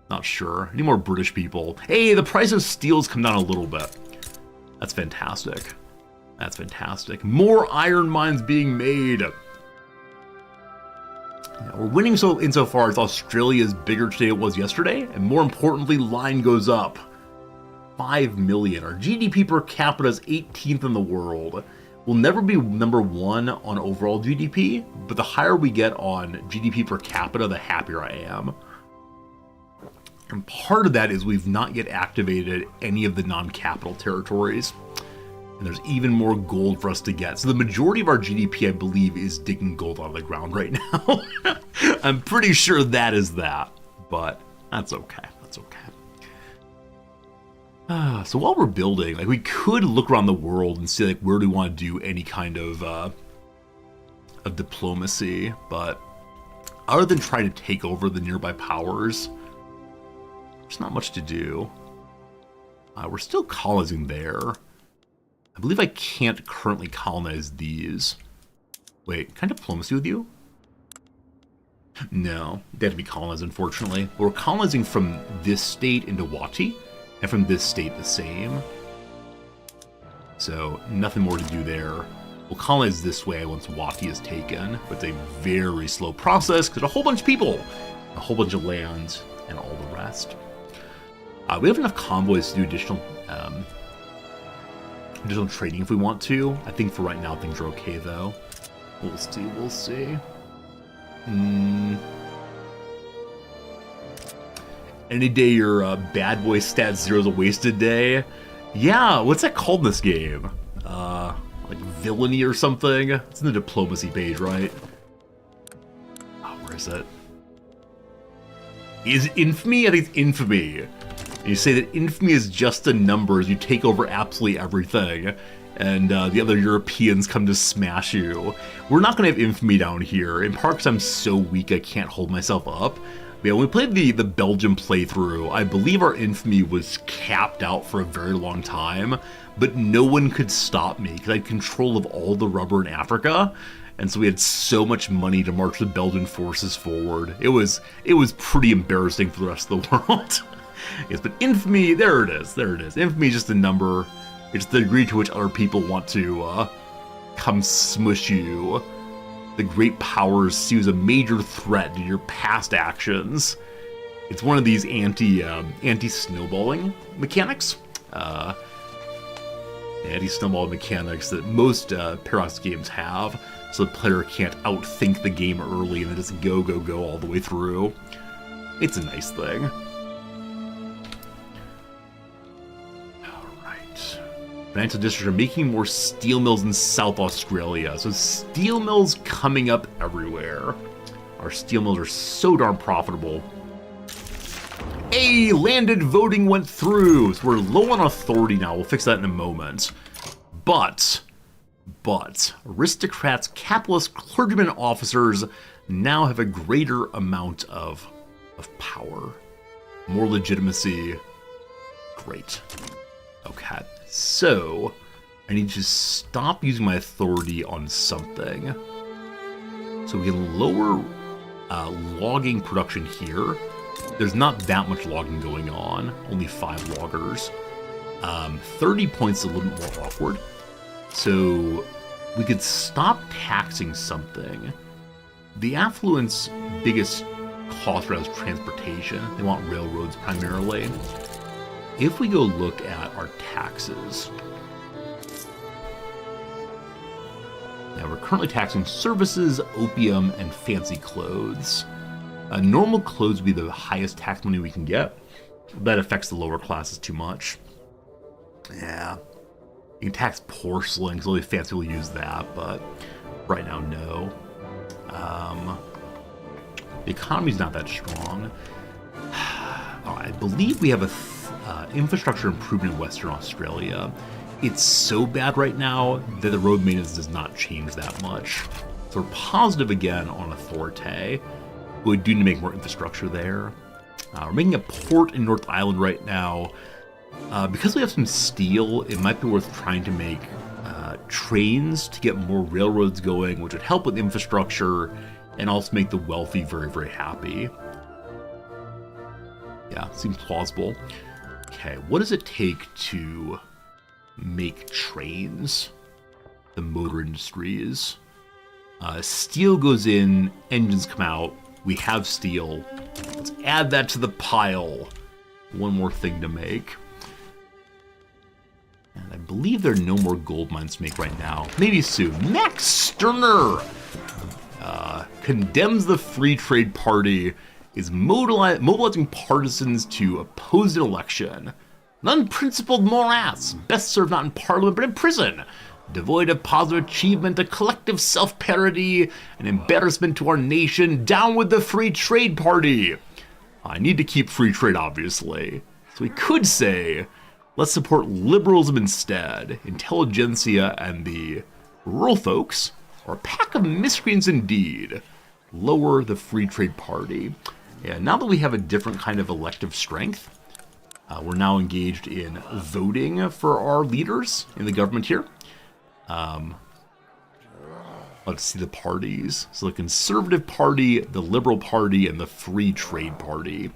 Not sure. Any more British people? Hey, the price of steel's come down a little bit. That's fantastic. That's fantastic. More iron mines being made. Yeah, we're winning insofar as Australia is bigger today than it was yesterday, and more importantly, line goes up. 5 million. Our GDP per capita is 18th in the world. We'll never be #1 on overall GDP, but the higher we get on GDP per capita, the happier I am. And part of that is we've not yet activated any of the non-capital territories. And there's even more gold for us to get. So the majority of our GDP, I believe, is digging gold out of the ground right now. I'm pretty sure that is that, but that's okay. That's okay. So while we're building, like, we could look around the world and see, like, where do we want to do any kind of diplomacy, but other than trying to take over the nearby powers, there's not much to do. We're still colonizing there. I believe I can't currently colonize these. Wait, can I diplomacy with you? No, they have to be colonized, unfortunately. We're colonizing from this state into Wati, and from this state the same. So, nothing more to do there. We'll colonize this way once Wati is taken, but it's a very slow process because a whole bunch of people, a whole bunch of land, and all the rest. We have enough convoys to do additional trading if we want to. I think for right now things are okay though. We'll see. Any day your bad boy stat 0 is a wasted day. Yeah, what's that called in this game? Like villainy or something? It's in the diplomacy page, right? Oh, where is it? Is it infamy? I think it's infamy. And you say that infamy is just a number as you take over absolutely everything, and the other Europeans come to smash you. We're not going to have infamy down here, in part because I'm so weak I can't hold myself up. Yeah, when we played the Belgium playthrough, I believe our infamy was capped out for a very long time, but no one could stop me because I had control of all the rubber in Africa, and so we had so much money to march the Belgian forces forward. It was pretty embarrassing for the rest of the world. Yes, but infamy, there it is. Infamy is just a number. It's the degree to which other people want to come smush you. The great powers see as a major threat to your past actions. It's one of these anti-snowballing mechanics. Anti-snowball mechanics that most Paradox games have, so the player can't outthink the game early and then just go all the way through. It's a nice thing. Financial districts are making more steel mills in South Australia. So steel mills coming up everywhere. Our steel mills are so darn profitable. Hey, landed voting went through. So we're low on authority now. We'll fix that in a moment. But aristocrats, capitalists, clergymen, and officers now have a greater amount of power. More legitimacy. Great. Okay. So, I need to stop using my authority on something. So we can lower logging production here. There's not that much logging going on, only 5 loggers. 30 points is a little bit more awkward. So we could stop taxing something. The affluent's biggest cost right now is transportation. They want railroads primarily. If we go look at our taxes, now we're currently taxing services, opium, and fancy clothes. Normal clothes would be the highest tax money we can get. That affects the lower classes too much. Yeah. You can tax porcelain, because only fancy will use that, but right now, no. The economy's not that strong. I believe we have a infrastructure improvement in Western Australia. It's so bad right now that the road maintenance does not change that much. So we're positive again on Authority, but we do need to make more infrastructure there. We're making a port in North Island right now. Because we have some steel, it might be worth trying to make trains to get more railroads going, which would help with infrastructure and also make the wealthy very, very happy. Yeah, seems plausible. Okay, what does it take to make trains? The motor industries. Steel goes in, engines come out. We have steel. Let's add that to the pile. One more thing to make. And I believe there are no more gold mines to make right now. Maybe soon. Max Stirner condemns the Free Trade Party, is mobilizing partisans to oppose an election. An unprincipled morass, best served not in parliament but in prison. Devoid of positive achievement, a collective self-parody, an embarrassment to our nation. Down with the Free Trade Party. I need to keep free trade, obviously. So we could say, let's support liberalism instead. Intelligentsia and the rural folks are a pack of miscreants indeed. Lower the Free Trade Party. Yeah, now that we have a different kind of elective strength, we're now engaged in voting for our leaders in the government here. Let's see the parties. So the Conservative Party, the Liberal Party, and the Free Trade Party.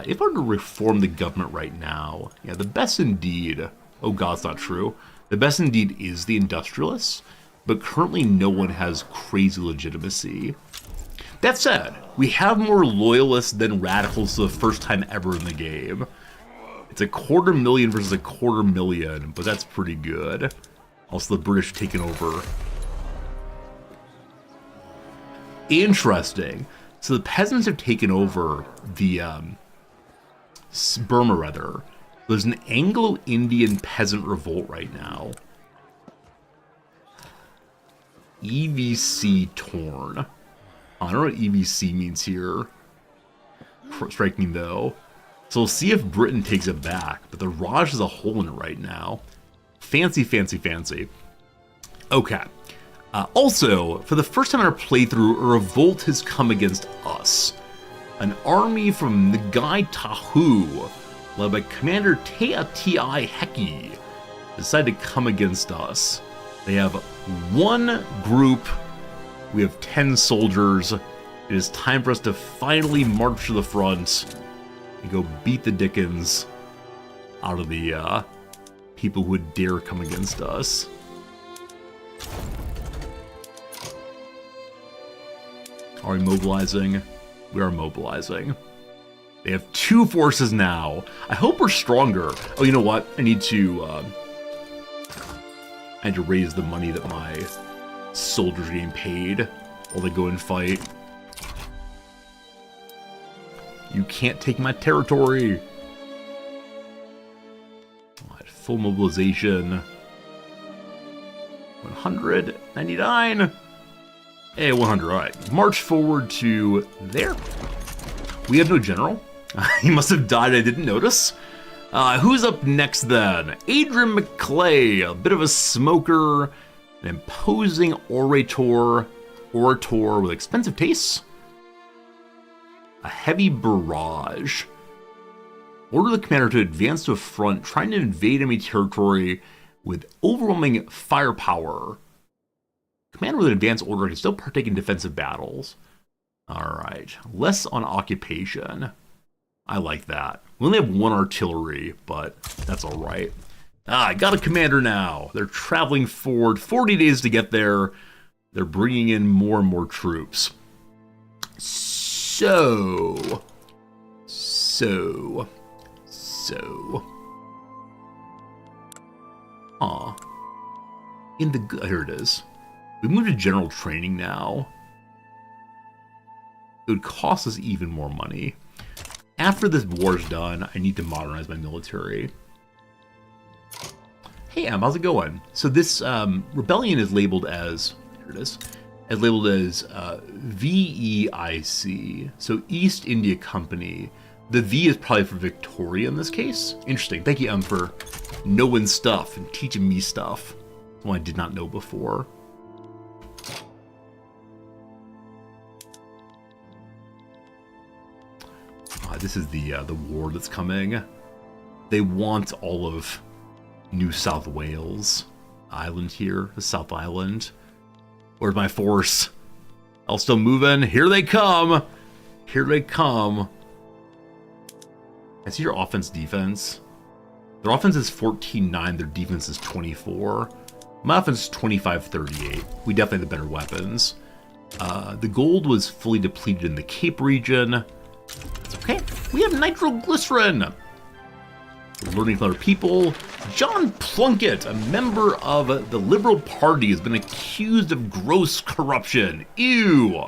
If I were to reform the government right now, yeah, the best indeed, oh god, it's not true. The best indeed is the Industrialists, but currently no one has crazy legitimacy. That said, we have more loyalists than radicals for the first time ever in the game. It's 250,000 versus 250,000, but that's pretty good. Also, the British taking over. Interesting. So the peasants have taken over the Burma, rather. There's an Anglo-Indian peasant revolt right now. EVC torn. I don't know what EVC means here. Striking though. So we'll see if Britain takes it back, but the Raj has a hole in it right now. Fancy, fancy, fancy. Okay. Also, for the first time in our playthrough, a revolt has come against us. An army from Nagai Tahu, led by Commander Teatii Heki, decided to come against us. They have one group. We have 10 soldiers. It is time for us to finally march to the front and go beat the dickens out of the people who would dare come against us. Are we mobilizing? We are mobilizing. They have 2 forces now. I hope we're stronger. Oh, you know what? I need to raise the money that my soldiers are getting paid while they go and fight. You can't take my territory. Right, full mobilization. 199. Hey, 100. All right. March forward to there. We have no general. He must have died. I didn't notice. Who's up next then? Adrian McClay, a bit of a smoker, an imposing orator with expensive tastes. A heavy barrage. Order the commander to advance to a front, trying to invade enemy territory with overwhelming firepower. Commander with an advanced order can still partake in defensive battles. Alright, less on occupation. I like that. We only have 1 artillery, but that's alright. I got a commander now. They're traveling forward 40 days to get there. They're bringing in more and more troops. So. Here it is. We moved to general training now. It would cost us even more money. After this war's done, I need to modernize my military. Hey, Em, how's it going? So this rebellion is labeled as, here it is, VEIC, so East India Company. The V is probably for Victoria in this case. Interesting. Thank you, Em, for knowing stuff and teaching me stuff. One I did not know before. This is the war that's coming. They want all of New South Wales Island here, the South Island. Where's my force? All still moving. Here they come. Here they come. I see your offense defense. Their offense is 14-9. Their defense is 24. My offense is 25-38. We definitely have the better weapons. The gold was fully depleted in the Cape region. It's okay. We have nitroglycerin. We're learning from other people. John Plunkett, a member of the Liberal Party, has been accused of gross corruption. Ew.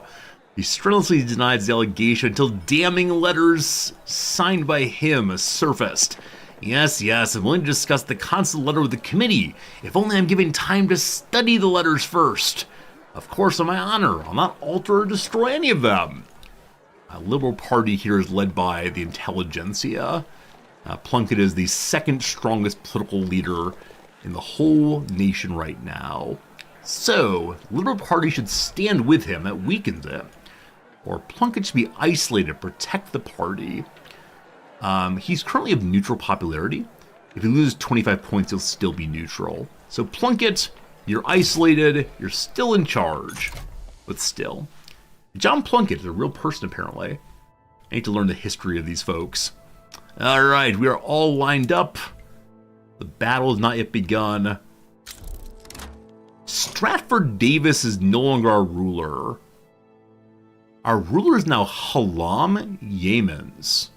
He strenuously denies the allegation until damning letters signed by him surfaced. Yes, I'm willing to discuss the constant letter with the committee, if only I'm given time to study the letters first. Of course, on my honor, I'll not alter or destroy any of them. Liberal Party here is led by the intelligentsia. Plunkett is the second strongest political leader in the whole nation right now. So, Liberal Party should stand with him. That weakens it. Or Plunkett should be isolated to protect the party. He's currently of neutral popularity. If he loses 25 points, he'll still be neutral. So Plunkett, you're isolated, you're still in charge. But still. John Plunkett is a real person, apparently. I need to learn the history of these folks. Alright, we are all lined up. The battle has not yet begun. Stratford Davis is no longer our ruler. Our ruler is now Hallam Yemens.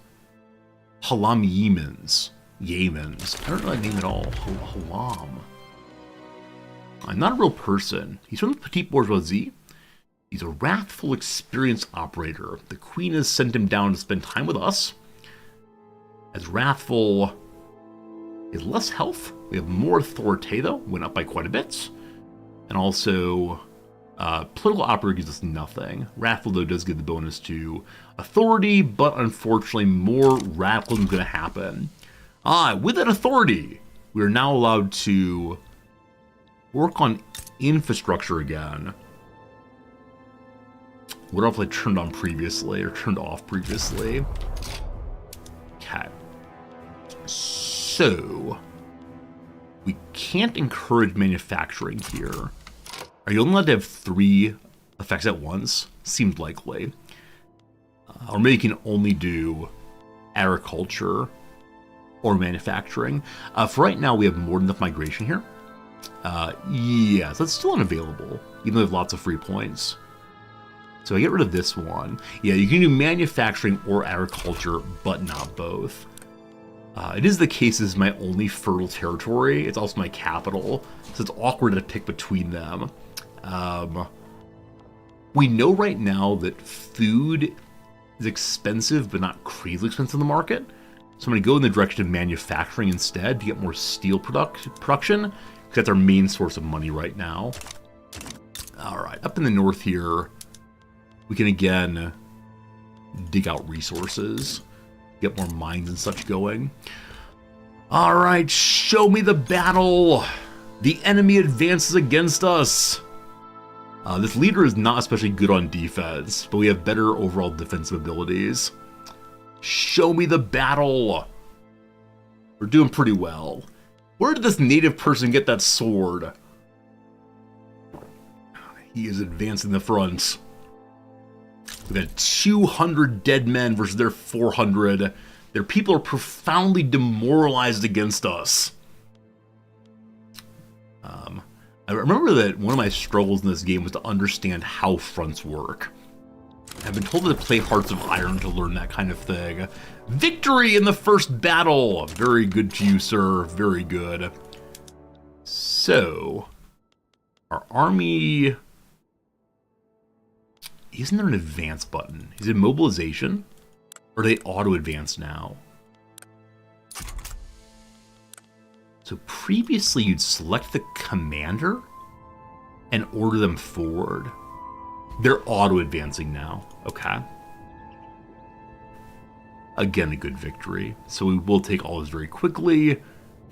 Hallam Yemens. Yemens. I don't know that name at all. Hallam. I'm not a real person. He's from the Petite Bourgeoisie. He's a wrathful, experienced operator. The Queen has sent him down to spend time with us. As wrathful, he has less health. We have more authority, though. Went up by quite a bit. And also, political operator gives us nothing. Wrathful, though, does give the bonus to authority, but unfortunately, more radicalism is going to happen. With that authority, we are now allowed to work on infrastructure again. What if I turned on previously or turned off previously? Okay. So, we can't encourage manufacturing here. Are you only allowed to have 3 effects at once? Seemed likely. Or maybe you can only do agriculture or manufacturing. For right now, we have more than enough migration here. Yeah, so it's still unavailable, even though we have lots of free points. So I get rid of this one. Yeah, you can do manufacturing or agriculture, but not both. It is the case this is my only fertile territory. It's also my capital, so it's awkward to pick between them. We know right now that food is expensive, but not crazy expensive in the market. So I'm going to go in the direction of manufacturing instead to get more steel production, because that's our main source of money right now. All right, up in the north here, we can again dig out resources, get more mines and such going. All right, show me the battle. The enemy advances against us. This leader is not especially good on defense, but we have better overall defensive abilities. Show me the battle. We're doing pretty well. Where did this native person get that sword? He is advancing the front. We've got 200 dead men versus their 400. Their people are profoundly demoralized against us. I remember that one of my struggles in this game was to understand how fronts work. I've been told to play Hearts of Iron to learn that kind of thing. Victory in the first battle! Very good to you, sir. Very good. So, our army... Isn't there an advance button? Is it mobilization? Or are they auto-advance now? So previously you'd select the commander and order them forward. They're auto-advancing now. Okay. Again, a good victory. So we will take all this very quickly.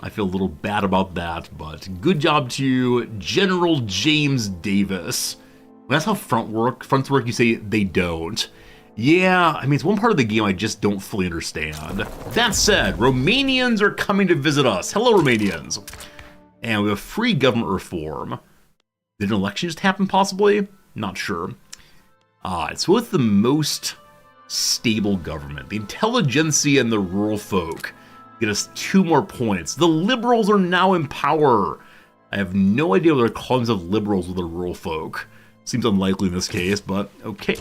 I feel a little bad about that, but good job to you, General James Davis. When that's how fronts work, you say they don't. Yeah, I mean, it's one part of the game I just don't fully understand. That said, Romanians are coming to visit us. Hello, Romanians. And we have free government reform. Did an election just happen, possibly? Not sure. So what's the most stable government? The intelligentsia and the rural folk get us 2 more points. The liberals are now in power. I have no idea what they're calling themselves liberals with the rural folk. Seems unlikely in this case, but okay.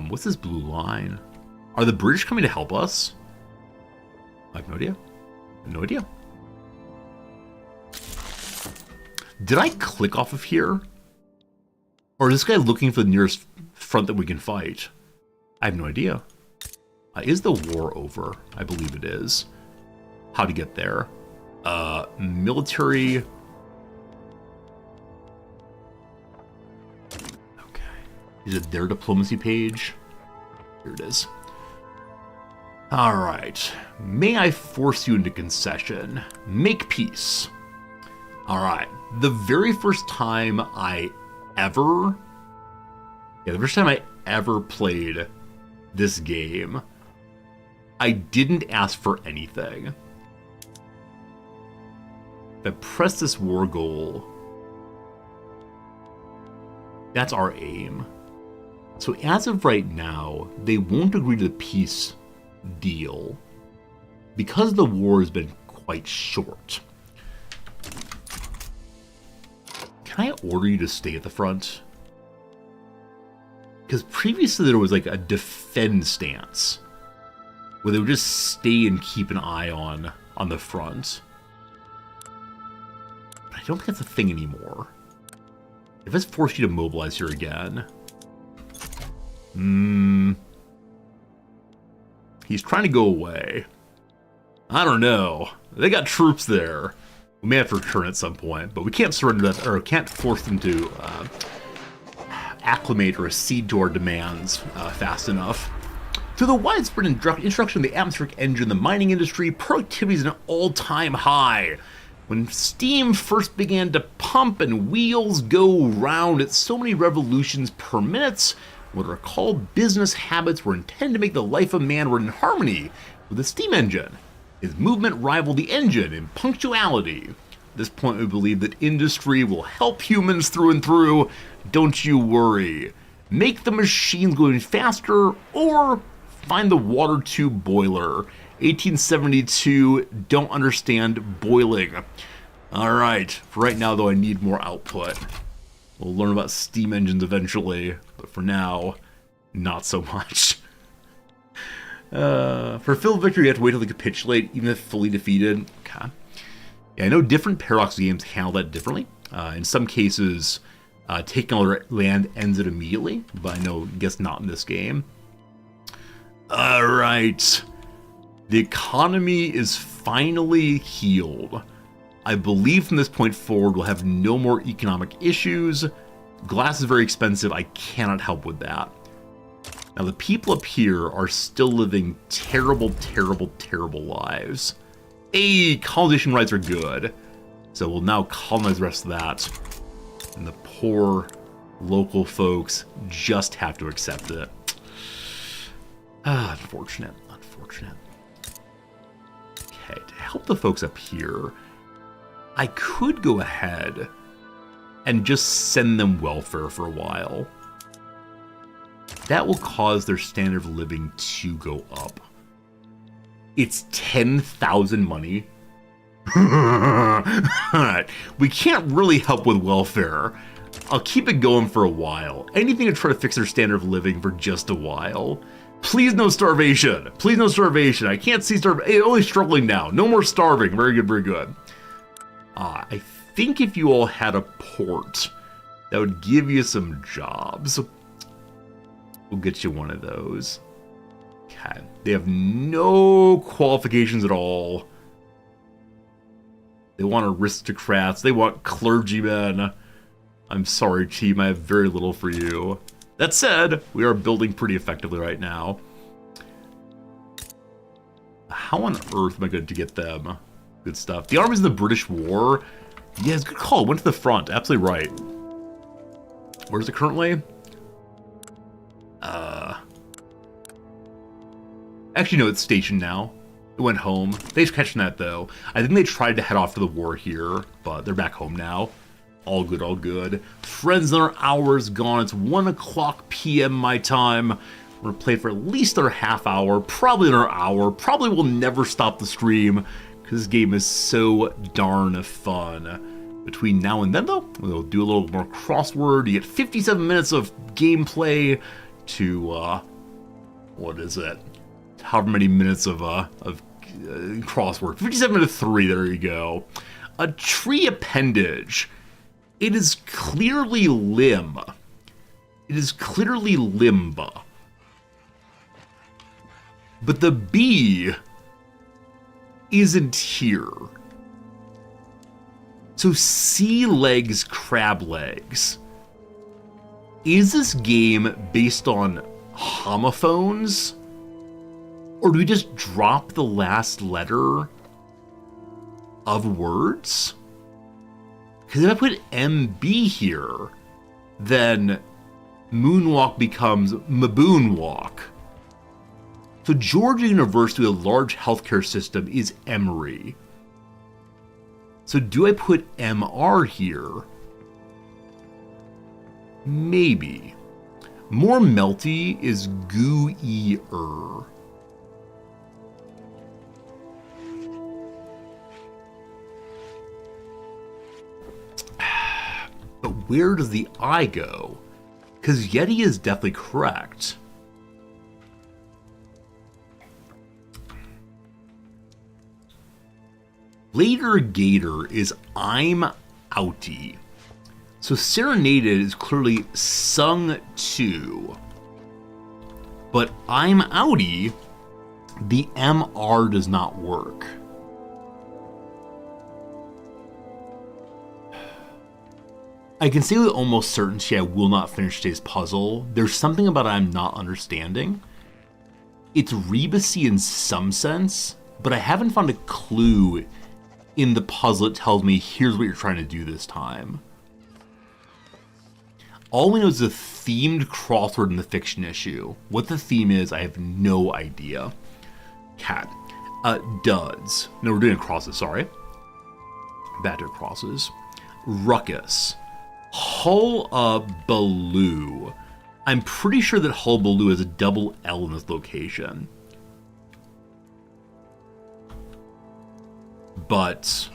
What's this blue line? Are the British coming to help us? I have no idea. No idea. Did I click off of here? Or is this guy looking for the nearest front that we can fight? I have no idea. Is the war over? I believe it is. How to get there? Military. Okay. Is it their diplomacy page? Here it is. All right. May I force you into concession? Make peace. All right. The very first time I ever played this game, I didn't ask for anything. If I press this war goal, that's our aim. So as of right now, they won't agree to the peace deal because the war has been quite short. Can I order you to stay at the front? Because previously there was like a defend stance where they would just stay and keep an eye on the front. But I don't think that's a thing anymore. If it's forced you to mobilize here again. He's trying to go away. I don't know. They got troops there. We may have to return at some point, but we can't surrender that, or can't force them to acclimate or accede to our demands fast enough. Through the widespread introduction of the atmospheric engine in the mining industry, productivity is at an all-time high. When steam first began to pump and wheels go round at so many revolutions per minute, what are called business habits were intended to make the life of man were in harmony with the steam engine. His movement rivaled the engine in punctuality. At this point, we believe that industry will help humans through and through. Don't you worry. Make the machines go even faster, or find the water tube boiler. 1872, don't understand boiling. Alright, for right now though, I need more output. We'll learn about steam engines eventually, but for now, not so much. For full victory, you have to wait till they capitulate, even if fully defeated. Okay. Yeah, I know different Paradox games handle that differently. In some cases, taking all their land ends it immediately, but I guess not in this game. Alright. The economy is finally healed. I believe from this point forward we'll have no more economic issues. Glass is very expensive. I cannot help with that. Now the people up here are still living terrible, terrible, terrible lives. Hey, colonization rights are good. So we'll now colonize the rest of that. And the poor local folks just have to accept it. Unfortunate. Okay, to help the folks up here, I could go ahead and just send them welfare for a while. That will cause their standard of living to go up. It's 10,000 money. Alright, we can't really help with welfare. I'll keep it going for a while. Anything to try to fix their standard of living for just a while. Please no starvation. Please no starvation. I can't see starvation. Only struggling now. No more starving. Very good, very good. I think if you all had a port, that would give you some jobs. We'll get you one of those. Okay. They have no qualifications at all. They want aristocrats. They want clergymen. I'm sorry, team. I have very little for you. That said, we are building pretty effectively right now. How on earth am I going to get them? Good stuff. The armies of the British War. Yeah, it's a good call. Went to the front. Absolutely right. Where is it currently? Actually, no, it's stationed now. It went home. Thanks for catching that, though. I think they tried to head off to the war here, but they're back home now. All good, all good. Friends, another hour is gone. It's 1 o'clock p.m. my time. We're going to play for at least another half hour, probably another hour. Probably will never stop the stream because this game is so darn fun. Between now and then, though, we'll do a little more crossword. You get 57 minutes of gameplay to, what is it? However many minutes of crossword. 57 to 3, there you go. A tree appendage. It is clearly limb. It is clearly limba. But the B isn't here. So sea legs, crab legs. Is this game based on homophones? Or do we just drop the last letter of words? Because if I put MB here, then Moonwalk becomes Maboonwalk. So Georgia University, a large healthcare system, is Emory. So do I put MR here? Maybe. More melty is gooey-er. But where does the I go? Because Yeti is definitely correct. Later Gator is I'm outie. So Serenaded is clearly sung to. But I'm outie, the MR does not work. I can say with almost certainty I will not finish today's puzzle. There's something about it I'm not understanding. It's rebusy in some sense, but I haven't found a clue in the puzzle that tells me here's what you're trying to do this time. All we know is a themed crossword in the fiction issue. What the theme is, I have no idea. Cat. Duds. No, we're doing crosses, sorry. Batter crosses. Ruckus. Hullabaloo. I'm pretty sure that Hullabaloo has a double L in this location. But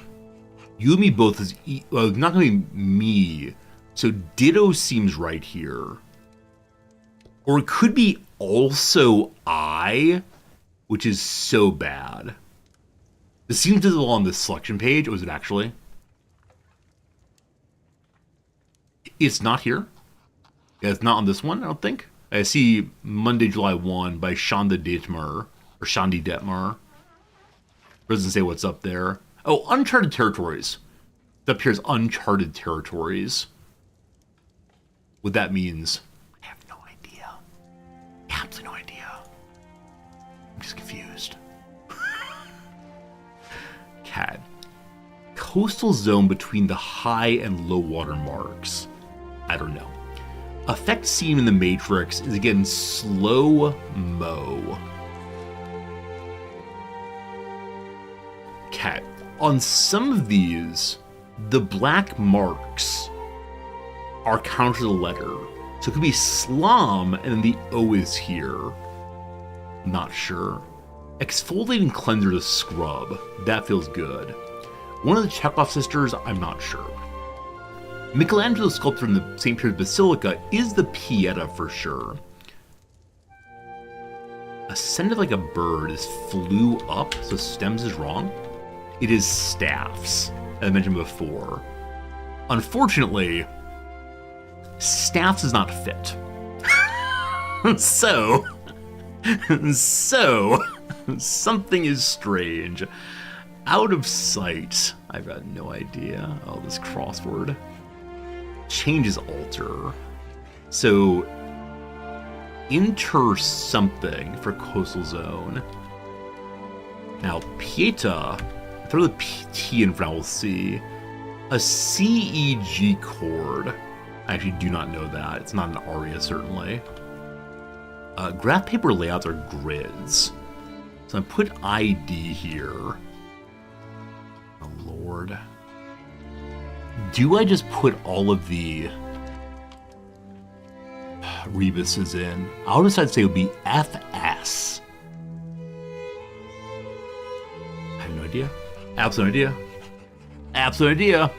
you and me both is well, not going to be me. So Ditto seems right here. Or it could be also I, which is so bad. This seems visible on this selection page. Was it actually? It's not here. Yeah, it's not on this one, I don't think. I see Monday, July 1 by Shonda Detmer, or Shandi Detmer. Doesn't say what's up there. Oh, Uncharted Territories. It appears Uncharted Territories. What that means, I have no idea. Absolutely no idea. I'm just confused. Cat. Coastal zone between the high and low water marks. I don't know. Effect seen in the Matrix is again slow-mo. Cat. On some of these, the black marks are counter to the letter. So it could be slum and then the O is here. Not sure. Exfoliating cleanser to scrub. That feels good. One of the Chekhov sisters, I'm not sure. Michelangelo's sculpture in the St. Peter's Basilica is the Pieta for sure. Ascended like a bird is flew up, so stems is wrong. It is staffs, as I mentioned before. Unfortunately, staffs is not fit. So, something is strange. Out of sight. I've got no idea. Oh, this crossword. Changes alter. So, inter something for coastal zone. Now, Pieta, throw the T in front, we'll see. A CEG chord. I actually do not know that. It's not an aria, certainly. Graph paper layouts are grids. So I put ID here. Oh, Lord. Do I just put all of the rebuses in? I would decide to say it would be FS. I have no idea. Absolute idea. Absolute idea.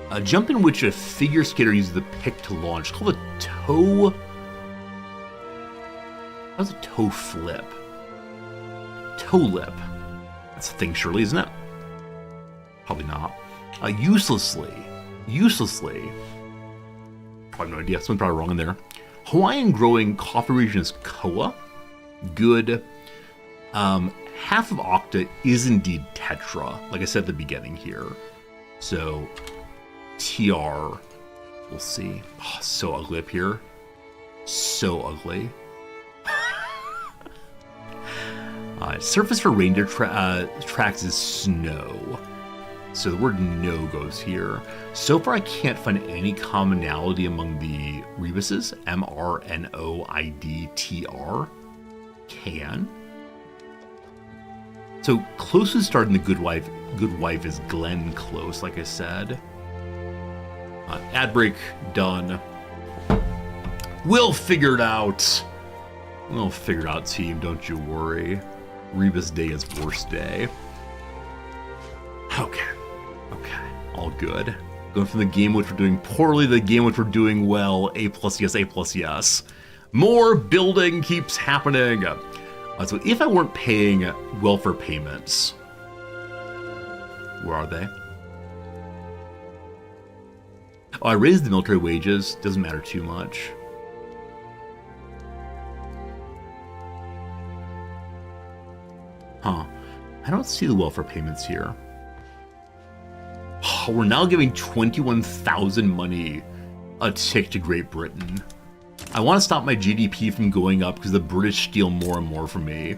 A jump in which a figure skater uses the pick to launch, called a toe. How's a toe flip? Toe lip. That's a thing, surely, isn't it? Probably not. Uselessly. Uselessly. Probably no idea. Someone's probably wrong in there. Hawaiian growing coffee region is Koa. Good. Half of octa is indeed tetra, like I said at the beginning here. So, TR, we'll see. Oh, so ugly up here. So ugly. Surface for reindeer tracks is snow. So the word no goes here. So far I can't find any commonality among the rebuses. MRNOIDTR. Can. So closest starting the good wife is Glenn Close, like I said. Ad break done. We'll figure it out. We'll figure it out, team. Don't you worry. Rebus day is worst day. Okay. All good. Going from the game which we're doing poorly to the game which we're doing well. A plus yes, A plus yes. More building keeps happening. So if I weren't paying welfare payments, where are they? Oh, I raised the military wages. Doesn't matter too much. Huh. I don't see the welfare payments here. Oh, we're now giving 21,000 money a tick to Great Britain. I want to stop my GDP from going up because the British steal more and more from me.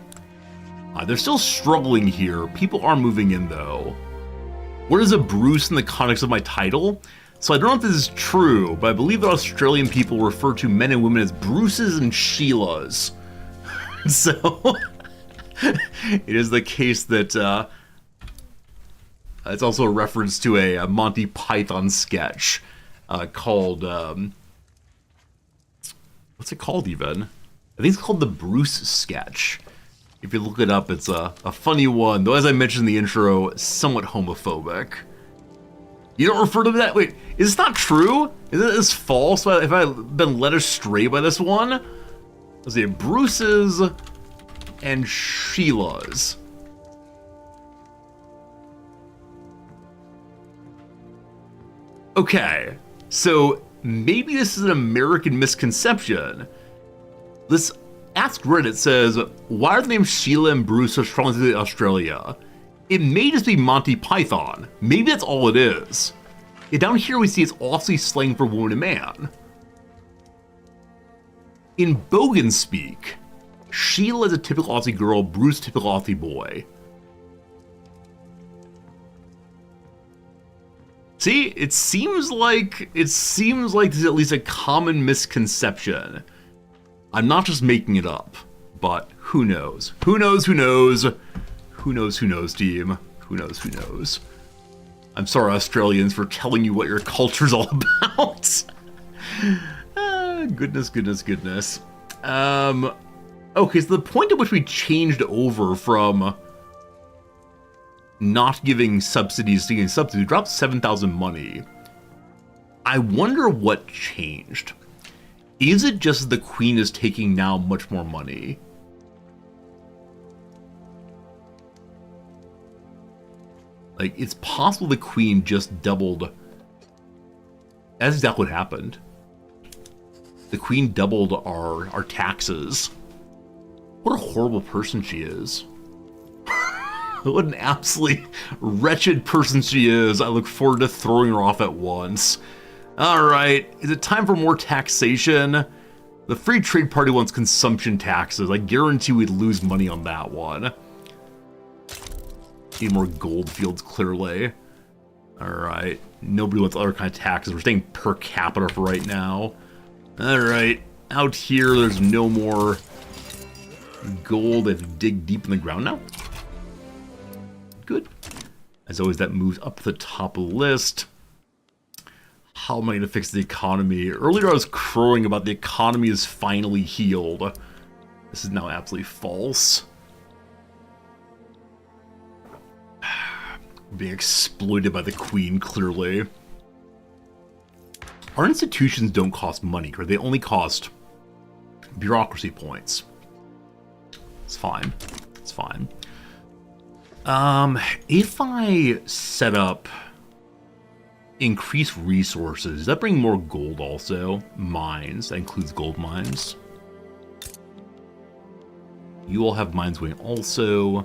They're still struggling here. People are moving in, though. What is a Bruce in the context of my title? So I don't know if this is true, but I believe that Australian people refer to men and women as Bruces and Sheilas. So it is the case that it's also a reference to a Monty Python sketch called... what's it called even? I think it's called the Bruce sketch. If you look it up, it's a funny one, though as I mentioned in the intro, somewhat homophobic. You don't refer to that? Wait, is this not true? Is this false? Have I been led astray by this one? Let's see, Bruce's and Sheila's. Okay, so maybe this is an American misconception. This Ask Reddit says, why are the names Sheila and Bruce so strong in Australia? It may just be Monty Python. Maybe that's all it is. Down here we see it's Aussie slang for woman and man. In Bogan speak, Sheila is a typical Aussie girl, Bruce a typical Aussie boy. See, it seems like there's at least a common misconception. I'm not just making it up, but who knows? Who knows, team? Who knows? I'm sorry, Australians, for telling you what your culture's all about. Goodness. Okay, so the point at which we changed over from not giving subsidies to getting subsidies, we dropped 7,000 money. I wonder what changed. Is it just the Queen is taking now much more money? Like, it's possible the Queen just doubled. That's exactly what happened. The Queen doubled our taxes. What a horrible person she is. What an absolutely wretched person she is. I look forward to throwing her off at once. Alright, is it time for more taxation? The Free Trade Party wants consumption taxes. I guarantee we'd lose money on that one. Need more gold fields, clearly. Alright. Nobody wants other kind of taxes. We're staying per capita for right now. Alright. Out here, there's no more gold. I have to dig deep in the ground now. Good. As always, that moves up to the top of the list. How am I going to fix the economy? Earlier I was crowing about the economy is finally healed. This is now absolutely false. Being exploited by the Queen, clearly. Our institutions don't cost money, correct? They only cost bureaucracy points. It's fine. It's fine. If I set up increase resources, does that bring more gold also? Mines, that includes gold mines. You all have mines going also,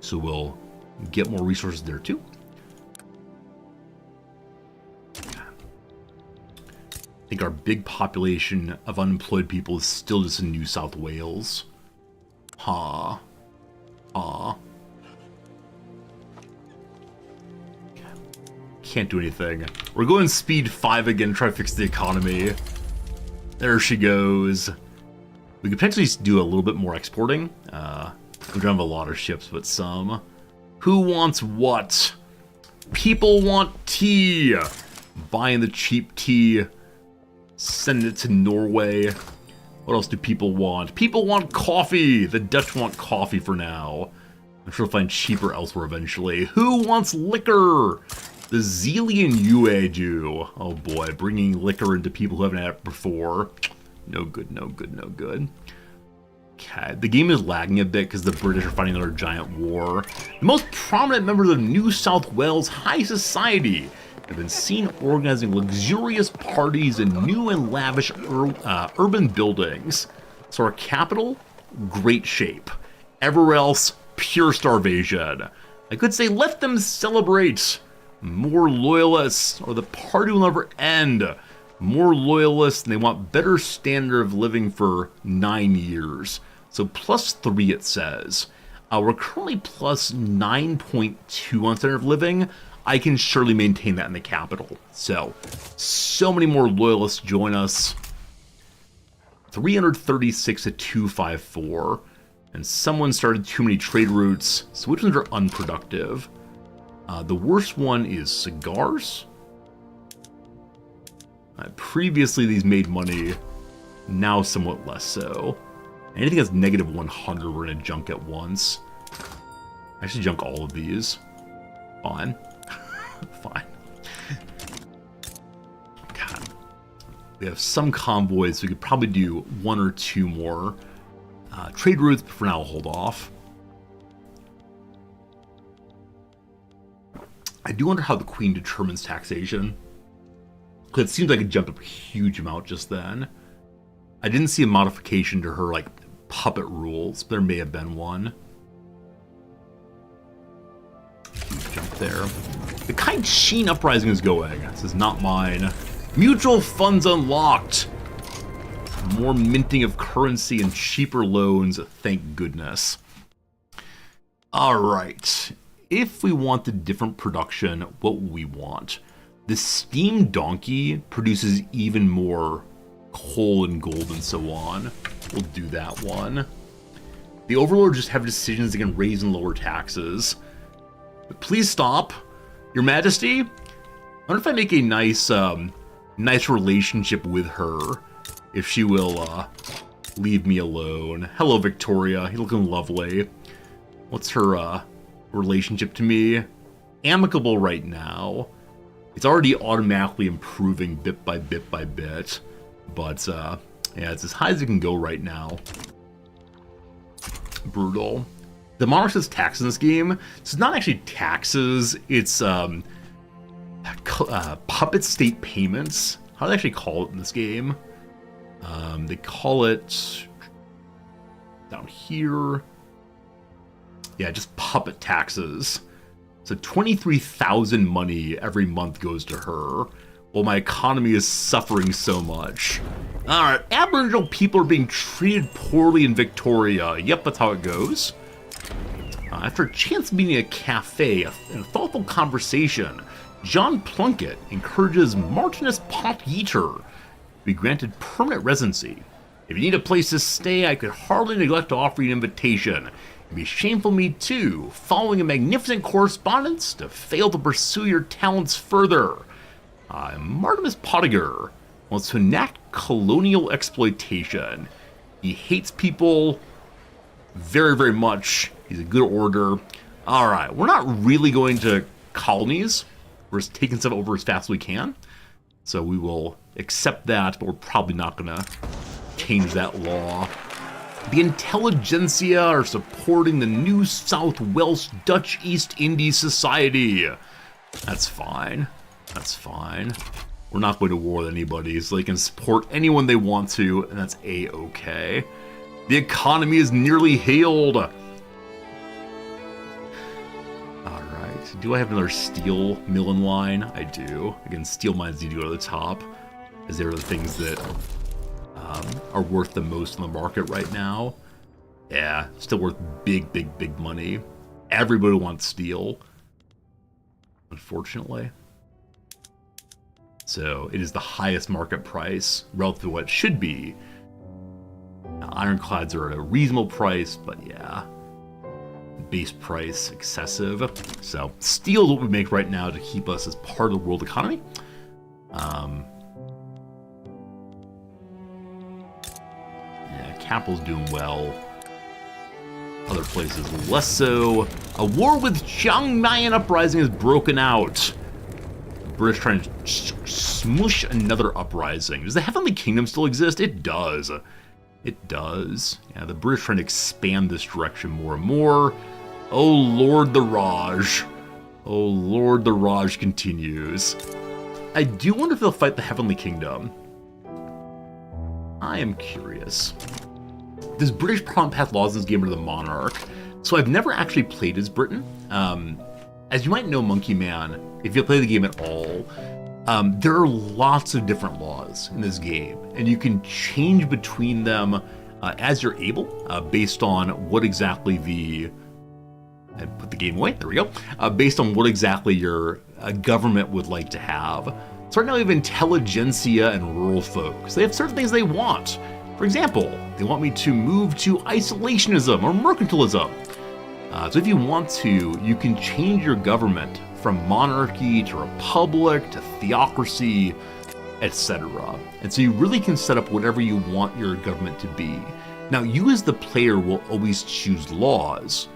so we'll get more resources there too. I think our big population of unemployed people is still just in New South Wales. Ha. Ha. Can't do anything. We're going speed 5 again to try to fix the economy. There she goes. We could potentially do a little bit more exporting. We don't have a lot of ships, but some. Who wants what? People want tea. Buying the cheap tea. Send it to Norway. What else do people want? People want coffee. The Dutch want coffee for now. I'm sure we'll find cheaper elsewhere eventually. Who wants liquor? The Zealy and UA do. Oh boy, bringing liquor into people who haven't had it before. No good, no good, no good. Okay, the game is lagging a bit because the British are fighting another giant war. The most prominent members of New South Wales high society have been seen organizing luxurious parties in new and lavish urban buildings. So our capital, great shape. Everywhere else, pure starvation. I could say let them celebrate. More loyalists, or the party will never end. More loyalists, and they want better standard of living for 9 years. So +3 it says. We're currently plus 9.2 on standard of living. I can surely maintain that in the capital. So many more loyalists join us. 336 to 254. And someone started too many trade routes, so which ones are unproductive? The worst one is cigars. Previously these made money, now somewhat less so. Anything that's negative 100 we're going to junk at once. I should junk all of these. Fine. Fine. God. We have some convoys, so we could probably do 1 or 2 more. Trade routes, but for now I'll hold off. I do wonder how the Queen determines taxation. Because it seems like it jumped up a huge amount just then. I didn't see a modification to her, like, puppet rules. But there may have been one. Huge jump there. The Kaixin Uprising is going. This is not mine. Mutual funds unlocked. More minting of currency and cheaper loans, thank goodness. Alright. If we want the different production, what will we want? The Steam Donkey produces even more coal and gold and so on. We'll do that one. The Overlords just have decisions they can raise and lower taxes. But please stop. Your Majesty, I wonder if I make a nice relationship with her. If she will leave me alone. Hello, Victoria. You're looking lovely. What's her relationship to me? Amicable right now. It's already automatically improving bit by bit by bit. But, yeah, it's as high as it can go right now. Brutal. The Monarch says taxes in this game. It's not actually taxes. It's puppet state payments. How do they actually call it in this game? They call it down here. Yeah, just puppet taxes. So 23,000 money every month goes to her, while my economy is suffering so much. Alright, Aboriginal people are being treated poorly in Victoria. Yep, that's how it goes. After a chance meeting at a cafe and a thoughtful conversation, John Plunkett encourages Martinus Potgieter to be granted permanent residency. If you need a place to stay, I could hardly neglect to offer you an invitation. It'd be shameful me too, following a magnificent correspondence, to fail to pursue your talents further. Martinus Potgieter wants to enact colonial exploitation. He hates people very, very much. He's a good orator. Alright, we're not really going to colonies. We're just taking stuff over as fast as we can. So we will accept that, but we're probably not going to change that law. The intelligentsia are supporting the New South Wales Dutch East Indies Society. That's fine. That's fine. We're not going to war with anybody, so they can support anyone they want to, and that's A-okay. The economy is nearly healed. Alright, do I have another steel mill in line? I do. Again, steel mines need to go to the top, as they're the things that are worth the most in the market right now. Yeah, still worth big, big, big money. Everybody wants steel, unfortunately. So it is the highest market price relative to what it should be. Now, ironclads are at a reasonable price, but yeah, base price excessive. So steel is what we make right now to keep us as part of the world economy. Yeah, capital's doing well. Other places less so. A war with Chiangmayan uprising has broken out. British trying to smush another uprising. Does the Heavenly Kingdom still exist? It does. It does. Yeah, the British trying to expand this direction more and more. Oh Lord, the Raj. Oh Lord, the Raj continues. I do wonder if they'll fight the Heavenly Kingdom. I am curious. Does British Parliament pass laws in this game or the Monarch? So I've never actually played as Britain. As you might know, Monkey Man, if you play the game at all, there are lots of different laws in this game, and you can change between them as you're able, based on what exactly the... And put the game away, there we go. Based on what exactly your government would like to have. So right now we have intelligentsia and rural folk. So they have certain things they want. For example, they want me to move to isolationism or mercantilism. So if you want to, you can change your government from monarchy to republic to theocracy, etc. And so you really can set up whatever you want your government to be. Now, you as the player will always choose laws,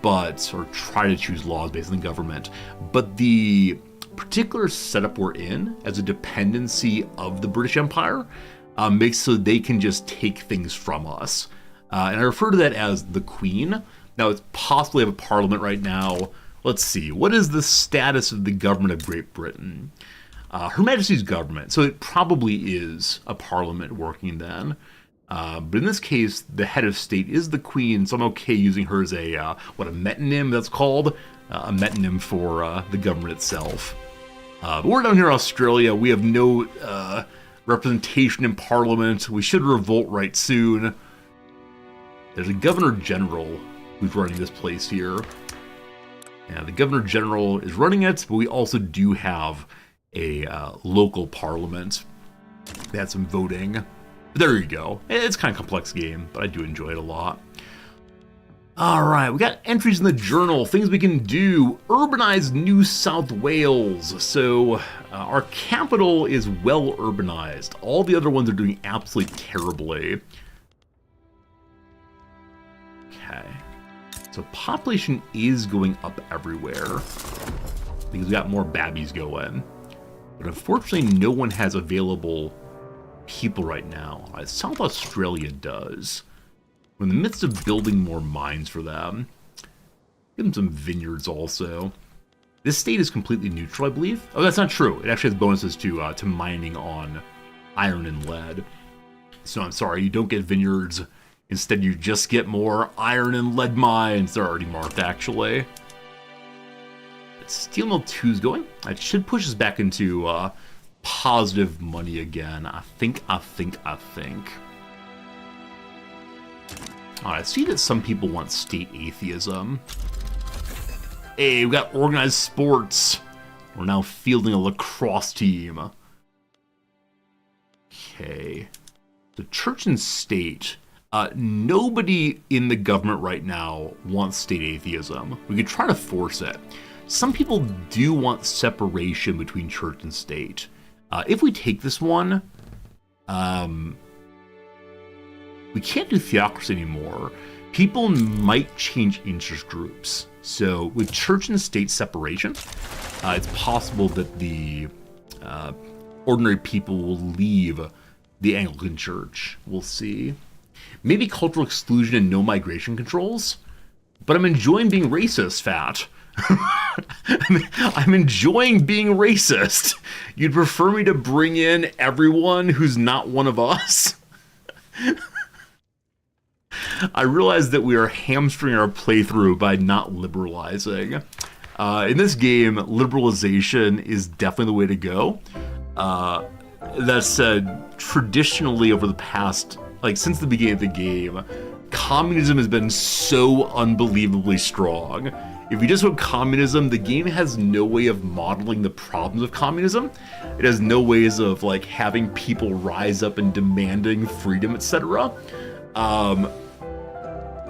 or try to choose laws based on the government, but the particular setup we're in as a dependency of the British Empire makes so they can just take things from us. And I refer to that as the Queen. Now, it's possibly have a parliament right now. Let's see, what is the status of the government of Great Britain? Her Majesty's government, so it probably is a parliament working then. But in this case, the head of state is the Queen, so I'm okay using her as a, a metonym that's called? A metonym for the government itself. But we're down here in Australia, we have no representation in Parliament. We should revolt right soon. There's a Governor General who's running this place here. Yeah, the Governor General is running it, but we also do have a local Parliament. They had some voting. But there you go. It's kind of a complex game, but I do enjoy it a lot. Alright, we got entries in the journal, things we can do. Urbanize New South Wales. So, our capital is well urbanized. All the other ones are doing absolutely terribly. Okay. So population is going up everywhere. Because we got more babbies going. But unfortunately, no one has available people right now. South Australia does. We're in the midst of building more mines for them. Give them some vineyards also. This state is completely neutral, I believe. Oh, that's not true. It actually has bonuses to mining on iron and lead. So I'm sorry, you don't get vineyards. Instead, you just get more iron and lead mines. They're already marked, actually. Steel Mill 2 is going. That should push us back into positive money again. I think. Alright, I see that some people want state atheism. Hey, we got organized sports. We're now fielding a lacrosse team. Okay. The church and state. Nobody in the government right now wants state atheism. We could try to force it. Some people do want separation between church and state. If we take this one, we can't do theocracy anymore. People might change interest groups. So with church and state separation, it's possible that the ordinary people will leave the Anglican Church. We'll see. Maybe cultural exclusion and no migration controls. But I'm enjoying being racist, Fat. I'm enjoying being racist. You'd prefer me to bring in everyone who's not one of us? I realize that we are hamstring our playthrough by not liberalizing. In this game, liberalization is definitely the way to go. That said, traditionally over the past, since the beginning of the game, communism has been so unbelievably strong. If you just go communism, the game has no way of modeling the problems of communism. It has no ways of having people rise up and demanding freedom, etc.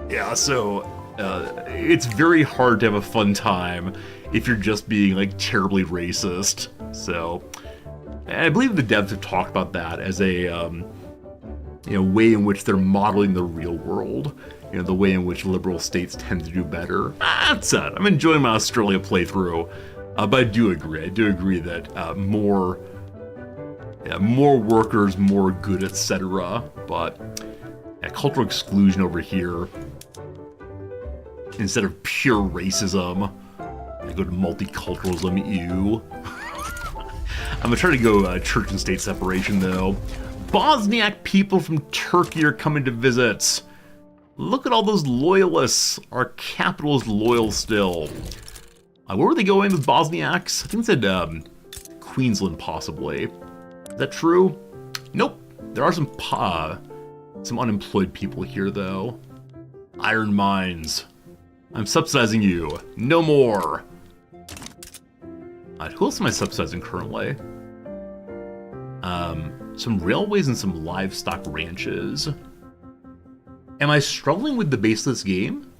Yeah, so it's very hard to have a fun time if you're just being terribly racist. So, and I believe the devs have talked about that as a way in which they're modeling the real world. The way in which liberal states tend to do better. That's it. I'm enjoying my Australia playthrough, but I do agree that more workers, more good, etc. But cultural exclusion over here, instead of pure racism, I go to multiculturalism. Ew. I'm gonna try to go church and state separation though. Bosniak people from Turkey are coming to visit. Look at all those loyalists. Our capital is loyal still. Where were they going with Bosniaks? I think it said Queensland, possibly. Is that true? Nope. There are some unemployed people here, though. Iron mines. I'm subsidizing you. No more. Who else am I subsidizing currently? Some railways and some livestock ranches. Am I struggling with the base of this game?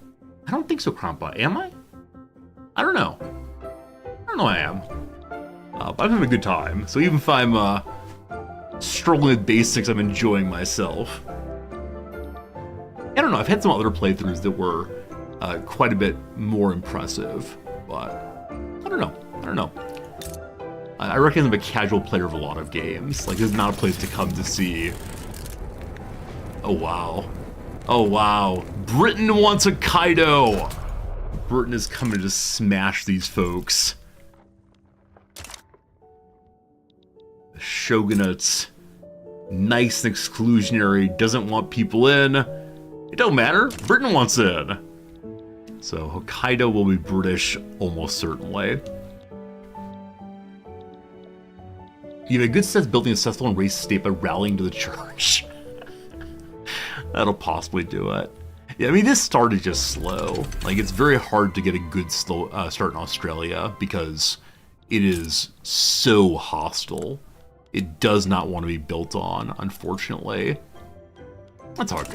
I don't think so, Krampa. Am I? I don't know. I am. But I'm having a good time. So even if I'm struggling with basics, I'm enjoying myself. I don't know. I've had some other playthroughs that were quite a bit more impressive. But I don't know. I reckon I'm a casual player of a lot of games. This is not a place to come to see. Oh, wow. Oh, wow. Britain wants a Kaido. Britain is coming to smash these folks. The shogunate's nice and exclusionary, doesn't want people in. It don't matter. Britain wants in. So Hokkaido will be British almost certainly. You have a good sense of building a successful and racist state by rallying to the church. That'll possibly do it. Yeah, I mean, this started just slow. It's very hard to get a good slow start in Australia because it is so hostile. It does not want to be built on, unfortunately. That's how it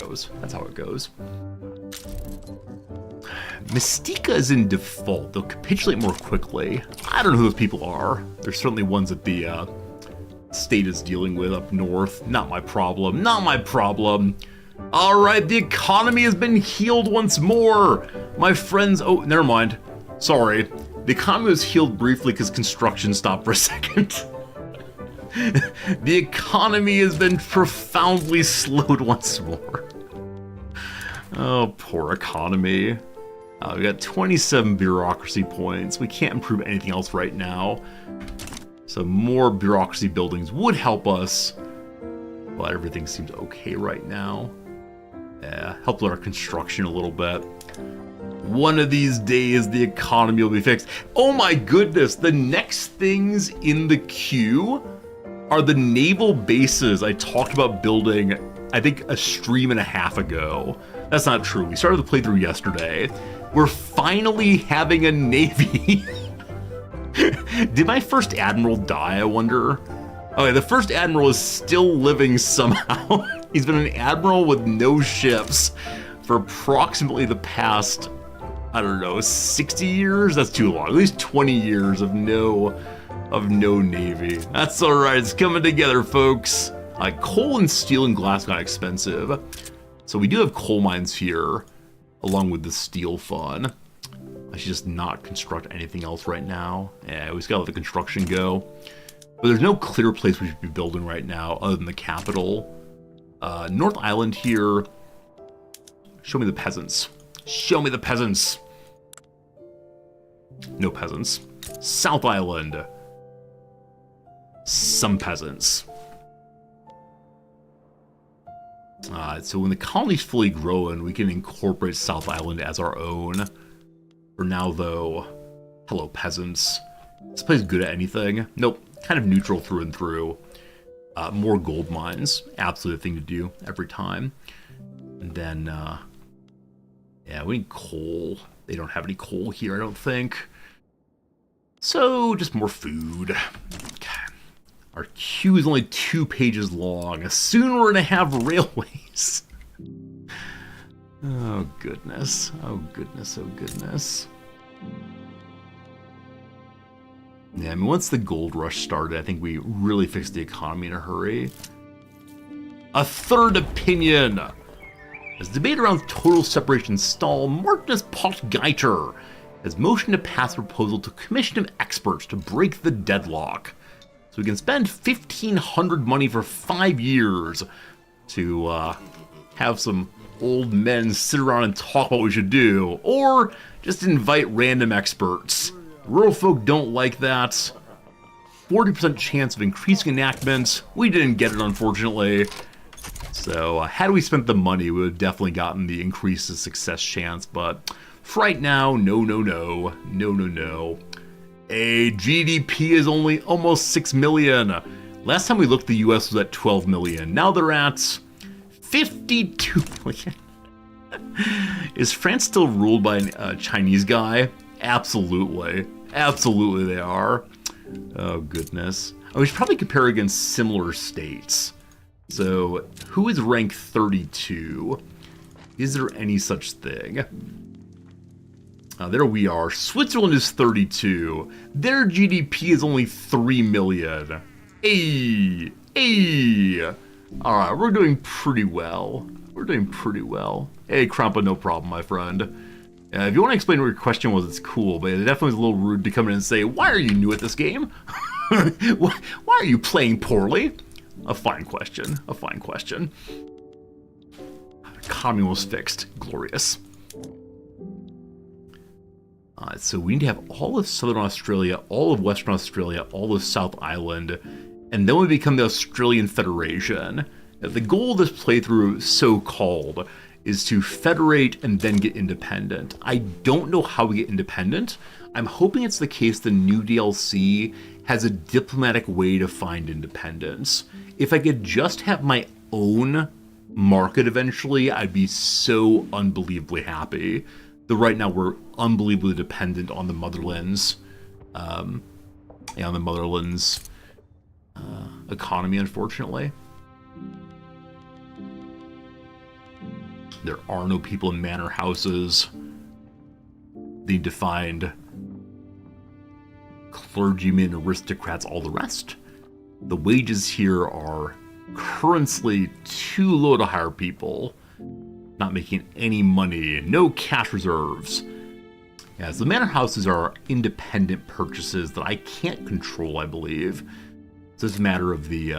goes. Mystica is in default. They'll capitulate more quickly. I don't know who those people are. There's certainly ones that the state is dealing with up north. Not my problem. All right, the economy has been healed once more. My friends, oh, never mind. Sorry. The economy was healed briefly because construction stopped for a second. The economy has been profoundly slowed once more. Oh, poor economy. We got 27 bureaucracy points. We can't improve anything else right now. So more bureaucracy buildings would help us. But everything seems okay right now. Yeah, help with our construction a little bit. One of these days, the economy will be fixed. Oh my goodness, the next things in the queue are the naval bases I talked about building, I think, a stream and a half ago. That's not true. We started the playthrough yesterday. We're finally having a navy. Did my first admiral die, I wonder? Okay, the first admiral is still living somehow. He's been an admiral with no ships for approximately the past, I don't know, 60 years? That's too long. At least 20 years of no navy. That's all right. It's coming together, folks. Coal and steel and glass got expensive. So we do have coal mines here, along with the steel fund. I should just not construct anything else right now. Yeah, we just gotta let the construction go. But there's no clear place we should be building right now other than the capital. North Island here. Show me the peasants. Show me the peasants. No peasants. South Island. Some peasants. So when the colony's fully grown, we can incorporate South Island as our own. For now, though, hello, peasants. This place good at anything? Nope. Kind of neutral through and through. More gold mines. Absolutely the thing to do every time. And then, yeah, we need coal. They don't have any coal here, I don't think. So, just more food. Okay. Our queue is only 2 pages long. Soon we're gonna have railways. Oh, goodness. Oh, goodness. Oh, goodness. Yeah, I mean, once the gold rush started, I think we really fixed the economy in a hurry. A third opinion. As debate around total separation stall, Martinus Potgeiter has motioned to pass a proposal to commission of experts to break the deadlock. So we can spend 1,500 money for 5 years to have some old men sit around and talk about what we should do, or just invite random experts. Rural folk don't like that. 40% chance of increasing enactment. We didn't get it, unfortunately. So had we spent the money, we would have definitely gotten the increased success chance, but for right now, no. A GDP is only almost 6 million. Last time we looked, the US was at 12 million. Now they're at 52 million. Is France still ruled by a Chinese guy? Absolutely. Absolutely they are. Oh, goodness. We should probably compare against similar states. So, who is rank 32? Is there any such thing? There we are. Switzerland is 32. Their GDP is only 3 million. Hey! Alright, we're doing pretty well. Hey, Krampa, no problem, my friend. If you want to explain what your question was, it's cool, but it definitely was a little rude to come in and say, why are you new at this game? Why are you playing poorly? A fine question. Economy was fixed. Glorious. So we need to have all of Southern Australia, all of Western Australia, all of South Island, and then we become the Australian Federation. The goal of this playthrough, so-called, is to federate and then get independent. I don't know how we get independent. I'm hoping it's the case the new DLC has a diplomatic way to find independence. If I could just have my own market eventually, I'd be so unbelievably happy. Though right now we're unbelievably dependent on the Motherlands, economy, unfortunately. There are no people in manor houses. They need to find clergymen, aristocrats, all the rest. The wages here are currently too low to hire people. Not making any money, no cash reserves. Yeah, so the manor houses are independent purchases that I can't control, I believe. So it's a matter of the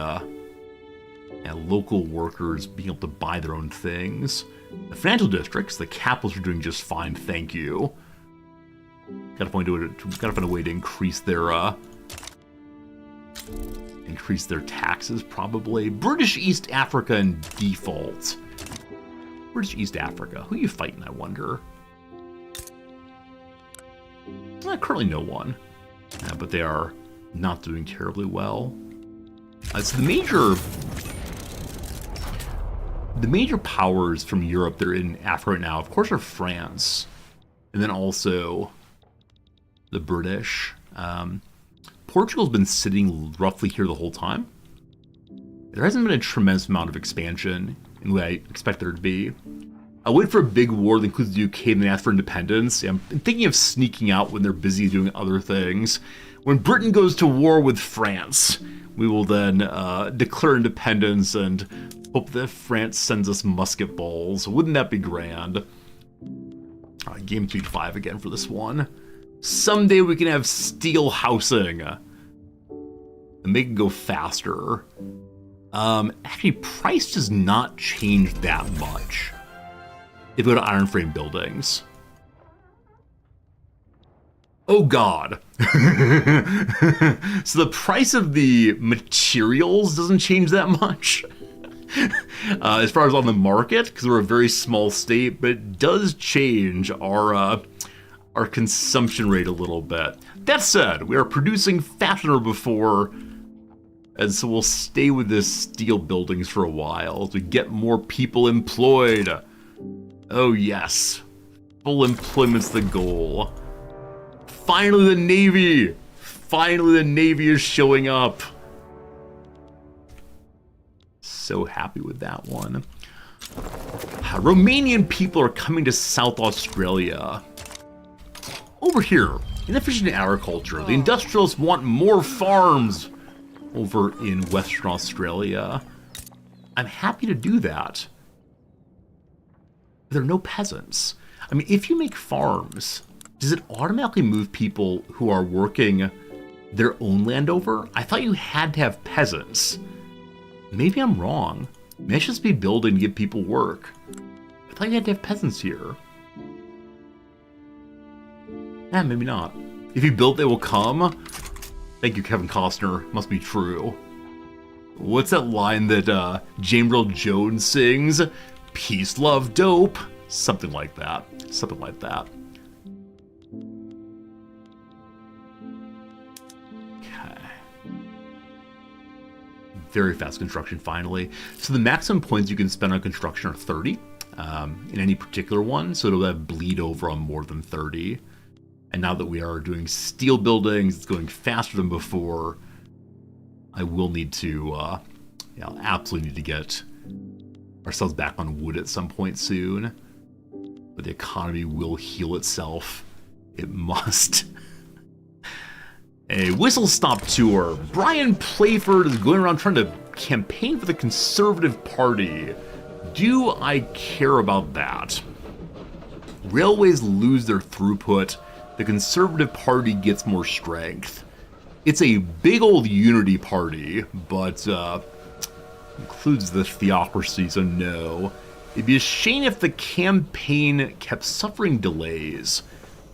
local workers being able to buy their own things. The financial districts, the capitals are doing just fine, thank you. Gotta find a way to increase their taxes, probably. British East Africa in default. British East Africa. Who are you fighting, I wonder? Currently no one. But they are not doing terribly well. So the major powers from Europe that are in Africa right now, of course, are France, and then also the British. Portugal's been sitting roughly here the whole time. There hasn't been a tremendous amount of expansion in the way I expect there to be. I wait for a big war that includes the UK and then ask for independence. I'm thinking of sneaking out when they're busy doing other things. When Britain goes to war with France, we will then declare independence and hope that France sends us musket balls. Wouldn't that be grand? Game Speed 5 again for this one. Someday we can have steel housing and make it go faster. Actually, price does not change that much if we go to iron frame buildings. Oh god. So the price of the materials doesn't change that much. As far as on the market, because we're a very small state, but it does change our consumption rate a little bit. That said, we are producing faster than before, and so we'll stay with this steel buildings for a while to get more people employed. Oh yes, full employment's the goal. Finally the Navy! Finally the Navy is showing up. So happy with that one. Romanian people are coming to South Australia. Over here, inefficient agriculture. The industrialists want more farms over in Western Australia. I'm happy to do that. There are no peasants. I mean, if you make farms, does it automatically move people who are working their own land over? I thought you had to have peasants. Maybe I'm wrong. Maybe I should just be building to give people work. I thought you had to have peasants here. Maybe not. If you build, they will come. Thank you, Kevin Costner. Must be true. What's that line that James Earl Jones sings? Peace, love, dope. Something like that. Something like that. Okay. Very fast construction, finally. So the maximum points you can spend on construction are 30 in any particular one. So it'll have bleed over on more than 30. And now that we are doing steel buildings, it's going faster than before. I will need to, I'll absolutely need to get ourselves back on wood at some point soon. But the economy will heal itself. It must. A whistle-stop tour. Brian Playford is going around trying to campaign for the Conservative Party. Do I care about that? Railways lose their throughput. The Conservative Party gets more strength. It's a big old unity party, but includes the theocracy, so no. It'd be a shame if the campaign kept suffering delays,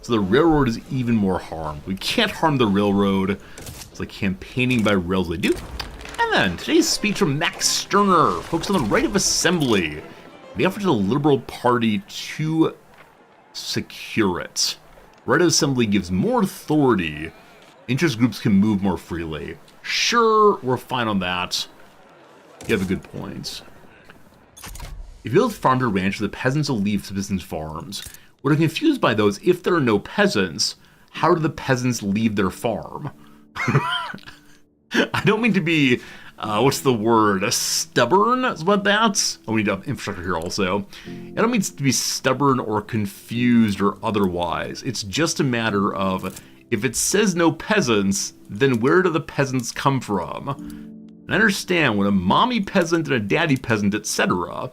so the railroad is even more harmed. We can't harm the railroad. It's like campaigning by rails they do. And then today's speech from Max Stirner, focused on the right of assembly. The effort of the Liberal Party to secure it. Right of assembly gives more authority. Interest groups can move more freely. Sure, we're fine on that. You have a good point. If you build farm to ranch, the peasants will leave subsistence farms. What I'm confused by, though, is if there are no peasants, how do the peasants leave their farm? I don't mean to be, what's the word, stubborn about that? Oh, we need infrastructure here also. I don't mean to be stubborn or confused or otherwise. It's just a matter of, if it says no peasants, then where do the peasants come from? And I understand when a mommy peasant and a daddy peasant, etc. I'm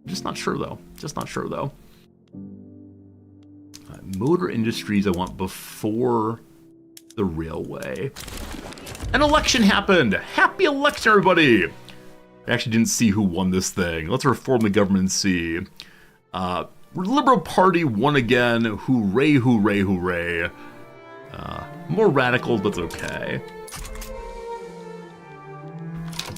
just not sure though. Just not sure though. Motor industries I want before the railway. An election happened! Happy election, everybody! I actually didn't see who won this thing. Let's reform the government and see. Liberal Party won again. Hooray, hooray, hooray. More radicals, but it's okay.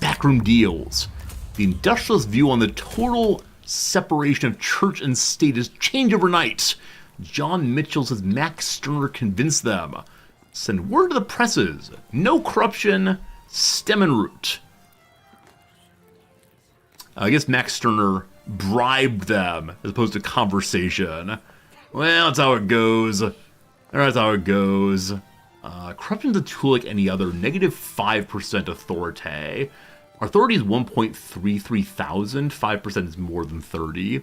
Backroom deals. The industrialist view on the total separation of church and state has changed overnight. John Mitchell says Max Stirner convinced them. Send word to the presses. No corruption, stem and root. I guess Max Stirner bribed them as opposed to conversation. Well, that's how it goes. That's how it goes. Corruption's a tool like any other. -5% authority. Our authority is 1.33 thousand. 5% is more than 30.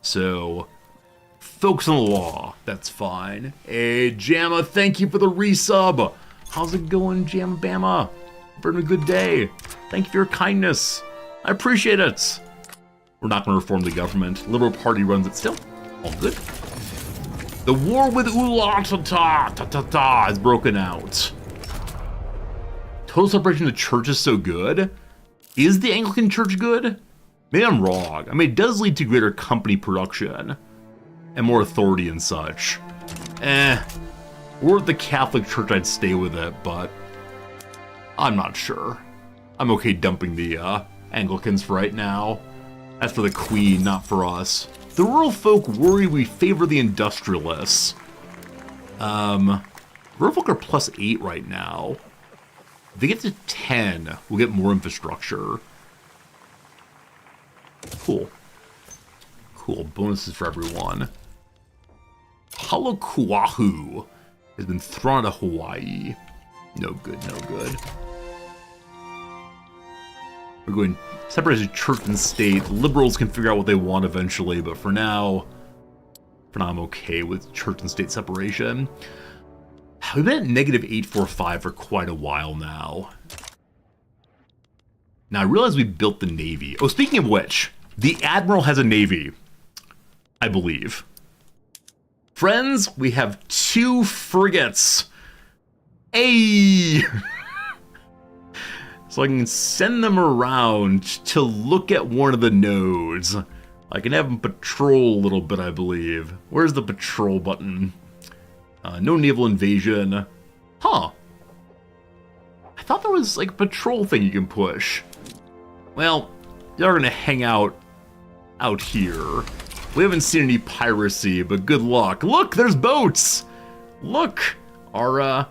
So, focus on the law. That's fine. Hey, Jamma, thank you for the resub. How's it going, Jamma Bama? Having a good day. Thank you for your kindness. I appreciate it. We're not going to reform the government. Liberal Party runs it still. All good. The war with Ulaanbaatar has broken out. Total separation of the church is so good. Is the Anglican Church good? Maybe I'm wrong. I mean, it does lead to greater company production and more authority and such. Or the Catholic Church, I'd stay with it, but I'm not sure. I'm okay dumping the Anglicans for right now. That's for the Queen, not for us. The rural folk worry we favor the industrialists. Rural folk are +8 right now. If they get to 10, we'll get more infrastructure. Cool. Cool. Bonuses for everyone. Halokuahu has been thrown out of Hawaii. No good, no good. We're going separation of church and state. Liberals can figure out what they want eventually, but for now I'm okay with church and state separation. We've been at -845 for quite a while now. Now I realize we built the Navy. Oh, speaking of which, the Admiral has a Navy, I believe. Friends, we have 2 frigates. Hey! So I can send them around to look at one of the nodes. I can have them patrol a little bit, I believe. Where's the patrol button? No naval invasion. Huh. I thought there was like a patrol thing you can push. Well, they're gonna hang out here. We haven't seen any piracy, but good luck. Look, there's boats! Look! Our,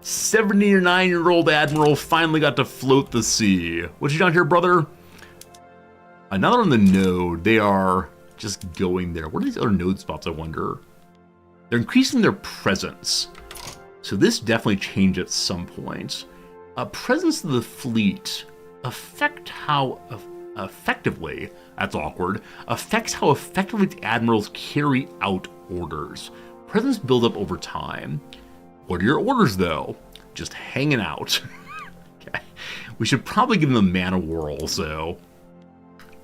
79-year-old Admiral finally got to float the sea. What you down here, brother? Another on the node. They are just going there. What are these other node spots, I wonder? They're increasing their presence. So this definitely changed at some point. Presence of the fleet affect how effectively, that's awkward, affects how effectively the admirals carry out orders. Presence build up over time. What are your orders, though? Just hanging out. Okay. We should probably give them a man of war also.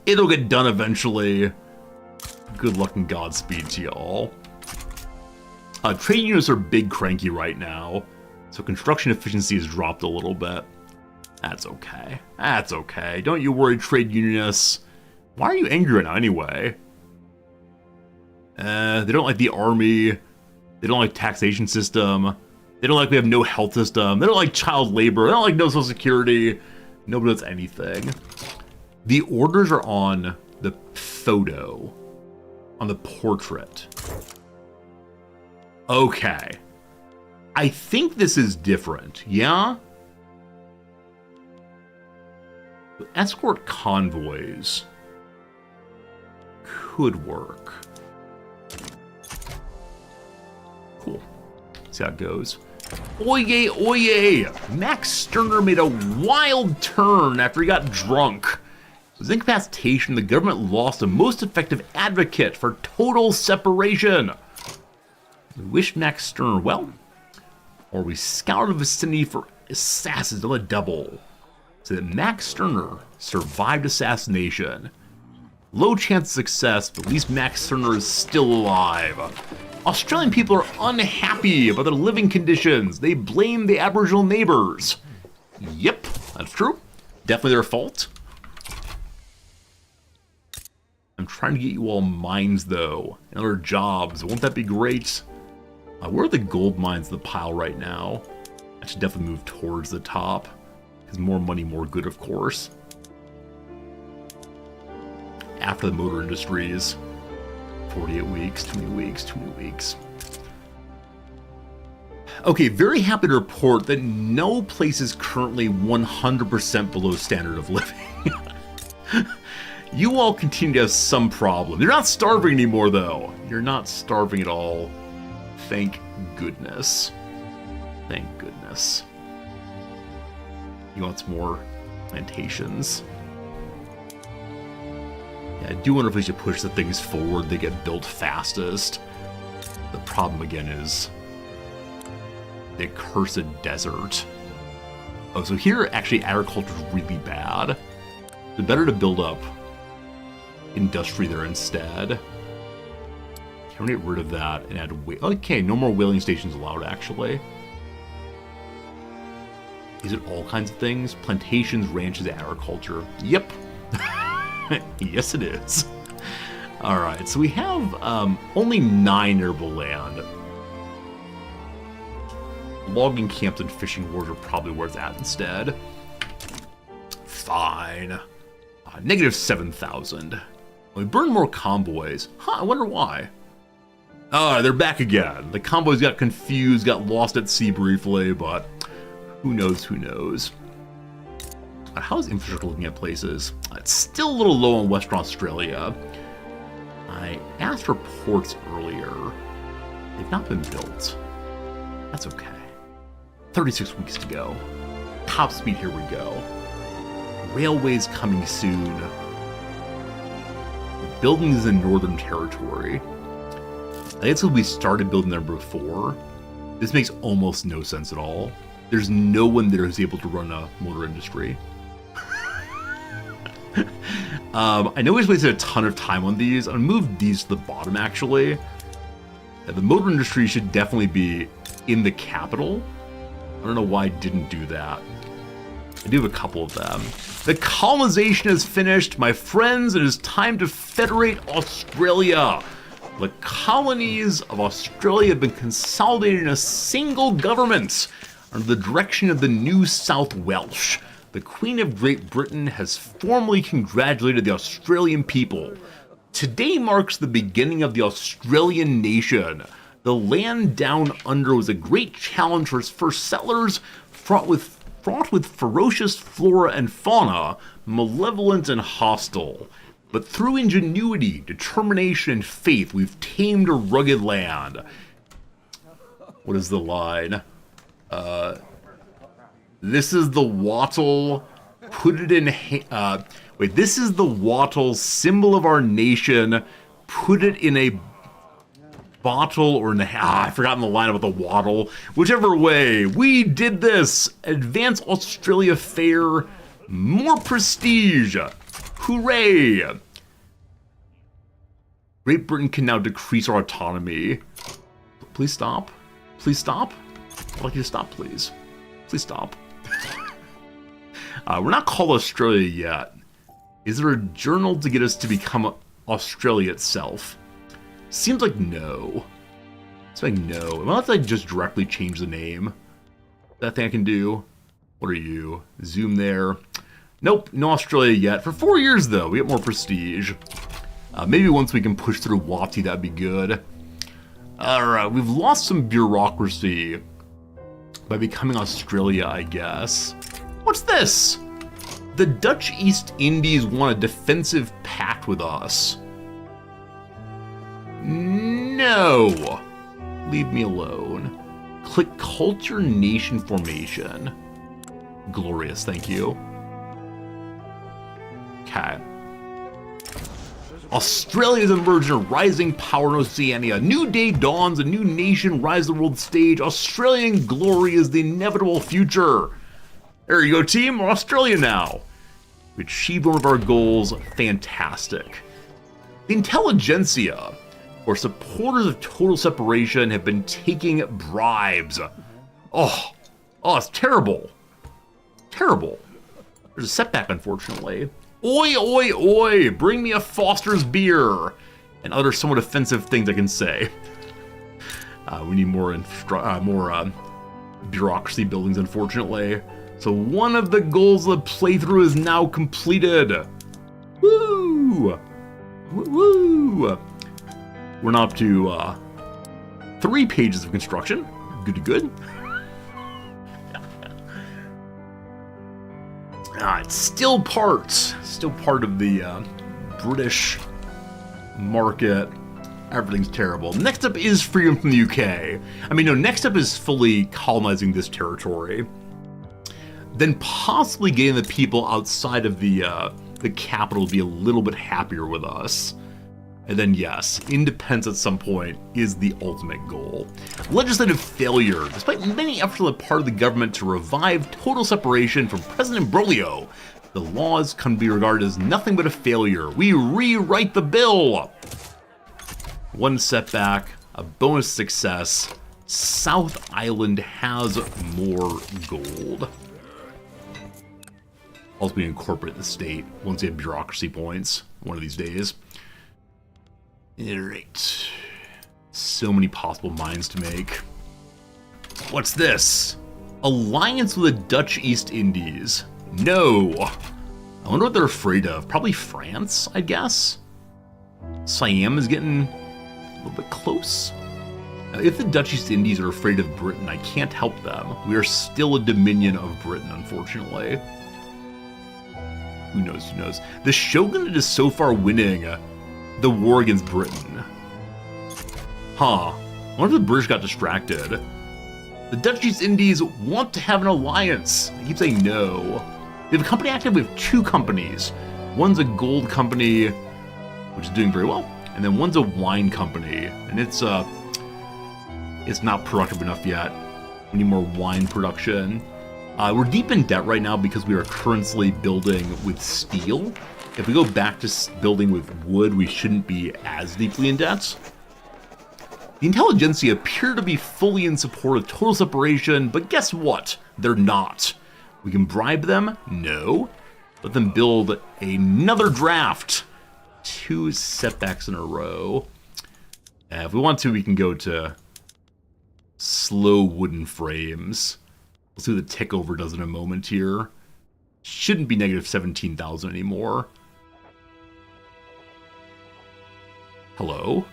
It'll get done eventually. Good luck and Godspeed to y'all. Trade unions are big cranky right now, so construction efficiency has dropped a little bit. That's okay. That's okay. Don't you worry, trade unionists. Why are you angry right now anyway? They don't like the army. They don't like taxation system. They don't like we have no health system. They don't like child labor. They don't like no social security. Nobody does anything. The orders are on the photo, on the portrait. Okay. I think this is different, yeah? Escort convoys could work. Cool. See how it goes. Oye, oye! Max Stirner made a wild turn after he got drunk. With his incapacitation, the government lost a most effective advocate for total separation. We wish Max Stirner well, or we scour the vicinity for assassins on the double, so that Max Stirner survived assassination. Low chance of success, but at least Max Stirner is still alive. Australian people are unhappy about their living conditions. They blame the Aboriginal neighbors. Yep, that's true. Definitely their fault. I'm trying to get you all mines, though, and other jobs. Won't that be great? Where are the gold mines in the pile right now? I should definitely move towards the top. Because more money, more good, of course. After the motor industries. 48 weeks, too many weeks, too many weeks. Okay, very happy to report that no place is currently 100% below standard of living. You all continue to have some problem. You're not starving anymore, though. You're not starving at all. Thank goodness. Thank goodness. You want some more plantations? Yeah, I do wonder if we should push the things forward. They get built fastest. The problem again is the accursed desert. Oh, so here actually agriculture is really bad. It's better to build up industry there instead. Can we get rid of that and add okay, no more whaling stations allowed actually. Is it all kinds of things? Plantations, ranches, agriculture. Yep. Yes it is. Alright, so we have only 9 arable land. Logging camps and fishing wharves are probably where it's at instead. Fine. Negative 7,000. We burned more convoys. Huh, I wonder why. Oh, they're back again. The convoys got confused, got lost at sea briefly, but who knows, who knows. How's infrastructure looking at places? It's still a little low in Western Australia. I asked for ports earlier. They've not been built. That's okay. 36 weeks to go. Top speed, here we go. Railways coming soon. Buildings in Northern Territory. I guess we started building there before. This makes almost no sense at all. There's no one there who's able to run a motor industry. I know we just wasted a ton of time on these. I'm gonna move these to the bottom actually. The motor industry should definitely be in the capital. I don't know why I didn't do that. I do have a couple of them. The colonization is finished, my friends. It is time to federate Australia. The colonies of Australia have been consolidated in a single government under the direction of the New South Welsh. The Queen of Great Britain has formally congratulated the Australian people. Today marks the beginning of the Australian nation. The land down under was a great challenge for its first settlers, fraught with ferocious flora and fauna, malevolent and hostile. But through ingenuity, determination, and faith, we've tamed a rugged land. What is the line? This is the wattle. Put it in... wait, this is the wattle, symbol of our nation. Put it in a bottle or in the... I've forgotten the line about the wattle. Whichever way, we did this. Advance Australia fair. More prestige. Hooray! Great Britain can now decrease our autonomy. Please stop. Please stop. I'd like you to stop, please. Please stop. We're not called Australia yet. Is there a journal to get us to become Australia itself? Seems like no. It's like no. Unless I just directly change the name. That thing I can do. What are you? Zoom there. Nope, no Australia yet. For 4 years, though, we get more prestige. Maybe once we can push through WAPTI, that'd be good. Alright, we've lost some bureaucracy by becoming Australia, I guess. What's this? The Dutch East Indies want a defensive pact with us. No! Leave me alone. Click Culture Nation Formation. Glorious, thank you. Okay. Australia's emerging a rising power in Oceania. New day dawns, a new nation rises to the world stage. Australian glory is the inevitable future. There you go, team. We're Australia now. We achieved one of our goals. Fantastic. The intelligentsia, or supporters of total separation, have been taking bribes. Oh, it's terrible. Terrible. There's a setback, unfortunately. Oi, oi, oi! Bring me a Foster's beer! And other somewhat offensive things I can say. We need more bureaucracy buildings, unfortunately. So one of the goals of the playthrough is now completed. Woo! Woo! We're now up to 3 pages of construction. Good to good. It's still part of the British market. Everything's terrible. Next up is freedom from the UK. I mean, no, next up is fully colonizing this territory. Then possibly getting the people outside of the capital to be a little bit happier with us. And then yes, independence at some point is the ultimate goal. Legislative failure. Despite many efforts on the part of the government to revive total separation from President Broglio, the laws can be regarded as nothing but a failure. We rewrite the bill. One setback, a bonus success. South Island has more gold. Also, we incorporate the state once we have bureaucracy points one of these days. Alright. So many possible mines to make. What's this? Alliance with the Dutch East Indies. No. I wonder what they're afraid of. Probably France, I guess. Siam is getting a little bit close. Now, if the Dutch East Indies are afraid of Britain, I can't help them. We are still a dominion of Britain, unfortunately. Who knows, who knows. The Shogunate is so far winning the war against Britain. Huh. I wonder if the British got distracted. The Dutch East Indies want to have an alliance. I keep saying no. They have a company active. We have two companies. One's a gold company, which is doing very well, and then one's a wine company, and it's not productive enough yet. We need more wine production. We're deep in debt right now because we are currently building with steel. If we go back to building with wood, we shouldn't be as deeply in debt. The intelligentsia appear to be fully in support of total separation, but guess what? They're not. We can bribe them? No. Let them build another draft. 2 setbacks in a row. If we want to, we can go to slow wooden frames. We'll see what the tick over does in a moment here. Shouldn't be negative 17,000 anymore. Hello?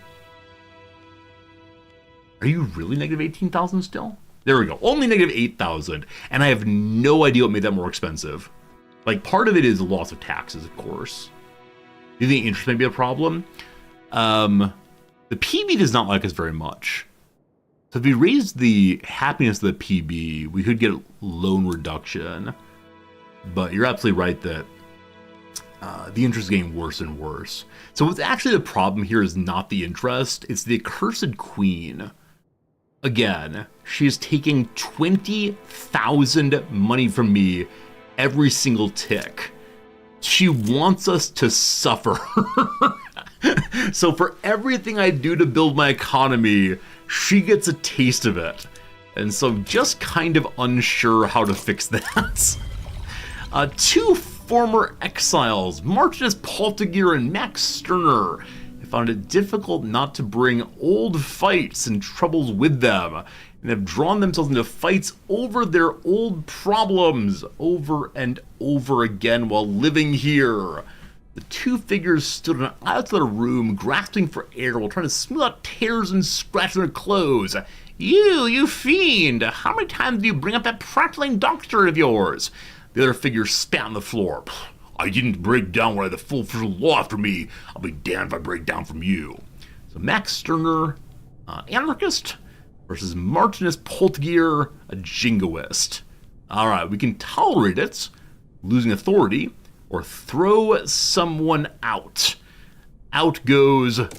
Are you really negative 18,000 still? There we go. Only negative 8,000. And I have no idea what made that more expensive. Like, part of it is the loss of taxes, of course. Do you think interest may be a problem? The PB does not like us very much. So if we raise the happiness of the PB, we could get loan reduction. But you're absolutely right that the interest is getting worse and worse. So what's actually the problem here is not the interest, it's the accursed queen. Again, she is taking 20,000 money from me every single tick. She wants us to suffer. So for everything I do to build my economy, she gets a taste of it. And so I'm just kind of unsure how to fix that. 2 former exiles, Martinus Paltagir and Max Sterner, have found it difficult not to bring old fights and troubles with them, and have drawn themselves into fights over their old problems over and over again while living here. The 2 figures stood on outside a room, grasping for air while trying to smooth out tears and scratches on their clothes. You fiend! How many times do you bring up that prattling doctor of yours? The other figure spat on the floor. I didn't break down when I had the full official law after me. I'll be damned if I break down from you. So Max Sterner, anarchist, versus Martinus Paltagir, a jingoist. Alright, we can tolerate it, losing authority, or throw someone out. Out goes the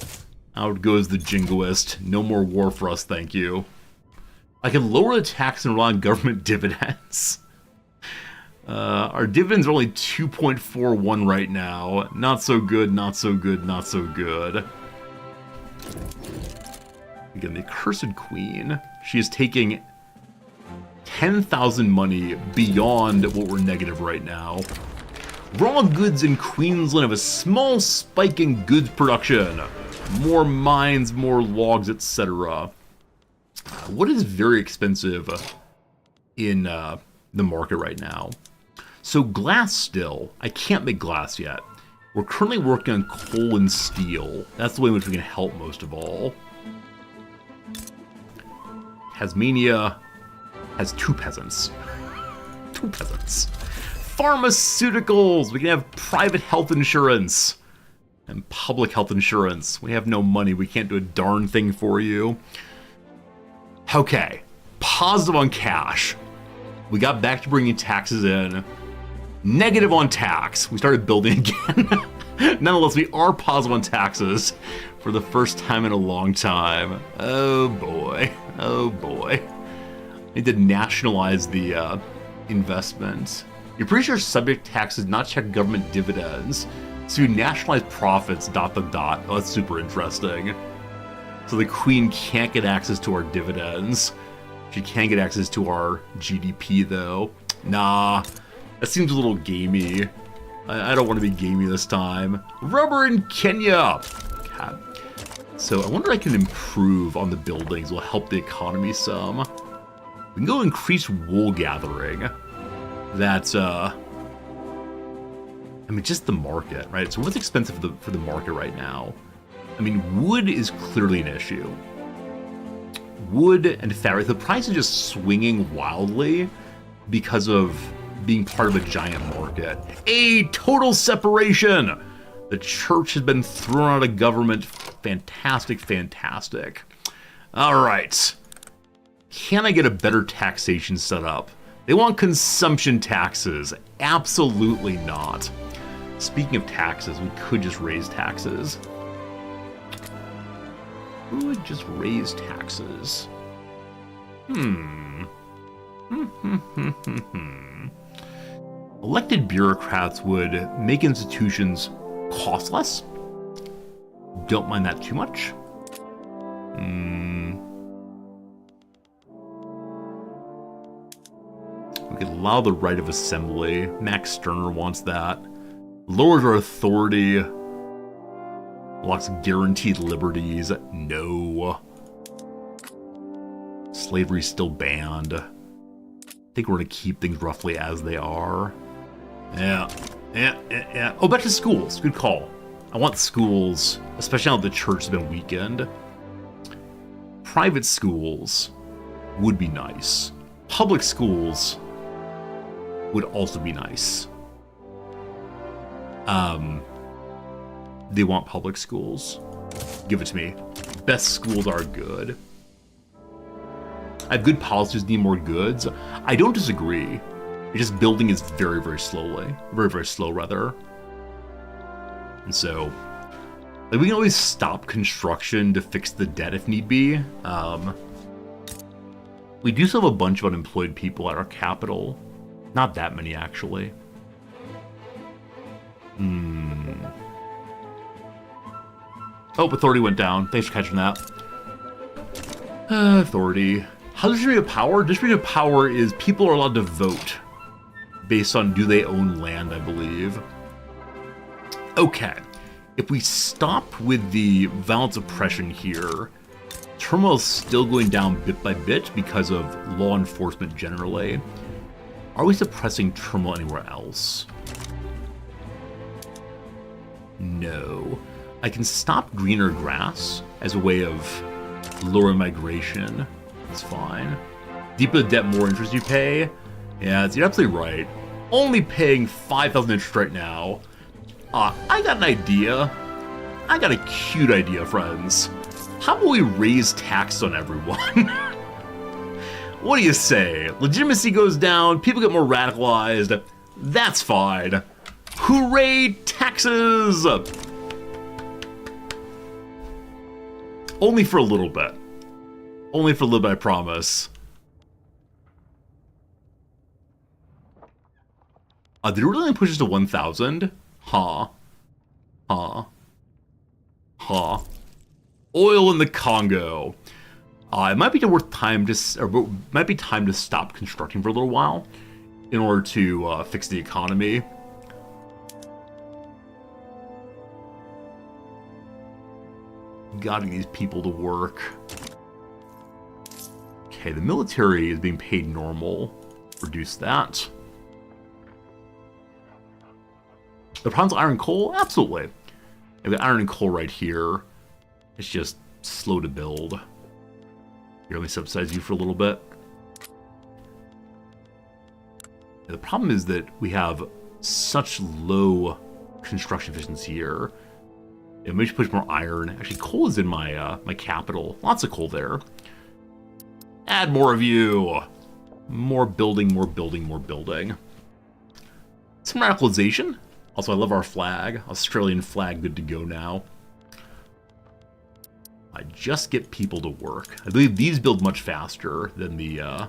jingoist. No more war for us, thank you. I can lower the tax and rely on government dividends. Our dividends are only 2.41 right now. Not so good, not so good, not so good. Again, the accursed queen. She is taking 10,000 money beyond what we're negative right now. Raw goods in Queensland have a small spike in goods production. More mines, more logs, etc. What is very expensive in the market right now? So glass still. I can't make glass yet. We're currently working on coal and steel. That's the way in which we can help most of all. Tasmania has 2 peasants. 2 peasants. Pharmaceuticals. We can have private health insurance and public health insurance. We have no money. We can't do a darn thing for you. Okay. Positive on cash. We got back to bringing taxes in. Negative on tax. We started building again. Nonetheless, we are positive on taxes for the first time in a long time. Oh boy. Oh boy. Need to nationalize the investment. You're pretty sure subject taxes not check government dividends. So you nationalize profits, ... Oh, that's super interesting. So the Queen can't get access to our dividends. She can get access to our GDP, though. Nah, that seems a little gamey. I don't want to be gamey this time. Rubber in Kenya! Okay. So I wonder if I can improve on the buildings. Will help the economy some. We can go increase wool gathering. That's, I mean, just the market, right? So what's expensive for the market right now? I mean, wood is clearly an issue. Wood and fabric, the price is just swinging wildly because of being part of a giant market. A total separation! The church has been thrown out of government. Fantastic, fantastic. All right. Can I get a better taxation set up? They want consumption taxes. Absolutely not. Speaking of taxes, we could just raise taxes. Who would just raise taxes? Elected bureaucrats would make institutions cost less. Don't mind that too much. We could allow the right of assembly. Max Stirner wants that. Lowers our authority. Locks guaranteed liberties. No. Slavery's still banned. I think we're going to keep things roughly as they are. Yeah. Oh, back to schools. Good call. I want schools, especially now that the church has been weakened. Private schools would be nice. Public schools would also be nice. They want public schools. Give it to me. Best schools are good. I have good policies, need more goods. I don't disagree. It's just building is very, very slowly. Very, very slow, rather. And so, like, we can always stop construction to fix the debt if need be. We do still have a bunch of unemployed people at our capital. Not that many, actually. Oh, authority went down. Thanks for catching that. Authority. How does distribution of power? Distribution of power is people are allowed to vote based on do they own land, I believe. Okay. If we stop with the violence oppression here, turmoil is still going down bit by bit because of law enforcement generally. Are we suppressing turmoil anywhere else? No. I can stop greener grass as a way of lowering migration. That's fine. Deeper the debt, more interest you pay. Yeah, you're absolutely right. Only paying 5,000 interest right now. I got an idea. I got a cute idea, friends. How about we raise tax on everyone? What do you say? Legitimacy goes down, people get more radicalized. That's fine. Hooray, taxes! Only for a little bit. Only for a little bit, I promise. Did it really push us to 1,000? Huh. Oil in the Congo. It might be worth time to, or might be time to stop constructing for a little while in order to fix the economy. Gotta get these people to work. Okay, the military is being paid normal. Reduce that. The problem's iron and coal? Absolutely. I've got iron and coal right here. It's just slow to build. Here, let me subsidize you for a little bit. The problem is that we have such low construction efficiency here. Yeah, maybe we should push more iron. Actually, coal is in my my capital. Lots of coal there. Add more of you. More building, more building, more building. Some radicalization. Also, I love our flag. Australian flag, good to go now. I just get people to work. I believe these build much faster than the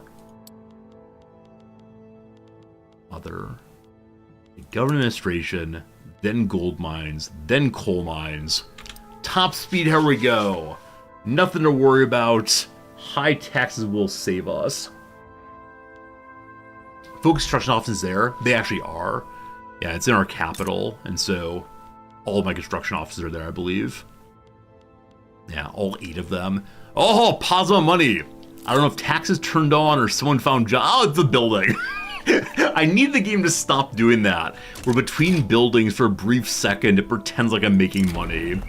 other. Government administration, then gold mines, then coal mines. Top speed, here we go. Nothing to worry about. High taxes will save us. Folk construction offices there, they actually are. Yeah, it's in our capital, and so all of my construction offices are there, I believe. Yeah, all 8 of them. Oh, Plasma money! I don't know if taxes turned on or someone found job. Oh, it's a building! I need the game to stop doing that. We're between buildings for a brief second, it pretends like I'm making money.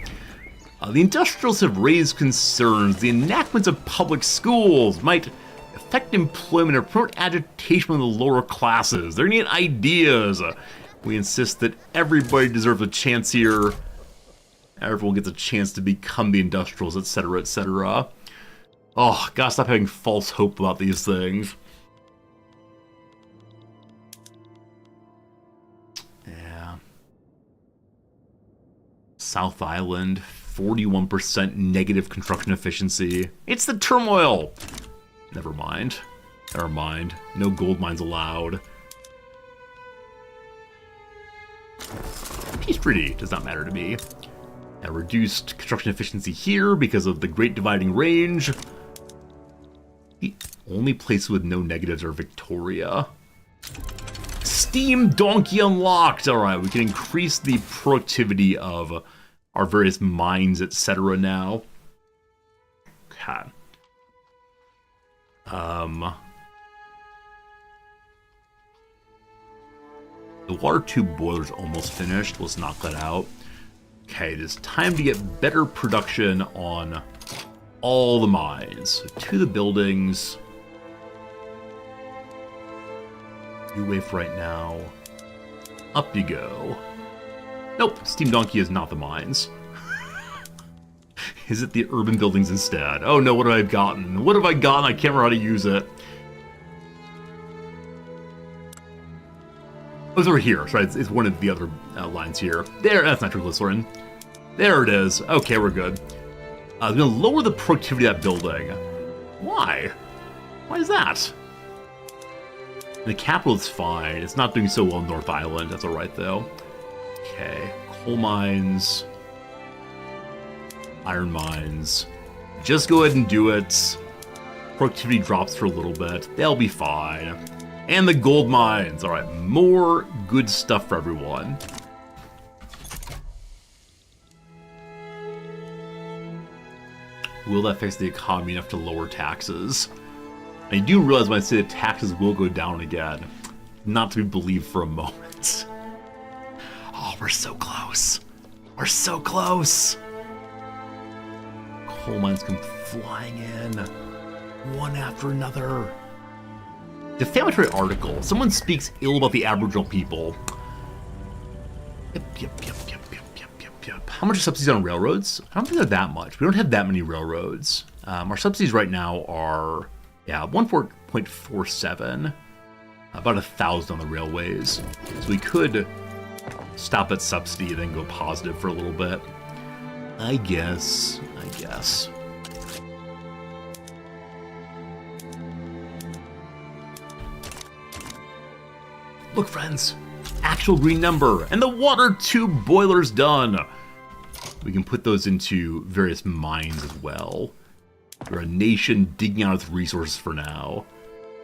The industrials have raised concerns. The enactments of public schools might affect employment or promote agitation among the lower classes. They're neat ideas. We insist that everybody deserves a chance here. Everyone gets a chance to become the industrials, etc., etc. Oh, gotta stop having false hope about these things. Yeah. South Island, 41% negative construction efficiency. It's the turmoil. Never mind. Never mind. No gold mines allowed. Peace treaty does not matter to me. A reduced construction efficiency here because of the Great Dividing Range. The only places with no negatives are Victoria. Steam Donkey unlocked! Alright, we can increase the productivity of our various mines, etc. now. Okay. The water tube boiler's almost finished. Let's knock that out. Okay, it is time to get better production on all the mines. So to the buildings. You wait for right now. Up you go. Nope, Steam Donkey is not the mines. Is it the urban buildings instead? Oh no, what have I gotten? What have I gotten? I can't remember how to use it. Oh, it's over here. Sorry, it's one of the other lines here. There, that's nitroglycerin. There it is. Okay, we're good. I'm going to lower the productivity of that building. Why? Why is that? The capital is fine. It's not doing so well in North Island. That's alright, though. Okay, coal mines. Iron mines. Just go ahead and do it. Productivity drops for a little bit. They'll be fine. And the gold mines. Alright, more good stuff for everyone. Will that fix the economy enough to lower taxes? I do realize when I say that taxes will go down again. Not to be believed for a moment. Oh, we're so close. We're so close. Coal mines come flying in. One after another. Defamatory article. Someone speaks ill about the Aboriginal people. Yep. How much are subsidies on railroads? I don't think they're that much. We don't have that many railroads. Our subsidies right now are, 1.47. About 1,000 on the railways. So we could stop at subsidy and then go positive for a little bit. I guess. Look, friends, actual green number, and the water tube boiler's done. We can put those into various mines as well. We're a nation digging out its resources for now.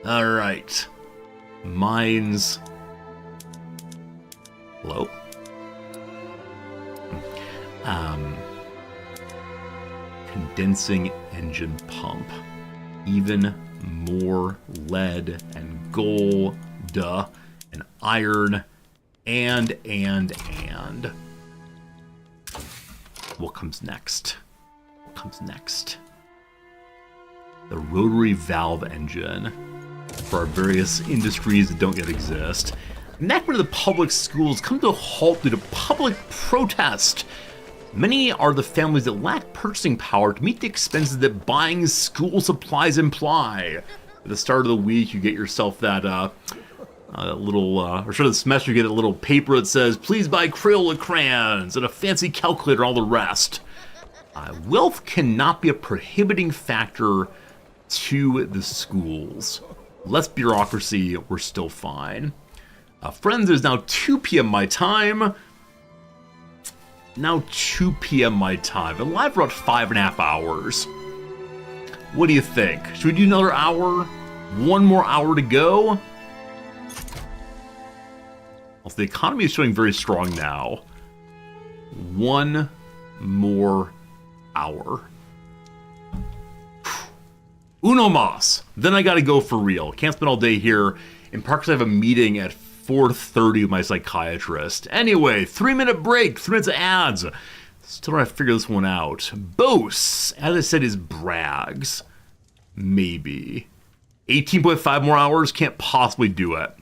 All right, mines. Hello? Condensing engine pump. Even more lead and gold, and iron, and. What comes next? The rotary valve engine. for our various industries that don't yet exist. Enactment of the public schools come to a halt due to public protest. Many are the families that lack purchasing power to meet the expenses that buying school supplies imply. At the start of the week, you get yourself that little, or start of the semester, you get a little paper that says, please buy Crayola crayons and a fancy calculator and all the rest. Wealth cannot be a prohibiting factor to the schools. Less bureaucracy, we're still fine. Friends, it is now 2 p.m. my time. Now 2 p.m. my time. Been live for about 5.5 hours. What do you think? Should we do another hour? One more hour to go? Also, the economy is showing very strong now. One more hour. Uno mas. Then I gotta go for real. Can't spend all day here. In part because I have a meeting at 4:30 with my psychiatrist. Anyway, 3-minute break, 3 minutes of ads. Still trying to figure this one out. Bose, as I said, is Bragg's. Maybe. 18.5 more hours, can't possibly do it.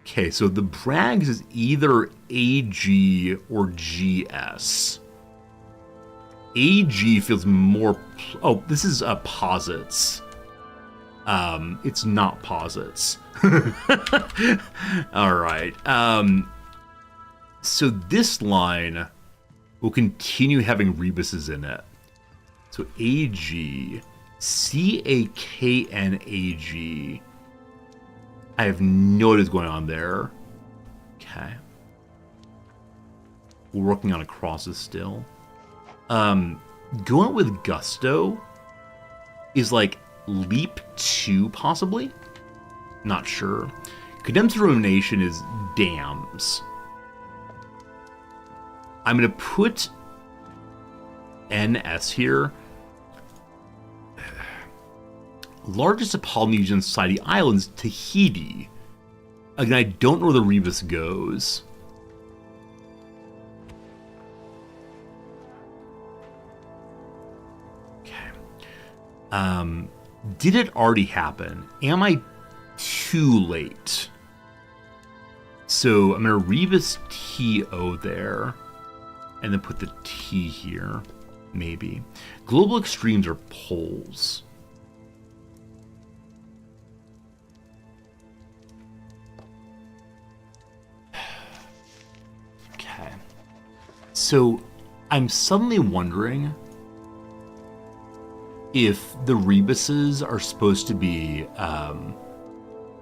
Okay, so the Bragg's is either AG or GS. AG feels more... Oh, this is posits. It's not posits. Alright. So this line will continue having rebuses in it. So AG, CAKNAG. I have no idea what's going on there. Okay. We're working on a crosses still. Going with gusto is like leap 2 possibly? Not sure. Condemned ruination is dams. I'm gonna put NS here. Largest of Polynesian Society Islands, Tahiti. Again, I don't know where the rebus goes. Okay. Did it already happen? Am I too late? So I'm gonna rebus TO there, and then put the T here, maybe. Global extremes are poles. Okay. So I'm suddenly wondering if the rebuses are supposed to be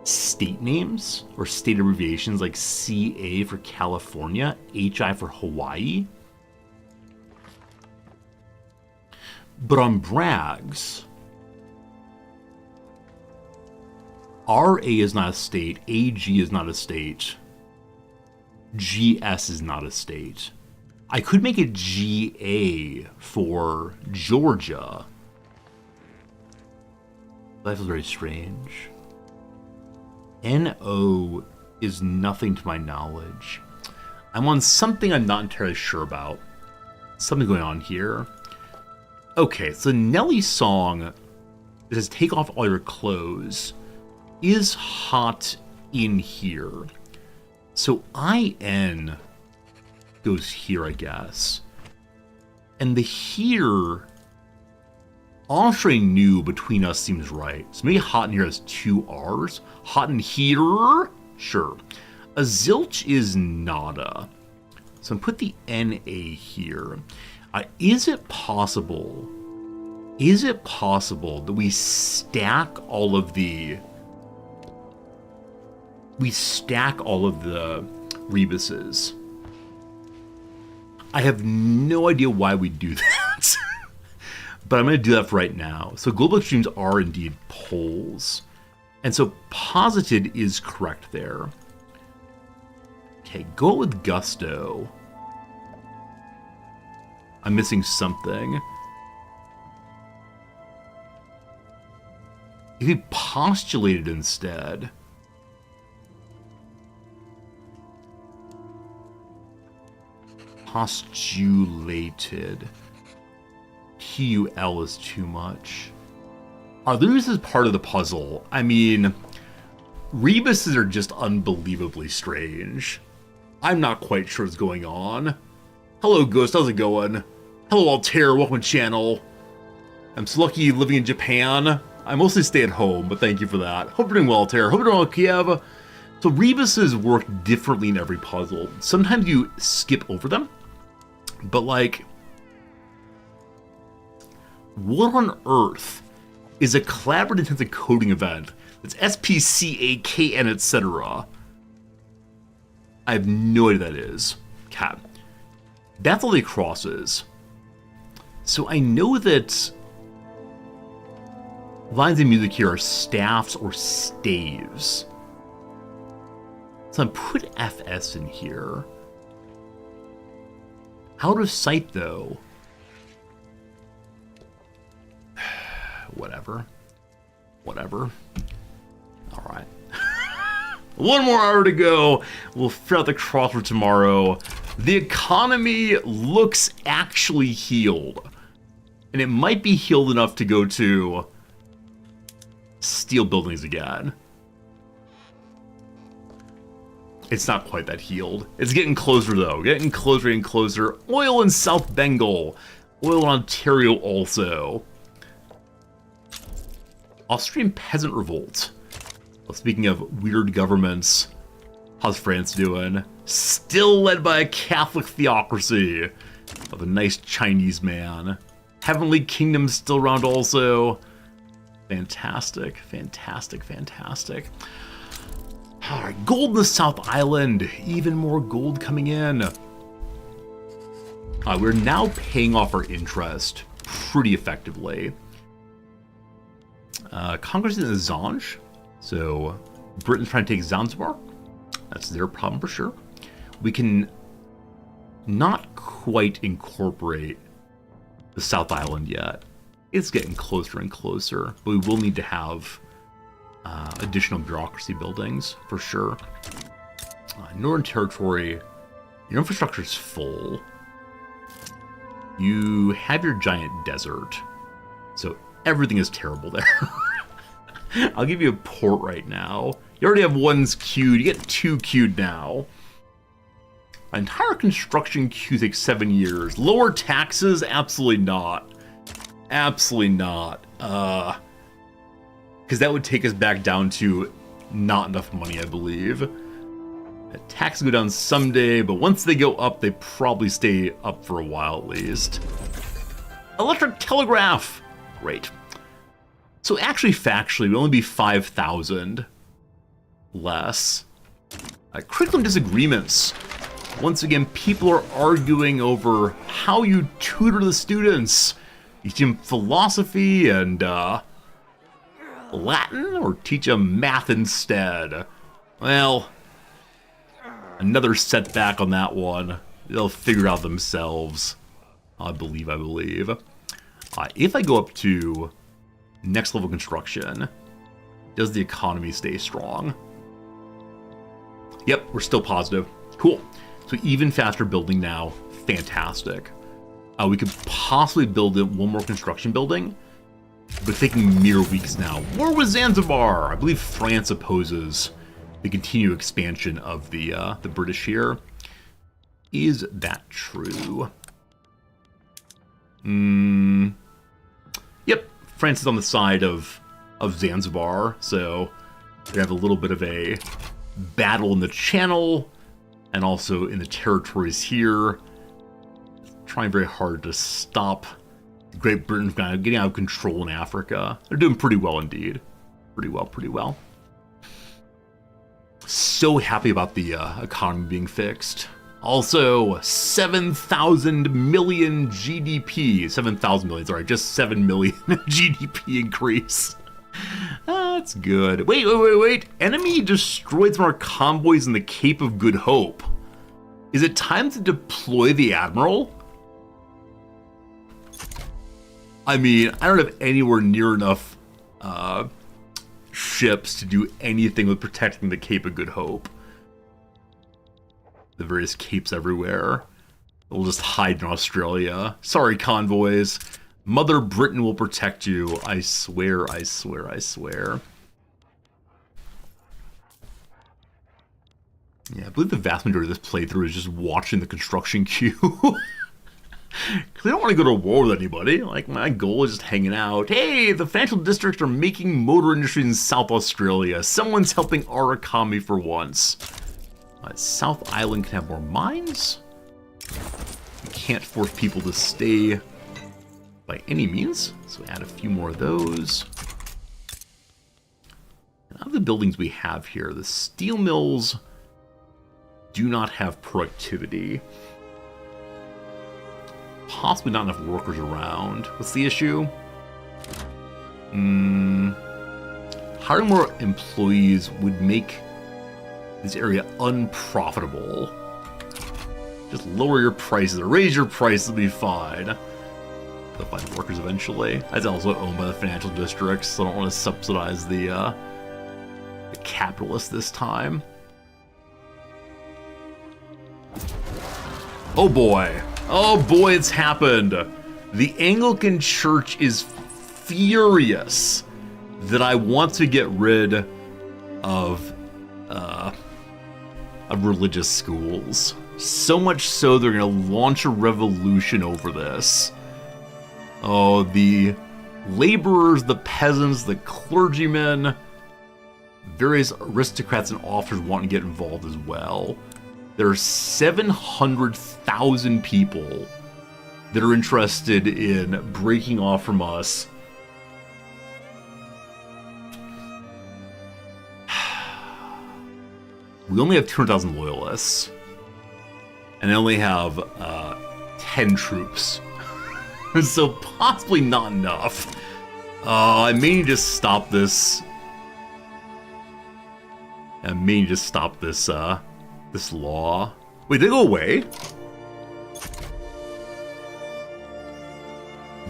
state names or state abbreviations, like CA for California, HI for Hawaii. But on Bragg's, RA is not a state, AG is not a state, GS is not a state. I could make it GA for Georgia. That feels very strange. NO is nothing to my knowledge. I'm on something I'm not entirely sure about. Something going on here. Okay, so Nelly's song that says take off all your clothes is hot in here. So IN goes here, I guess. And the here, entree new between us seems right. So maybe hot in here has 2 R's. Hot in here? Sure. A zilch is nada. So I'm put the NA here. Is it possible that we stack all of the rebuses? I have no idea why we do that. But I'm going to do that for right now. So global extremes are indeed poles. And so posited is correct there. Okay, go with gusto. I'm missing something. If we postulated instead. Postulated. TUL is too much. Are those as part of the puzzle? I mean, rebuses are just unbelievably strange. I'm not quite sure what's going on. Hello, Ghost. How's it going? Hello, Altair. Welcome to channel. I'm so lucky living in Japan. I mostly stay at home, but thank you for that. Hope you're doing well, Altair. Hope you're doing well, Kiev. So rebuses work differently in every puzzle. Sometimes you skip over them, but like, what on earth is a collaborative intensive coding event that's SPCAKN, etc.? I have no idea what that is. Cat. That's all the crosses. So I know that lines of music here are staffs or staves. So I put FS in here. Out of sight though. Whatever. Alright. One more hour to go. We'll figure out the crossword tomorrow. The economy looks actually healed. And it might be healed enough to go to steel buildings again. It's not quite that healed. It's getting closer though. Getting closer and closer. Oil in South Bengal. Oil in Ontario also. Austrian Peasant Revolt. Well, speaking of weird governments, how's France doing? Still led by a Catholic theocracy of a nice Chinese man. Heavenly Kingdom still around also. Fantastic. Alright, gold in the South Island. Even more gold coming in. We're now paying off our interest pretty effectively. Congress in Zanj. So, Britain's trying to take Zanzibar. That's their problem for sure. We can not quite incorporate the South Island yet. It's getting closer and closer, but we will need to have additional bureaucracy buildings for sure. Northern Territory, your infrastructure is full. You have your giant desert, so everything is terrible there. I'll give you a port right now. You already have one's queued. You get 2 queued now. An entire construction queue takes 7 years. Lower taxes? Absolutely not. Absolutely not. Because that would take us back down to not enough money, I believe. The taxes go down someday, but once they go up, they probably stay up for a while at least. Electric telegraph! Great. So actually, factually, we only be 5,000 less. Curriculum disagreements. Once again, people are arguing over how you tutor the students. You teach them philosophy and Latin, or teach them math instead. Well, another setback on that one. They'll figure it out themselves. I believe. If I go up to next level construction, does the economy stay strong? Yep, we're still positive. Cool. So even faster building now. Fantastic. We could possibly build one more construction building, but taking mere weeks now. War with Zanzibar. I believe France opposes the continued expansion of the British here. Is that true? Yep, France is on the side of Zanzibar, so we have a little bit of a battle in the Channel and also in the territories here. Trying very hard to stop Great Britain from getting out of control in Africa. They're doing pretty well indeed. Pretty well. So happy about the economy being fixed. Also, 7,000 million GDP. 7,000 million, sorry, just 7 million GDP increase. That's good. Wait. Enemy destroyed some of our convoys in the Cape of Good Hope. Is it time to deploy the Admiral? I mean, I don't have anywhere near enough ships to do anything with protecting the Cape of Good Hope. The various capes everywhere. We'll just hide in Australia. Sorry, convoys. Mother Britain will protect you. I swear, I swear, I swear. Yeah, I believe the vast majority of this playthrough is just watching the construction queue. Because I don't want to go to war with anybody. Like, my goal is just hanging out. Hey, the financial districts are making motor industries in South Australia. Someone's helping our economy for once. South Island can have more mines. You can't force people to stay by any means. So add a few more of those. And out of the buildings we have here, the steel mills do not have productivity. Possibly not enough workers around. What's the issue? Hiring more employees would make this area unprofitable. Just lower your prices or raise your prices, it'll be fine. They'll find workers eventually. That's also owned by the financial districts, so I don't want to subsidize the capitalists this time. Oh boy. Oh boy, it's happened. The Anglican Church is furious that I want to get rid of religious schools. So much so they're going to launch a revolution over this. Oh, the laborers, the peasants, the clergymen, various aristocrats and officers want to get involved as well. There are 700,000 people that are interested in breaking off from us. We only have 200,000 loyalists. And I only have 10 troops. So possibly not enough. I may need to stop this. This law. Wait, they go away?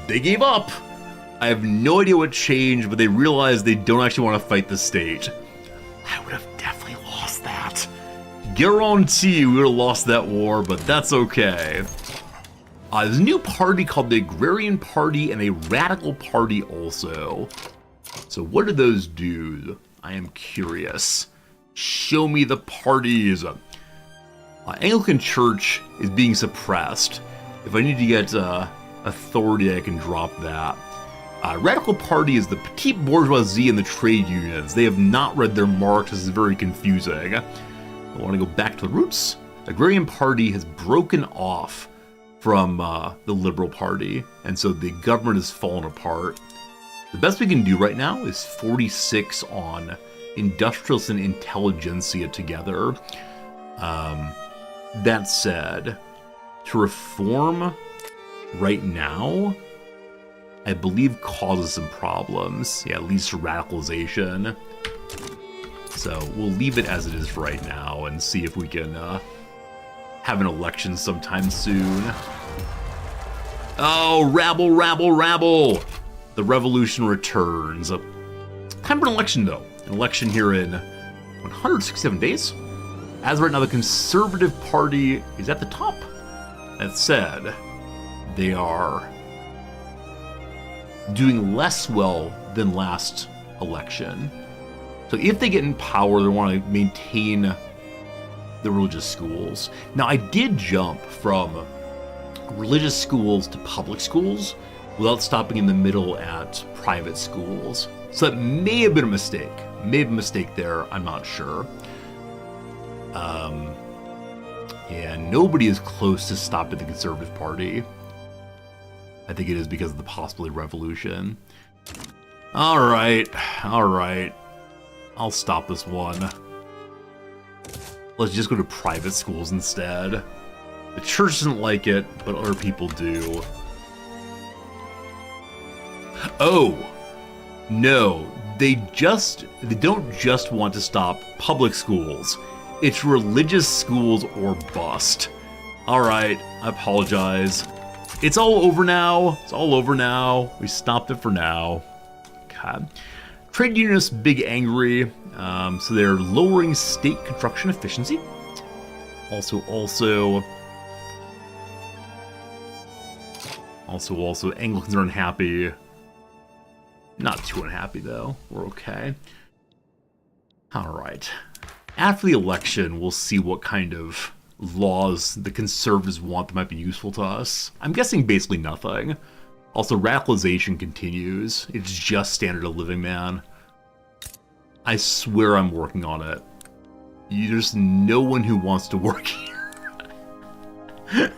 They gave up. I have no idea what changed, but they realized they don't actually want to fight the state. I would have definitely lost that. Guarantee we would have lost that war, but that's okay. There's a new party called the Agrarian Party and a Radical Party also. So what do those do? I am curious. Show me the parties. Anglican Church is being suppressed. If I need to get authority, I can drop that. Radical Party is the petite bourgeoisie and the trade unions. They have not read their Marx. This is very confusing. I want to go back to the roots. Agrarian Party has broken off from the Liberal Party, and so the government has fallen apart. The best we can do right now is 46 on industrialists and intelligentsia together. That said, to reform right now, I believe causes some problems. Yeah, it leads to radicalization. So we'll leave it as it is for right now and see if we can have an election sometime soon. Oh, rabble, rabble, rabble! The revolution returns. Time for an election, though. An election here in 167 days. As of right now, the Conservative Party is at the top. That said, they are doing less well than last election. So if they get in power, they want to maintain the religious schools. Now, I did jump from religious schools to public schools without stopping in the middle at private schools. So that may have been a mistake. May have been a mistake there, I'm not sure. And nobody is close to stopping the Conservative Party. I think it is because of the possibility revolution. Alright. I'll stop this one. Let's just go to private schools instead. The church doesn't like it, but other people do. Oh! No, they don't just want to stop public schools. It's religious schools or bust. Alright, I apologize. It's all over now. We stopped it for now. Okay. Trade unionists big angry. So they're lowering state construction efficiency. Also, Anglicans are unhappy. Not too unhappy, though. We're okay. Alright. After the election, we'll see what kind of laws the Conservatives want that might be useful to us. I'm guessing basically nothing. Also, radicalization continues. It's just standard of living, man. I swear I'm working on it. There's no one who wants to work here.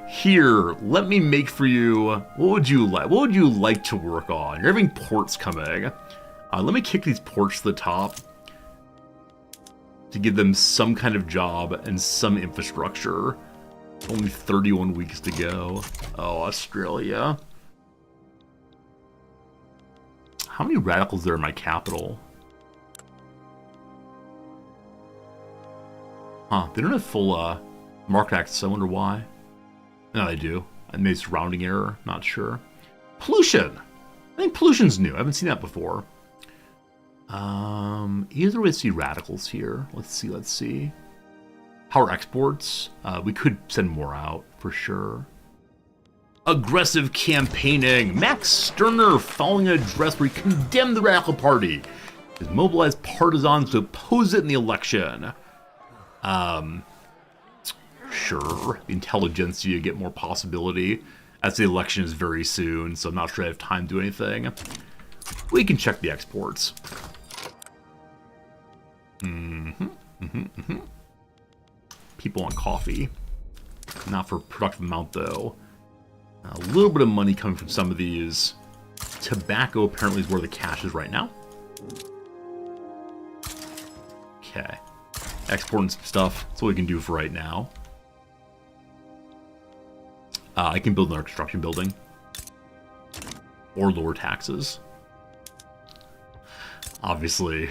Here, let me make for you. What would you like? What would you like to work on? You're having ports coming. Let me kick these ports to the top to give them some kind of job and some infrastructure. Only 31 weeks to go. Oh, Australia. How many radicals are there in my capital? Huh, they don't have full market access, I wonder why. No, they do. I made a surrounding error, not sure. Pollution! I think pollution's new, I haven't seen that before. Either way, see radicals here. Let's see. Power exports. We could send more out, for sure. Aggressive campaigning. Max Stirner, following an address where he condemned the Radical Party, has mobilized partisans to oppose it in the election. Sure. The intelligentsia get more possibility, as the election is very soon, so I'm not sure I have time to do anything. We can check the exports. People want coffee. Not for productive amount, though. A little bit of money coming from some of these. Tobacco apparently is where the cash is right now. Okay. Exporting some stuff. That's what we can do for right now. I can build another construction building. Or lower taxes. Obviously,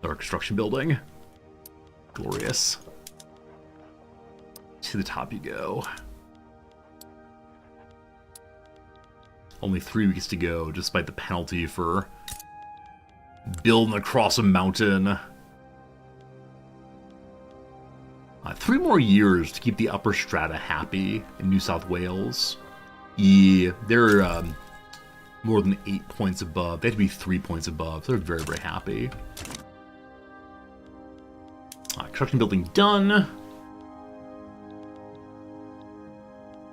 our construction building. Glorious. To the top you go. Only 3 weeks to go, despite the penalty for building across a mountain. 3 more years to keep the upper strata happy in New South Wales. Yeah, they're more than 8 points above. They have to be 3 points above. They're very, very happy. Construction building done.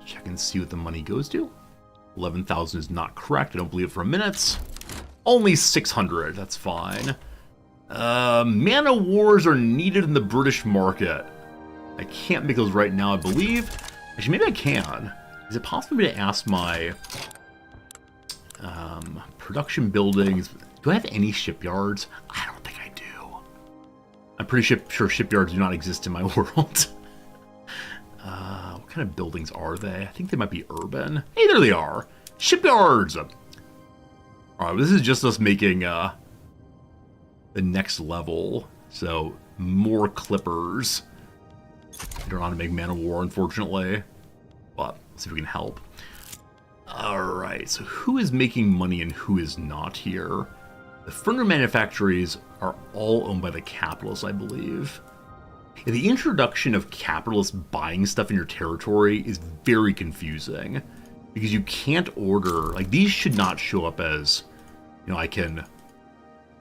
Check and see what the money goes to. 11,000 is not correct. I don't believe it for a minute. Only 600. That's fine. Mana wars are needed in the British market. I can't make those right now, I believe. Actually, maybe I can. Is it possible to ask my production buildings? Do I have any shipyards? I don't think I do. I'm pretty sure shipyards do not exist in my world. What kind of buildings are they? I think they might be urban. Hey, there they are. Shipyards! Alright, this is just us making the next level. So, more clippers. I don't know how to make Man of War, unfortunately. But, let's see if we can help. Alright, so who is making money and who is not here? The furniture manufactories are all owned by the capitalists, I believe. And the introduction of capitalists buying stuff in your territory is very confusing. Because you can't order... Like, these should not show up as... You know, I can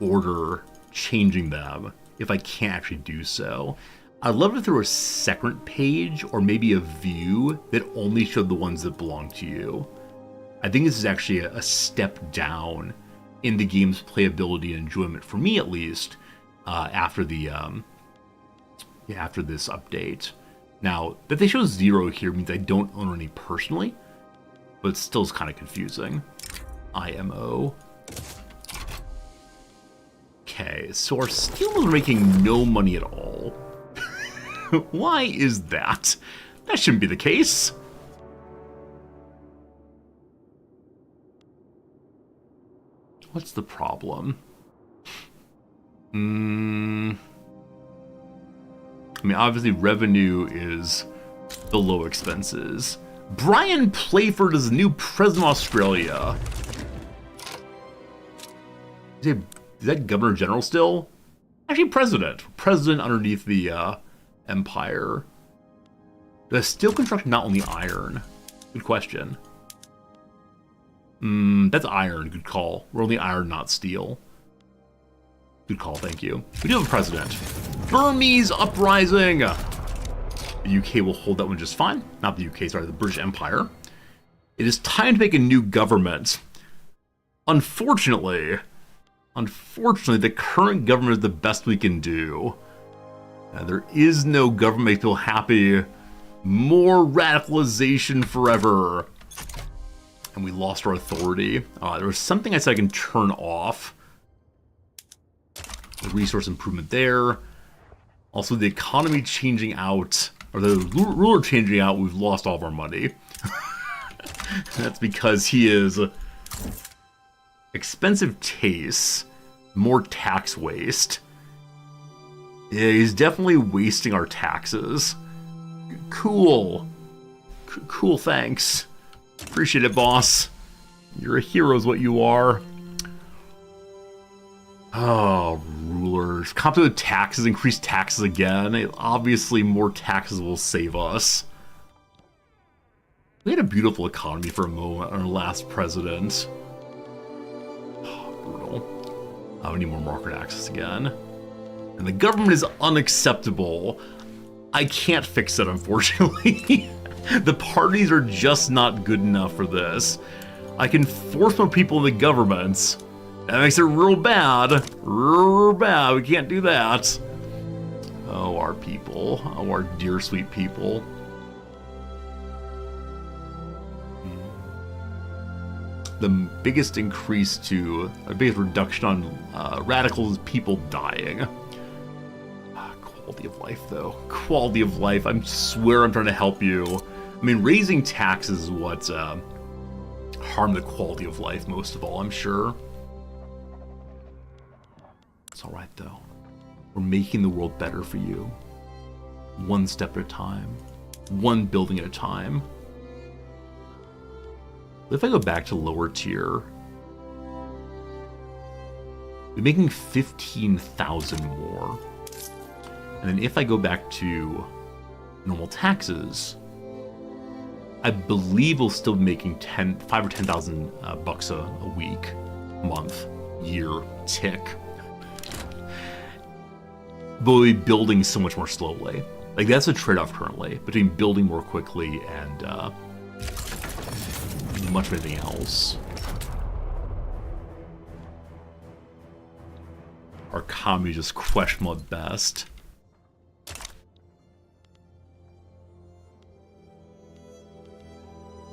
order changing them if I can't actually do so. I'd love if there was a second page or maybe a view that only showed the ones that belong to you. I think this is actually a step down in the game's playability and enjoyment, for me at least, after the after this update. Now, that they show 0 here means I don't own any personally, but it still is kind of confusing. IMO. Okay, so our steel mills are making no money at all. Why is that? That shouldn't be the case. What's the problem? I mean, obviously revenue is below expenses. Brian Playford is the new president of Australia. Is that Governor General still? Actually, president. President underneath the Empire. Does steel construction not only iron? Good question. That's iron. Good call. We're only iron, not steel. Good call, thank you. We do have a president. Burmese uprising! The UK will hold that one just fine. Not the UK, sorry, the British Empire. It is time to make a new government. Unfortunately, the current government is the best we can do. There is no government make people happy. More radicalization forever. And we lost our authority. There was something I said I can turn off. The resource improvement there. Also, the economy changing out, or the ruler changing out, we've lost all of our money. That's because he is expensive tastes, more tax waste. Yeah, he's definitely wasting our taxes. Cool. Cool, thanks. Appreciate it, boss. You're a hero is what you are. Oh, rulers. Complicated taxes, increase taxes again. Obviously, more taxes will save us. We had a beautiful economy for a moment on our last president. Oh, brutal. We need more market access again. And the government is unacceptable. I can't fix it, unfortunately. The parties are just not good enough for this. I can force more people in the government. That makes it real bad. Real bad. We can't do that. Oh, our people. Oh, our dear sweet people. The biggest increase to, the biggest reduction on radicals is people dying. Quality of life, though. Quality of life. I swear I'm trying to help you. I mean, raising taxes is what harmed the quality of life most of all, I'm sure. It's alright, though. We're making the world better for you. One step at a time. One building at a time. If I go back to lower tier, we're making 15,000 more. And then if I go back to normal taxes, I believe we'll still be making 5 or 10,000 bucks a week, month, year, tick. But we'll be building so much more slowly. Like, that's a trade-off currently between building more quickly and much of anything else. Our economy is just questionable at best.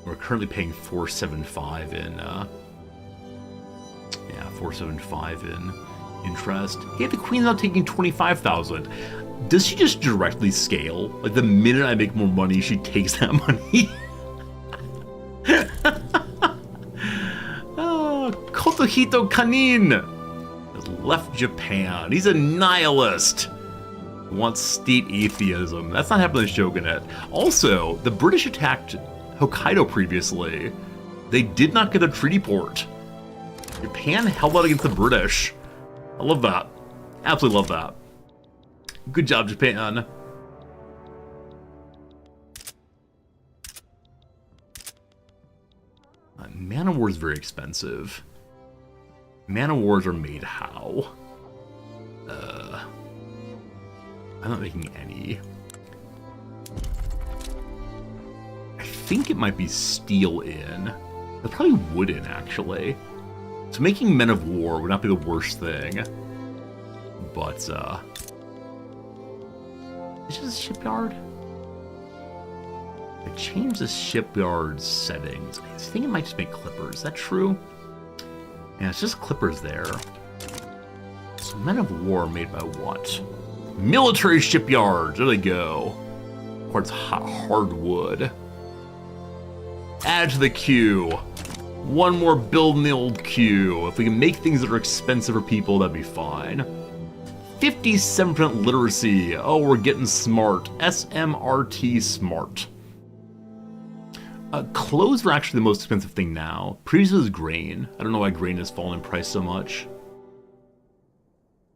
We're currently paying 475 in, yeah, 475 in interest. Hey, the Queen's not taking 25,000. Does she just directly scale? Like, the minute I make more money, she takes that money? Kotohito Kanin has left Japan. He's a nihilist. He wants state atheism. That's not happening in the Shogunate. Also, the British attacked Hokkaido previously. They did not get a treaty port. Japan held out against the British. I love that. Absolutely love that. Good job, Japan. Man of War is very expensive. Man of Wars are made how? I'm not making any. I think it might be steel in. They're probably wood in, actually. So making Men of War would not be the worst thing. But, is it a shipyard? I changed the shipyard settings. I think it might just make clippers. Is that true? Yeah, it's just clippers there. So Men of War made by what? Military shipyards. There they go. Quartz hardwood. Add to the queue. One more build in the old queue. If we can make things that are expensive for people, that'd be fine. 57% literacy. Oh, we're getting smart. SMRT smart. Clothes are actually the most expensive thing now. Previously it was grain. I don't know why grain has fallen in price so much.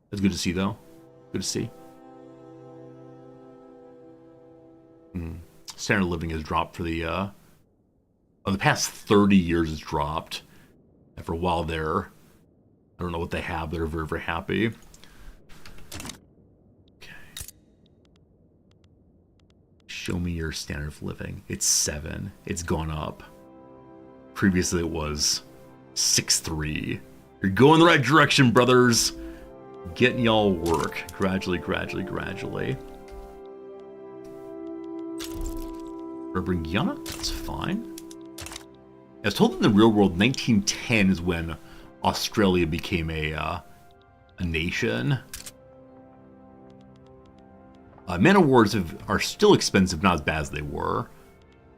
That's good to see, though. Good to see. Standard of living has dropped for the past 30 years it's dropped. After a while there, I don't know what they have. They're very, very happy. Okay. Show me your standard of living. It's 7. It's gone up. Previously it was 6-3. You're going the right direction, brothers. Getting y'all work. Gradually, gradually, gradually. Urban Guyana? That's fine. I was told in the real world 1910 is when Australia became a nation. Man of Wars are still expensive, not as bad as they were.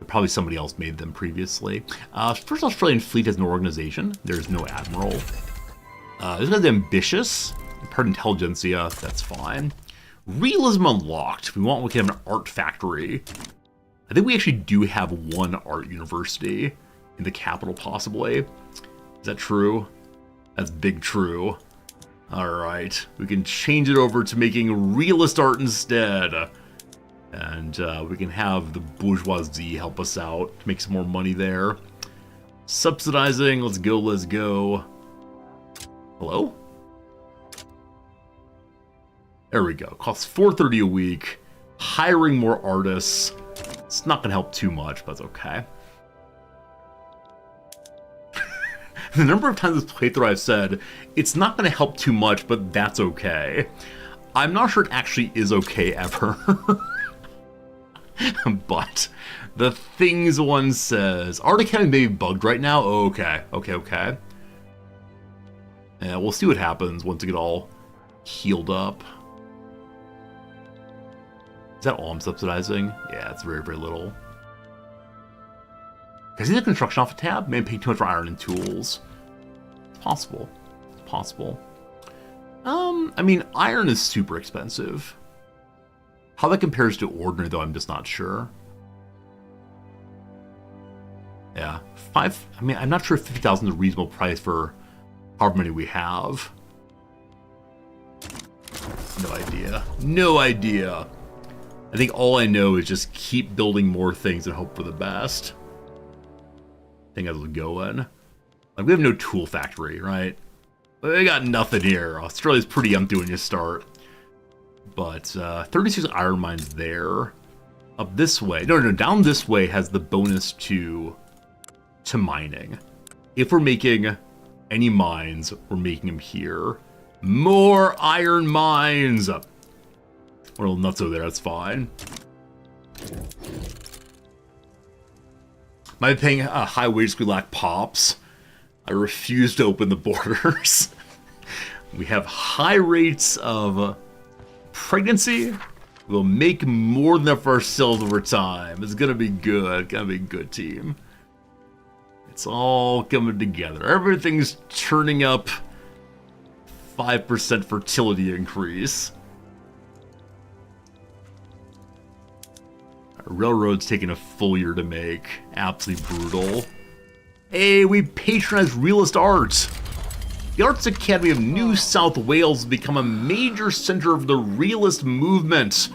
Probably somebody else made them previously. First Australian fleet has no organization. There's no admiral. This guy's ambitious. Part intelligentsia, that's fine. Realism unlocked. We want to have an art factory. I think we actually do have one art university in the capital, possibly. Is that true? That's big true. Alright, we can change it over to making realist art instead. And we can have the bourgeoisie help us out to make some more money there. Subsidizing, let's go, let's go. Hello? There we go. Costs $4.30 a week. Hiring more artists. It's not going to help too much, but it's okay. The number of times this playthrough I've said, it's not going to help too much, but that's okay. I'm not sure it actually is okay ever. But the things one says. Art Academy may be bugged right now. Oh, okay. Okay. Yeah, we'll see what happens once we get all healed up. Is that all I'm subsidizing? Yeah, it's very, very little. Can I see the construction off a tab? Maybe pay too much for iron and tools. It's possible. It's possible. I mean, iron is super expensive. How that compares to ordinary, though, I'm just not sure. Yeah, I mean, I'm not sure if 50,000 is a reasonable price for however many we have. No idea. No idea. I think all I know is just keep building more things and hope for the best. I think as we're going. Like, we have no tool factory, right? We got nothing here. Australia's pretty empty when you start. But 36 iron mines there. Up this way. No, down this way has the bonus to mining. If we're making any mines, we're making them here. More iron mines! A little nutso there, that's fine. Am I paying a high wage because we lack pops? I refuse to open the borders. We have high rates of pregnancy. We'll make more than enough for ourselves over time. It's gonna be good. Gonna be a good team. It's all coming together. Everything's turning up. 5% fertility increase. Our railroad's taking a full year to make. Absolutely brutal. Hey, we patronize realist art. The Arts Academy of New South Wales has become a major center of the realist movement,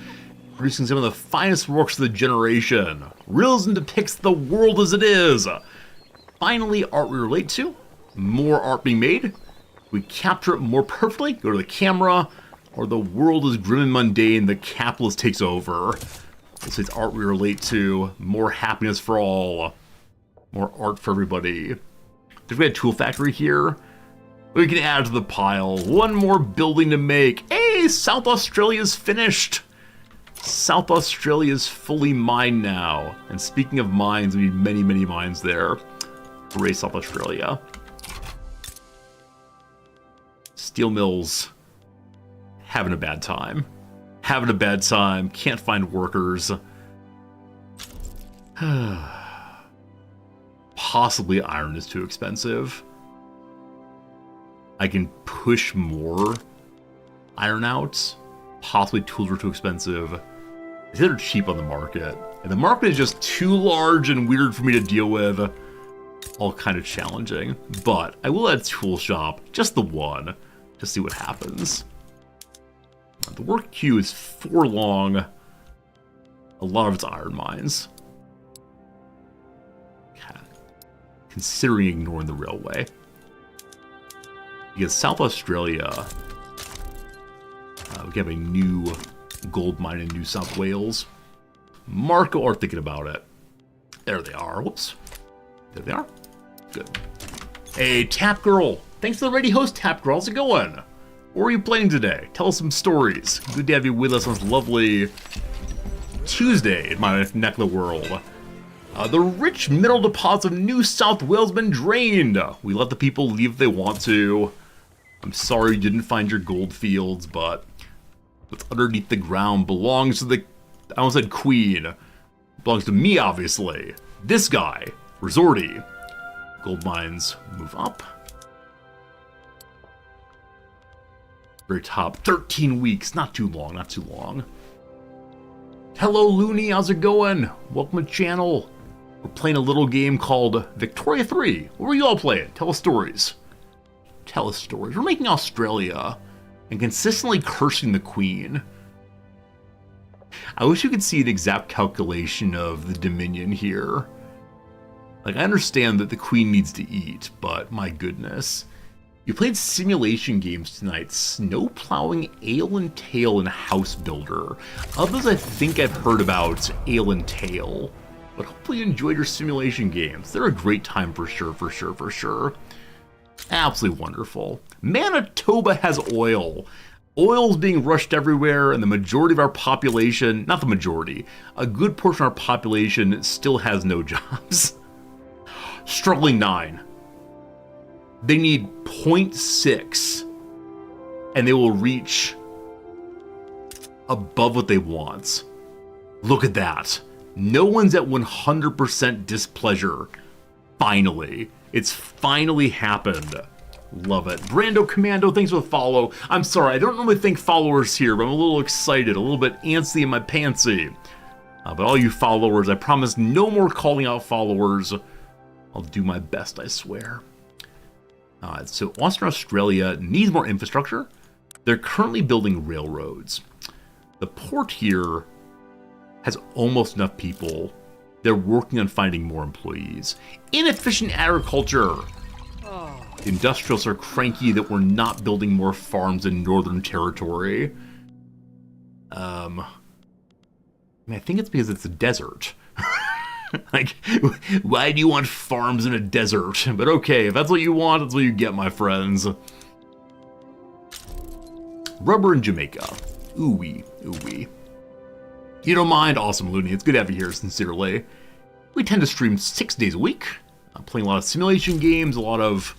producing some of the finest works of the generation. Realism depicts the world as it is. Finally, art we relate to. More art being made. We capture it more perfectly, go to the camera, or the world is grim and mundane, the capitalist takes over. Let's say it's art we relate to. More happiness for all. More art for everybody. If we had a tool factory here, we can add to the pile. One more building to make. Hey, South Australia's finished. South Australia's fully mined now. And speaking of mines, we need many, many mines there. Hooray, South Australia. Steel mills having a bad time. Having a bad time. Can't find workers. Possibly iron is too expensive. I can push more iron out. Possibly tools are too expensive. They're cheap on the market. And the market is just too large and weird for me to deal with. All kind of challenging. But I will add tool shop. Just the one. To see what happens. The work queue is 4 long. A lot of it's iron mines. Okay. Considering ignoring the railway. Because South Australia, we have a new gold mine in New South Wales. Marco are thinking about it. There they are. Whoops. There they are. Good. Hey, Tap Girl. Thanks for the ready host, Tap Girl. How's it going? What are you playing today? Tell us some stories. Good to have you with us on this lovely Tuesday in my neck of the world. The rich mineral deposits of New South Wales have been drained. We let the people leave if they want to. I'm sorry you didn't find your gold fields, but what's underneath the ground belongs to the... I almost said queen. Belongs to me, obviously. This guy, Resorty. Gold mines move up. Very top. 13 weeks. Not too long, not too long. Hello, Looney. How's it going? Welcome to the channel. We're playing a little game called Victoria 3. What were you all playing? Tell us stories. Tell us stories. We're making Australia and consistently cursing the Queen. I wish you could see an exact calculation of the Dominion here. Like, I understand that the Queen needs to eat, but my goodness. You played simulation games tonight. Snow plowing, Ale and Tail, and House Builder. Others I think I've heard about Ale and Tail. But hopefully you enjoyed your simulation games. They're a great time for sure, for sure, for sure. Absolutely wonderful. Manitoba has oil. Oil's being rushed everywhere, and the majority of our population, not the majority, a good portion of our population still has no jobs. Struggling 9. They need 0.6, and they will reach above what they want. Look at that. No one's at 100% displeasure. Finally. It's finally happened. Love it. Brando Commando, thanks for the follow. I'm sorry, I don't normally thank followers here, but I'm a little excited, a little bit antsy in my pantsy. But all you followers, I promise no more calling out followers. I'll do my best, I swear. So Western Australia needs more infrastructure. They're currently building railroads. The port here has almost enough people. They're working on finding more employees. Inefficient agriculture. The industrials are cranky that we're not building more farms in Northern Territory. I think it's because it's a desert. Like, why do you want farms in a desert? But okay, if that's what you want, that's what you get, my friends. Rubber in Jamaica. Ooh-wee, ooh-wee. You don't mind? Awesome, Looney. It's good to have you here, sincerely. We tend to stream 6 days a week. I'm playing a lot of simulation games, a lot of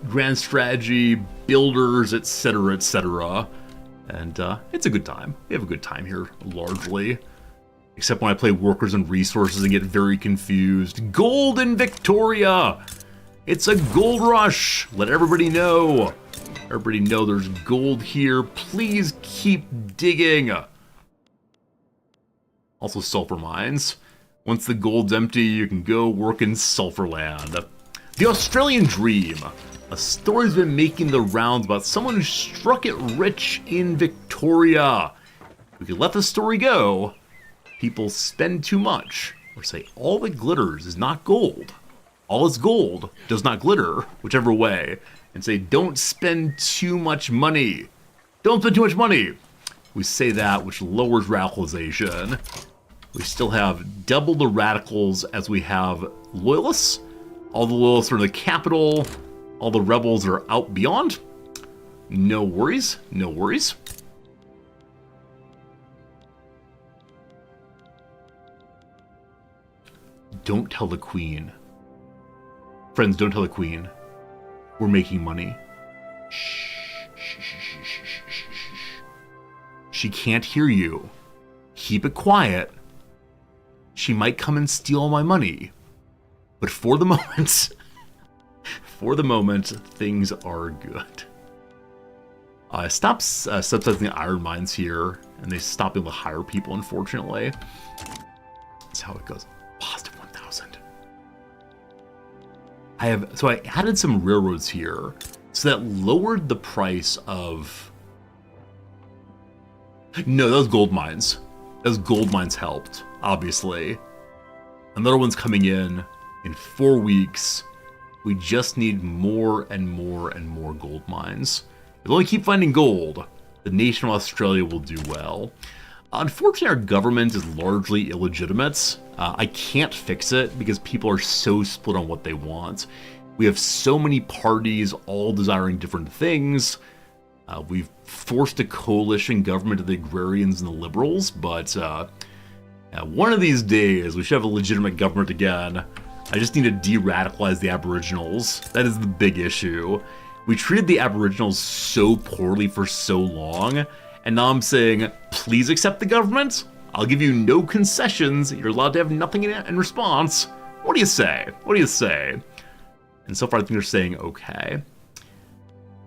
grand strategy, builders, etc., etc. And it's a good time. We have a good time here, largely. Except when I play workers and resources and get very confused. Gold in Victoria! It's a gold rush! Let everybody know. Everybody know there's gold here. Please keep digging. Also sulfur mines. Once the gold's empty, you can go work in sulfur land. The Australian Dream. A story's been making the rounds about someone who struck it rich in Victoria. We could let the story go. People spend too much, or say all that glitters is not gold. All that's gold does not glitter, whichever way, and say don't spend too much money. Don't spend too much money. We say that, which lowers radicalization. We still have double the radicals as we have loyalists. All the loyalists are in the capital. All the rebels are out beyond. No worries, no worries. Don't tell the Queen. Friends, don't tell the Queen. We're making money. Shh, shh, shh, shh, shh, shh, shh. She can't hear you. Keep it quiet. She might come and steal all my money. But for the moment, things are good. Stop subsidizing the iron mines here, and they stop being able to hire people, unfortunately. That's how it goes. Positive 1,000. So I added some railroads here, so that lowered the price of... No, those gold mines. Those gold mines helped, obviously. Another one's coming in 4 weeks. We just need more and more and more gold mines. If we only keep finding gold, the nation of Australia will do well. Unfortunately, our government is largely illegitimate. I can't fix it because people are so split on what they want. We have so many parties all desiring different things. We've forced a coalition government of the agrarians and the liberals, but one of these days we should have a legitimate government again. I just need to de-radicalize the Aboriginals. That is the big issue. We treated the Aboriginals so poorly for so long, and now I'm saying, please accept the government. I'll give you no concessions. You're allowed to have nothing in response. What do you say? What do you say? And so far I think they're saying okay.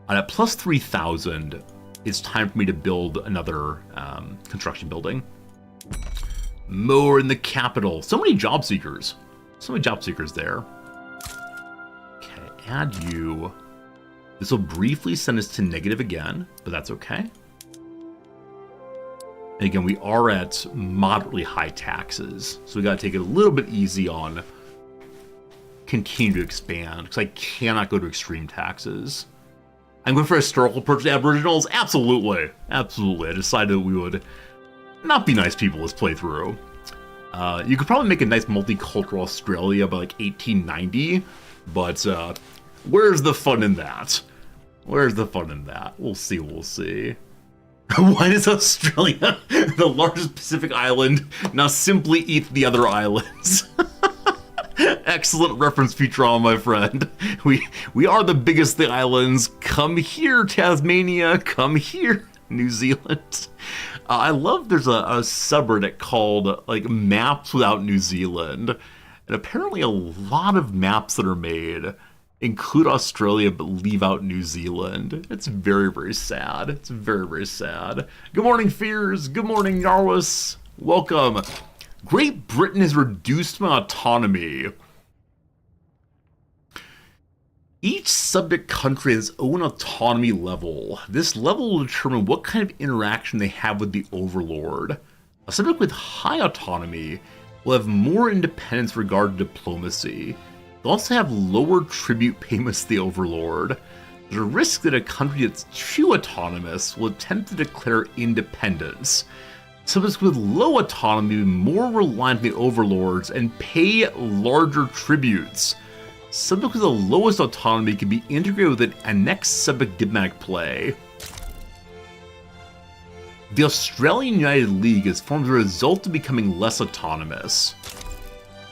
And at plus 3,000, it's time for me to build another construction building. More in the capital. So many job seekers. So many job seekers there. Okay, add you. This will briefly send us to negative again, but that's okay. And again, we are at moderately high taxes, so we gotta take it a little bit easy on continue to expand, because I cannot go to extreme taxes. I'm going for historical purchase Aboriginals? Absolutely. Absolutely. I decided that we would not be nice people this playthrough. You could probably make a nice multicultural Australia by like 1890, but where's the fun in that? Where's the fun in that? We'll see, we'll see. Why does Australia, the largest Pacific island, now simply eat the other islands? Excellent reference, Futurama, my friend. We are the biggest of the islands. Come here, Tasmania. Come here, New Zealand. I love there's a subreddit called like Maps Without New Zealand. And apparently a lot of maps that are made include Australia but leave out New Zealand. It's very, very sad. It's very, very sad. Good morning, Fears. Good morning, Yarwis. Welcome. Great Britain has reduced my autonomy. Each subject country has its own autonomy level. This level will determine what kind of interaction they have with the Overlord. A subject with high autonomy will have more independence regarding diplomacy. They'll also have lower tribute payments to the Overlord. There's a risk that a country that's too autonomous will attempt to declare independence. Subjects with low autonomy will be more reliant on the Overlords and pay larger tributes. Subjects with the lowest autonomy can be integrated with a next subject diplomatic play. The Australian United League is formed as a result of becoming less autonomous.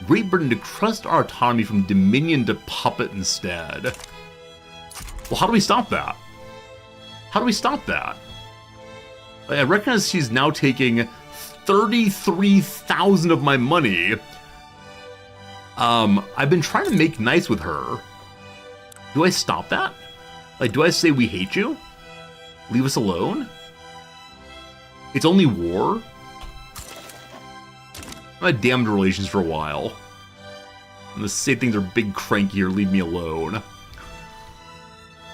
Great Britain decreased our autonomy from Dominion to Puppet instead. Well, how do we stop that? How do we stop that? I recognize she's now taking 33,000 of my money. I've been trying to make nice with her. Do I stop that? Like, do I say we hate you? Leave us alone? It's only war? I had damned relations for a while. I'm gonna say things are big cranky or leave me alone.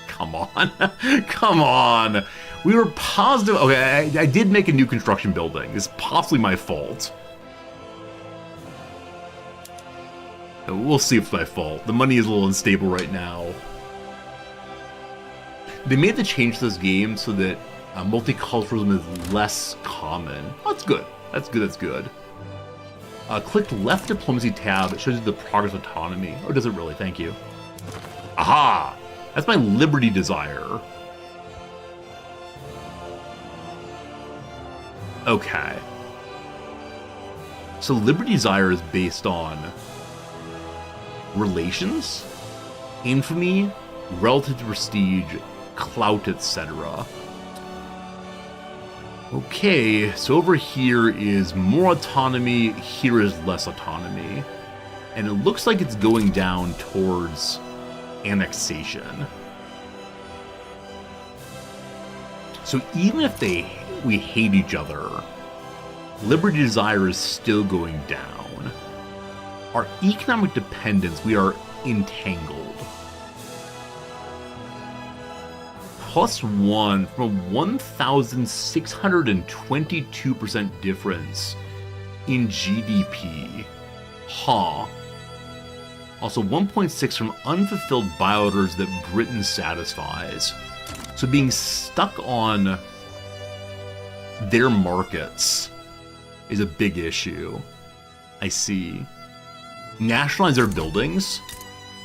Come on. Come on. We were positive. Okay, I did make a new construction building. It's possibly my fault. We'll see if it's my fault. The money is a little unstable right now. They made the change to this game so that multiculturalism is less common. Oh, that's good. That's good, that's good. Click left diplomacy tab. It shows you the progress autonomy. Or does it really? Thank you. Aha! That's my liberty desire. Okay. So liberty desire is based on relations, infamy, relative to prestige, clout, etc. Okay, so over here is more autonomy, here is less autonomy. And it looks like it's going down towards annexation. So even if we hate each other, liberty desire is still going down. Our economic dependence, we are entangled. +1 from a 1,622% difference in GDP. Huh. Also 1.6 from unfulfilled buy orders that Britain satisfies. So being stuck on their markets is a big issue. I see. Nationalize their buildings?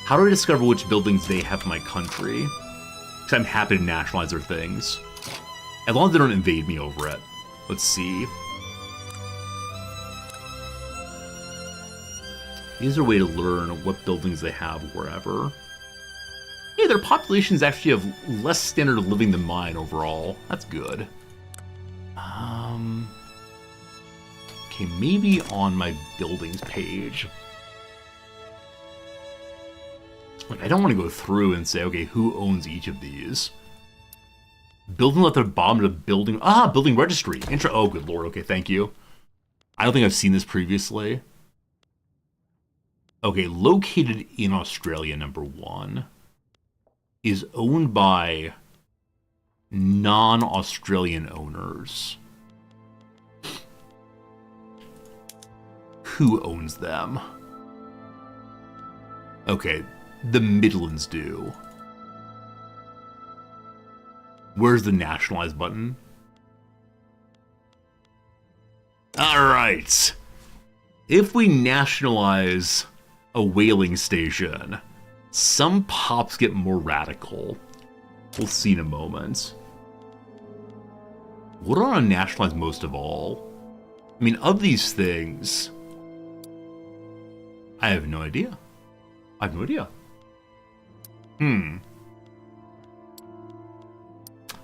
How do I discover which buildings they have in my country? Because I'm happy to nationalize their things. As long as they don't invade me over it. Let's see. Is there a way to learn what buildings they have wherever? Hey, their populations actually have less standard of living than mine overall. That's good. Okay, maybe on my buildings page. Like, I don't want to go through and say, okay, who owns each of these? Building at the bottom of the building. Ah, building registry. Oh, good lord. Okay, thank you. I don't think I've seen this previously. Okay, located in Australia, number 1, is owned by non-Australian owners. Who owns them? Okay, the Midlands do. Where's the nationalize button? Alright. If we nationalize a whaling station, some pops get more radical. We'll see in a moment. What do I want to nationalize most of all? I mean, of these things, I have no idea. I have no idea.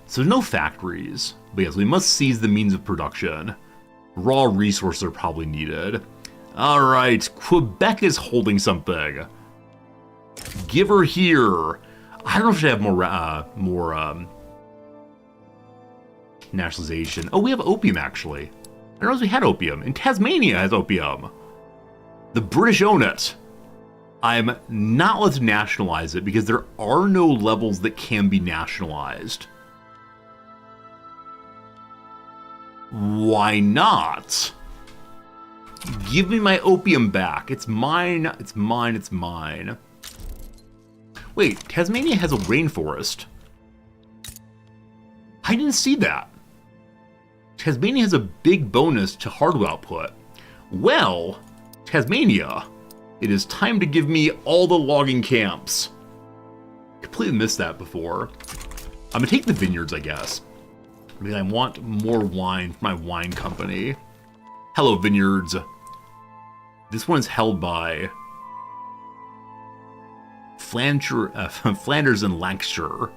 So no factories, but yes, we must seize the means of production. Raw resources are probably needed. Alright, Quebec is holding something. Give her here. I don't know if she have more nationalization. Oh, we have opium, actually. I don't know if we had opium. And Tasmania has opium. The British own it. I'm not allowed to nationalize it because there are no levels that can be nationalized. Why not? Give me my opium back. It's mine, it's mine, it's mine. Wait, Tasmania has a rainforest. I didn't see that. Tasmania has a big bonus to hardwood output. Well, Tasmania, it is time to give me all the logging camps. Completely missed that before. I'm gonna take the vineyards, I guess. Because I want more wine for my wine company. Hello, vineyards. This one's held by Flanders and Lancashire.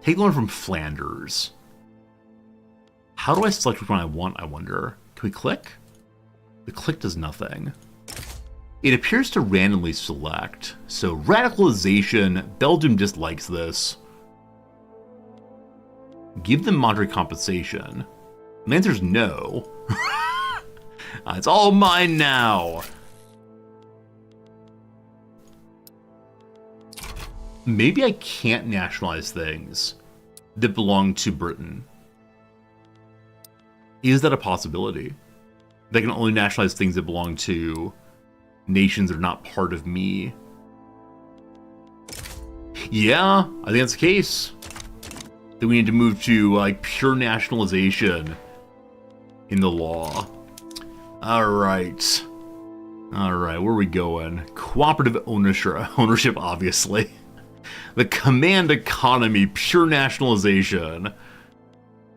Take one from Flanders. How do I select which one I want, I wonder? Can we click? The click does nothing. It appears to randomly select. So radicalization, Belgium dislikes this. Give them moderate compensation. The answer's no. It's all mine now. Maybe I can't nationalize things that belong to Britain. Is that a possibility? They can only nationalize things that belong to nations that are not part of me. Yeah, I think that's the case. Then we need to move to like pure nationalization in the law. Alright. Alright, where are we going? Cooperative ownership, obviously. The command economy, pure nationalization.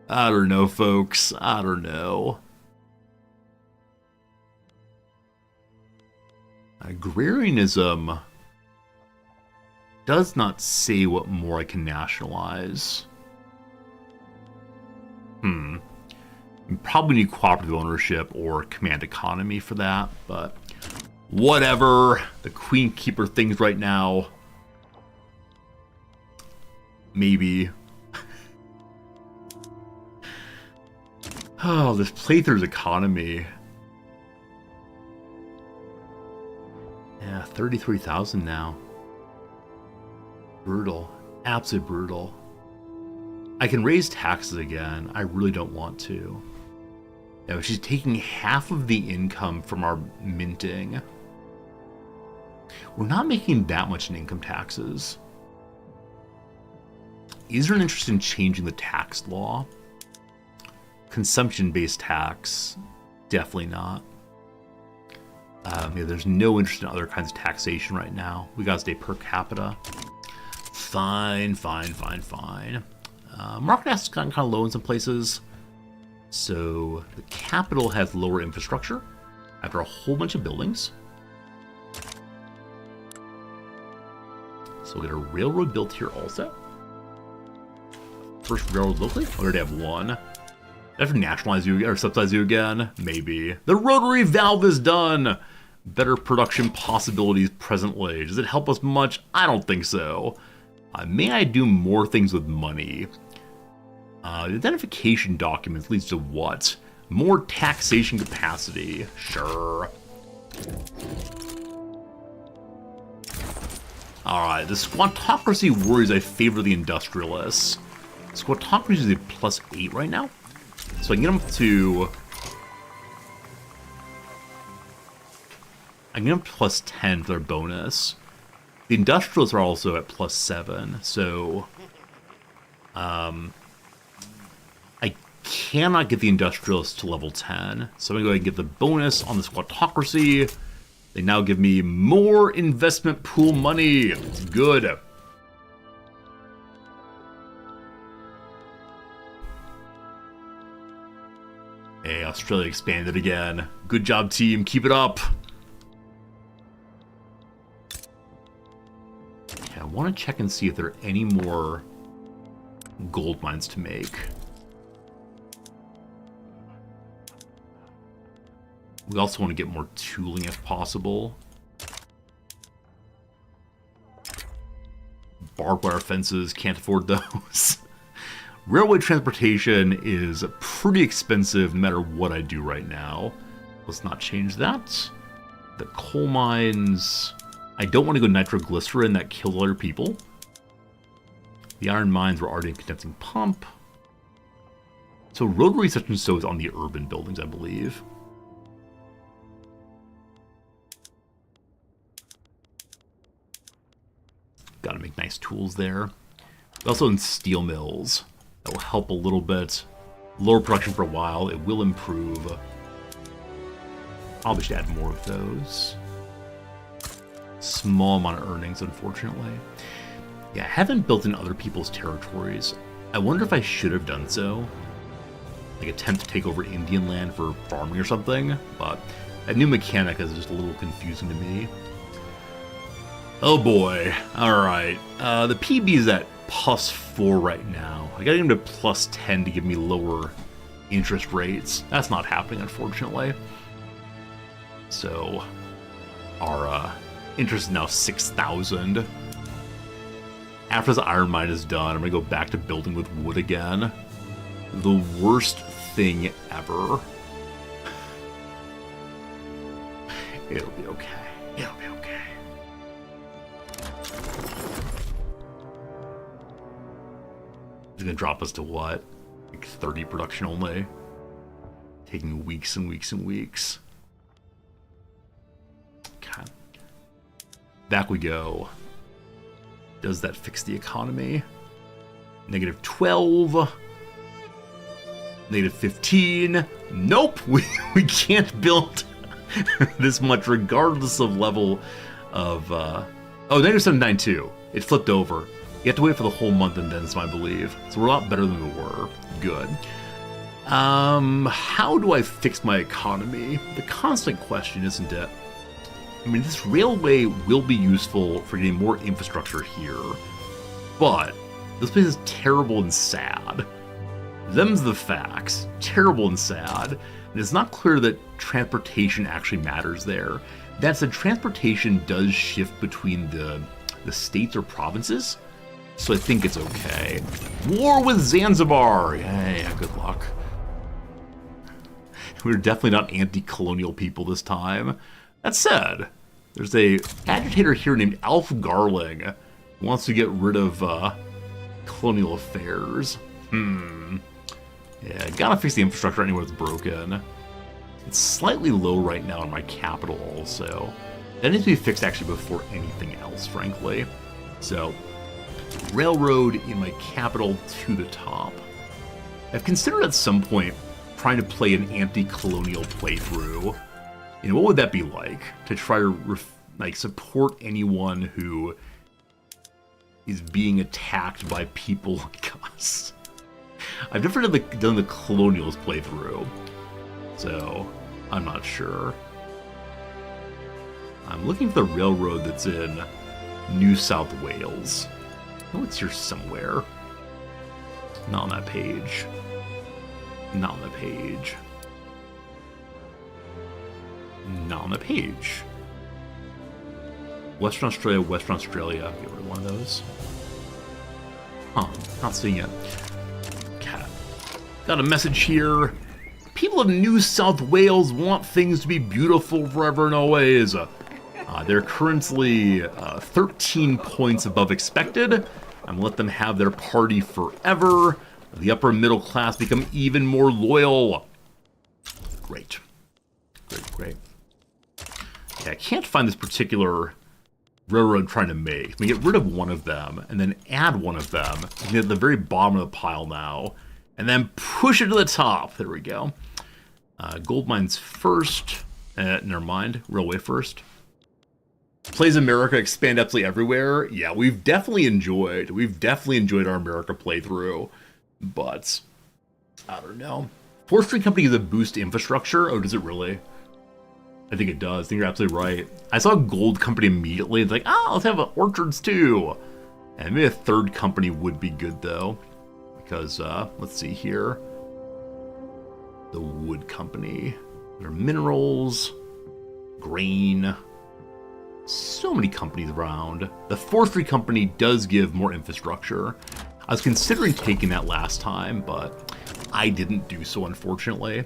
I don't know, folks. I don't know. Agrarianism does not say what more I can nationalize. Probably need cooperative ownership or command economy for that, but whatever. The Queen Keeper things right now. Maybe. Oh, this playthrough's economy. Yeah, 33,000 now. Brutal. Absolutely brutal. I can raise taxes again. I really don't want to. Yeah, but she's taking half of the income from our minting. We're not making that much in income taxes. Is there an interest in changing the tax law? Consumption-based tax, definitely not. Yeah, there's no interest in other kinds of taxation right now. We gotta stay per capita. Fine. Market assets gotten kind of low in some places. So the capital has lower infrastructure after a whole bunch of buildings. So we'll get a railroad built here also. First railroad locally? I already have one. Do I have to nationalize you again or subsidize you again? Maybe. The rotary valve is done! Better production possibilities presently. Does it help us much? I don't think so. May I do more things with money? Identification documents leads to what? More taxation capacity. Sure. Alright, the squatocracy worries I favor the industrialists. Squatocracy is a +8 right now. So I can get them to... I can get them +10 for their bonus. The industrialists are also at +7, so... I cannot get the industrialists to level 10. So I'm going to go ahead and get the bonus on the squatocracy. They now give me more investment pool money. It's good. Hey, Australia expanded again. Good job, team. Keep it up. Okay, I want to check and see if there are any more gold mines to make. We also want to get more tooling if possible. Barbed wire fences, can't afford those. Railway transportation is pretty expensive no matter what I do right now. Let's not change that. The coal mines... I don't want to go nitroglycerin, that kills other people. The iron mines were already in condensing pump. So rotary such and so is on the urban buildings, I believe. Gotta make nice tools there. Also in steel mills. That will help a little bit. Lower production for a while. It will improve. Probably should add more of those. Small amount of earnings, unfortunately. Yeah, I haven't built in other people's territories. I wonder if I should have done so. Like attempt to take over Indian land for farming or something. But that new mechanic is just a little confusing to me. Oh boy. Alright. The PB is at +4 right now. I gotta get him to +10 to give me lower interest rates. That's not happening, unfortunately. So, our interest is now 6,000. After this iron mine is done, I'm gonna go back to building with wood again. The worst thing ever. It'll be okay. It'll be okay. It's gonna drop us to what? Like 30 production only? Taking weeks and weeks and weeks. Okay. Back we go. Does that fix the economy? -12. -15. Nope! We can't build this much regardless of level of... Oh, -792. It flipped over. You have to wait for the whole month and then some, I believe. So we're a lot better than we were. Good. How do I fix my economy? The constant question, isn't it? I mean, this railway will be useful for getting more infrastructure here. But this place is terrible and sad. Them's the facts. Terrible and sad. And it's not clear that transportation actually matters there. That said, transportation does shift between the states or provinces. So I think it's okay. War with Zanzibar! Yeah, good luck. We're definitely not anti-colonial people this time. That said, there's a agitator here named Alf Garling who wants to get rid of colonial affairs. Yeah, gotta fix the infrastructure anywhere that's broken. It's slightly low right now in my capital also. That needs to be fixed actually before anything else, frankly. So, railroad in my capital to the top. I've considered at some point trying to play an anti-colonial playthrough. You know, what would that be like? To try to support anyone who is being attacked by people like us. I've never done the colonials playthrough, so I'm not sure. I'm looking for the railroad that's in New South Wales. Oh, it's here somewhere. Not on that page. Not on the page. Not on the page. Western Australia. Get rid of one of those. Huh, not seeing it. Got a message here. People of New South Wales want things to be beautiful forever and always. They're currently 13 points above expected. I'm gonna let them have their party forever. The upper middle class become even more loyal. Great. Great. Okay, I can't find this particular railroad I'm trying to make. Let me get rid of one of them and then add one of them. I'm at the very bottom of the pile now. And then push it to the top. There we go. Gold mines first. Never mind. Railway first. Plays America expand absolutely everywhere. Yeah, we've definitely enjoyed our America playthrough. But I don't know. Forestry Company is a boost to infrastructure. Oh, does it really? I think it does. I think you're absolutely right. I saw Gold Company immediately. It's like, let's have orchards too. And maybe a third company would be good though. Because, let's see here. The Wood Company. There are minerals, grain. So many companies around. The Forestry Company does give more infrastructure. I was considering taking that last time, but I didn't do so, unfortunately.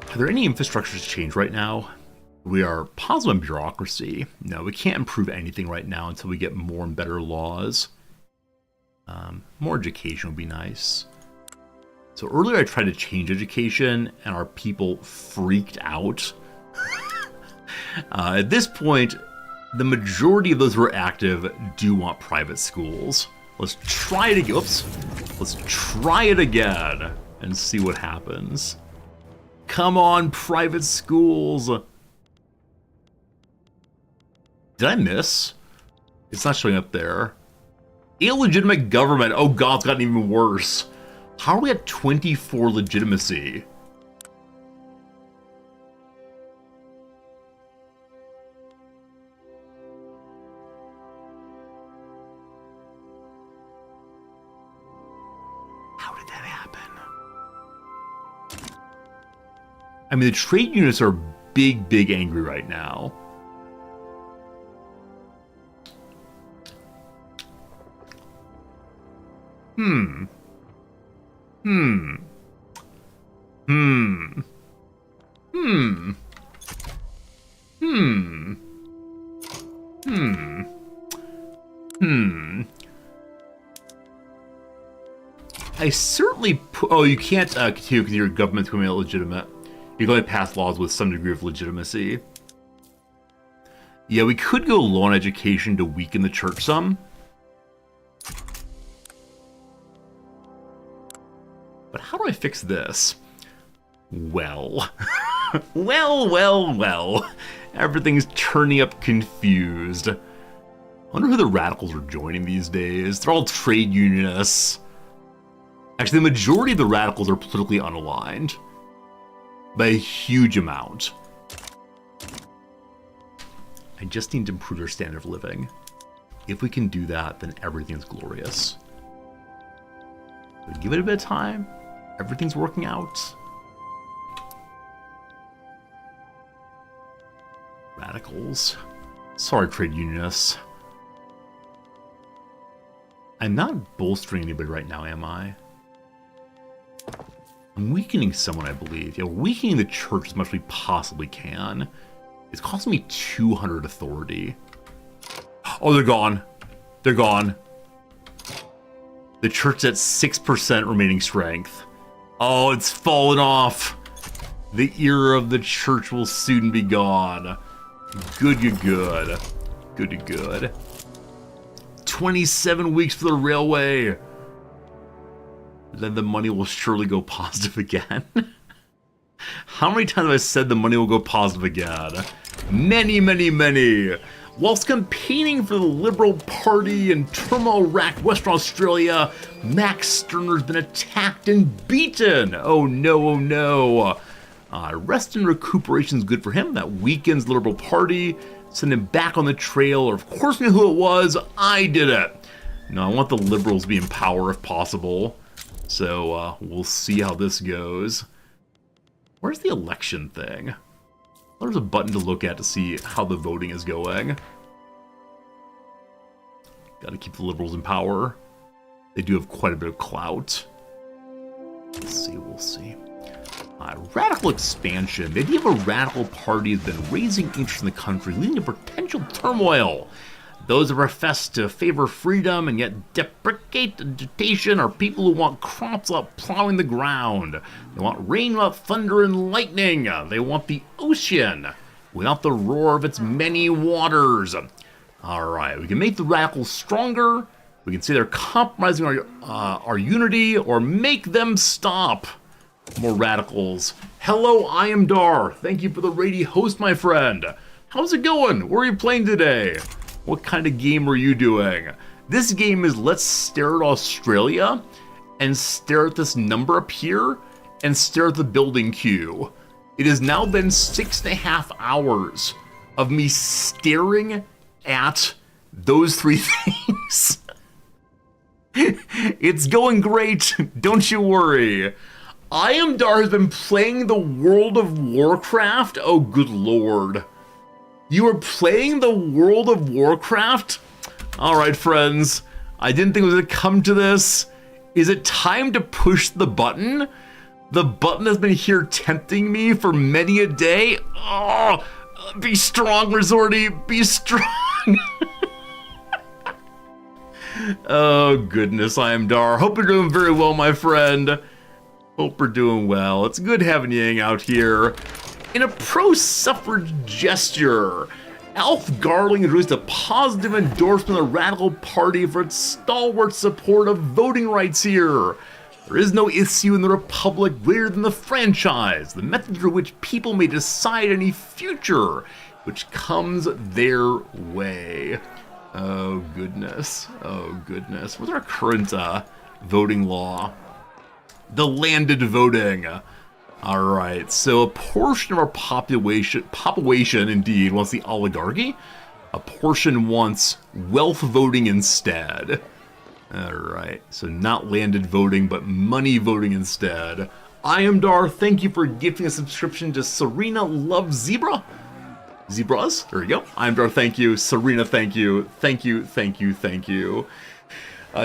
Are there any infrastructures change right now? We are positive on bureaucracy. No, we can't improve anything right now until we get more and better laws. More education would be nice. So earlier I tried to change education and our people freaked out. At this point, the majority of those who are active do want private schools. Let's try it again. Oops. Let's try it again and see what happens. Come on, private schools. Did I miss? It's not showing up there. Illegitimate government. Oh god, it's gotten even worse. How are we at 24 legitimacy? How did that happen? I mean, the trade unions are big angry right now. I certainly... Oh, you can't continue because your government's going to be illegitimate. You can only pass laws with some degree of legitimacy. Yeah, we could go low on education to weaken the church some. But how do I fix this? Well. well. Everything's turning up confused. I wonder who the radicals are joining these days. They're all trade unionists. Actually, the majority of the radicals are politically unaligned. By a huge amount. I just need to improve their standard of living. If we can do that, then everything's glorious. Give it a bit of time. Everything's working out. Radicals. Sorry, trade unionists. I'm not bolstering anybody right now, am I? I'm weakening someone, I believe. Yeah, we're weakening the church as much as we possibly can. It's costing me 200 authority. Oh, they're gone. They're gone. The church's at 6% remaining strength. Oh, it's fallen off. The era of the church will soon be gone. Good. Good. 27 weeks for the railway. Then the money will surely go positive again. How many times have I said the money will go positive again? Many. Whilst campaigning for the Liberal Party in Turmoil racked Western Australia, Max Stirner's been attacked and beaten. Oh no. Rest and recuperation's good for him. That weakens the Liberal Party. Send him back on the trail, or of course we know who it was. I did it. No, I want the Liberals to be in power if possible. So we'll see how this goes. Where's the election thing? There's a button to look at to see how the voting is going. Gotta keep the Liberals in power. They do have quite a bit of clout. We'll see. Radical expansion. The idea of a radical party has been raising interest in the country, leading to potential turmoil. Those who profess to favor freedom and yet deprecate agitation are people who want crops without plowing the ground. They want rain without thunder and lightning. They want the ocean without the roar of its many waters. Alright, we can make the radicals stronger. We can say they're compromising our unity, or make them stop. More radicals. Hello, I am Dar. Thank you for the raid host, my friend. How's it going? Where are you playing today? What kind of game are you doing? This game is let's stare at Australia and stare at this number up here and stare at the building queue. It has now been 6.5 hours of me staring at those three things. It's going great, don't you worry. I Am Dar has been playing the World of Warcraft. Oh, good lord. You are playing the World of Warcraft? Alright, friends. I didn't think it was going to come to this. Is it time to push the button? The button has been here tempting me for many a day. Oh, be strong, Resorty. Be strong. Oh, goodness, I Am Dar. Hope you're doing very well, my friend. Hope we're doing well. It's good having you hang out here. In a pro-suffrage gesture, Alf Garling released a positive endorsement of the Radical Party for its stalwart support of voting rights here. There is no issue in the Republic greater than the franchise, the method through which people may decide any future which comes their way. Oh, goodness. Oh, goodness. What's our current voting law? The landed voting. Alright, so a portion of our population indeed wants the oligarchy. A portion wants wealth voting instead. Alright, so not landed voting, but money voting instead. I Am Dar, thank you for gifting a subscription to Serena Loves Zebra. Zebras? There you go. I Am Dar, thank you. Serena, thank you. Thank you.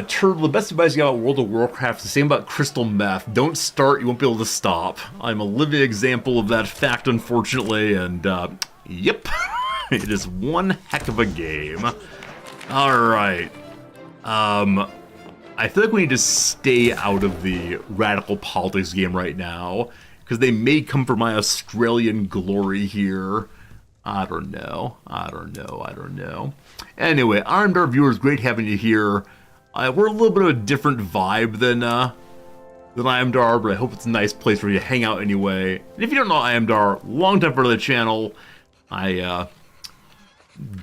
Turtle, the best advice you got about World of Warcraft is the same about crystal meth. Don't start, you won't be able to stop. I'm a living example of that fact, unfortunately, and, yep. It is one heck of a game. Alright. I feel like we need to stay out of the radical politics game right now, because they may come for my Australian glory here. I don't know. Anyway, I Am Dar viewers, great having you here. We're a little bit of a different vibe than I Am Dar, but I hope it's a nice place for you to hang out anyway. And if you don't know I Am Dar, long-time friend of the channel, I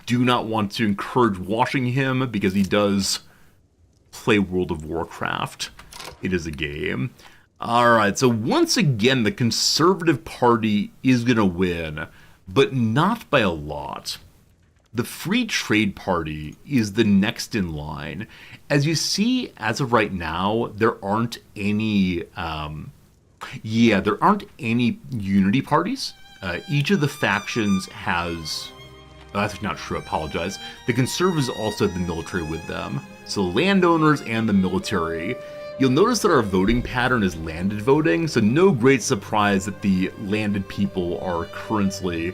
do not want to encourage watching him because he does play World of Warcraft. It is a game. Alright, so once again, the Conservative Party is going to win, but not by a lot. The Free Trade Party is the next in line. As you see, as of right now, there aren't any, there aren't any unity parties. Each of the factions has, that's not true, I apologize. The Conservatives also have the military with them. So landowners and the military. You'll notice that our voting pattern is landed voting, so no great surprise that the landed people are currently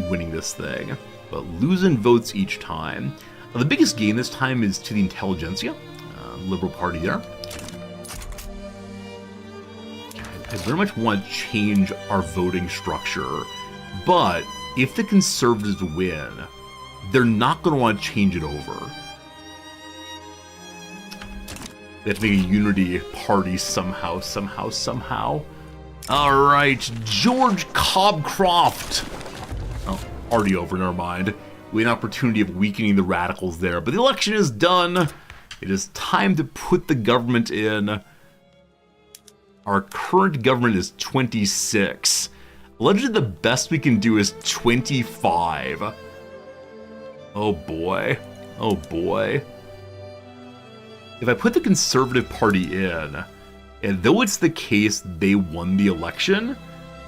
winning this thing, but losing votes each time. The biggest gain this time is to the intelligentsia, Liberal Party there. I very much want to change our voting structure, but if the Conservatives win, they're not going to want to change it over. They have to make a unity party somehow. Alright, George Cobcroft. Oh, already over, never mind. We had an opportunity of weakening the radicals there, but the election is done. It is time to put the government in. Our current government is 26. Allegedly, the best we can do is 25. Oh boy. Oh boy. If I put the Conservative Party in, and though it's the case they won the election,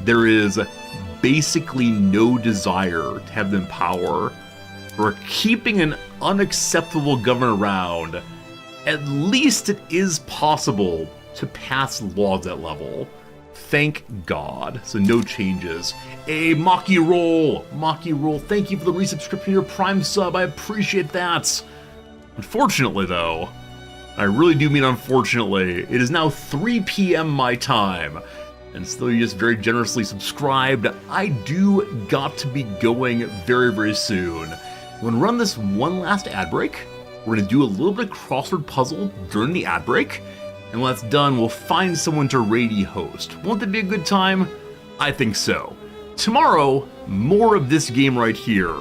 there is basically no desire to have them in power. We're keeping an unacceptable government around. At least it is possible to pass laws at that level. Thank God. So no changes. A Maki Roll. Thank you for the resubscription to your Prime sub. I appreciate that. Unfortunately, though, I really do mean unfortunately, it is now 3 p.m. my time. And still you just very generously subscribed. I do got to be going very, very soon. I'm going to run this one last ad break. We're going to do a little bit of crossword puzzle during the ad break. And when that's done, we'll find someone to raid host. Won't that be a good time? I think so. Tomorrow, more of this game right here.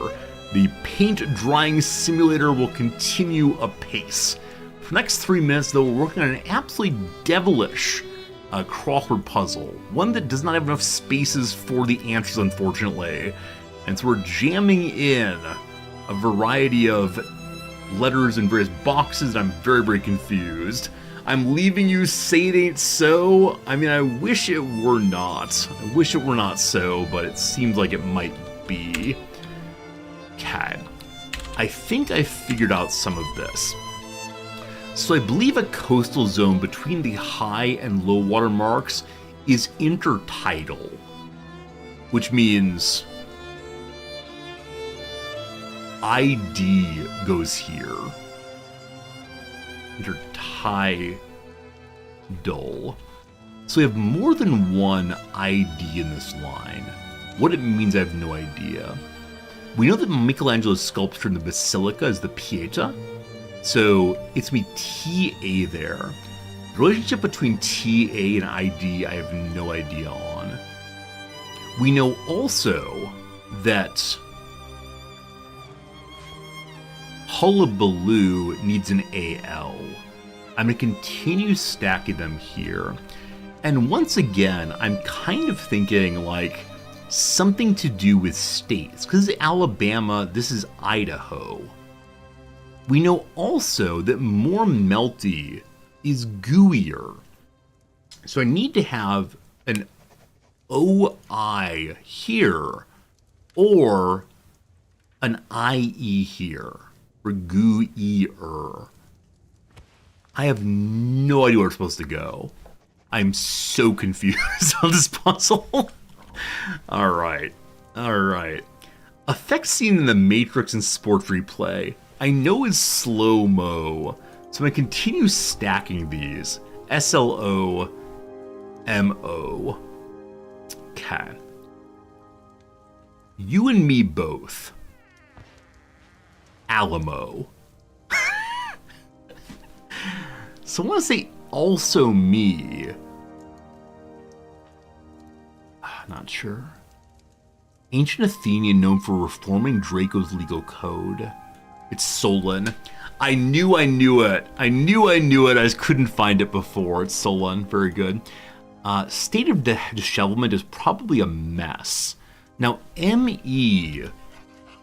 The paint drying simulator will continue apace. For the next 3 minutes, though, we're working on an absolutely devilish crossword puzzle. One that does not have enough spaces for the answers, unfortunately. And so we're jamming in a variety of letters in various boxes, and I'm very, very confused. I'm leaving you say it ain't so. I mean, I wish it were not. I wish it were not so, but it seems like it might be. Okay. I think I figured out some of this. So I believe a coastal zone between the high and low water marks is intertidal, which means ID goes here. Intertidal. So we have more than one ID in this line. What it means, I have no idea. We know that Michelangelo's sculpture in the Basilica is the Pieta. So it's me TA there. The relationship between TA and ID, I have no idea on. We know also that Hullabaloo needs an AL. I'm going to continue stacking them here. And once again, I'm kind of thinking like something to do with states. Because Alabama, this is Idaho. We know also that more melty is gooier. So I need to have an OI here or an IE here for gooier. I have no idea where we're supposed to go. I'm so confused on this puzzle. All right. Effects seen in the Matrix and Sports Replay. I know is slow-mo, so I'm going to continue stacking these. SLO, MO. Okay. You and me both. Alamo. So I want to say also me. Not sure. Ancient Athenian known for reforming Draco's legal code. It's Solon. I knew it. I just couldn't find it before. It's Solon. Very good. State of dishevelment is probably a mess. Now, ME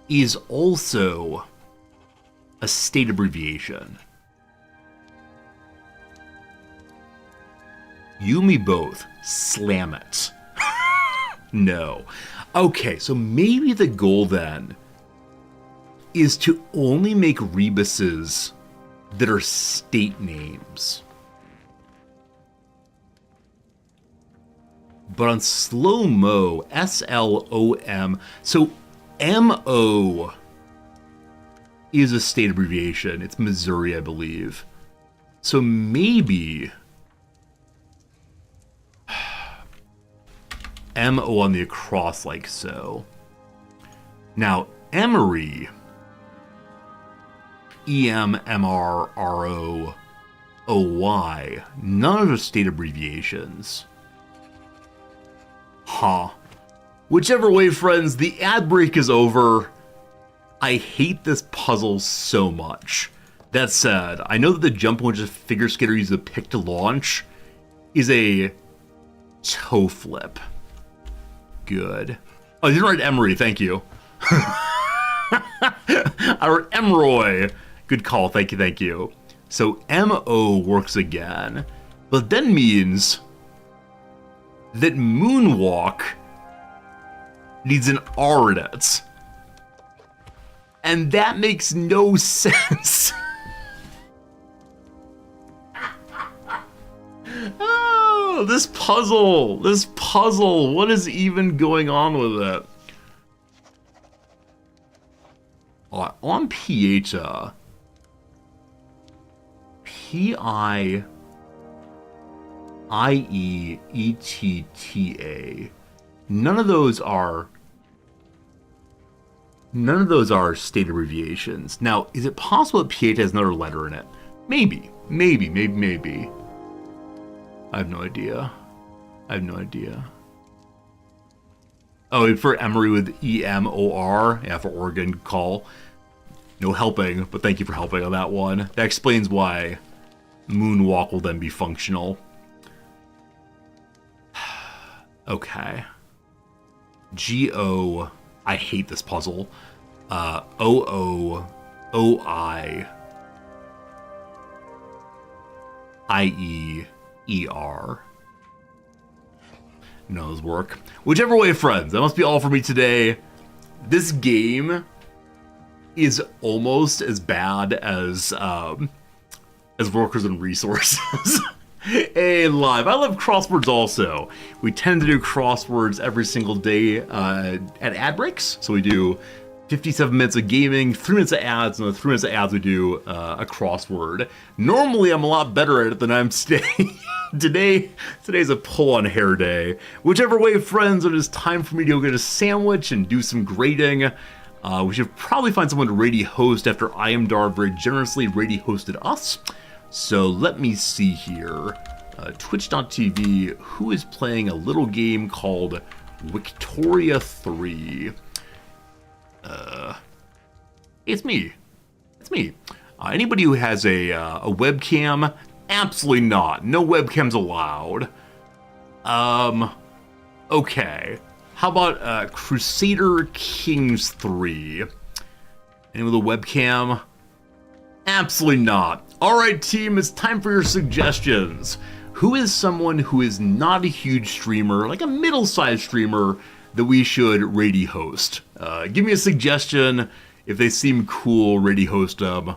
is also a state abbreviation. You and me both. Slam it. No. Okay, so maybe the goal then is to only make rebuses that are state names. But on slow-mo, SLOM, so MO is a state abbreviation. It's Missouri, I believe. So maybe MO on the across like so. Now, Emory, EMMRROOY, none of those state abbreviations. Huh. Whichever way, friends, the ad break is over. I hate this puzzle so much. That said, I know that the jump on which a figure skater uses a pick to launch is a toe flip. Good. Oh, you didn't write Emory, thank you. I wrote Emroy. Good call, thank you, thank you. So MO works again, but then means that Moonwalk needs an R in it. And that makes no sense. Oh, this puzzle, what is even going on with it? On Pieta, P-I-I-E-E-T-T-A, none of those are state abbreviations. Now, is it possible that Pieta has another letter in it? Maybe. I have no idea. Oh, for Emory with E-M-O-R? Yeah, for Oregon, good call. No helping, but thank you for helping on that one. That explains why Moonwalk will then be functional. Okay. G-O... I hate this puzzle. O-O-O-I-I-E-E-R. No, those work. Whichever way, friends, that must be all for me today. This game is almost as bad as Workers and Resources. Hey, live. I love crosswords also. We tend to do crosswords every single day at ad breaks. So we do 57 minutes of gaming, 3 minutes of ads, and the 3 minutes of ads we do a crossword. Normally, I'm a lot better at it than I'm today. Today's a pull on hair day. Whichever way, friends, it is time for me to go get a sandwich and do some grading. We should probably find someone to raid host after IamDar very generously raid hosted us. So let me see here. Twitch.tv, who is playing a little game called Victoria 3? It's me. Anybody who has a webcam? Absolutely not. No webcams allowed. Okay. How about Crusader Kings 3? Anyone with a webcam? Absolutely not. Alright, team, it's time for your suggestions. Who is someone who is not a huge streamer, like a middle-sized streamer, that we should raid host? Give me a suggestion. If they seem cool, raid host them.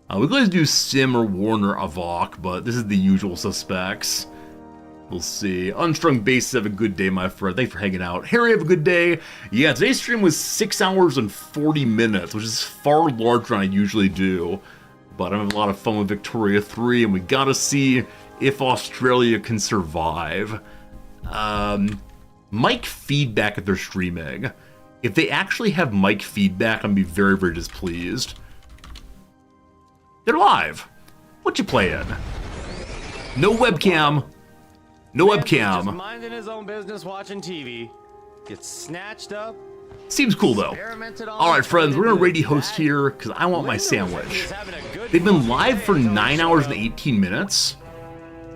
We could always do Sim or Warner Avok, but this is the usual suspects. We'll see. Unstrung Bases, have a good day, my friend. Thanks for hanging out. Harry, have a good day. Yeah, today's stream was 6 hours and 40 minutes, which is far larger than I usually do. But I'm having a lot of fun with Victoria 3, and we gotta see if Australia can survive. Mic feedback if they're streaming. If they actually have mic feedback, I'm gonna be very, very displeased. They're live. What you playing? No webcam. No webcam. Just minding his own business, watching TV. Gets snatched up. Seems cool though. Alright, friends, we're gonna raid host here because I want my sandwich. They've been live for 9 hours and 18 minutes.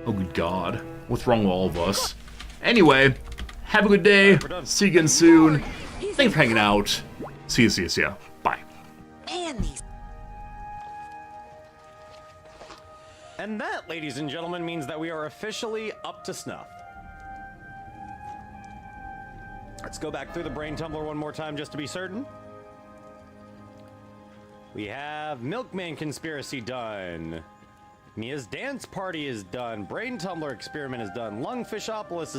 Oh, good God. What's wrong with all of us? Anyway, have a good day. See you again soon. Thanks for hanging out. See ya. Bye. And that, ladies and gentlemen, means that we are officially up to snuff. Let's go back through the Brain Tumbler one more time just to be certain. We have Milkman Conspiracy done. Mia's Dance Party is done. Brain Tumbler Experiment is done. Lungfishopolis is